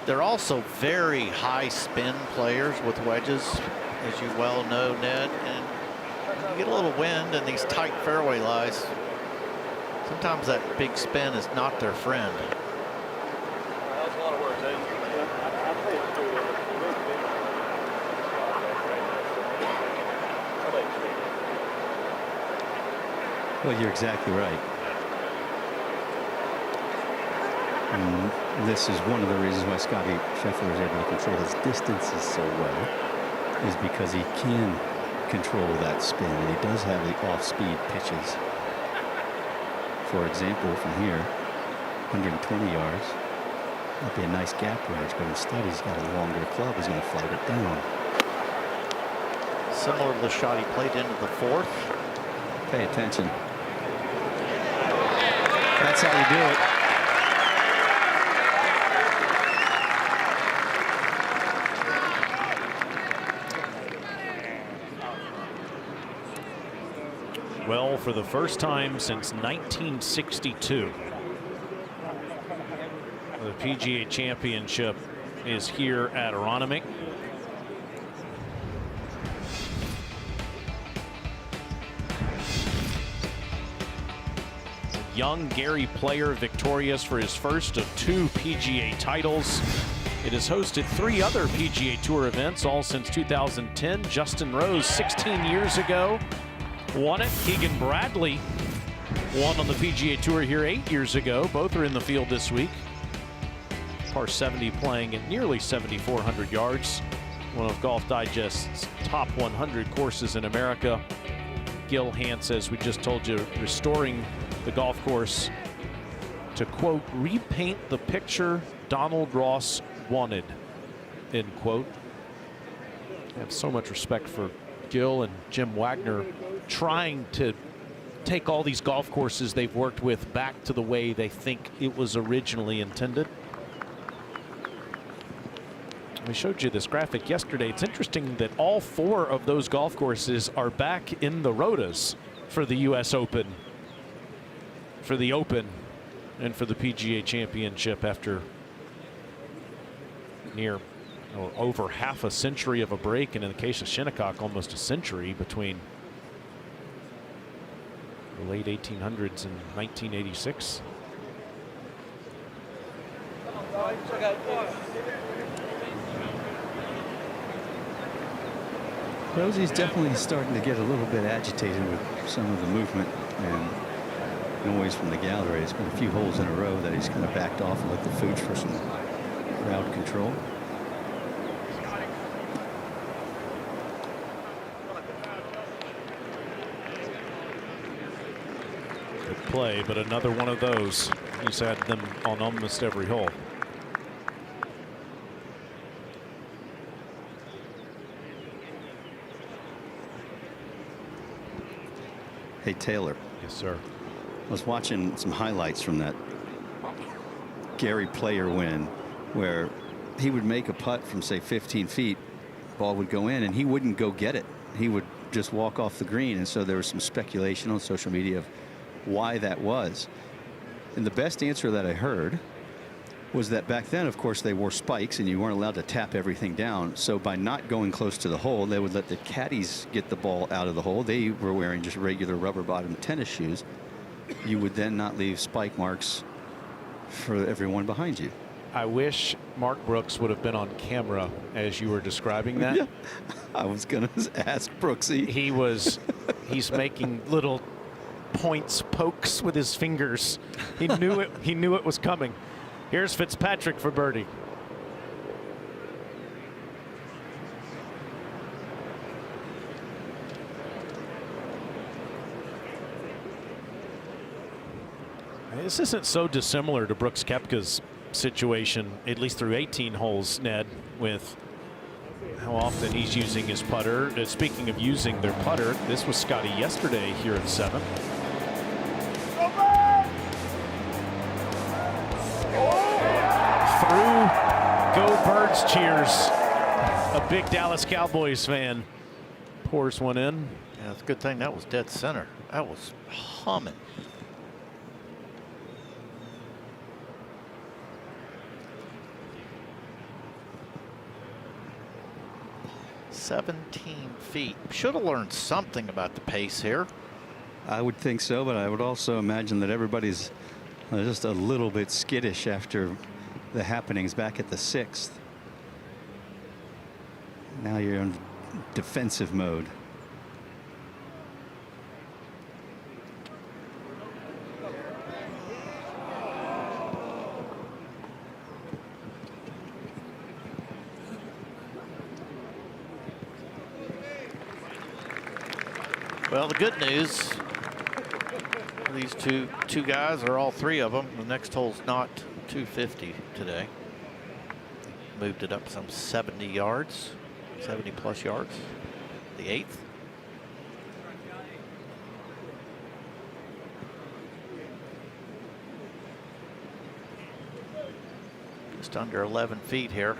F: They're also very high spin players with wedges, as you well know, Ned. And you get a little wind and these tight fairway lies, sometimes that big spin is not their friend.
P: That's a lot of words, eh?
B: Well, you're exactly right. And this is one of the reasons why Scottie Scheffler is able to control his distances so well, is because he can control that spin, and he does have the off-speed pitches. For example, from here, 120 yards, that'd be a nice gap range, but instead he's got a longer club. He's going to flag it down.
F: Similar to the shot he played into the fourth.
B: Pay attention. That's how you do it.
L: Well, for the first time since 1962, the PGA Championship is here at Aronimink. Young Gary Player victorious for his first of 2 PGA titles. It has hosted 3 other PGA Tour events, all since 2010. Justin Rose, 16 years ago, won it. Keegan Bradley won on the PGA Tour here 8 years ago. Both are in the field this week. Par 70 playing at nearly 7,400 yards. One of Golf Digest's top 100 courses in America. Gil Hance, as we just told you, restoring the golf course to, quote, repaint the picture Donald Ross wanted, end quote. I have so much respect for Gil and Jim Wagner trying to take all these golf courses they've worked with back to the way they think it was originally intended. We showed you this graphic yesterday. It's interesting that all 4 of those golf courses are back in the rotas for the U.S. Open, for the Open, and for the PGA Championship after near over half a century of a break, and in the case of Shinnecock, almost a century between the late 1800s and 1986.
B: Rosie's definitely starting to get a little bit agitated with some of the movement and noise from the gallery. It's been a few holes in a row that he's kind of backed off and let the Fooch for some crowd control.
L: Good play, but another one of those. He's had them on almost every hole.
B: Hey, Taylor.
L: Yes, sir.
B: I was watching some highlights from that Gary Player win where he would make a putt from, say, 15 feet. Ball would go in, and he wouldn't go get it. He would just walk off the green. And so there was some speculation on social media of why that was. And the best answer that I heard was that back then, of course, they wore spikes and you weren't allowed to tap everything down. So by not going close to the hole, they would let the caddies get the ball out of the hole. They were wearing just regular rubber bottom tennis shoes. You would then not leave spike marks for everyone behind you.
L: I wish Mark Brooks would have been on camera as you were describing that.
B: Yeah. I was going to ask Brooksy.
L: He's making little pokes with his fingers. He knew it. He knew it was coming. Here's Fitzpatrick for birdie. This isn't so dissimilar to Brooks Koepka's situation, at least through 18 holes, Ned, with how often he's using his putter. Speaking of using their putter, this was Scottie yesterday here at 7. Go Birds cheers. A big Dallas Cowboys fan pours one in.
F: Yeah, it's a good thing that was dead center. That was humming. "17 feet. Should have learned something about the pace here.
B: I would think so, but I would also imagine that everybody's just a little bit skittish after the happenings back at the 6th. Now you're in defensive mode.
F: Well, the good news, these two guys, or all 3 of them, the next hole's not 250 today. Moved it up some 70 yards, 70 plus yards. The 8th. Just under 11 feet here.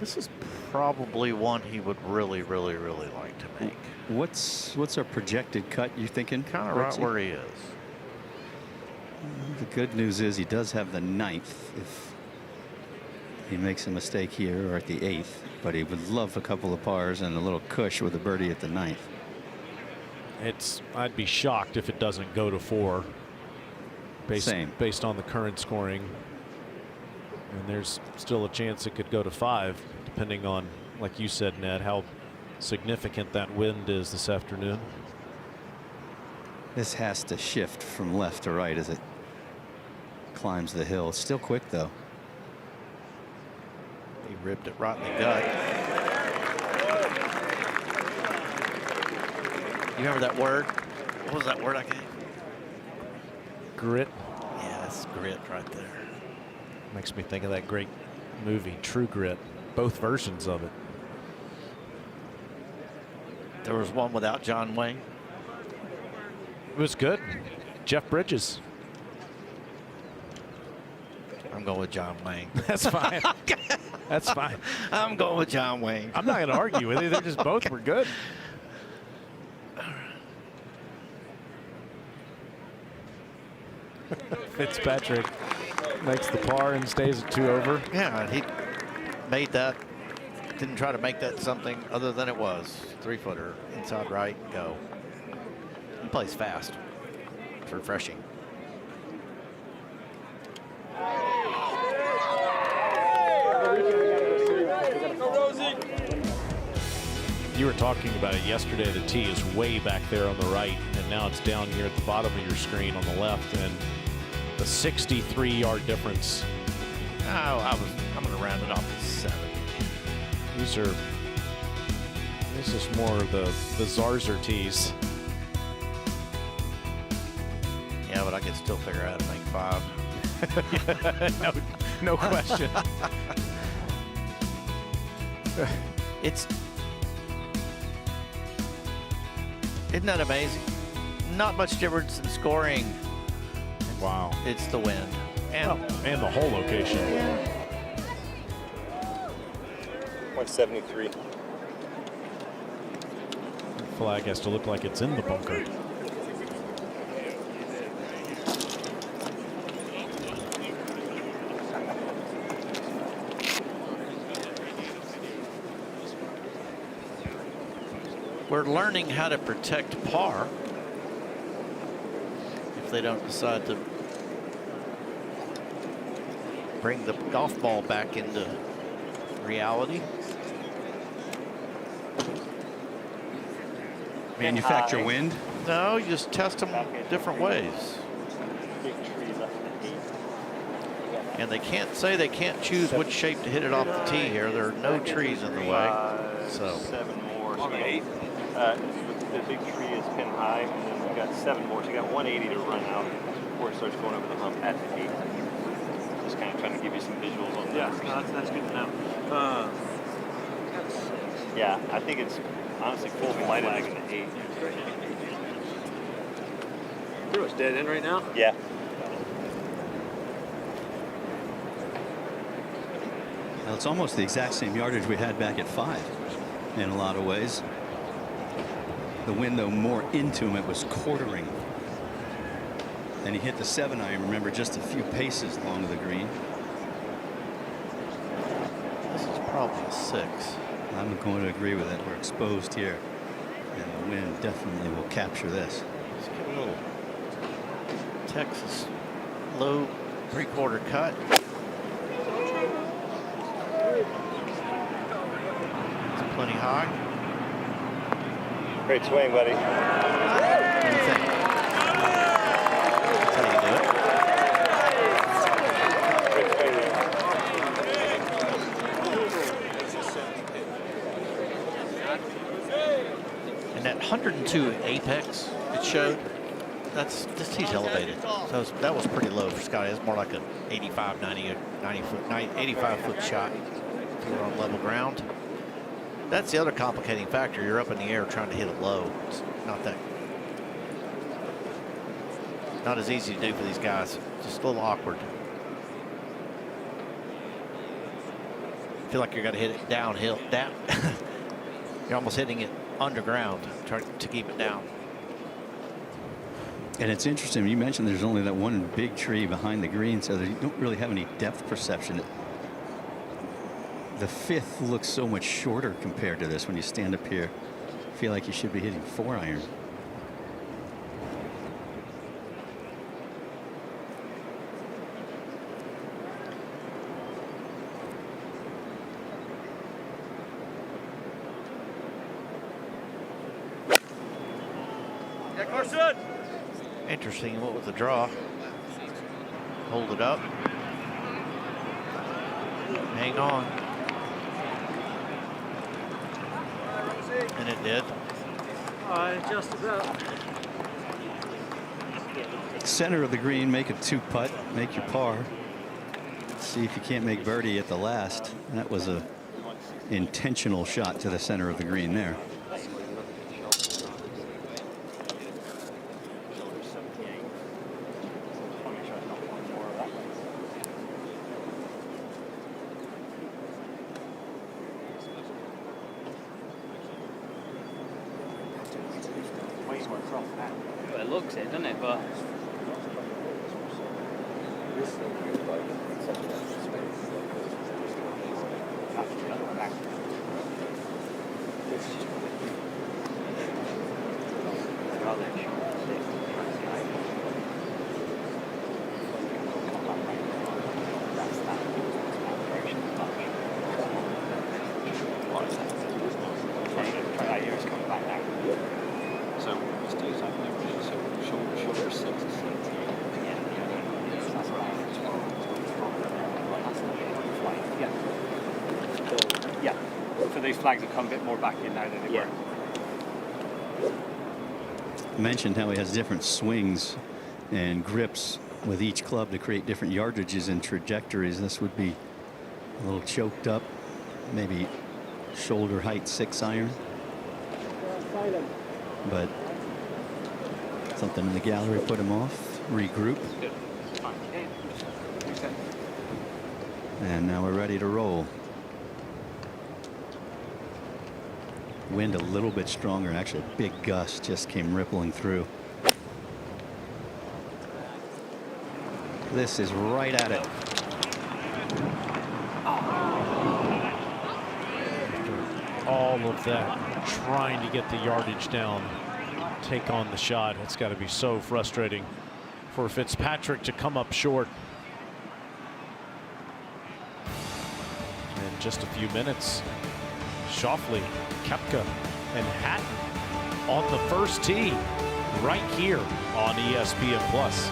F: This is probably one he would really like to make.
B: What's our projected cut, you thinking?
F: Kind of right where he is.
B: The good news is he does have the 9th if he makes a mistake here, or at the 8th, but he would love a couple of pars and a little cush with a birdie at the 9th.
L: I'd be shocked if it doesn't go to 4 based on the current scoring. And there's still a chance it could go to 5, depending on, like you said, Ned, how significant that wind is this afternoon.
B: This has to shift from left to right as it climbs the hill. It's still quick, though.
F: He ripped it right in the gut. You remember that word? What was that word I gave?
L: Grit.
F: Yeah, that's grit right there.
L: Makes me think of that great movie, True Grit. Both versions of it.
F: There was one without John Wayne.
L: It was good. Jeff Bridges.
F: I'm going with John Wayne.
L: That's fine. That's fine.
F: I'm going with John Wayne.
L: I'm not going to argue with you. They just both were good. Fitzpatrick makes the par and stays at 2 over.
F: Yeah, he made that. Didn't try to make that something other than it was. 3-footer, inside right, go. He plays fast. It's refreshing.
L: You were talking about it yesterday. The tee is way back there on the right, and now it's down here at the bottom of your screen on the left, and the 63-yard difference.
F: I'm going to round it off to 7.
L: This is more the Zarzer tees.
F: Yeah, but I can still figure out how to make 5.
L: no question.
F: Isn't that amazing? Not much difference in scoring.
L: Wow.
F: It's the wind.
L: And the whole location.
F: Yeah.
P: 173.
L: The flag has to look like it's in the bunker.
F: We're learning how to protect par if they don't decide to bring the golf ball back into reality.
B: Manufacture wind?
F: No, you just test them different ways. And they can't say they can't choose which shape to hit it off the tee here. There are no trees in the way. So
P: 7 more. So 8. The big tree is pin high, and then we've got 7 more. So you got 180 to run out before it starts going over the hump at the 8. Just kind of trying to give you some visuals on that. Yeah, no, that's good to know. Yeah, I think it's honestly full flag in the 8.
Q: Pretty much dead end right now?
P: Yeah.
B: Well, it's almost the exact same yardage we had back at 5 in a lot of ways. The wind, though, more into him, it was quartering. And he hit the 7-iron, remember, just a few paces along the green.
F: this is probably a 6.
B: I'm going to agree with it. We're exposed here. And the wind definitely will capture this.
F: Let's get a little Texas low 3/4 cut. It's plenty high.
P: Great swing, buddy.
F: What do you think? That's how you do it. And that 102 apex it showed, that's this tee's elevated. So that was pretty low for Scottie. It's more like an 85, 90, 85 foot shot if you were on level ground. That's the other complicating factor. You're up in the air trying to hit it low. It's not as easy to do for these guys. Just a little awkward. I feel like you're going to hit it downhill. You're almost hitting it underground, trying to keep it down.
B: And it's interesting. You mentioned there's only that one big tree behind the green, so you don't really have any depth perception. The 5th looks so much shorter compared to this when you stand up here. I feel like you should be hitting 4-iron.
F: Interesting. What was the draw? Hold it up. Hang on. And it did.
M: Just about.
B: Center of the green, make a 2-putt, make your par. See if you can't make birdie at the last. That was a intentional shot to the center of the green there.
H: Well, it looks it, doesn't it? But
Q: these flags have come a bit more back in now than they were.
B: Mentioned how he has different swings and grips with each club to create different yardages and trajectories. This would be a little choked up, maybe shoulder height 6-iron, but something in the gallery put him off. Regroup, and now we're ready to roll. Wind a little bit stronger. Actually, a big gust just came rippling through. This is right at it.
L: All of that, trying to get the yardage down, take on the shot. It's got to be so frustrating for Fitzpatrick to come up short. In just a few minutes, Schauffele, Koepka, and Hatton on the first tee right here on ESPN Plus.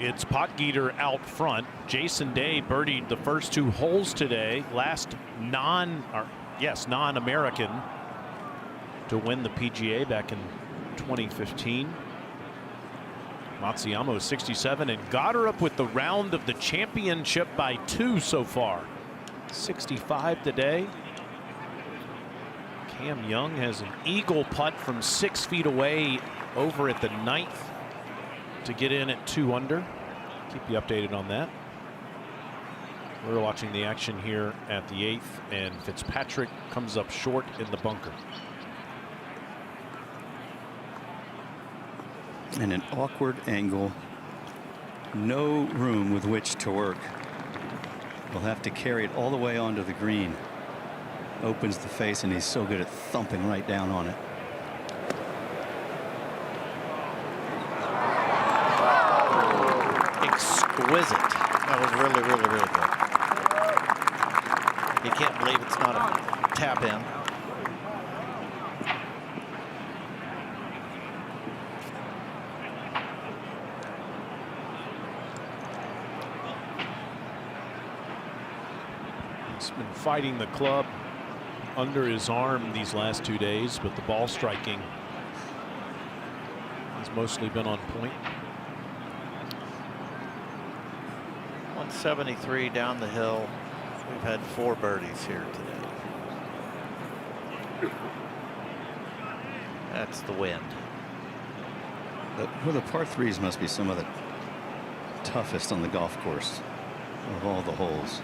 L: It's Potgieter out front. Jason Day birdied the first 2 holes today. Last non-American to win the PGA back in 2015. Matsuyama was 67 and got her up with the round of the championship by 2 so far. 65 today. Cam Young has an eagle putt from 6 feet away over at the 9th to get in at 2 under. Keep you updated on that. We're watching the action here at the 8th, and Fitzpatrick comes up short in the bunker.
B: And an awkward angle. No room with which to work. We'll have to carry it all the way onto the green. opens the face, and he's so good at thumping right down on it.
F: Exquisite. That was really, really, really good. You can't believe it's not a tap in.
L: He's been fighting the club under his arm these last 2 days, but the ball striking has mostly been on point.
F: 173 down the hill. We've had 4 birdies here today. That's the wind.
B: Well, the par 3s must be some of the toughest on the golf course of all the holes.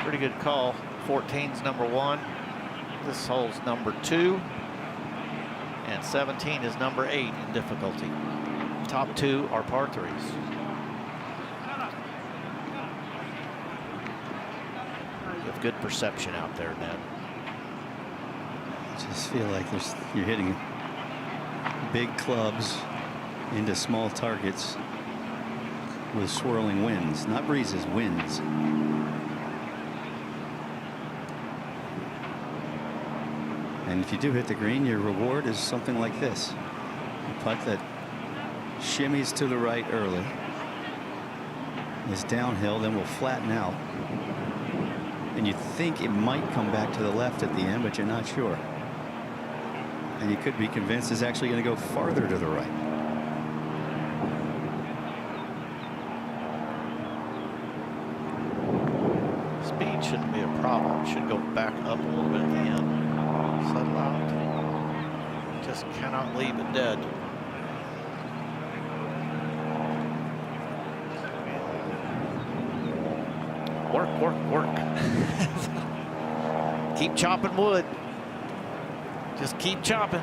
F: Pretty good call. 14's number 1. This hole's number 2. And 17 is number 8 in difficulty. Top 2 are par 3s. You have good perception out there, Ned.
B: I just feel like you're hitting big clubs into small targets with swirling winds, not breezes, winds. And if you do hit the green, your reward is something like this. A putt that shimmies to the right early, is downhill, then will flatten out. And you think it might come back to the left at the end, but you're not sure. And you could be convinced it's actually going to go farther to the right.
F: Speed shouldn't be a problem. Should go back up a little bit at the end. Settle out. Just cannot leave it dead. Work, work, work. Keep chopping wood. Just keep chopping.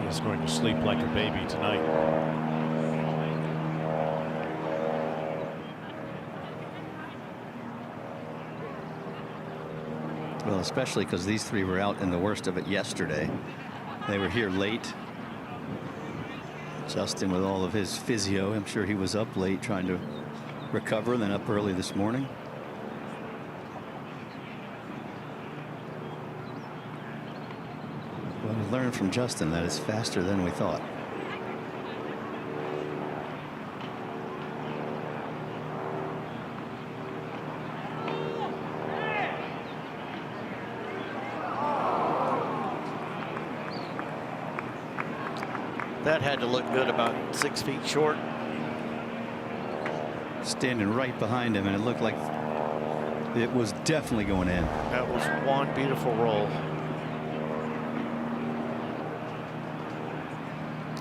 L: He's going to sleep like a baby tonight.
B: Well, especially because these 3 were out in the worst of it yesterday. They were here late. Justin with all of his physio, I'm sure he was up late trying to recover, then up early this morning. Well, we learned from Justin that it's faster than we thought.
F: That had to look good, about 6 feet short.
B: Standing right behind him, and it looked like it was definitely going in.
F: That was one beautiful roll.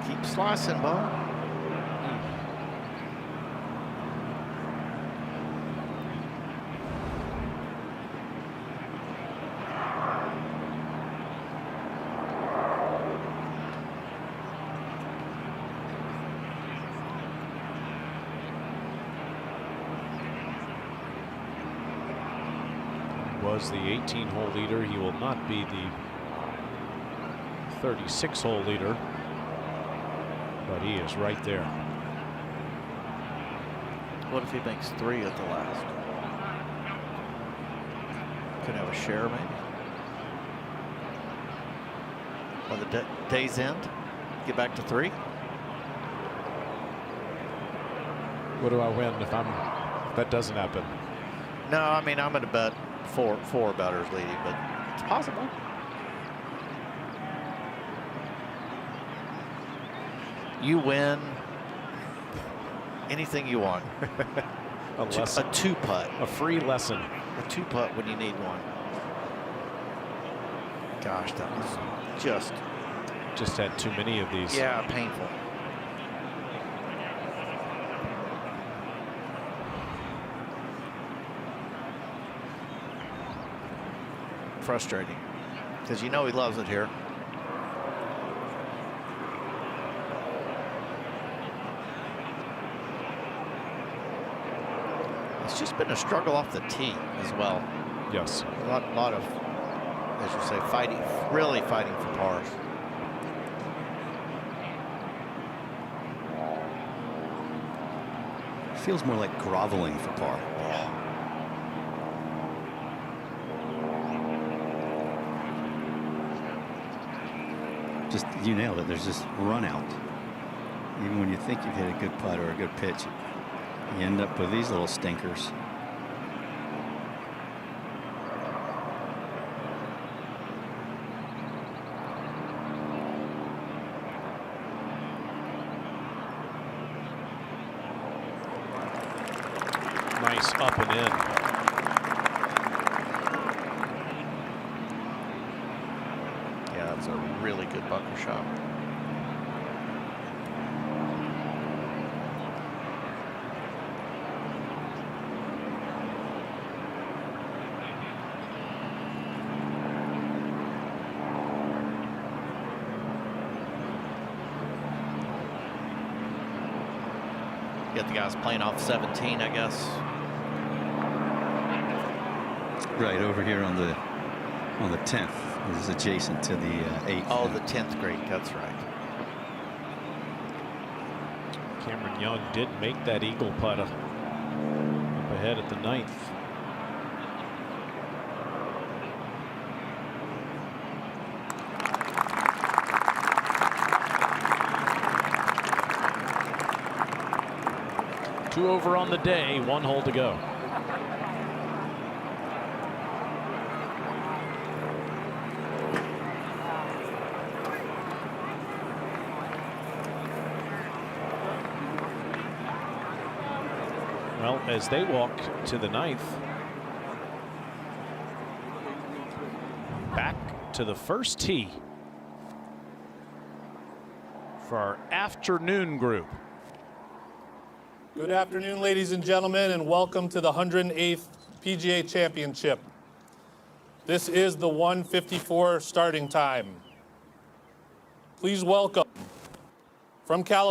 F: Keep slicing, Bo.
L: Was the 18-hole leader. He will not be the 36-hole leader, but he is right there.
F: What if he makes 3 at the last? Could have a share, maybe. By the day's end, get back to 3.
L: What do I win if that doesn't happen?
F: No, I mean, I'm going to bet four bettors leading, but it's possible. You win anything you want.
L: A
F: 2-putt.
L: A free lesson.
F: A 2-putt when you need one. Gosh, that was
L: just had too many of these.
F: Yeah, painful. Frustrating, because you know he loves it here. It's just been a struggle off the tee as well.
L: Yes.
F: A lot of, as you say, fighting, really fighting for pars.
B: Feels more like groveling for par.
F: Yeah.
B: Just, you nailed it. There's just run out. Even when you think you've hit a good putt or a good pitch, you end up with these little stinkers.
L: Nice up and in.
F: Yeah, that's a really good bunker shot. Get the guys playing off 17, I guess.
B: Right over here on the 10th. This is adjacent to the 8th.
F: Oh, the 10th grade. That's right.
L: Cameron Young did make that eagle putt up ahead at the 9th. Two over on the day, 1 hole to go. Well, as they walk to the 9th, back to the first tee for our afternoon group.
E: Good afternoon, ladies and gentlemen, and welcome to the 108th PGA Championship. This is the 1:54 starting time. Please welcome from California.